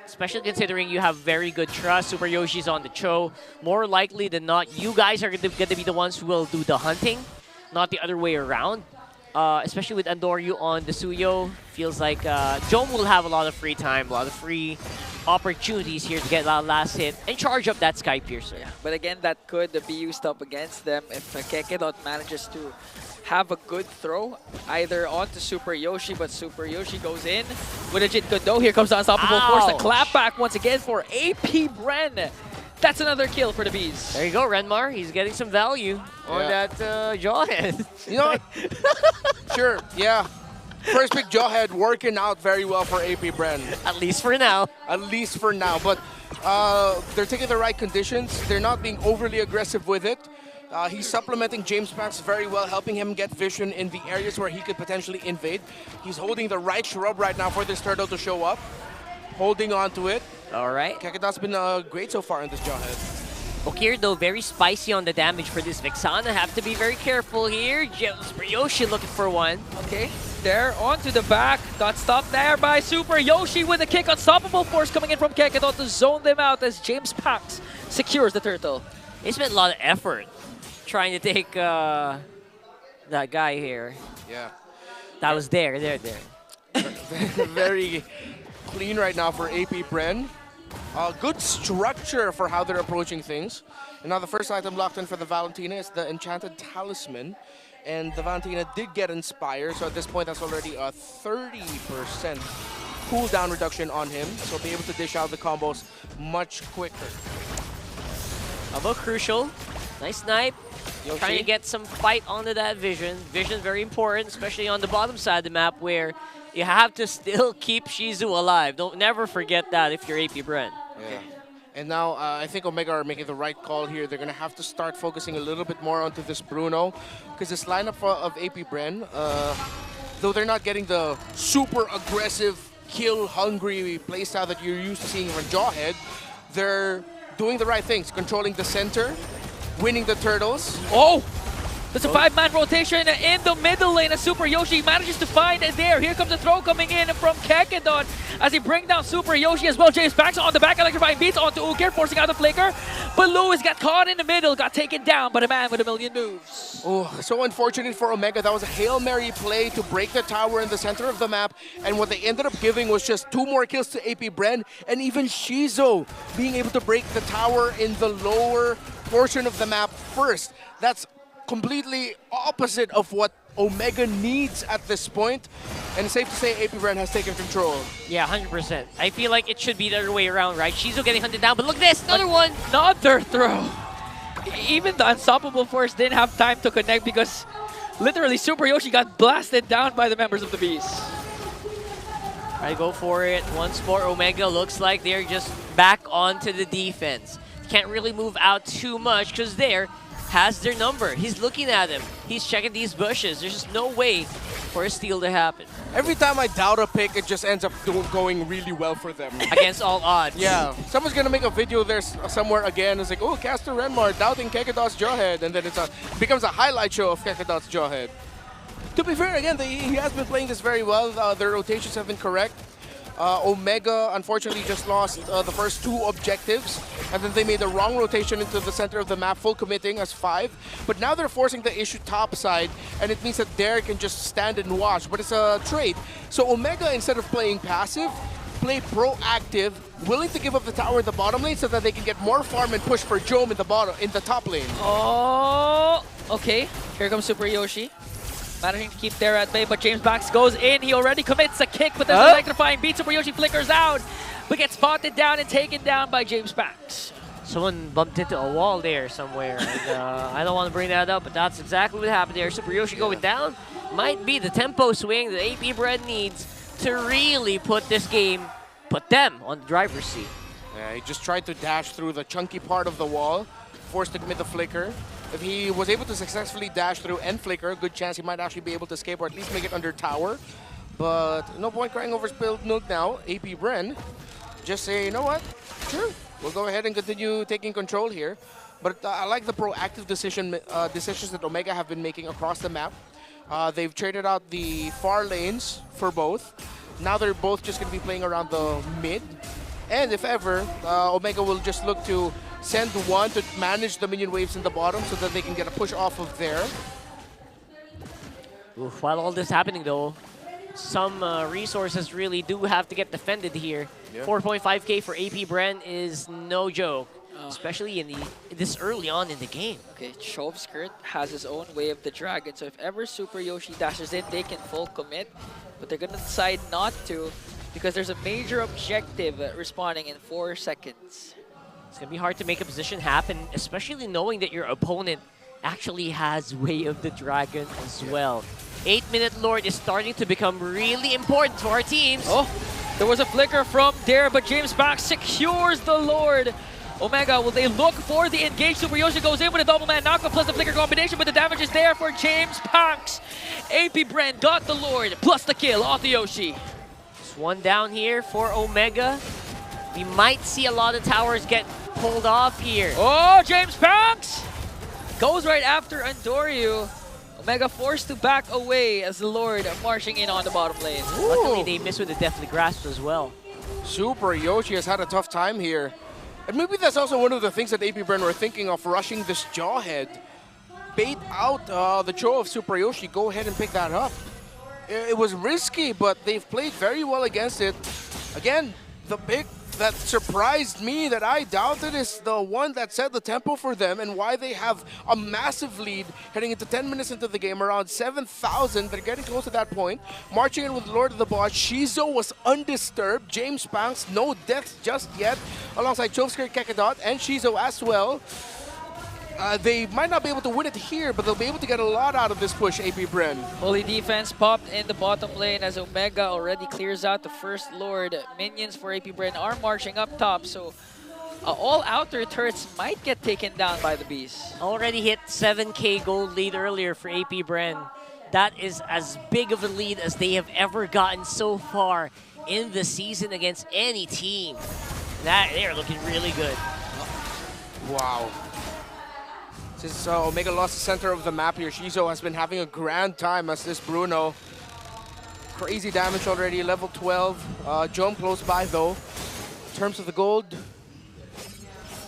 Especially considering you have very good trust. SuperYoshi's on the Cho. More likely than not, you guys are going to be the ones who will do the hunting, not the other way around. Especially with Andoryu on the Suyo, feels like Jome will have a lot of free time, a lot of free opportunities here to get that last hit and charge up that Skypiercer. Yeah, but again, that could be used up against them if Kekedot manages to have a good throw either onto SuperYoshi, but SuperYoshi goes in with a Jeet Kune Do. Here comes the Unstoppable Force, the clapback once again for AP Bren. That's another kill for the Bees. There you go, Renmar. He's getting some value on that Jawhead. You know what? Sure, yeah. First pick Jawhead working out very well for AP Bren. At least for now. At least for now. But they're taking the right conditions. They're not being overly aggressive with it. He's supplementing James Spanks very well, helping him get vision in the areas where he could potentially invade. He's holding the right shrub right now for this turtle to show up. Holding on to it. All right. Kekedot's been great so far in this Jawhead. Okir, though, very spicy on the damage for this Vexana. Have to be very careful here. SuperYoshi looking for one. Okay, there onto the back. Got stopped there by SuperYoshi with a kick. Unstoppable Force coming in from Kekedot to zone them out as James Spanks secures the turtle. They spent a lot of effort trying to take that guy here. Yeah. That was there. Very clean right now for AP Bren. Good structure for how they're approaching things. And now the first item locked in for the Valentina is the Enchanted Talisman. And the Valentina did get Inspire, so at this point that's already a 30% cooldown reduction on him. So he'll be able to dish out the combos much quicker. How about Crucial? Nice snipe. Yoshi. Trying to get some fight onto that Vision. Vision very important, especially on the bottom side of the map where you have to still keep Shizu alive. Never forget that if you're AP Bren. Yeah. And now I think Omega are making the right call here. They're going to have to start focusing a little bit more onto this Bruno. Because this lineup of AP Bren, though they're not getting the super aggressive, kill-hungry playstyle that you're used to seeing from Jawhead, they're doing the right things. Controlling the center, winning the turtles. Oh! There's a 5-man rotation in the middle lane as SuperYoshi manages to find it there. Here comes the throw coming in from Kekedot as he brings down SuperYoshi as well. James Spanks on the back, electrifying beats onto Ukir, forcing out the flicker. But Lewis got caught in the middle, got taken down by the man with a million moves. Oh, so unfortunate for Omega. That was a Hail Mary play to break the tower in the center of the map. And what they ended up giving was just 2 more kills to AP Bren. And even Shizu being able to break the tower in the lower portion of the map first. That's completely opposite of what Omega needs at this point. And it's safe to say AP Bren has taken control. Yeah, 100%. I feel like it should be the other way around, right? Shizo getting hunted down, but look at this, another one! Another throw! Even the Unstoppable Force didn't have time to connect because literally SuperYoshi got blasted down by the members of the Beast. I go for it once more. Omega looks like they're just back onto the defense. Can't really move out too much because there has their number. He's looking at him. He's checking these bushes. There's just no way for a steal to happen. Every time I doubt a pick, it just ends up going really well for them. Against all odds. Yeah. Someone's going to make a video there somewhere again. It's like, oh, Caster Renmar doubting Kekadot's Jawhead. And then it becomes a highlight show of Kekadot's Jawhead. To be fair, again, he has been playing this very well. Their rotations have been correct. Omega, unfortunately, just lost the first 2 objectives. And then they made the wrong rotation into the center of the map, full committing as 5. But now they're forcing the issue top side, and it means that Derek can just stand and watch. But it's a trade. So Omega, instead of playing passive, play proactive, willing to give up the tower in the bottom lane so that they can get more farm and push for Jome in the top lane. Oh, okay. Here comes SuperYoshi. Managing to keep there at bay, but James Bax goes in. He already commits a kick, but there's an electrifying beat. SuperYoshi flickers out, but gets spotted down and taken down by James Bax. Someone bumped into a wall there somewhere. And, I don't want to bring that up, but that's exactly what happened there. SuperYoshi going down might be the tempo swing that AP Bren needs to really put them on the driver's seat. Yeah, he just tried to dash through the chunky part of the wall, forced to commit the flicker. If he was able to successfully dash through and flicker, good chance he might actually be able to escape or at least make it under tower. But no point crying over spilled milk now. AP Bren just say, you know what? Sure, we'll go ahead and continue taking control here. But I like the proactive decisions that Omega have been making across the map. They've traded out the far lanes for both. Now they're both just going to be playing around the mid. And if ever, Omega will just look to send one to manage the minion waves in the bottom so that they can get a push off of there. Oof, while all this happening though, some resources really do have to get defended here. Yeah. 4.5k for AP Bren is no joke, especially in this early on in the game. Okay, Skirt has his own way of the dragon, so if ever SuperYoshi dashes in, they can full commit, but they're gonna decide not to because there's a major objective respawning in 4 seconds. It's going to be hard to make a position happen, especially knowing that your opponent actually has Way of the Dragon as well. 8-minute Lord is starting to become really important for our teams. Oh, there was a flicker from there, but James Bax secures the Lord. Omega, will they look for the engage? SuperYoshi goes in with a double man knockoff plus the flicker combination, but the damage is there for James Bax. AP Bren got the Lord plus the kill off the Yoshi. Just one down here for Omega. We might see a lot of towers get pulled off here. Oh, James Bax goes right after Andoryu. Omega forced to back away as the Lord marching in on the bottom lane. Ooh. Luckily, they missed with the Deathly Grasp as well. SuperYoshi has had a tough time here. And maybe that's also one of the things that AP Bren were thinking of, rushing this Jawhead. Bait out the Jaw of SuperYoshi, go ahead and pick that up. It was risky, but they've played very well against it. Again, the pick that surprised me, that I doubted, is the one that set the tempo for them and why they have a massive lead heading into 10 minutes into the game, around 7,000. They're getting close to that point. Marching in with Lord of the Boss. Shizo was undisturbed. James Banks, no deaths just yet, alongside Skirt, Kekadot, and Shizo as well. They might not be able to win it here, but they'll be able to get a lot out of this push, AP Bren. Fully defense popped in the bottom lane as Omega already clears out the first Lord. Minions for AP Bren are marching up top, so all outer turrets might get taken down by the Beast. Already hit 7k gold lead earlier for AP Bren. That is as big of a lead as they have ever gotten so far in the season against any team. They're looking really good. Wow. Since Omega lost the center of the map here, Shizo has been having a grand time as this Bruno. Crazy damage already, level 12. Jome close by though. In terms of the gold,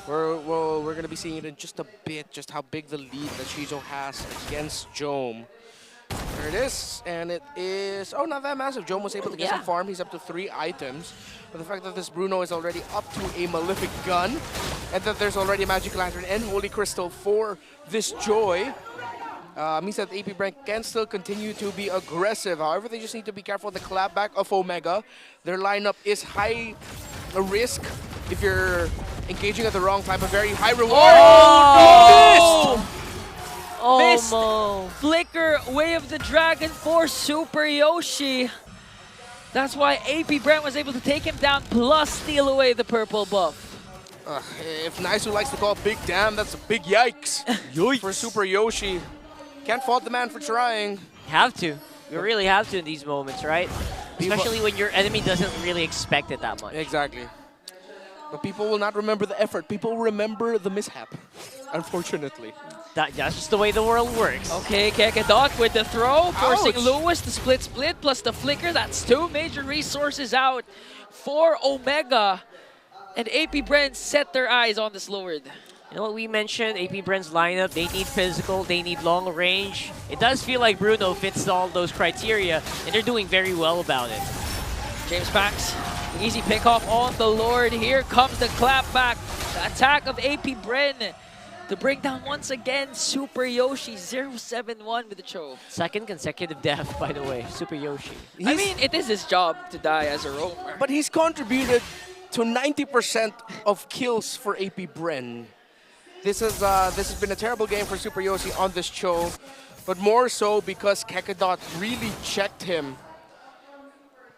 we're going to be seeing it in just a bit, just how big the lead that Shizo has against Jome. There it is, and it is, oh, not that massive. Jome was able to get some farm. He's up to 3 items. But the fact that this Bruno is already up to a Malefic Gun, and that there's already a Magic Lantern and Holy Crystal for this Joy, means that AP Bren can still continue to be aggressive. However, they just need to be careful of the clapback of Omega. Their lineup is high risk if you're engaging at the wrong time, but very high reward. Oh, no! Missed Mo. Flicker, Way of the Dragon for SuperYoshi. That's why AP Bren was able to take him down, plus steal away the purple buff. If Naisu likes to call big damn, that's a big yikes, for SuperYoshi. Can't fault the man for trying. Have to. You really have to in these moments, right? Especially when your enemy doesn't really expect it that much. Exactly. But people will not remember the effort. People will remember the mishap, unfortunately. That's just the way the world works. Okay, Kekadot with the throw, forcing Ouch. Lewis to split plus the flicker. That's 2 major resources out for Omega. And AP Bren set their eyes on this Lord. You know what we mentioned? AP Bren's lineup, they need physical, they need long range. It does feel like Bruno fits all those criteria, and they're doing very well about it. James Banks, easy pick off on the Lord. Here comes the clapback. The attack of AP Bren to bring down once again SuperYoshi 0-7-1 with the choke. Second consecutive death, by the way, SuperYoshi. I mean, it is his job to die as a roamer. But he's contributed to 90% of kills for AP Bren. This has been a terrible game for SuperYoshi on this show, but more so because Kekadot really checked him.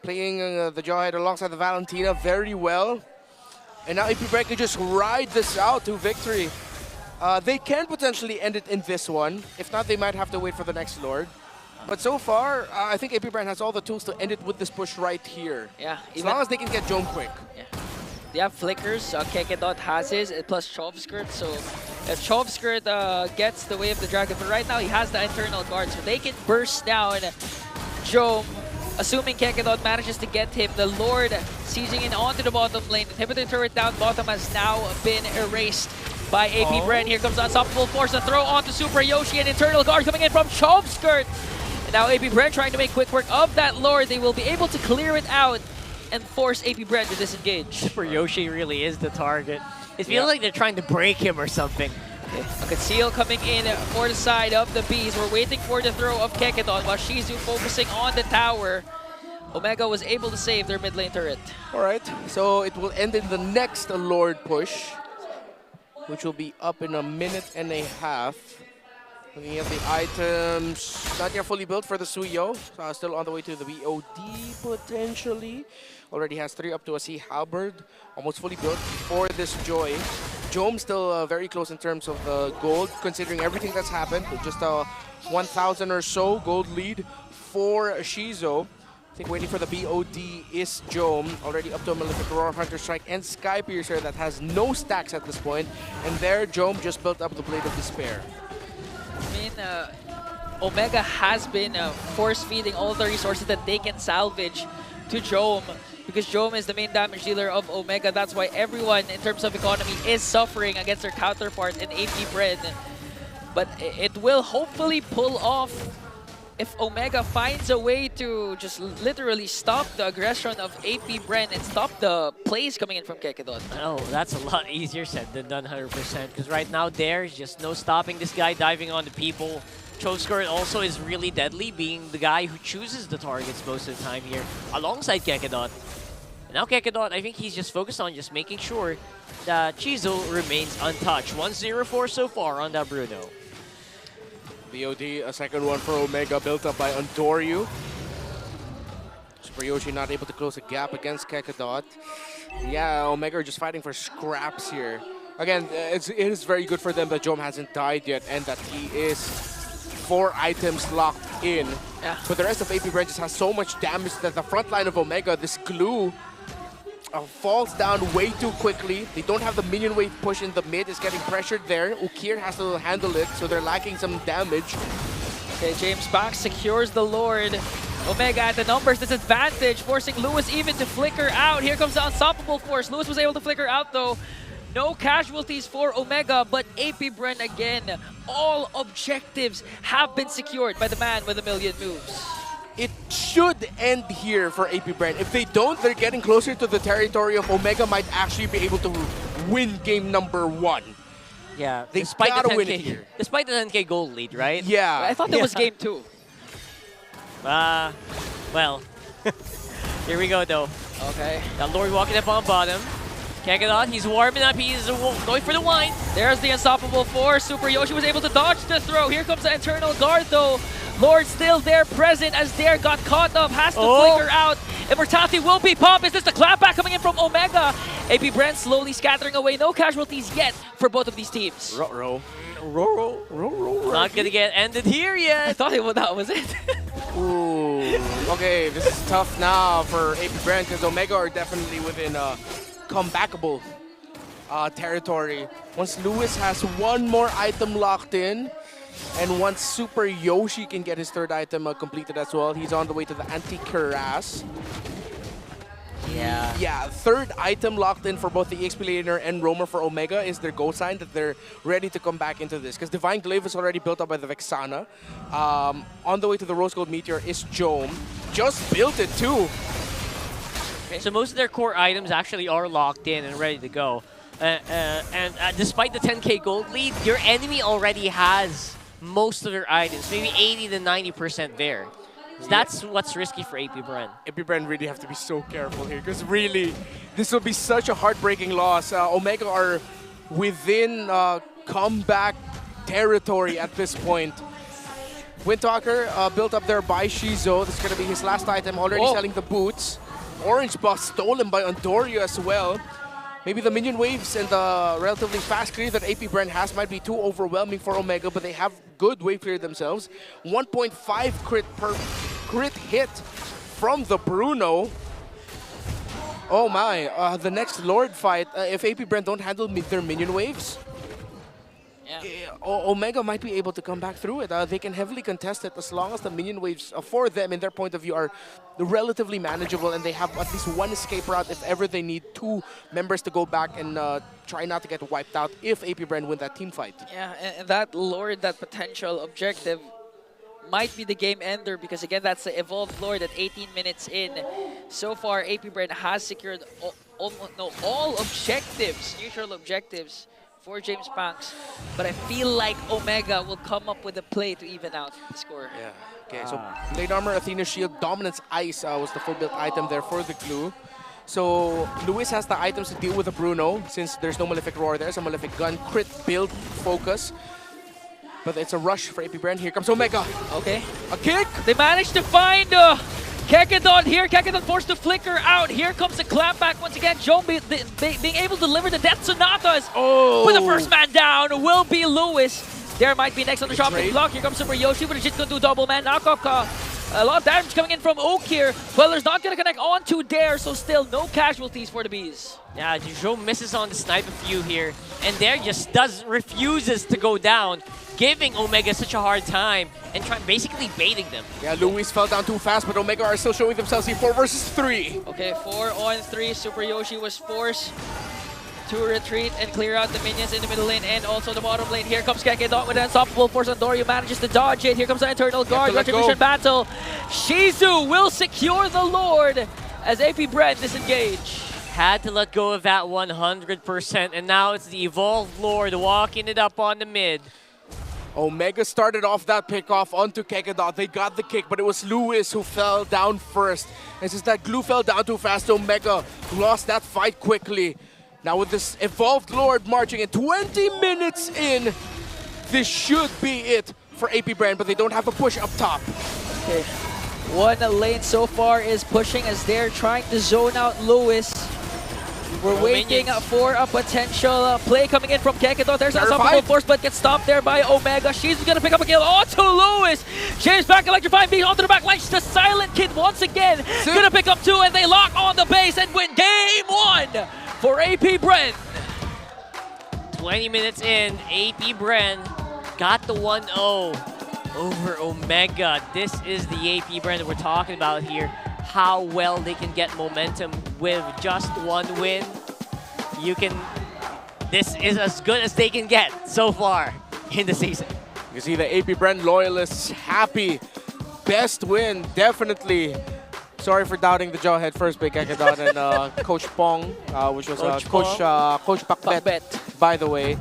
Playing the Jawhead alongside the Valentina very well. And now AP Bren can just ride this out to victory. They can potentially end it in this one. If not, they might have to wait for the next Lord. But so far, I think AP Bren has all the tools to end it with this push right here. Yeah. As long as they can get Jome quick. Yeah. They have flickers. Kekadot has his, plus Chov Skirt. So if Chov Skirt gets the Way of the Dragon, but right now he has the internal guard, so they can burst down Jome. Assuming Kekadot manages to get him, the Lord seizing in onto the bottom lane. Inhibitor turret down bottom has now been erased by AP Bren. Here comes Unstoppable Force, a throw onto SuperYoshi, and internal guard coming in from Chov Skirt. And now AP Bren trying to make quick work of that Lord. They will be able to clear it out and force AP Bren to disengage. SuperYoshi really is the target. It feels like they're trying to break him or something. A conceal coming in for the side of the Bees. We're waiting for the throw of Kekadot while Shizu focusing on the tower. Omega was able to save their mid lane turret. Alright, so it will end in the next Lord push, which will be up in a minute and a half. Looking at the items, not yet fully built for the Suyo. Still on the way to the BOD potentially. Already has 3 up to a Sea Halberd. Almost fully built for this Joy. Jome still very close in terms of the gold, considering everything that's happened. With just a 1,000 or so gold lead for Shizo. I think waiting for the BOD is Jome. Already up to a Malefic Roar, Hunter Strike, and Sky Piercer that has no stacks at this point. And there, Jome just built up the Blade of Despair. I mean, Omega has been force-feeding all the resources that they can salvage to Jome, because Jome is the main damage dealer of Omega. That's why everyone, in terms of economy, is suffering against their counterpart in AP Bren. But it will hopefully pull off if Omega finds a way to just literally stop the aggression of AP Bren and stop the plays coming in from Kekadot. Oh, that's a lot easier said than done 100%, because right now there's just no stopping this guy diving on the people. Chov Skirt also is really deadly, being the guy who chooses the targets most of the time here, alongside Kekadot. And now Kekadot, I think he's just focused on just making sure that Chizo remains untouched. 1-0-4 so far on that Bruno. BOD, a second one for Omega, built up by Ondoryu. SuperYoshi not able to close the gap against Kekadot. Yeah, Omega are just fighting for scraps here. Again, it is very good for them that Jome hasn't died yet and that he is 4 items locked in. Yeah. But the rest of AP Bren just has so much damage that the front line of Omega, this glue, falls down way too quickly. They don't have the minion wave push in the mid. It's getting pressured there. Ukir has to handle it, so they're lacking some damage. Okay, James Banks secures the Lord. Omega at the numbers disadvantage, forcing Lewis even to flicker out. Here comes the Unstoppable Force. Lewis was able to flicker out though. No casualties for Omega, but AP Bren again. All objectives have been secured by the man with a million moves. It should end here for AP Bren. If they don't, they're getting closer to the territory of Omega might actually be able to win game number 1. Yeah, They despite gotta the win 10K, it here. despite the 10K gold lead, right? Yeah. I thought that was game 2. Well, here we go though. Okay. Got Lord walking up on bottom. Kagadot, he's warming up, he's going for the wine. There's the unstoppable force. SuperYoshi was able to dodge the throw. Here comes the internal guard though. Lord still there present as Dare got caught up, has to flicker out. Immortality will be popped. Is this the clapback coming in from Omega? AP Bren slowly scattering away. No casualties yet for both of these teams. Not gonna get ended here yet. I thought that was it. Ooh. Okay, this is tough now for AP Bren because Omega are definitely within comebackable territory. Once Lewis has one more item locked in, and once SuperYoshi can get his third item completed as well, he's on the way to the anti-cuirass. Yeah, third item locked in for both the EXP Laner and Roamer for Omega is their go sign that they're ready to come back into this. Because Divine Glaive is already built up by the Vexana. On the way to the Rose Gold Meteor is Jome. Just built it too. Okay. So most of their core items actually are locked in and ready to go. And despite the 10K gold lead, your enemy already has most of their items, maybe 80 to 90% there. So that's what's risky for AP Bren. AP Bren really have to be so careful here because really, this will be such a heartbreaking loss. Omega are within comeback territory at this point. Windtalker built up there by Shizo. This is going to be his last item, already selling the boots. Orange buff stolen by Ondorio as well. Maybe the minion waves and the relatively fast clear that AP Bren has might be too overwhelming for Omega, but they have good wave clear themselves. 1.5 crit hit from the Bruno. Oh my, the next Lord fight, if AP Bren don't handle their minion waves, Omega might be able to come back through it. They can heavily contest it as long as the minion waves for them, in their point of view, are relatively manageable and they have at least one escape route if ever they need two members to go back and try not to get wiped out if AP Bren win that team fight. Yeah, and that Lord, that potential objective might be the game ender because again, that's the Evolved Lord at 18 minutes in. So far, AP Bren has secured all objectives, neutral objectives for James Panks, but I feel like Omega will come up with a play to even out the score. Yeah. Okay, so Blade Armor, Athena Shield, Dominance Ice was the full build item there for the glue. So Lewis has the items to deal with the Bruno since there's no Malefic Roar there. It's a Malefic Gun, crit, build, focus. But it's a rush for AP Bren. Here comes Omega. Okay. A kick. They managed to find Kekadon here. Kekadon forced to flicker out. Here comes the clapback once again. Jome being able to deliver the Death Sonatas. Oh. With the first man down will be Lewis. There might be next on the shopping block. Here comes SuperYoshi, but it's going to do double man knockoff. A lot of damage coming in from Oak here. Queller's not going to connect onto Dare, so still no casualties for the Bees. Yeah, Jome misses on the snipe a few here, and Dare just refuses to go down, giving Omega such a hard time and basically baiting them. Yeah, Luis fell down too fast, but Omega are still showing themselves here 4 versus 3. Okay, 4 on 3. SuperYoshi was forced to retreat and clear out the minions in the middle lane and also the bottom lane. Here comes Kekadon with an unstoppable force. Ondorio manages to dodge it. Here comes the internal guard. Retribution battle. Shizu will secure the Lord as AP Bren disengage. Had to let go of that 100%, and now it's the Evolved Lord walking it up on the mid. Omega started off that pickoff onto Kekadon. They got the kick, but it was Lewis who fell down first. And since that glue fell down too fast, Omega lost that fight quickly. Now with this Evolved Lord marching in 20 minutes in, this should be it for AP Bren, but they don't have a push up top. Okay. One lane so far is pushing as they're trying to zone out Lewis. We're waiting for a potential play coming in from Kekadon. There's an unstoppable force, but gets stopped there by Omega. She's going to pick up a kill onto Lewis. James back electrifying, being onto the back line. The Silent Kid once again. Going to pick up 2, and they lock on the base and win game 1 for AP Bren. 20 minutes in, AP Bren got the 1-0 over Omega. This is the AP Bren that we're talking about here. How well they can get momentum with just one win. You can this is as good as they can get so far in the season. You see the AP Bren loyalists happy. Best win, definitely. Sorry for doubting the Jawhead first by Kakadot and Coach Pong, which was Coach Pakbet, by the way.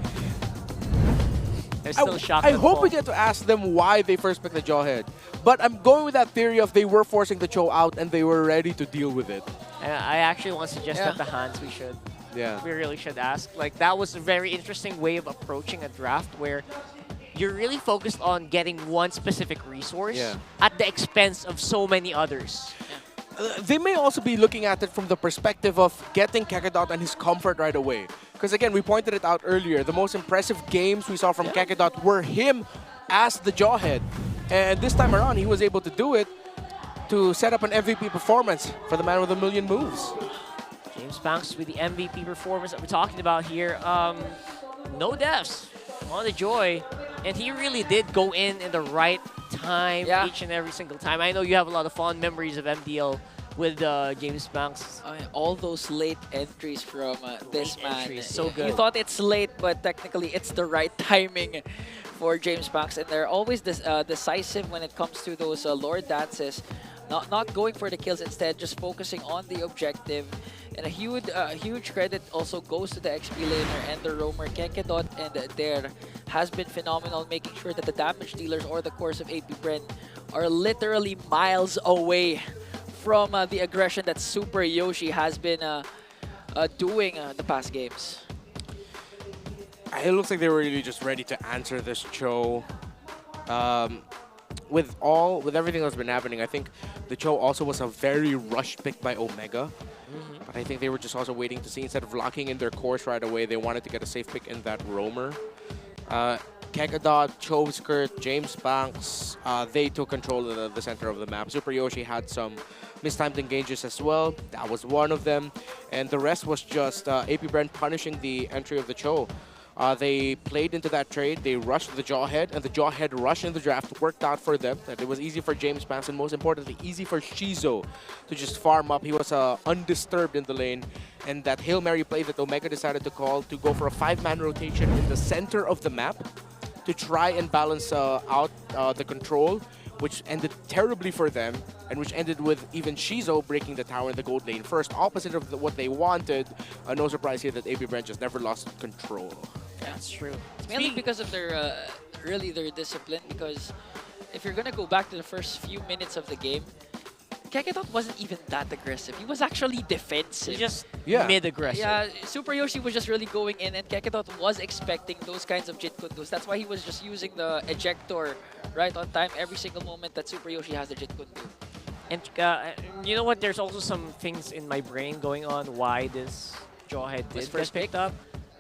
They're still shocked. I hope we get to ask them why they first picked the Jawhead. But I'm going with that theory of they were forcing the Cho out and they were ready to deal with it. I actually want to suggest that the Hans we should. Yeah. We really should ask. Like, that was a very interesting way of approaching a draft where you're really focused on getting one specific resource at the expense of so many others. They may also be looking at it from the perspective of getting Kakadot and his comfort right away. Because again, we pointed it out earlier, the most impressive games we saw from Kakadot were him as the Jawhead. And this time around, he was able to do it to set up an MVP performance for the man with a million moves. James Banks with the MVP performance that we're talking about here. No deaths on the Joy. And he really did go in the right time each and every single time. I know you have a lot of fond memories of MDL with James Banks. All those late entries from this man. So good. You thought it's late, but technically it's the right timing for James Banks. And they're always decisive when it comes to those lore dances. Not going for the kills, instead just focusing on the objective. And a huge credit also goes to the XP laner and the roamer. Kekedot and Dare has been phenomenal, making sure that the damage dealers or the cores of AP Bren are literally miles away from the aggression that SuperYoshi has been doing the past games. It looks like they were really just ready to answer this Cho. With everything that's been happening, I think the Cho also was a very rushed pick by Omega. But I think they were just also waiting to see, instead of locking in their course right away, they wanted to get a safe pick in that roamer. Kakadot, Cho Skirt, James Banks, they took control of the center of the map. SuperYoshi had some mistimed engages as well. That was one of them. And the rest was just AP Bren punishing the entry of the Cho. They played into that trade, they rushed the Jawhead, and the Jawhead rush in the draft worked out for them. That it was easy for James Banks, and most importantly, easy for Shizo to just farm up. He was undisturbed in the lane, and that Hail Mary play that Omega decided to call to go for a 5-man rotation in the center of the map to try and balance out the control, which ended terribly for them, and which ended with even Shizo breaking the tower in the gold lane first, opposite of what they wanted. No surprise here that AP Bren just never lost control. That's true. It's mainly because of their discipline, because if you're gonna go back to the first few minutes of the game, Kakadot wasn't even that aggressive. He was actually defensive. Just mid-aggressive. Yeah, SuperYoshi was just really going in, and Kakadot was expecting those kinds of Jit Kundus. That's why he was just using the ejector right on time every single moment that SuperYoshi has the Jit Kundu. And you know what? There's also some things in my brain going on why this Jawhead did get picked up.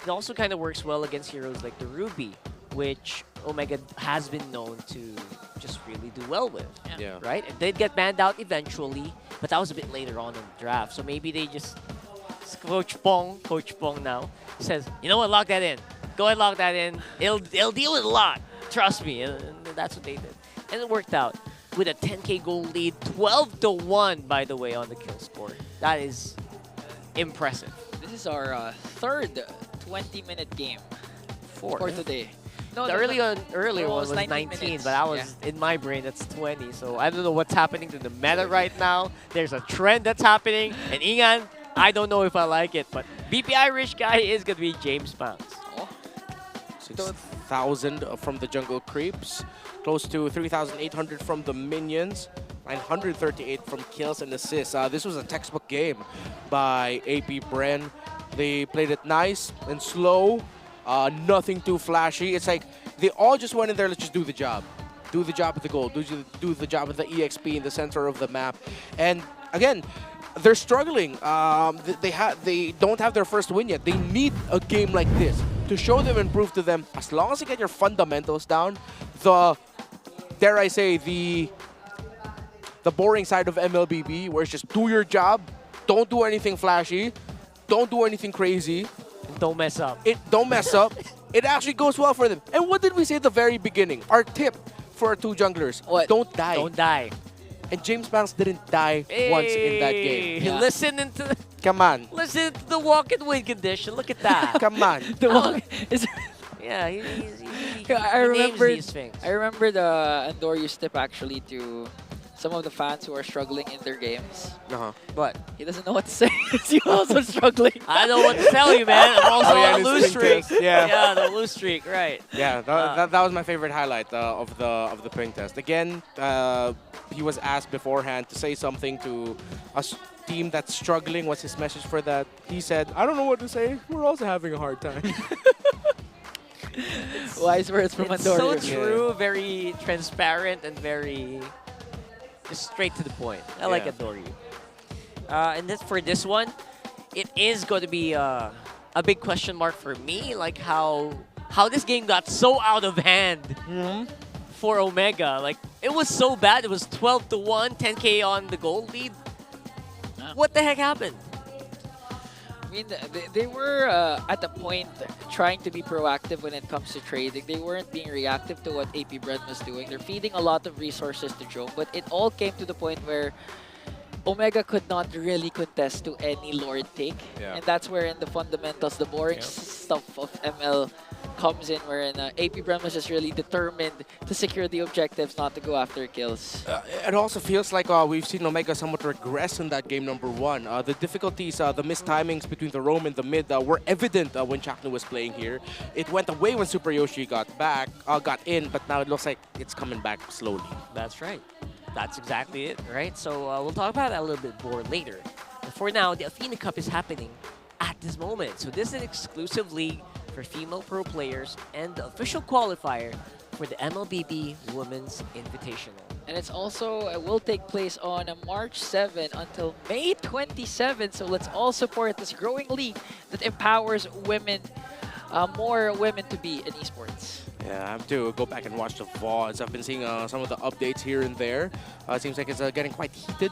It also kind of works well against heroes like the Ruby, which Omega has been known to just really do well with. Yeah. Right? It did get banned out eventually, but that was a bit later on in the draft. So maybe they just... Coach Pong now, says, you know what, lock that in. Go ahead, lock that in. It'll deal with a lot. Trust me. And that's what they did. And it worked out with a 10k goal lead. 12-1, by the way, on the kill score. That is impressive. This is our third 20-minute game for today. No, the earlier one was 19, but I was in my brain that's 20. So I don't know what's happening to the meta right now. There's a trend that's happening, and Ingan, I don't know if I like it, but BPI rich guy is gonna be James Banks. 6,000 from the jungle creeps, close to 3,800 from the minions, 938 from kills and assists. This was a textbook game by AP Bren. They played it nice and slow. Nothing too flashy. It's like they all just went in there, let's just do the job. Do the job with the goal. Do the job with the EXP in the center of the map. And again, they're struggling. They don't have their first win yet. They need a game like this to show them and prove to them, as long as you get your fundamentals down, dare I say, the boring side of MLBB, where it's just do your job, don't do anything flashy, don't do anything crazy, don't mess up. Don't mess up. It actually goes well for them. And what did we say at the very beginning? Our tip for our two junglers: don't die. Don't die. And James Banks didn't die once in that game. He listened into Come on. Listen to the walk and win condition. Look at that. Come on. The walk is. Yeah, he I names remember. these things. I remember the Andor used tip actually to some of the fans who are struggling in their games. But he doesn't know what to say. He's also struggling. I know what to tell you, man. I'm also Oh, yeah, on a the lose swing streak. test. Yeah. The lose streak, right. Yeah, that was my favorite highlight of the ping test. Again, he was asked beforehand to say something to a team that's struggling. What's his message for that? He said, "I don't know what to say. We're also having a hard time." Wise words from It's Andor. so true, very transparent, and very just straight to the point. I like Adori. And then for this one, it is going to be a big question mark for me, like how this game got so out of hand for Omega. Like, it was so bad. It was 12-1, 10K on the goal lead. What the heck happened? I mean, they were at the point trying to be proactive when it comes to trading. They weren't being reactive to what AP Bren was doing. They're feeding a lot of resources to Joe, but it all came to the point where Omega could not really contest to any Lord take. Yeah. And that's where in the fundamentals, the boring stuff of ML comes in, wherein AP Bren was just really determined to secure the objectives, not to go after kills. It also feels like we've seen Omega somewhat regress in that game number 1. The difficulties, the missed timings between the roam and the mid were evident when Chaknu was playing here. It went away when SuperYoshi got in, but now it looks like it's coming back slowly. That's right. That's exactly it, right? So we'll talk about that a little bit more later. But for now, the Athena Cup is happening at this moment. So this is an exclusive league for female pro players and the official qualifier for the MLBB Women's Invitational. And it's also will take place on March 7 until May 27. So let's all support this growing league that empowers women, more women to be in esports. Yeah, I have to go back and watch the VODs. I've been seeing some of the updates here and there. It seems like it's getting quite heated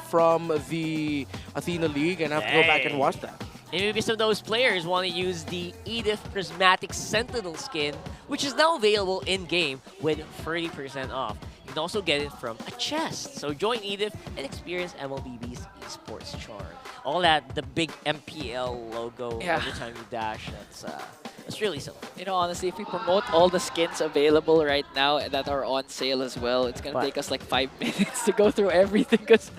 from the Athena League, and I have to go back and watch that. And maybe some of those players want to use the Edith Prismatic Sentinel skin, which is now available in-game with 30% off. You can also get it from a chest. So join Edith and experience MLBB's esports charm. All that, the big MPL logo every time you dash, that's really something. You know, honestly, if we promote all the skins available right now that are on sale as well, it's going to take us like 5 minutes to go through everything, because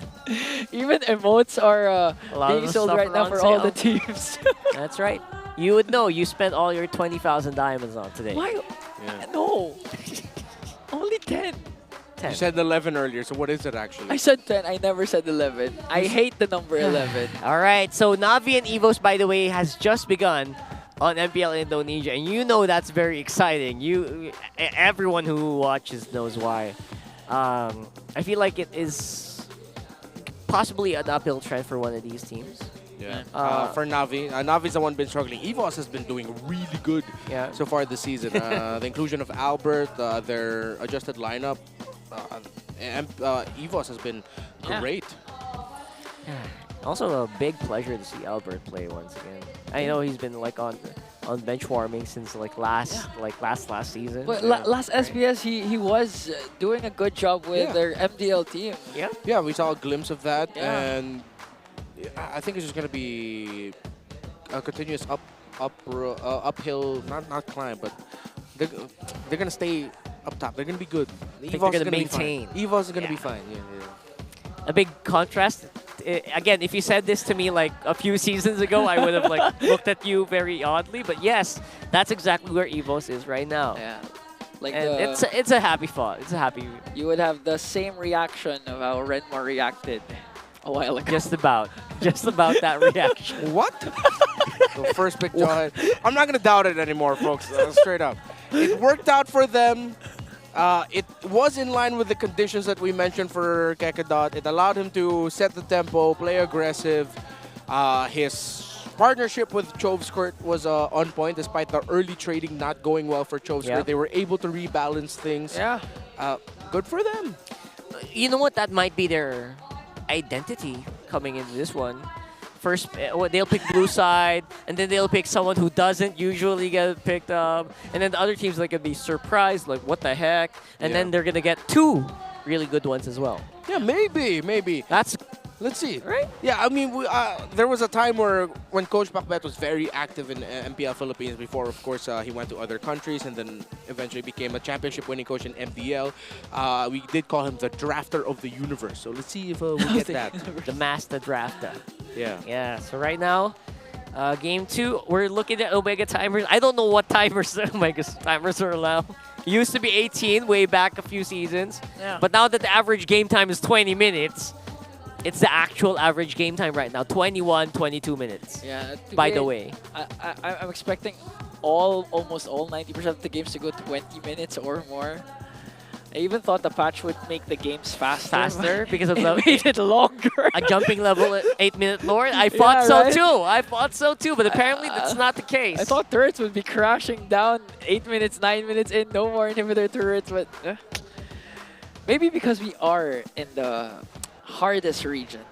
even emotes are being sold right now for all the teams. That's right. You would know. You spent all your 20,000 diamonds on today. Why? No. Only 10. You said 11 earlier, so what is it actually? I said 10. I never said 11. I hate the number 11. All right. So Navi and Evos, by the way, has just begun on MPL Indonesia, and you know that's very exciting. Everyone who watches knows why. I feel like it is possibly an uphill trend for one of these teams. Yeah. For Navi, Navi's the one been struggling. Evos has been doing really good so far this season. The inclusion of Albert, their adjusted lineup, Evos has been great. Also a big pleasure to see Albert play once again. I know he's been like on bench warming since like last season. But last SBS, he was doing a good job with their MDL team. Yeah, we saw a glimpse of that, and I think it's just gonna be a continuous uphill, not climb, but they're gonna stay up top. They're gonna be good. Evos is gonna maintain. Evos is gonna be fine. A big contrast. Again, if you said this to me like a few seasons ago, I would have like looked at you very oddly. But yes, that's exactly where Evos is right now. Yeah, like and it's a happy thought. It's a happy. You would have the same reaction of how Redmore reacted a while ago. Just about that reaction. What? The first pick, I'm not gonna doubt it anymore, folks. Straight up, it worked out for them. It was in line with the conditions that we mentioned for Kekadot. It allowed him to set the tempo, play aggressive. His partnership with Chovskirt was on point, despite the early trading not going well for Chovskirt. They were able to rebalance things. Good for them. You know what? That might be their identity coming into this one. First, they'll pick blue side, and then they'll pick someone who doesn't usually get picked up. And then the other teams like gonna be surprised, like what the heck? And then they're gonna get 2 really good ones as well. Yeah, maybe. That's Let's see. Right? Yeah, I mean, there was a time when Coach Pacbet was very active in MPL Philippines before, of course, he went to other countries and then eventually became a championship-winning coach in MPL. We did call him the drafter of the universe. So let's see if we get that. The master drafter. Yeah. Yeah, so right now, game 2, we're looking at Omega timers. I don't know what timers Omega's timers are allowed. It used to be 18 way back a few seasons. Yeah. But now that the average game time is 20 minutes, it's the actual average game time right now, 21, 22 minutes. Yeah. By the way. I'm expecting almost all 90% of the games to go 20 minutes or more. I even thought the patch would make the games faster. Because of it the made it longer. A jumping level at 8-minute Lord. I thought so too. But apparently that's not the case. I thought turrets would be crashing down 8 minutes, 9 minutes in, no more inhibitor turrets, but maybe because we are in the hardest region.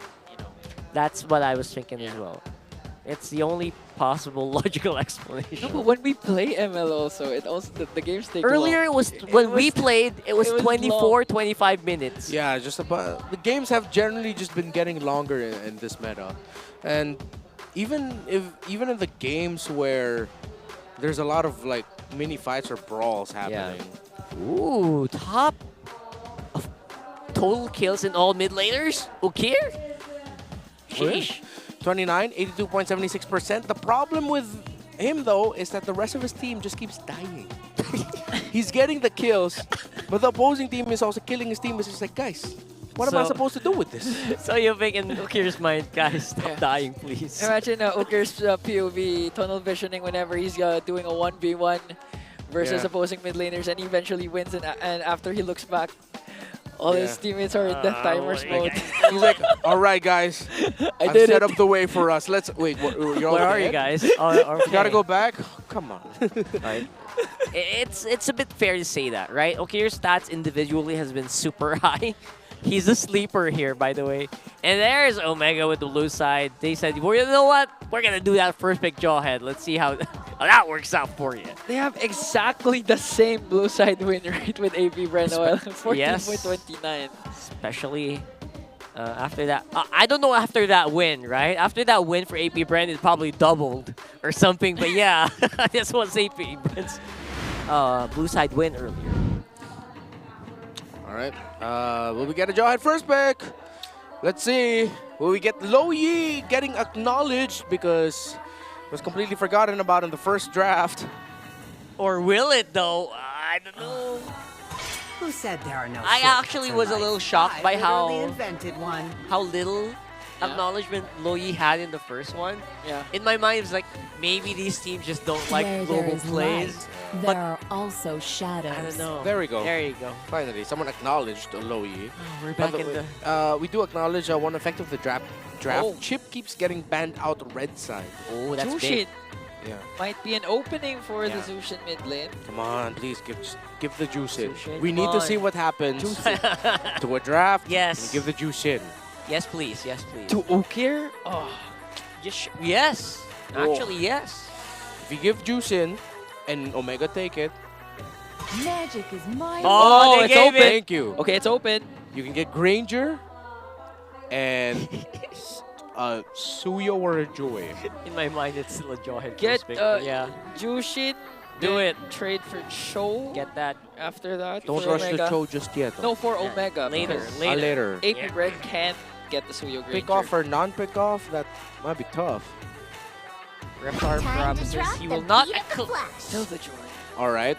That's what I was thinking as well. It's the only possible logical explanation. No, but when we play ML also, the games take Earlier long. when we played, it was 24, 25 minutes. Yeah, just about. The games have generally just been getting longer in this meta, and even in the games where there's a lot of like mini fights or brawls happening. Ooh, top of total kills in all mid laners. Okay. Sheesh. 29, 82.76%. The problem with him, though, is that the rest of his team just keeps dying. He's getting the kills, but the opposing team is also killing his team. It's just like, guys, what am I supposed to do with this? So you think in Ukir's mind, guys, stop dying, please. Imagine Ukir's POV tunnel visioning whenever he's doing a 1v1 versus opposing mid laners, and he eventually wins, and after he looks back, all his teammates are in death timers mode. He's like, all right, guys, I've set up the way for us. Let's wait. You're Where are you guys? You gotta go back. Come on. Right. It's a bit fair to say that, right? Okay, your stats individually has been super high. He's a sleeper here, by the way. And there's Omega with the blue side. They said, well, you know what? We're going to do that first pick Jawhead. Let's see how that works out for you. They have exactly the same blue side win rate with AP Bren, 14.29. Especially after that. I don't know after that win, right? After that win for AP Bren, it probably doubled or something. But yeah, this was AP Bren's blue side win earlier. All right. Will we get a Jawhead first pick? Let's see. Will we get Lo Yi getting acknowledged because it was completely forgotten about in the first draft? Or will it, though? I don't know. Who said there are no I actually was a little shocked by how little acknowledgement Lo Yi had in the first one. Yeah. In my mind, it was like, maybe these teams just don't like global plays. There are also shadows. I don't know. There we go. There you go. Finally, someone acknowledged Lo Yi. We're back in the... we do acknowledge one effect of the draft. Chip keeps getting banned out red side. Oh, that's Zushin big. Yeah. might be an opening for the Zushin mid lane. Come on, please give the juice in. Zushin, We need to see what happens to a draft. Yes. And give the juice in. Yes, please. Yes, please. To Ukir? Oh. Yes. Actually, yes. If you give juice in and Omega take it. Magic is my Oh, it's open. Thank you. Okay, it's open. You can get Granger and Suyo or a Joy. In my mind, it's still a Jawhead Get first pick, but yeah. Jushin. Do then it. Trade for Cho. Get that. After that. Don't for rush Omega. the Cho just yet. No, for Omega. Later. because Later. AP Bren can't get the Suyo Granger. Pick off or non-pick off, that might be tough. Reptar promises he will not... Still the joy. All right.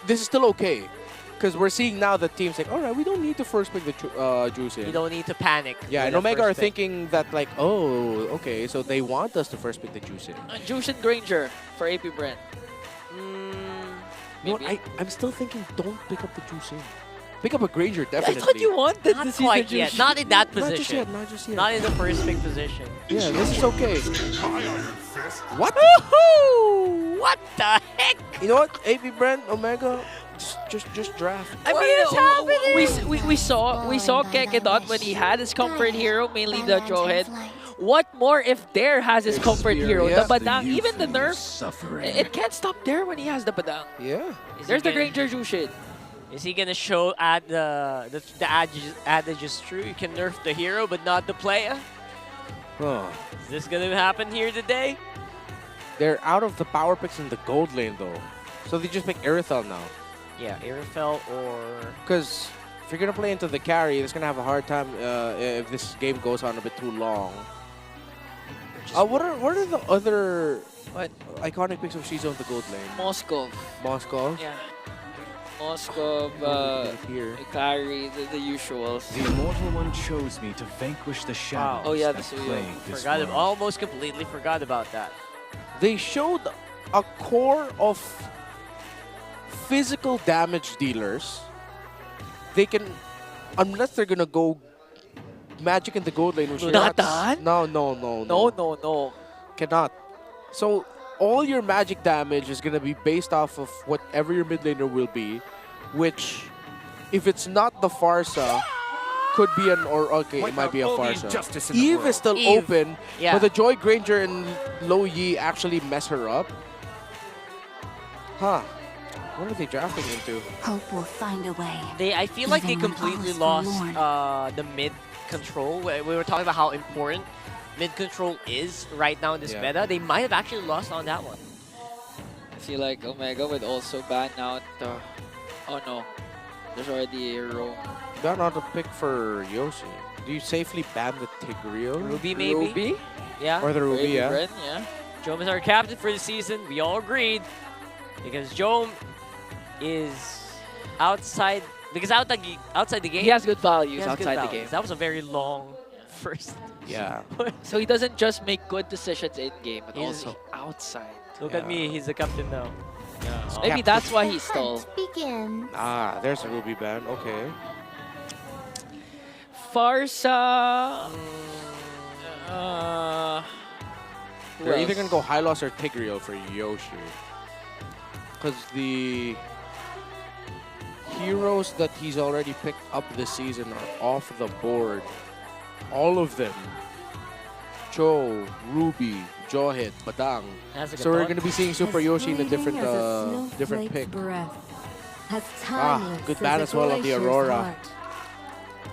This is still okay. Because we're seeing now that teams like, all right, we don't need to first pick the juice in. You don't need to panic. Yeah, and Omega are thinking that like, oh, okay, so they want us to first pick the juice in. Jushin Granger for AP Bren. You know what, I'm still thinking don't pick up the juice in. Pick up a Granger, I definitely. thought you wanted Not to see quite the yet. Jushin. Not in that Not position. just yet, not just yet. Not in the first pick position. Yeah, this is okay. What? Woohoo! What the heck? You know what? AP Bren, Omega, just draft. I mean, it's happening. We saw Kekedot when he had his comfort hero, mainly the Jawhead. What more if Dare has his comfort hero? The Badang, even the nerf, it can't stop Dare when he has the Badang. Yeah. There's the Granger Jushin. Is he gonna show the adage is true? You can nerf the hero, but not the player. Is this gonna happen here today? They're out of the power picks in the gold lane though, so they just pick Irithel now. Yeah, Irithel or... Because if you're gonna play into the carry, it's gonna have a hard time if this game goes on a bit too long. What are the other iconic picks of Shizu in the gold lane? Moskov. Moskov? Yeah. Moskov, Ikari, the usuals. The Immortal One chose me to vanquish the shadows. Oh yeah, that plague this Forgot world. almost completely forgot about that. They showed a core of physical damage dealers. They can, unless they're gonna go magic in the gold lane, which Not done? No. Cannot. So all your magic damage is gonna be based off of whatever your mid laner will be, which, if it's not the Farsa, could be it might be a Farsa. Eve is still open, but the Joy Granger and Lo Yi actually mess her up. Huh. What are they drafting into? Hope will find a way. I feel like they Even when completely all is lost the mid control. We were talking about how important mid control is right now in this meta. They might have actually lost on that one. I feel like Omega would also ban out. Oh no, there's already a roam. Ban out a pick for Yoshi. Do you safely ban the Tigreal? Ruby maybe? Ruby? Yeah. Or the Ruby, yeah. Bren, yeah. Jome is our captain for the season. We all agreed. Because Jome is outside the game. He has good values He has good outside the values. game. That was a very long first. Yeah. So he doesn't just make good decisions in game, but He's- also outside. Look at me, he's the captain now. So maybe that's why he stole. Begin. Ah, there's a Ruby ban. Okay. Farsa. Who They're either else? gonna go Hylos or Tigreal for Yoshi. Because the heroes that he's already picked up this season are off the board. All of them. Cho, Ruby, Johit, Badang. That's a good So we're point. going to be seeing Super Yoshi in a different As a different pick. snowflake's breath, as Ah, timeless good as ban a as well on the glacier's Aurora. heart.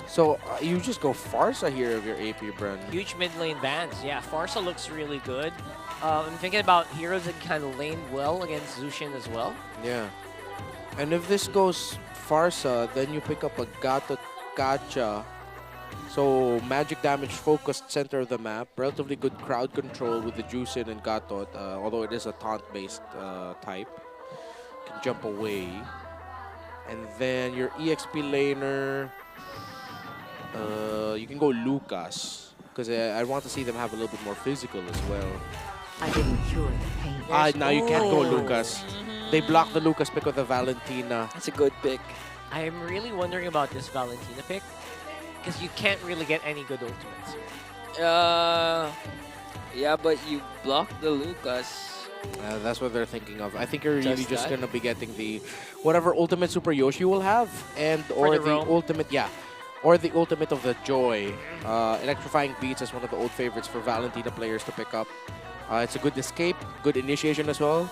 So you just go Farsa here of your AP Bren. Huge mid lane bans. Yeah, Farsa looks really good. I'm thinking about heroes that kind of lane well against Zushin as well. Yeah. And if this goes Farsa, then you pick up a Gato Gacha. So magic damage focused center of the map. Relatively good crowd control with the Juicin and Gatot, although it is a taunt based type. Can jump away. And then your EXP laner, you can go Lucas. Because I want to see them have a little bit more physical as well. I didn't cure the pain. Now you can't go Lucas. They blocked the Lucas pick with the Valentina. That's a good pick. I am really wondering about this Valentina pick. Because you can't really get any good ultimates here. Yeah, but you blocked the Lucas. That's what they're thinking of. I think you're really Just just that? gonna be getting the whatever ultimate Super Yoshi will have, and or the the roam. ultimate, or the ultimate of the Joy. Electrifying Beats is one of the old favorites for Valentina players to pick up. It's a good escape, good initiation as well.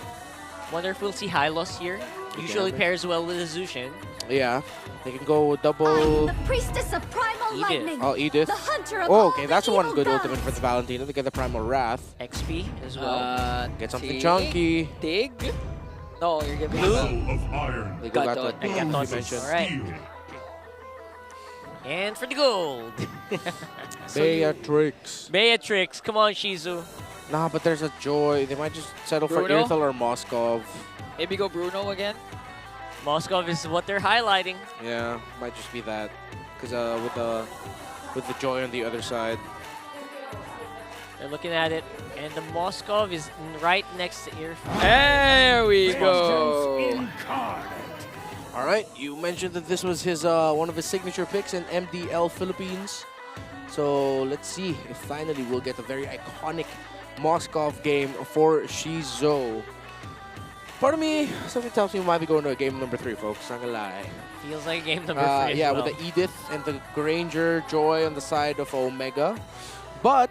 Wonder if we'll see Hylos here. Usually pairs well with a Zushin. Yeah, they can go double. The priestess of primal Edith. lightning. Oh, Edith. The hunter of Oh, all okay, the that's one evil good gods. ultimate for the Valentina. They get the Primal Wrath. XP as well. Get something Tig? chunky. Tig? No, you're giving Blue? them. They go Gatot. Gatot. You mentioned. Alright. And for the gold. Beatrix. Beatrix, come on, Shizu. Nah, but there's a Joy. They might just settle for Bruno? Irithel or Moskov. Maybe go Bruno again. Moskov is what they're highlighting. Yeah, might just be that. Because with the Joy on the other side. They're looking at it, and the Moskov is right next to Earphone. There we go. All right, you mentioned that this was his one of his signature picks in MDL Philippines. So let's see if finally we'll get a very iconic Moskov game for Shizu. Part of me, something tells me we might be going to a game number 3, folks. Not gonna lie. Feels like game number 3 as Yeah, well. with the Edith and the Granger Joy on the side of Omega. But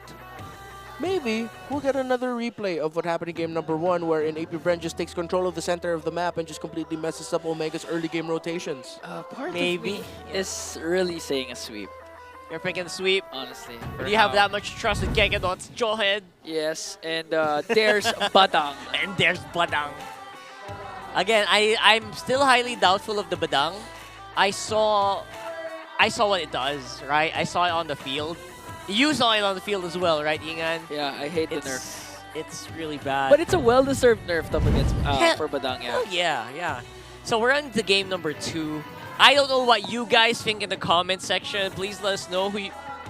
maybe we'll get another replay of what happened in game number 1, wherein AP Bren just takes control of the center of the map and just completely messes up Omega's early game rotations. Part of me is really saying a sweep. You're picking the sweep? Honestly. Do you have that much trust in Gekidot's Jawhead? Yes, and there's Badang. And there's Badang. Again, I'm still highly doubtful of the Badang. I saw what it does, right? I saw it on the field. You saw it on the field as well, right, Ingan? Yeah, I hate the nerf. It's really bad. But it's a well-deserved nerf up against for Badang, yeah. Oh, yeah. So we're on to game number 2. I don't know what you guys think in the comment section. Please let us know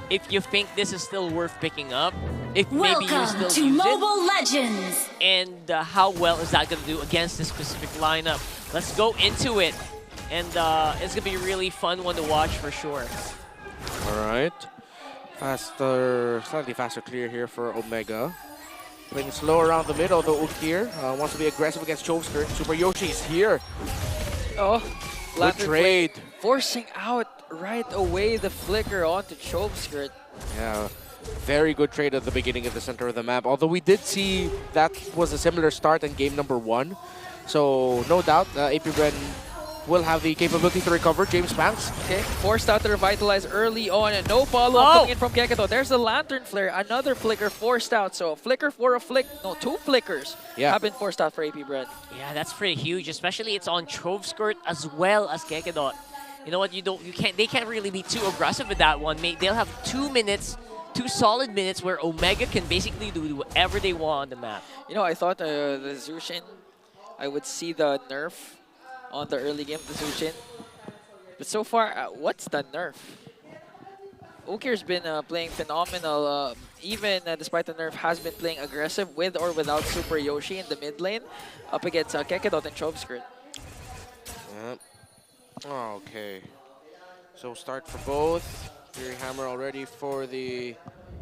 if you think this is still worth picking up. If maybe you still to use Mobile it. Legends! And how well is that going to do against this specific lineup? Let's go into it. And it's going to be a really fun one to watch for sure. All right. Slightly faster clear here for Omega. Playing slow around the middle, though Ukir wants to be aggressive against Choveskirt. SuperYoshi is here. Oh, good trade. Forcing out right away the flicker onto Choveskirt. Yeah, very good trade at the beginning of the center of the map. Although we did see that was a similar start in game number 1. So no doubt, AP Bren will have the capability to recover. James Banks. Okay, forced out to revitalize early on and no follow-up coming in from Gekidot. There's the Lantern Flare, another flicker forced out. So a flicker for a flick, no, 2 flickers have been forced out for AP Bren. Yeah, that's pretty huge, especially it's on Choveskirt as well as Gekidot. You know what, they can't really be too aggressive with that one. They'll have 2 minutes, 2 solid minutes where Omega can basically do whatever they want on the map. You know, I thought the Zushin, I would see the nerf on the early game of the Zushin. But so far, what's the nerf? Ukir's been playing phenomenal, even despite the nerf, has been playing aggressive with or without SuperYoshi in the mid lane up against Gekidot and Choveskirt. Yep. Okay. So start for both. Fury Hammer already for the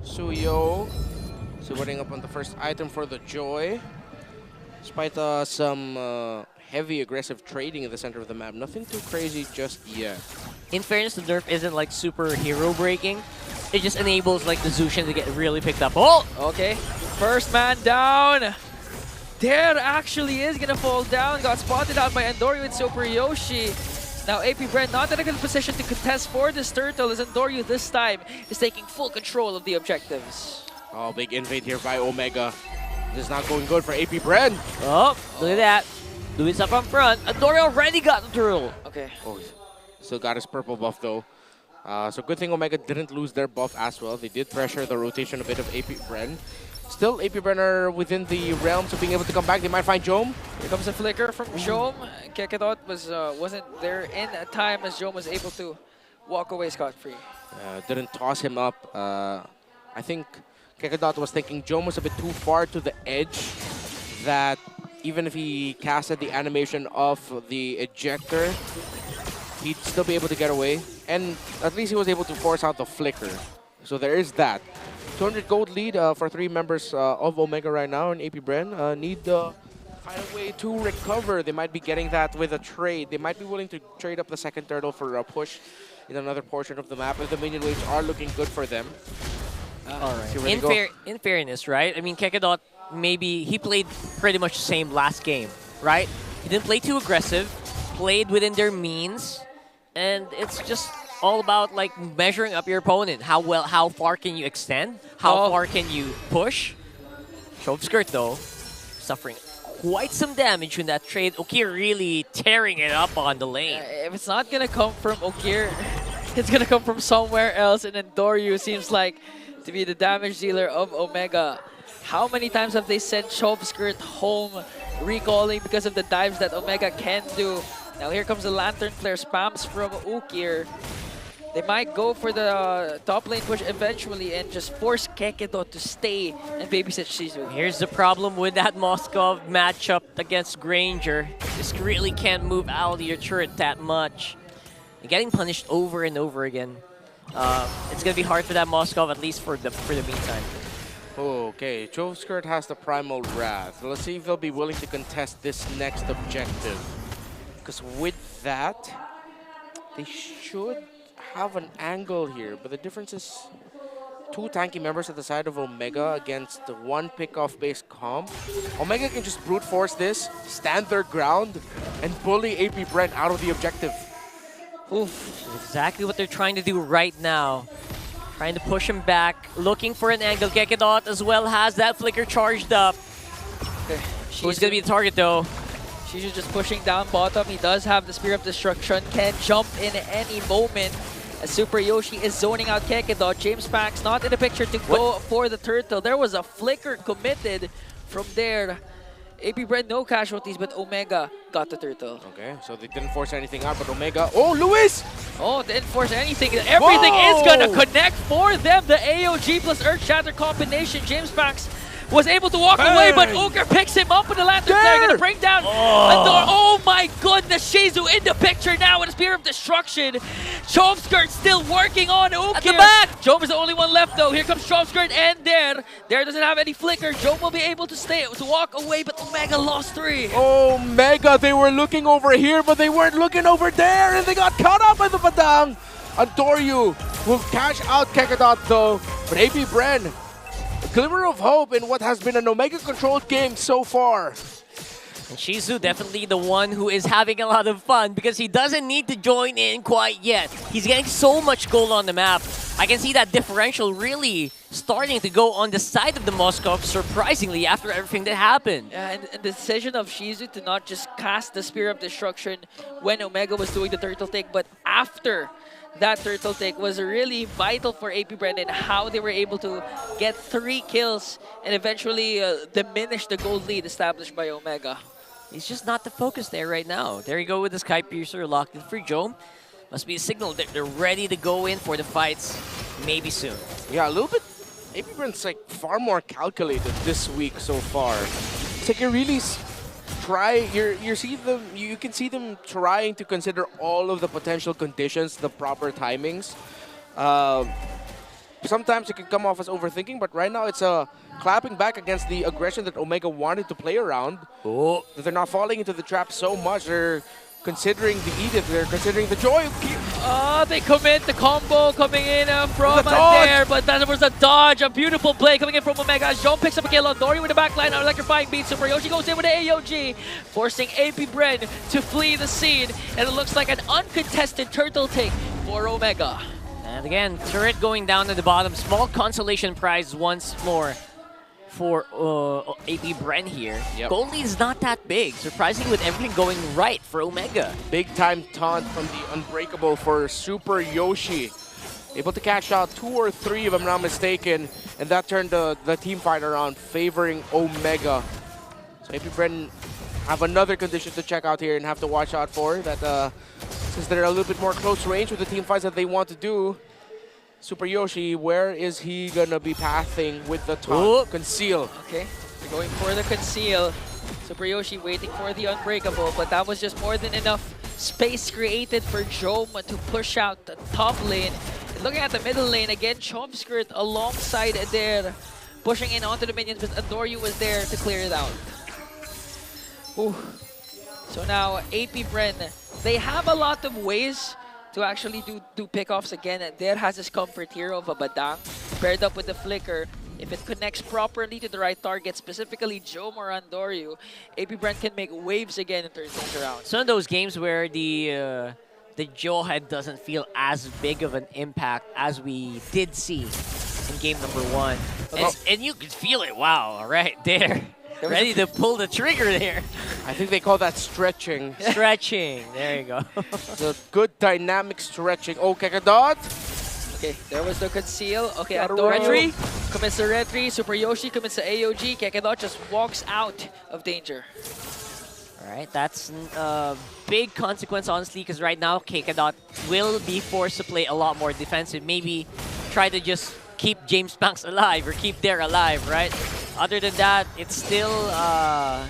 Suyo. Supporting up on the first item for the Joy. Despite some heavy aggressive trading in the center of the map. Nothing too crazy just yet. In fairness, the nerf isn't like super hero breaking. It just enables like the Zushin to get really picked up. Oh! Okay, first man down. There actually is gonna fall down. Got spotted out by Andoryu with SuperYoshi. Now AP Bren not in a good position to contest for this turtle as Andoryu this time is taking full control of the objectives. Oh, big invade here by Omega. This is not going good for AP Bren. Oh, look at that. Luis up on front. Andoryu already got the turtle. Okay. Oh, still got his purple buff though. So good thing Omega didn't lose their buff as well. They did pressure the rotation a bit of AP Bren. Still, AP Bren are within the realms of being able to come back. They might find Jome. Here comes a flicker from Jome. Gekidot wasn't there in time as Jome was able to walk away scot-free. Didn't toss him up. I think Gekidot was thinking Jome was a bit too far to the edge, that even if he casted the animation of the ejector, he'd still be able to get away. And at least he was able to force out the flicker. So there is that. 200 gold lead for 3 members of Omega right now, and AP Bren need to find a way to recover. They might be getting that with a trade. They might be willing to trade up the second turtle for a push in another portion of the map, if the minion waves are looking good for them. All right. In fairness, right? I mean, Gekidot, maybe he played pretty much the same last game, right? He didn't play too aggressive, played within their means, and it's just all about like measuring up your opponent. How far can you extend? How far can you push? Choveskirt though, suffering quite some damage in that trade. Ukir really tearing it up on the lane. If it's not gonna come from Ukir, it's gonna come from somewhere else, and then Doryu seems like to be the damage dealer of Omega. How many times have they sent Choveskirt home recalling because of the dives that Omega can do? Now here comes the Lantern Flare, spams from Ukir. They might go for the top lane push eventually and just force Gekidot to stay and babysit Shizu. Here's the problem with that Moskov matchup against Granger. Just really can't move out of your turret that much. You're getting punished over and over again. It's going to be hard for that Moskov, at least for the meantime. Okay, Choveskirt has the Primal Wrath. Let's see if they'll be willing to contest this next objective. Because with that, they should have an angle here, but the difference is two tanky members at the side of Omega against the one pickoff-based comp. Omega can just brute force this, stand their ground, and bully AP Bren out of the objective. Oof, exactly what they're trying to do right now. Trying to push him back, looking for an angle. Kekedot as well has that flicker charged up. Okay. Who's going to be the target though? She's just pushing down bottom. He does have the Spear of Destruction. Can jump in at any moment. As SuperYoshi is zoning out Kekedot. James Pax not in the picture to go for the turtle. There was a flicker committed from there. AP Bren, no casualties, but Omega got the turtle. Okay, so they didn't force anything out, but Omega... Oh, Luis! Oh, didn't force anything. Everything is going to connect for them. The AOG plus Earth Shatter combination. James Pax was able to walk away, but Ogre picks him up with the Lantern Flare. Going to bring down Andor. Oh my goodness, Shizu in the picture now with a Spear of Destruction. Chomskirt still working on Ogre. At the back! Jom is the only one left though. Here comes Chomskirt and Dare. Dare doesn't have any flicker. Jom will be able to walk away, but Omega lost 3. Omega, they were looking over here, but they weren't looking over there, and they got caught up by the Badang. Andoryu will cash out Kekedot though, but AP Bren, a glimmer of hope in what has been an Omega-controlled game so far. And Shizu definitely the one who is having a lot of fun because he doesn't need to join in quite yet. He's getting so much gold on the map. I can see that differential really starting to go on the side of the Moskov, surprisingly, after everything that happened. Yeah, and the decision of Shizu to not just cast the Spear of Destruction when Omega was doing the turtle take, but after that turtle take was really vital for AP Bren and how they were able to get 3 kills and eventually diminish the gold lead established by Omega. He's just not the focus there right now. There you go with the Sky Piercer locked in for Jom. Must be a signal that they're ready to go in for the fights maybe soon. Yeah, a little bit. AP Bren's like far more calculated this week so far. It's like you really you can see them trying to consider all of the potential conditions, the proper timings. Sometimes it can come off as overthinking, but right now it's clapping back against the aggression that Omega wanted to play around. Oh. That they're not falling into the trap so much. They're considering the Edith, they're considering the Joy. They commit the combo coming in from there, but that was a dodge, a beautiful play coming in from Omega. As John picks up a kill on Dory with the backline, electrifying beat. SuperYoshi goes in with the AOG, forcing AP Bren to flee the scene, and it looks like an uncontested turtle take for Omega. And again, turret going down to the bottom. Small consolation prize once more for AP Bren here. Yep. Gold lead is not that big, surprisingly with everything going right for Omega. Big time taunt from the Unbreakable for SuperYoshi. Able to catch out 2 or 3 if I'm not mistaken, and that turned the team fight around, favoring Omega. So AP Bren have another condition to check out here and have to watch out for, that since they're a little bit more close range with the team fights that they want to do. SuperYoshi, where is he gonna be pathing with the taunt? Conceal. Okay, they're going for the conceal. SuperYoshi waiting for the Unbreakable, but that was just more than enough space created for Joma to push out the top lane. And looking at the middle lane, again, Chomskirt alongside there, pushing in onto the minions, but Andoryu was there to clear it out. Ooh. So now, AP Bren, they have a lot of ways to actually do pickoffs again. There has this comfort here of a Badang paired up with the Flicker. If it connects properly to the right target, specifically Jom or Andoryu, AP Bren can make waves again and turn things around. It's one of those games where the Jawhead doesn't feel as big of an impact as we did see in game number 1. And you could feel it, wow, right there. Ready to pull the trigger there. I think they call that stretching. Stretching, there you go. The good dynamic stretching. Oh, Kekedot. Okay, there was the conceal. Okay, Andoryu commits the retry. SuperYoshi commits the AOG. Kekedot just walks out of danger. Alright, that's a big consequence, honestly, because right now Kekedot will be forced to play a lot more defensive. Maybe try to just keep James Pax alive or keep Dare alive, right? Other than that, it's still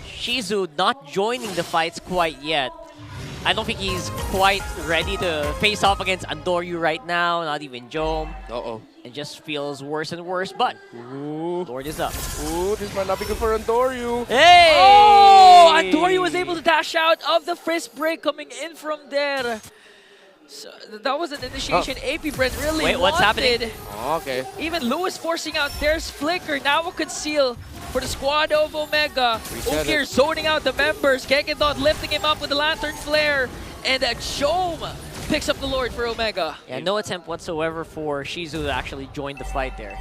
Shizu not joining the fights quite yet. I don't think he's quite ready to face off against Andoryu right now, not even Jom. Uh-oh. It just feels worse and worse, but Lord is up. Ooh, this might not be good for Andoryu. Hey! Oh! Andoryu was able to dash out of the fist break coming in from there. So that was an initiation AP Bren really Wait, what's happening? Oh, okay. Even Lewis forcing out there's Flicker. Now a conceal for the squad of Omega. Reset Ukir it. zoning out the members. Kekedon lifting him up with the Lantern Flare. And Chom picks up the Lord for Omega. Yeah, no attempt whatsoever for Shizu to actually join the fight there.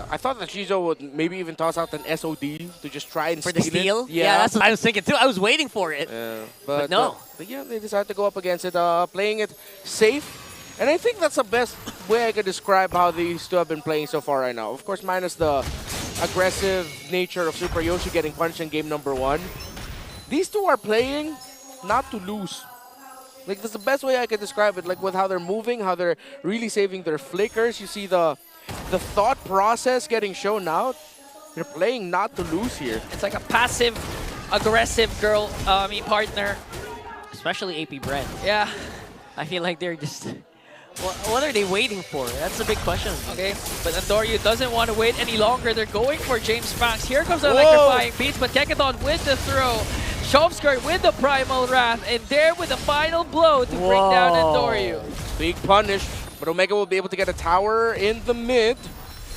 I thought that Shizu would maybe even toss out an SOD to just try and For the steal? it. Yeah, that's what I was thinking too. I was waiting for it. But no. But yeah, they decided to go up against it, playing it safe. And I think that's the best way I could describe how these two have been playing so far right now. Of course, minus the aggressive nature of SuperYoshi getting punched in game number 1. These two are playing not to lose. Like, that's the best way I could describe it. Like, with how they're moving, how they're really saving their flickers. You see the thought process getting shown out. They're playing not to lose here. It's like a passive, aggressive partner. Especially AP Bren. Yeah. I feel like they're just... What are they waiting for? That's a big question. Okay, but Andorio doesn't want to wait any longer. They're going for James Banks. Here comes the electrifying beats, but Kekedon with the throw. Shovskirt with the Primal Wrath, and there with the final blow to bring down Andorio. Big punish, but Omega will be able to get a tower in the mid.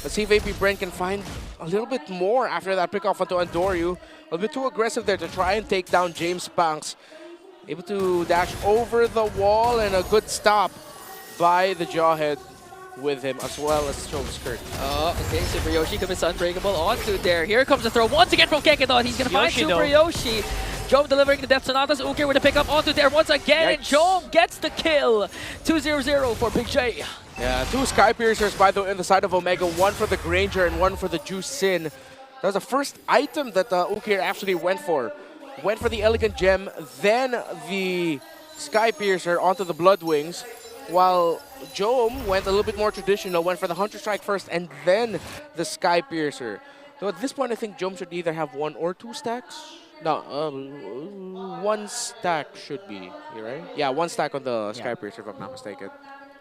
Let's see if AP Bren can find a little bit more after that pick off onto Andorio. A little bit too aggressive there to try and take down James Banks. Able to dash over the wall, and a good stop by the Jawhead with him, as well as Shovskirt. Oh, okay, SuperYoshi commits unbreakable onto there. Here comes the throw once again from Kekedon. He's going to find SuperYoshi. Jom delivering the Death Sonatas. Ukir with a pick-up onto there once again, and Jom gets the kill. 2-0-0 for Big J. Yeah, 2 Sky Piercers, by the way, on the side of Omega. 1 for the Granger and 1 for the Juice Sin. That was the first item that Ukir actually went for. Went for the Elegant Gem, then the Sky Piercer onto the Blood Wings, while Jom went a little bit more traditional, went for the Hunter Strike first and then the Sky Piercer. So at this point, I think Jom should either have 1 or 2 stacks. No, 1 stack should be, right? Yeah, 1 stack on the Sky Piercer, if I'm not mistaken.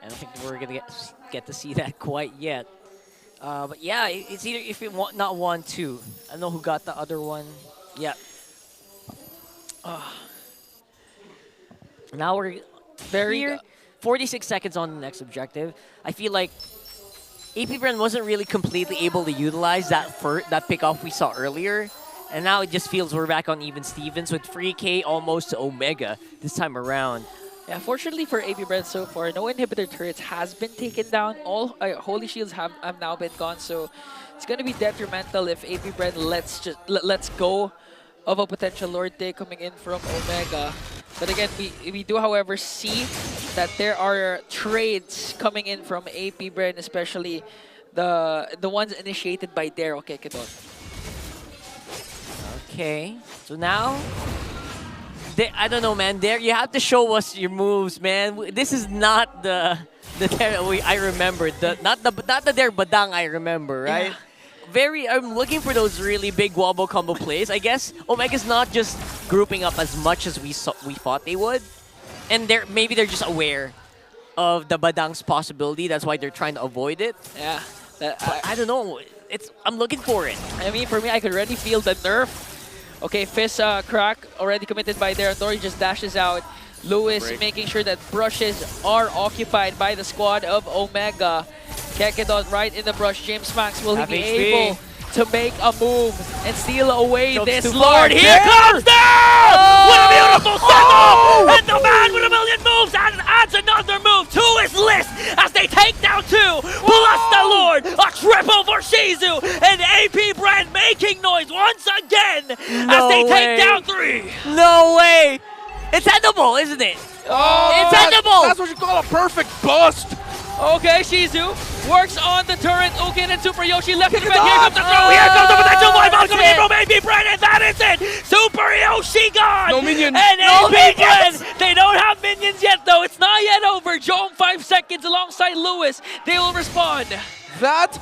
I don't think we're going to get to see that quite yet. But yeah, it's either if you want, not 1, 2. I don't know who got the other one. Yeah. Now we're here. 46 seconds on the next objective. I feel like AP Bren wasn't really completely able to utilize that pick-off we saw earlier. And now it just feels we're back on even Stevens with free K almost to Omega this time around. Yeah, fortunately for AP Bren so far, no inhibitor turrets has been taken down. All Holy Shields have now been gone, so it's going to be detrimental if AP Bren lets go of a potential Lord Day coming in from Omega. But again, we do, however, see that there are trades coming in from AP Bren, especially the ones initiated by Daryl Kekedon. Okay, so now, I don't know, man. There, you have to show us your moves, man. This is not the Daryl I remember. Not the Daryl Badang I remember, right? Yeah. I'm looking for those really big wobble combo plays. I guess Omega's not just grouping up as much as we thought they would, and maybe they're just aware of the Badang's possibility. That's why they're trying to avoid it. Yeah, but I don't know. I'm looking for it. I mean, for me, I could already feel the nerf. Okay, Fist crack already committed by there. Dory just dashes out. Lewis making sure that brushes are occupied by the squad of Omega. Kekedon right in the brush. James Max, will he be able to make a move and steal away this Lord? Here comes down! What a beautiful settle! And the man with a million moves adds another move to his list as they take down 2 plus the Lord. A triple for Shizu, and AP Bren making noise once again as they take down 3. No way! It's edible, isn't it? Oh, it's edible! That's what you call a perfect bust! Okay, Shizu works on the turret. Ukin and SuperYoshi left in the back. Here comes the throw. Here comes the potential wipe-out coming in from AP Bren, and that is it! SuperYoshi gone! No minions! And AP Bren, they don't have minions yet, though. It's not yet over. Jom, 5 seconds alongside Lewis. They will respond. That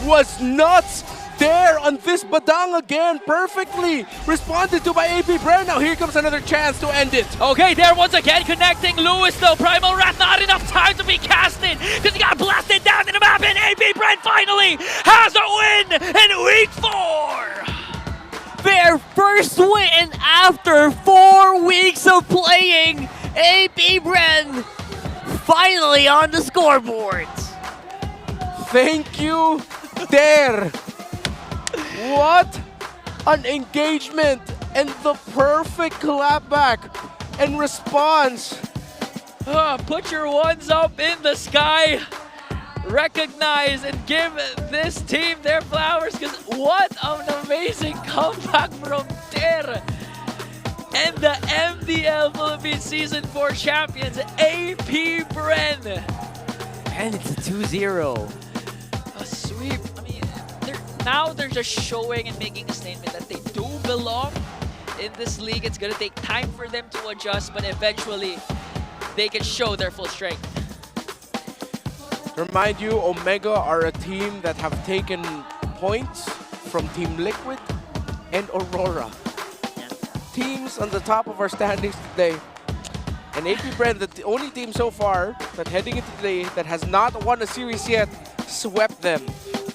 was nuts! There on this Badang again, perfectly responded to by AP Bren. Now here comes another chance to end it. Okay, there once again connecting Lewis though. Primal Wrath, not enough time to be casted because he got blasted down in the map, and AP Bren finally has a win in week 4. Their first win after 4 weeks of playing. AP Bren finally on the scoreboards. Thank you, Dare. What an engagement and the perfect clapback and response. Put your ones up in the sky. Recognize and give this team their flowers, because what an amazing comeback from Dare. And the MPL Philippines Season 4 champions, AP Bren. And it's a 2-0. A sweep. I mean, now they're just showing and making a statement that they do belong in this league. It's going to take time for them to adjust, but eventually they can show their full strength. Remind you, Omega are a team that have taken points from Team Liquid and Aurora. Teams on the top of our standings today. And AP Bren, the only team so far that heading into today that has not won a series yet, swept them.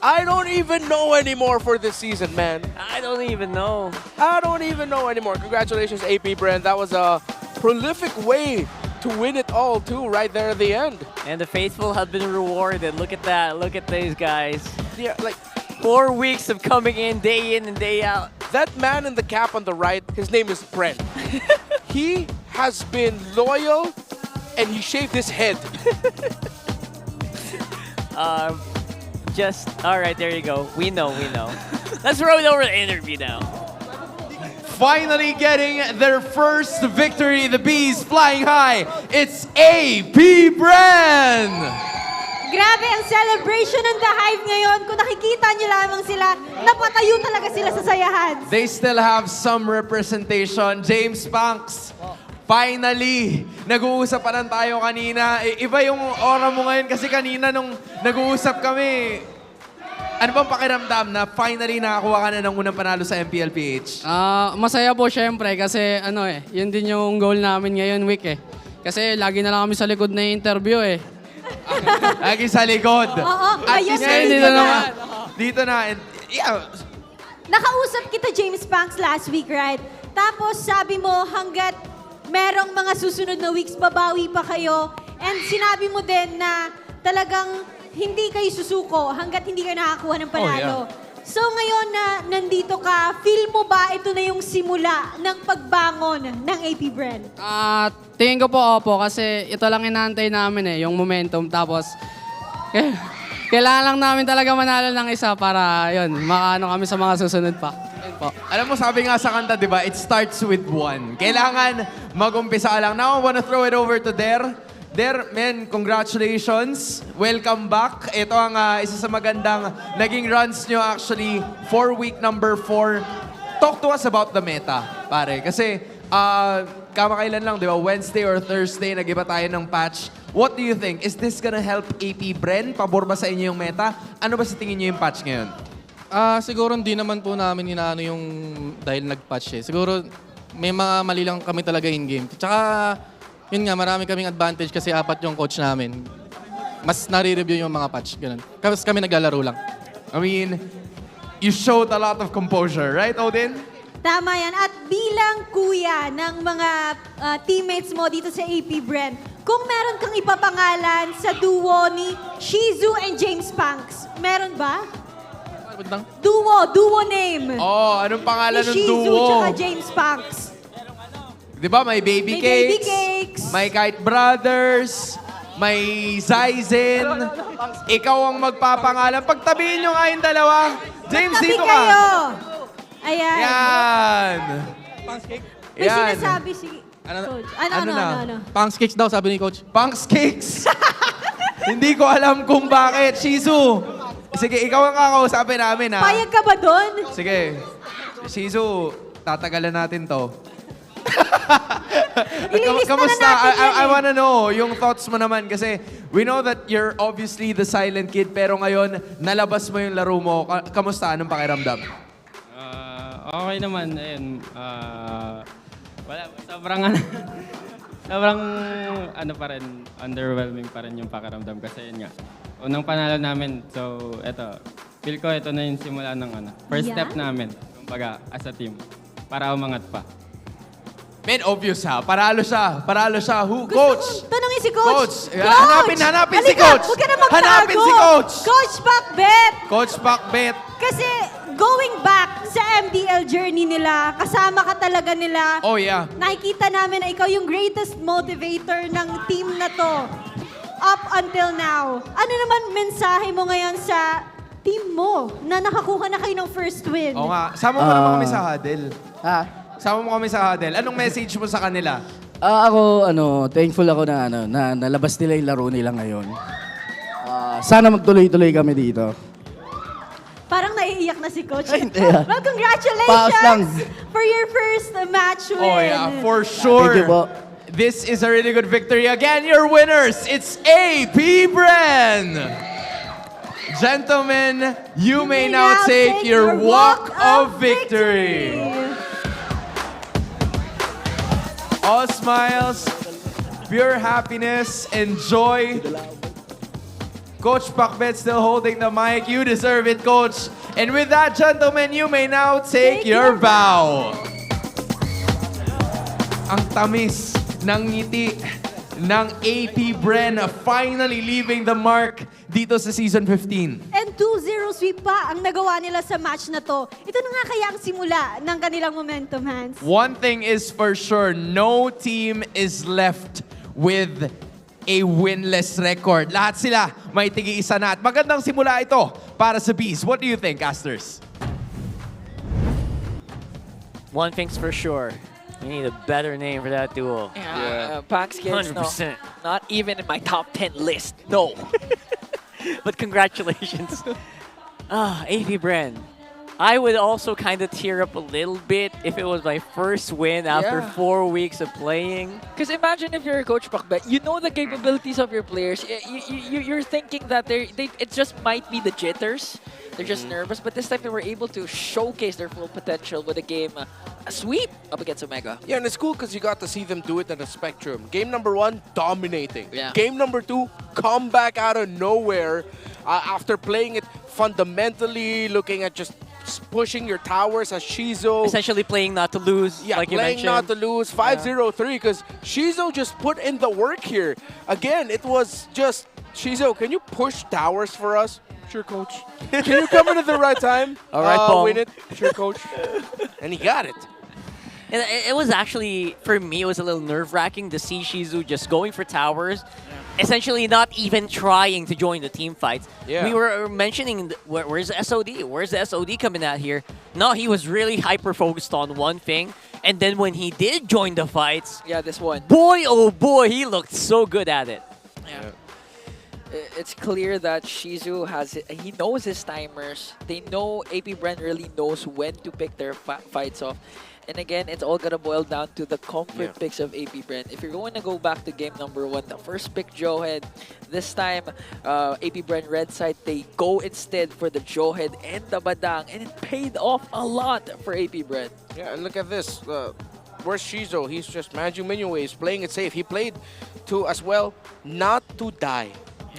I don't even know anymore for this season, man. I don't even know. I don't even know anymore. Congratulations, AP Bren. That was a prolific way to win it all, too, right there at the end. And the faithful have been rewarded. Look at that. Look at these guys. Yeah, like 4 weeks of coming in and day out. That man in the cap on the right, his name is Bren. He has been loyal and he shaved his head. All right, there you go. We know. Let's roll over the interview now. Finally getting their first victory, the Bees flying high. It's AP Bren! Grabe ang celebration ng The Hive ngayon. Kung nakikita niyo lamang sila, napatayo talaga sila sa sayahan. They still have some representation. James Punks, finally, nag-uusap pa lang tayo kanina. Iba yung aura mo ngayon kasi kanina nung nag-uusap kami, ano bang pakiramdam na finally nakakuha ka na ng unang panalo sa MPL PH? Masaya po syempre kasi yun din yung goal namin ngayon week eh. Kasi lagi na lang kami sa likod na interview eh. Lagi sa likod. Oo, At ayun least na ngayon dito na. Dito na. And, yeah. Nakausap kita, James Punks, last week, right? Tapos sabi mo, hanggat merong mga susunod na weeks, babawi pa kayo. And sinabi mo din na talagang hindi kayo susuko hanggat hindi kayo nakakuha ng panalo. Oh, yeah. So ngayon na nandito ka, feel mo ba ito na yung simula ng pagbangon ng AP Bren? Tingin ko po opo kasi ito lang inaantay namin yung momentum. Tapos, kailangan lang namin talaga manalo ng isa para yun, makaano kami sa mga susunod pa. Po. Alam mo, sabi nga sa kanta, di ba, it starts with one. Kailangan mag-umpisa ka lang. Now, I wanna throw it over to Dare. Dare, man, congratulations. Welcome back. Ito ang isa sa magandang naging runs nyo actually for week number 4. Talk to us about the meta, pare. Kasi kamakailan lang, di ba? Wednesday or Thursday, nag-iba tayo ng patch. What do you think? Is this gonna help AP Bren? Pabor ba sa inyo yung meta? Ano ba sa tingin nyo yung patch ngayon? Siguro hindi naman po namin inaano yung dahil nag-patch eh. Siguro may mga mali lang kami talaga in-game. Tsaka yun nga, marami kaming advantage kasi 4 yung coach namin. Mas nare-review yung mga patch, ganun. Kasi kami naglalaro lang. I mean, you showed a lot of composure, right, Odin? Tama yan. At bilang kuya ng mga teammates mo dito sa AP Bren, kung meron kang ipapangalan sa duo ni Shizu and James Punks, meron ba? Duo name. Oh, anong pangalan ng ni duo? Shizu tsaka James Punks. Di ba, may Baby May Cakes, Baby Cakes. may Kite Brothers, may Zaizen. Ikaw ang magpapangalan. Pagtabihin nyo nga yung dalawa. James, Magtabi dito kayo. ka. Ayan. Yan. May sinasabi si Coach. Ano? Punks Cakes daw, sabi ni Coach. Punks Cakes. Hindi ko alam kung bakit. Shizu. Sige, ikaw ang kakausapin namin, ha? Payag ka ba doon? Sige. Shizu, tatagalan natin to. Ililista Kamusta? na natin yan I wanna know yung thoughts mo naman kasi we know that you're obviously the silent kid pero ngayon nalabas mo yung laro mo. Kamusta? Anong pakiramdam? Okay naman. Ayun. Sobrang pa rin, underwhelming pa rin yung pakiramdam kasi yun nga. Unang panalo namin. So, feel ko ito na yung simula ng first step namin. Kumbaga, as a team. Para umangat pa. Man, obvious ha. Paralo siya. Gusto Coach! kong tanongin si Coach. Hanapin si Halika, Coach. Huwag ka na magtago. Hanapin si Coach. Coach Pakbet. Coach Pakbet. Kasi going back sa MDL journey nila, kasama ka talaga nila. Oh, yeah. Nakikita namin na ikaw yung greatest motivator ng team na to. Up until now. Ano naman mensahe mo ngayon sa team mo na nakakuha na kayo ng first win? Oo nga. Sama mo naman kami sa huddle. Sama mo kami sa huddle. Anong message mo sa kanila? Ako, thankful ako na nalabas nila yung laro nila ngayon. Sana magtuloy-tuloy kami dito. Parang naiiyak na si Coach. yeah. Well, Paus lang. congratulations for your first match win. Oh yeah, for sure. Thank you po. This is a really good victory. Again, your winners, it's AP Bren. Gentlemen, you may now take your walk of victory. All smiles, pure happiness, and joy. Coach Pakbet still holding the mic. You deserve it, Coach. And with that, gentlemen, you may now take your bow. Ang tamis ng ngiti ng AP Bren finally leaving the mark dito sa Season 15. And 2-0 sweep pa ang nagawa nila sa match na to. Ito na nga kaya ang simula ng kanilang momentum, Hans. One thing is for sure, no team is left with a winless record. Lahat sila may tigi-isa na. At magandang simula ito para sa Bees. What do you think, Casters? One thing's for sure. We need a better name for that duo. Pax Kids, 100%. not even in my top 10 list. No. But congratulations. AP Bren. I would also kind of tear up a little bit if it was my first win after 4 weeks of playing. Because imagine if you're a Coach Pakbet, you know the capabilities of your players. You're thinking that it just might be the jitters. They're just nervous, but this time they were able to showcase their full potential with a game, a sweep up against Omega. Yeah, and it's cool because you got to see them do it at a spectrum. Game number 1, dominating. Yeah. Game number 2, come back out of nowhere after playing it fundamentally, looking at just pushing your towers as Shizo. Essentially playing not to lose, like you mentioned. Playing not to lose, 5-0-3, because Shizo just put in the work here. Again, it was just, Shizo, can you push towers for us? Sure, coach. Can you come in at the right time? All right, Paul. Win it. Sure, coach. And he got it. And it was actually, for me, it was a little nerve-wracking to see Shizu just going for towers, essentially not even trying to join the team fights. Yeah. We were mentioning, where's the SOD? Where's the SOD coming out here? No, he was really hyper-focused on one thing. And then when he did join the fights, this one. Boy, oh boy, he looked so good at it. Yeah. It's clear that Shizu he knows his timers. They know AP Bren really knows when to pick their fights off. And again, it's all gonna boil down to the comfort picks of AP Bren. If you're going to go back to game number 1, the first pick Joehead. This time, AP Bren red side, they go instead for the Joehead and the Badang, and it paid off a lot for AP Bren. Yeah, and look at this. Where's Shizo? He's just managing menu ways, playing it safe. He played to, as well, not to die.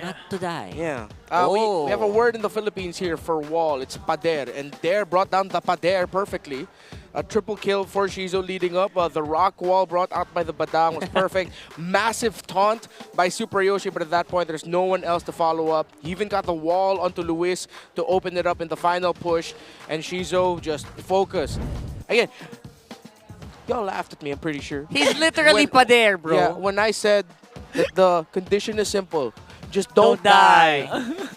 Not to die. Yeah. We have a word in the Philippines here for wall. It's pader. And Dare brought down the pader perfectly. A triple kill for Shizo leading up. The rock wall brought out by the Badang was perfect. Massive taunt by SuperYoshi, but at that point, there's no one else to follow up. He even got the wall onto Luis to open it up in the final push. And Shizo just focused. Again, y'all laughed at me, I'm pretty sure. He's literally pader, bro. Yeah, when I said that the condition is simple. Just don't die.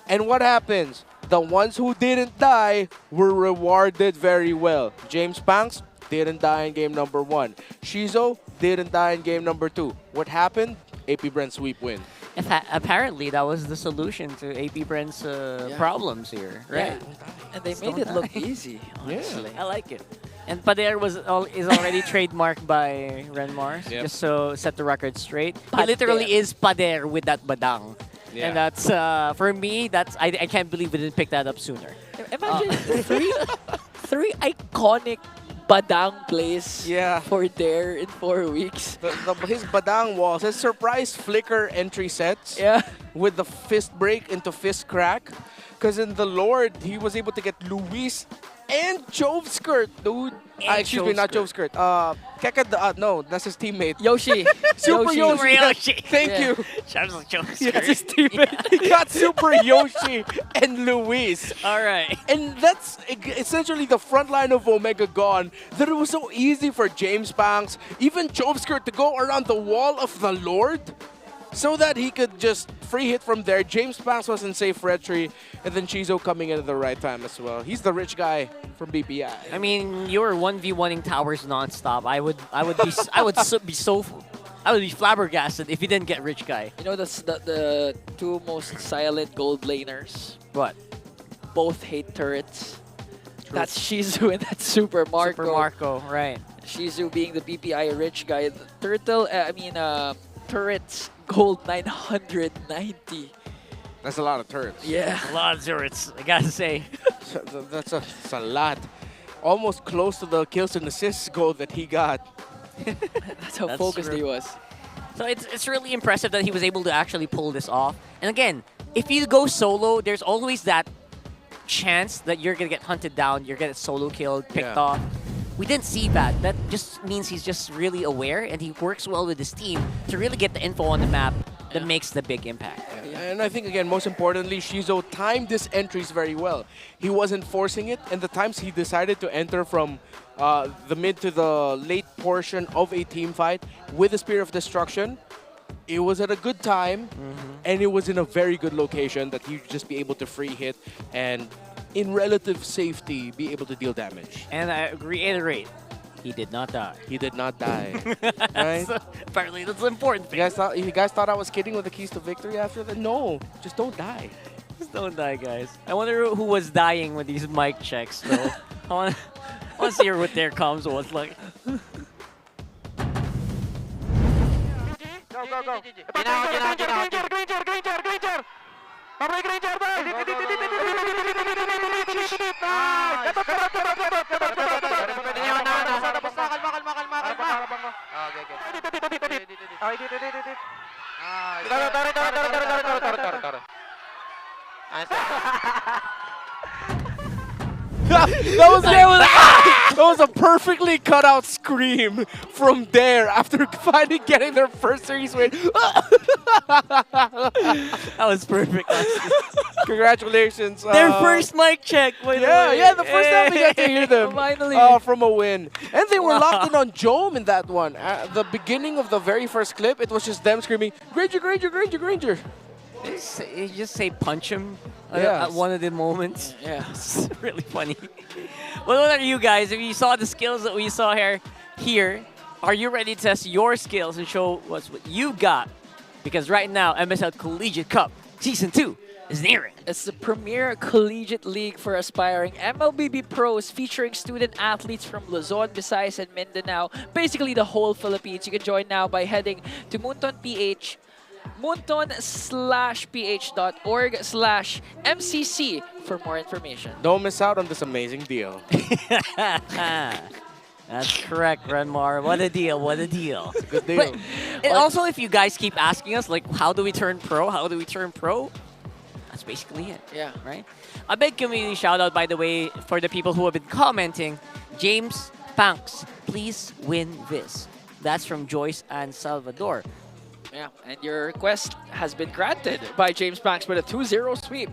And what happens? The ones who didn't die were rewarded very well. James Panks didn't die in game number 1. Shizo didn't die in game number 2. What happened? AP Bren sweep win. Apparently, that was the solution to AP Bren's problems here, right? Yeah. And they made it look easy, honestly. I like it. And Pader is already trademarked by Renmars, just so set the record straight. He literally is Pader with that badang. Yeah. And that's, for me, I can't believe we didn't pick that up sooner. Imagine three iconic Badang plays for Dare in 4 weeks. His Badang walls, his surprise flicker entry sets with the fist break into fist crack. Because in the Lord, he was able to get Luis and Jove Skirt, dude. Excuse me, not Jove Skirt. No, that's his teammate. Yoshi. Super Yoshi. Yoshi. Thank you. Shout out to Jove Yeah, Skirt. his teammate. He got Super Yoshi and Luis. All right. And that's essentially the front line of Omega gone. That it was so easy for James Banks, even Jove Skirt, to go around the wall of the Lord so that he could just free hit from there. James Banks was in safe retry, and then Chizo coming in at the right time as well. He's the rich guy from BPI. I mean, you were 1v1ing towers nonstop. I would be flabbergasted if you didn't get rich guy. You know the two most silent gold laners? What? Both hate turrets. That's Shizu and that's Super Marco. Super Marco, right. Shizu being the BPI rich guy. Turrets gold 990. That's a lot of turrets. Yeah. A lot of turrets, I gotta say. That's a lot. Almost close to the kills and assists goal that he got. That's how focused he was. So it's really impressive that he was able to actually pull this off. And again, if you go solo, there's always that chance that you're gonna get hunted down, you're gonna get solo killed, picked off. We didn't see that. That just means he's just really aware and he works well with his team to really get the info on the map that makes the big impact. And I think, again, most importantly, Shizo timed his entries very well. He wasn't forcing it, and the times he decided to enter from the mid to the late portion of a team fight with the Spear of Destruction, it was at a good time, and it was in a very good location that he'd just be able to free hit and in relative safety be able to deal damage. And I reiterate, he did not die. He did not die. Right? So, apparently that's important. You guys thought I was kidding with the keys to victory after that? No, just don't die. Just don't die, guys. I wonder who was dying with these mic checks, though. I want to see what their comms was like. Go. Green chair. Pablo green chair, bro. That was a perfectly cut out scream from there after finally getting their first series win. That was perfect. Congratulations. Their first mic check. Yeah, the first time we got to hear them Finally. from a win. And they were locked in on Jome in that one. At the beginning of the very first clip, it was just them screaming, Granger. You just say punch him Yes. at one of the moments. Yeah. It's really funny. Well, what are you guys? If you saw the skills that we saw here, are you ready to test your skills and show what you got? Because right now, MSL Collegiate Cup Season 2 is nearing. It's the premier collegiate league for aspiring MLBB pros featuring student athletes from Luzon, Visayas, and Mindanao. Basically the whole Philippines. You can join now by heading to Munton PH, munton/ph.org/MCC for more information. Don't miss out on this amazing deal. That's correct, Renmar. What a deal, what a deal. It's a good deal. But, and also, if you guys keep asking us, like, how do we turn pro? That's basically it. Yeah. Right? A big community shout out, by the way, for the people who have been commenting. James Banks, please win this. That's from Joyce and Salvador. Yeah, and your request has been granted by James Banks with a 2-0 sweep.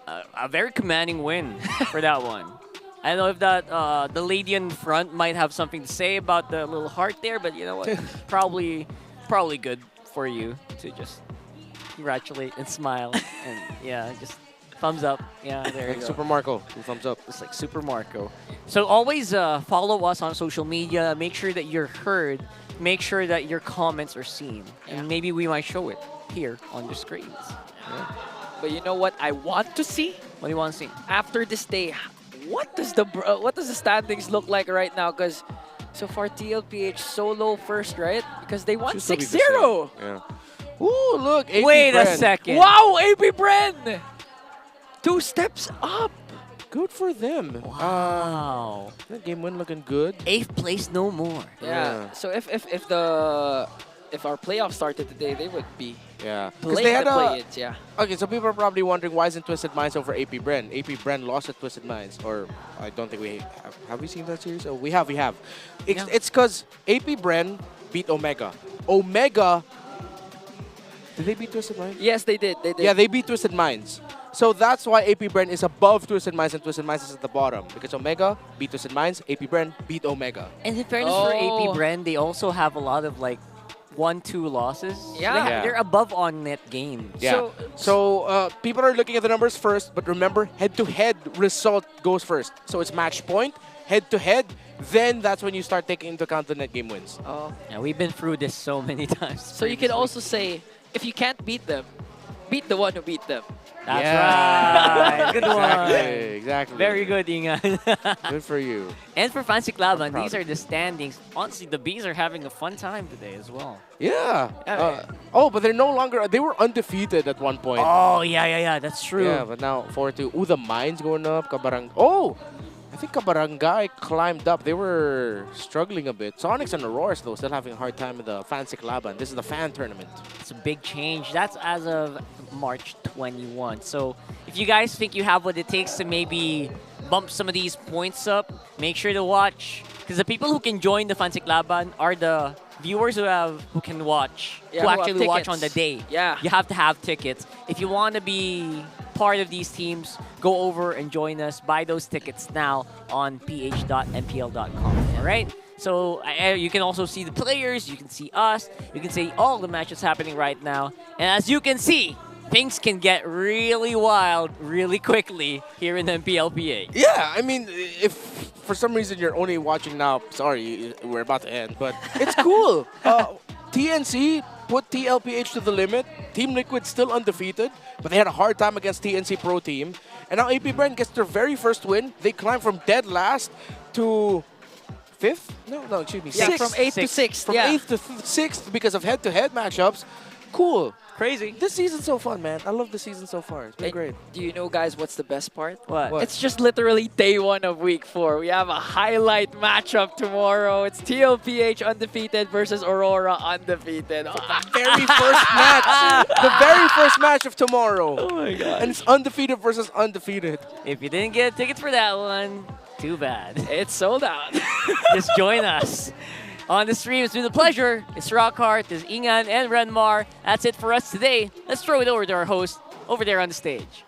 A very commanding win for that one. I don't know if that the lady in front might have something to say about the little heart there, but you know what? probably good for you to just congratulate and smile and yeah, just thumbs up. Yeah, there you go. Super Marco, thumbs up. It's like Super Marco. So always follow us on social media. Make sure that you're heard. Make sure that your comments are seen, and maybe we might show it here on the screens. Yeah. But you know what I want to see? What do you want to see? After this day, what does the standings look like right now? Because so far TLPH solo first, right? Because they won 6-0. Yeah. Ooh, look. AP Wait Bren. a second. Wow, AP Bren! 2 steps up. Good for them. Wow. That game win looking good. 8th place no more. Yeah. So if the if our playoffs started today, they would be Yeah. playing the play-ins, yeah. Okay, so people are probably wondering why isn't Twisted Minds over AP Bren? AP Bren lost at Twisted Minds, or I don't think we have we seen that series? Oh, we have. It's because AP Bren beat Omega. Omega. Did they beat Twisted Minds? Yes, they did. They did. Yeah, they beat Twisted Minds. So that's why AP Bren is above Twisted Minds and Twisted Minds is at the bottom. Because Omega beat Twisted Minds, AP Bren beat Omega. And in fairness for AP Bren, they also have a lot of like 1-2 losses. Yeah. They're above on net games. Yeah. So people are looking at the numbers first, but remember, head-to-head result goes first. So it's match point, head-to-head, then that's when you start taking into account the net game wins. Oh. Yeah, we've been through this so many times. So you can also say, if you can't beat them, beat the one who beat them. That's right. Good one. Exactly. Very good, Ingan. Good for you. And for Fancy Klaban, these are the standings. Honestly, the Bees are having a fun time today as well. Yeah. But they're no longer. They were undefeated at one point. Oh, yeah. That's true. Yeah, but now 4-2. Ooh, the Mines going up. Kabarang. Oh! I think Kabarangay climbed up. They were struggling a bit. Sonics and Auroras, though, still having a hard time in the Fancy Klaban. This is the fan tournament. It's a big change. That's as of March 21. So if you guys think you have what it takes to maybe bump some of these points up, make sure to watch. Because the people who can join the Fancy Klaban are the viewers who can watch, who actually watch on the day. Yeah. You have to have tickets. If you want to be part of these teams, go over and join us. Buy those tickets now on ph.mpl.com. All right? So you can also see the players, you can see us, you can see all the matches happening right now. And as you can see, things can get really wild really quickly here in MPL PH. Yeah, I mean, if for some reason you're only watching now, sorry, we're about to end, but it's cool. TNC put TLPH to the limit. Team Liquid still undefeated, but they had a hard time against TNC Pro Team. And now AP Bren gets their very first win. They climb from dead last to 5th? No, excuse me. Yeah, 6th. from 8th to 6th. From 8th to 6th because of head-to-head matchups. Cool. Crazy. This season's so fun, man. I love the season so far. It's been great. Do you know, guys, what's the best part? What? It's just literally day 1 of week 4. We have a highlight matchup tomorrow. It's TLPH undefeated versus Aurora undefeated. The very first match. The very first match of tomorrow. Oh my god. And it's undefeated versus undefeated. If you didn't get tickets for that one, too bad. It's sold out. Just join us on the stream. It's been a pleasure. It's Rockhart, it's Ingan, and Renmar. That's it for us today. Let's throw it over to our host over there on the stage.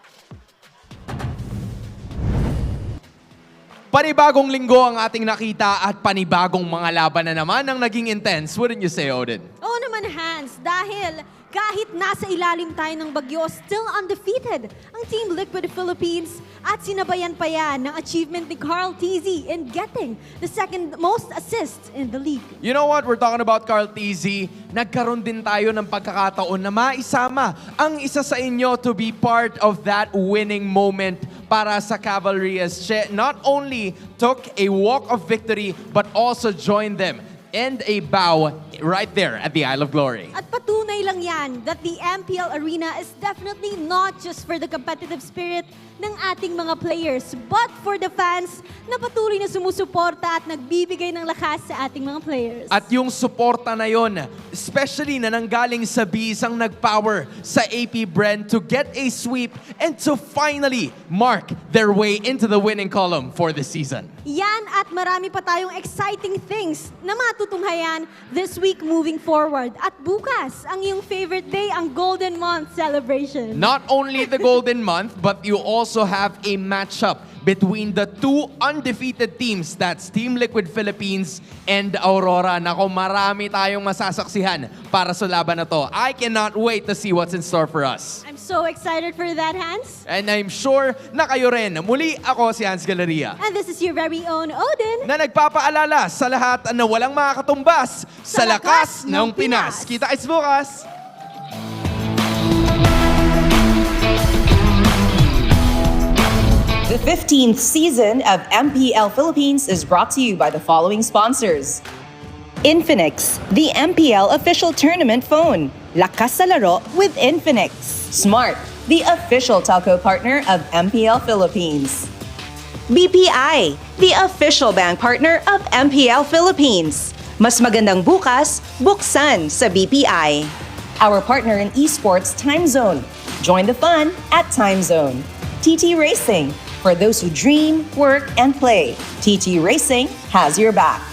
Panibagong linggo ang ating nakita at panibagong mga laban na naman ang naging intense. Wouldn't you say, Odin? Oo naman, Hans. Dahil kahit nasa ilalim tayo ng bagyo, still undefeated ang Team Liquid Philippines at sinabayan pa yan ng achievement ni Carl TZ in getting the second most assists in the league. You know what? We're talking about Carl TZ. Nagkaroon din tayo ng pagkakataon na maisama ang isa sa inyo to be part of that winning moment para sa Cavalry as she not only took a walk of victory but also joined them and a bow right there at the Isle of Glory. At patunay lang yan that the MPL arena is definitely not just for the competitive spirit ng ating mga players, but for the fans na patuloy na sumusuporta at nagbibigay ng lakas sa ating mga players. At yung suporta na yon, especially na nanggaling sa Bees ang nag-power sa AP Bren to get a sweep and to finally mark their way into the winning column for the season. Yan at marami pa tayong exciting things na matutunghayan this week moving forward. At bukas, ang iyong favorite day, ang Golden Month celebration. Not only the Golden Month, but you also have a matchup between the two undefeated teams. That's Team Liquid Philippines and Aurora. Nako, marami tayong masasaksihan para sa laban na to. I cannot wait to see what's in store for us. I'm so excited for that, Hans. And I'm sure na kayo rin. Muli, ako si Hans Galeria. And this is your very own Odin. Na nagpapaalala sa lahat na walang makakatumbas sa lakas ng Pinas. Kita-kits bukas! The 15th season of MPL Philippines is brought to you by the following sponsors. Infinix, the MPL official tournament phone. Lakas sa laro with Infinix. Smart, the official telco partner of MPL Philippines. BPI, the official bank partner of MPL Philippines. Mas magandang bukas, buksan sa BPI. Our partner in Esports, Time Zone. Join the fun at Time Zone. TT Racing. For those who dream, work, and play, TT Racing has your back.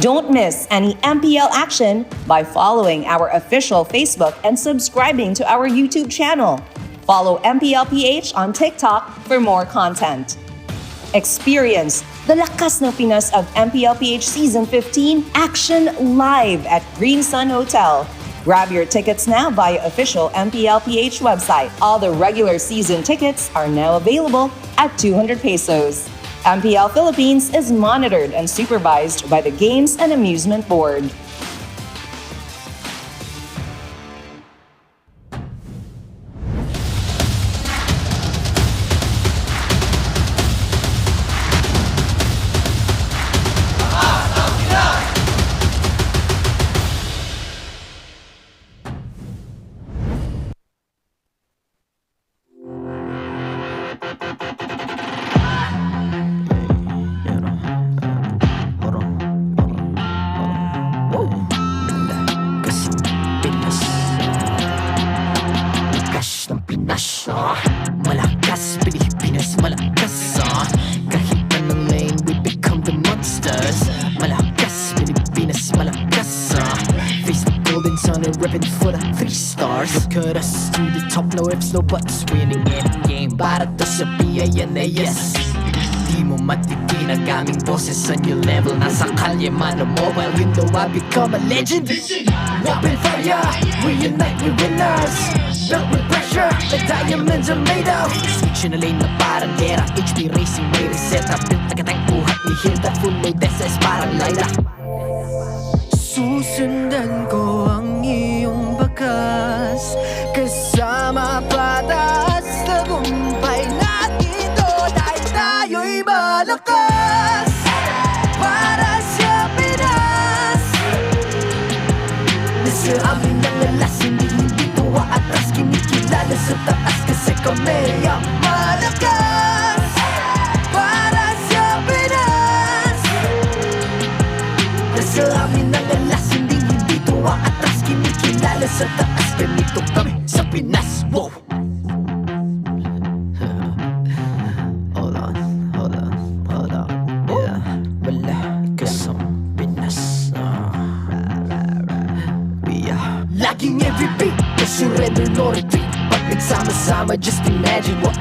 Don't miss any MPL action by following our official Facebook and subscribing to our YouTube channel. Follow MPL PH on TikTok for more content. Experience the lakas ng Pinas of MPL PH Season 15 action live at Green Sun Hotel. Grab your tickets now via official MPL PH website. All the regular season tickets are now available at 200 pesos. MPL Philippines is monitored and supervised by the Games and Amusement Board. Malakas, Pilipinas, malakas Kahit anong lane, we become the monsters. Malakas, Pilipinas, malakas Face the golden sun and reppin' for the 3 stars. Look at us, to the top, no ifs, no buts. Winning any game, para to sa PINAS. Di mo matitin ang aming boses sa new level. Nasa kalye man o mobile, you know I become a legend. Open fire, we unite, we winners. Built with pressure, the diamonds are made of. Switch na lane na parang gera. HP Racing may reset up. Built agad ang buhat ni Hilda. Full load SS parang Laila. Susundan ko ang iyong bakas. Kasama patas. Tagumpay natin to. Dahil tayo'y malakas. Para sa Pinas. Nasa amin ang alas. Hindi atras, kinikilala sa taas kasi kami ang malakas. Para sa Pinas. Nasa amin ang alas. Hindi tuwa atras, kinikilala sa taas. Ganito kami sa Pinas. Wow! Hold on. Yeah, malakas ang Pinas. We are laging every beat. Surrender, no retreat. Pag nagsama-sama, just imagine what we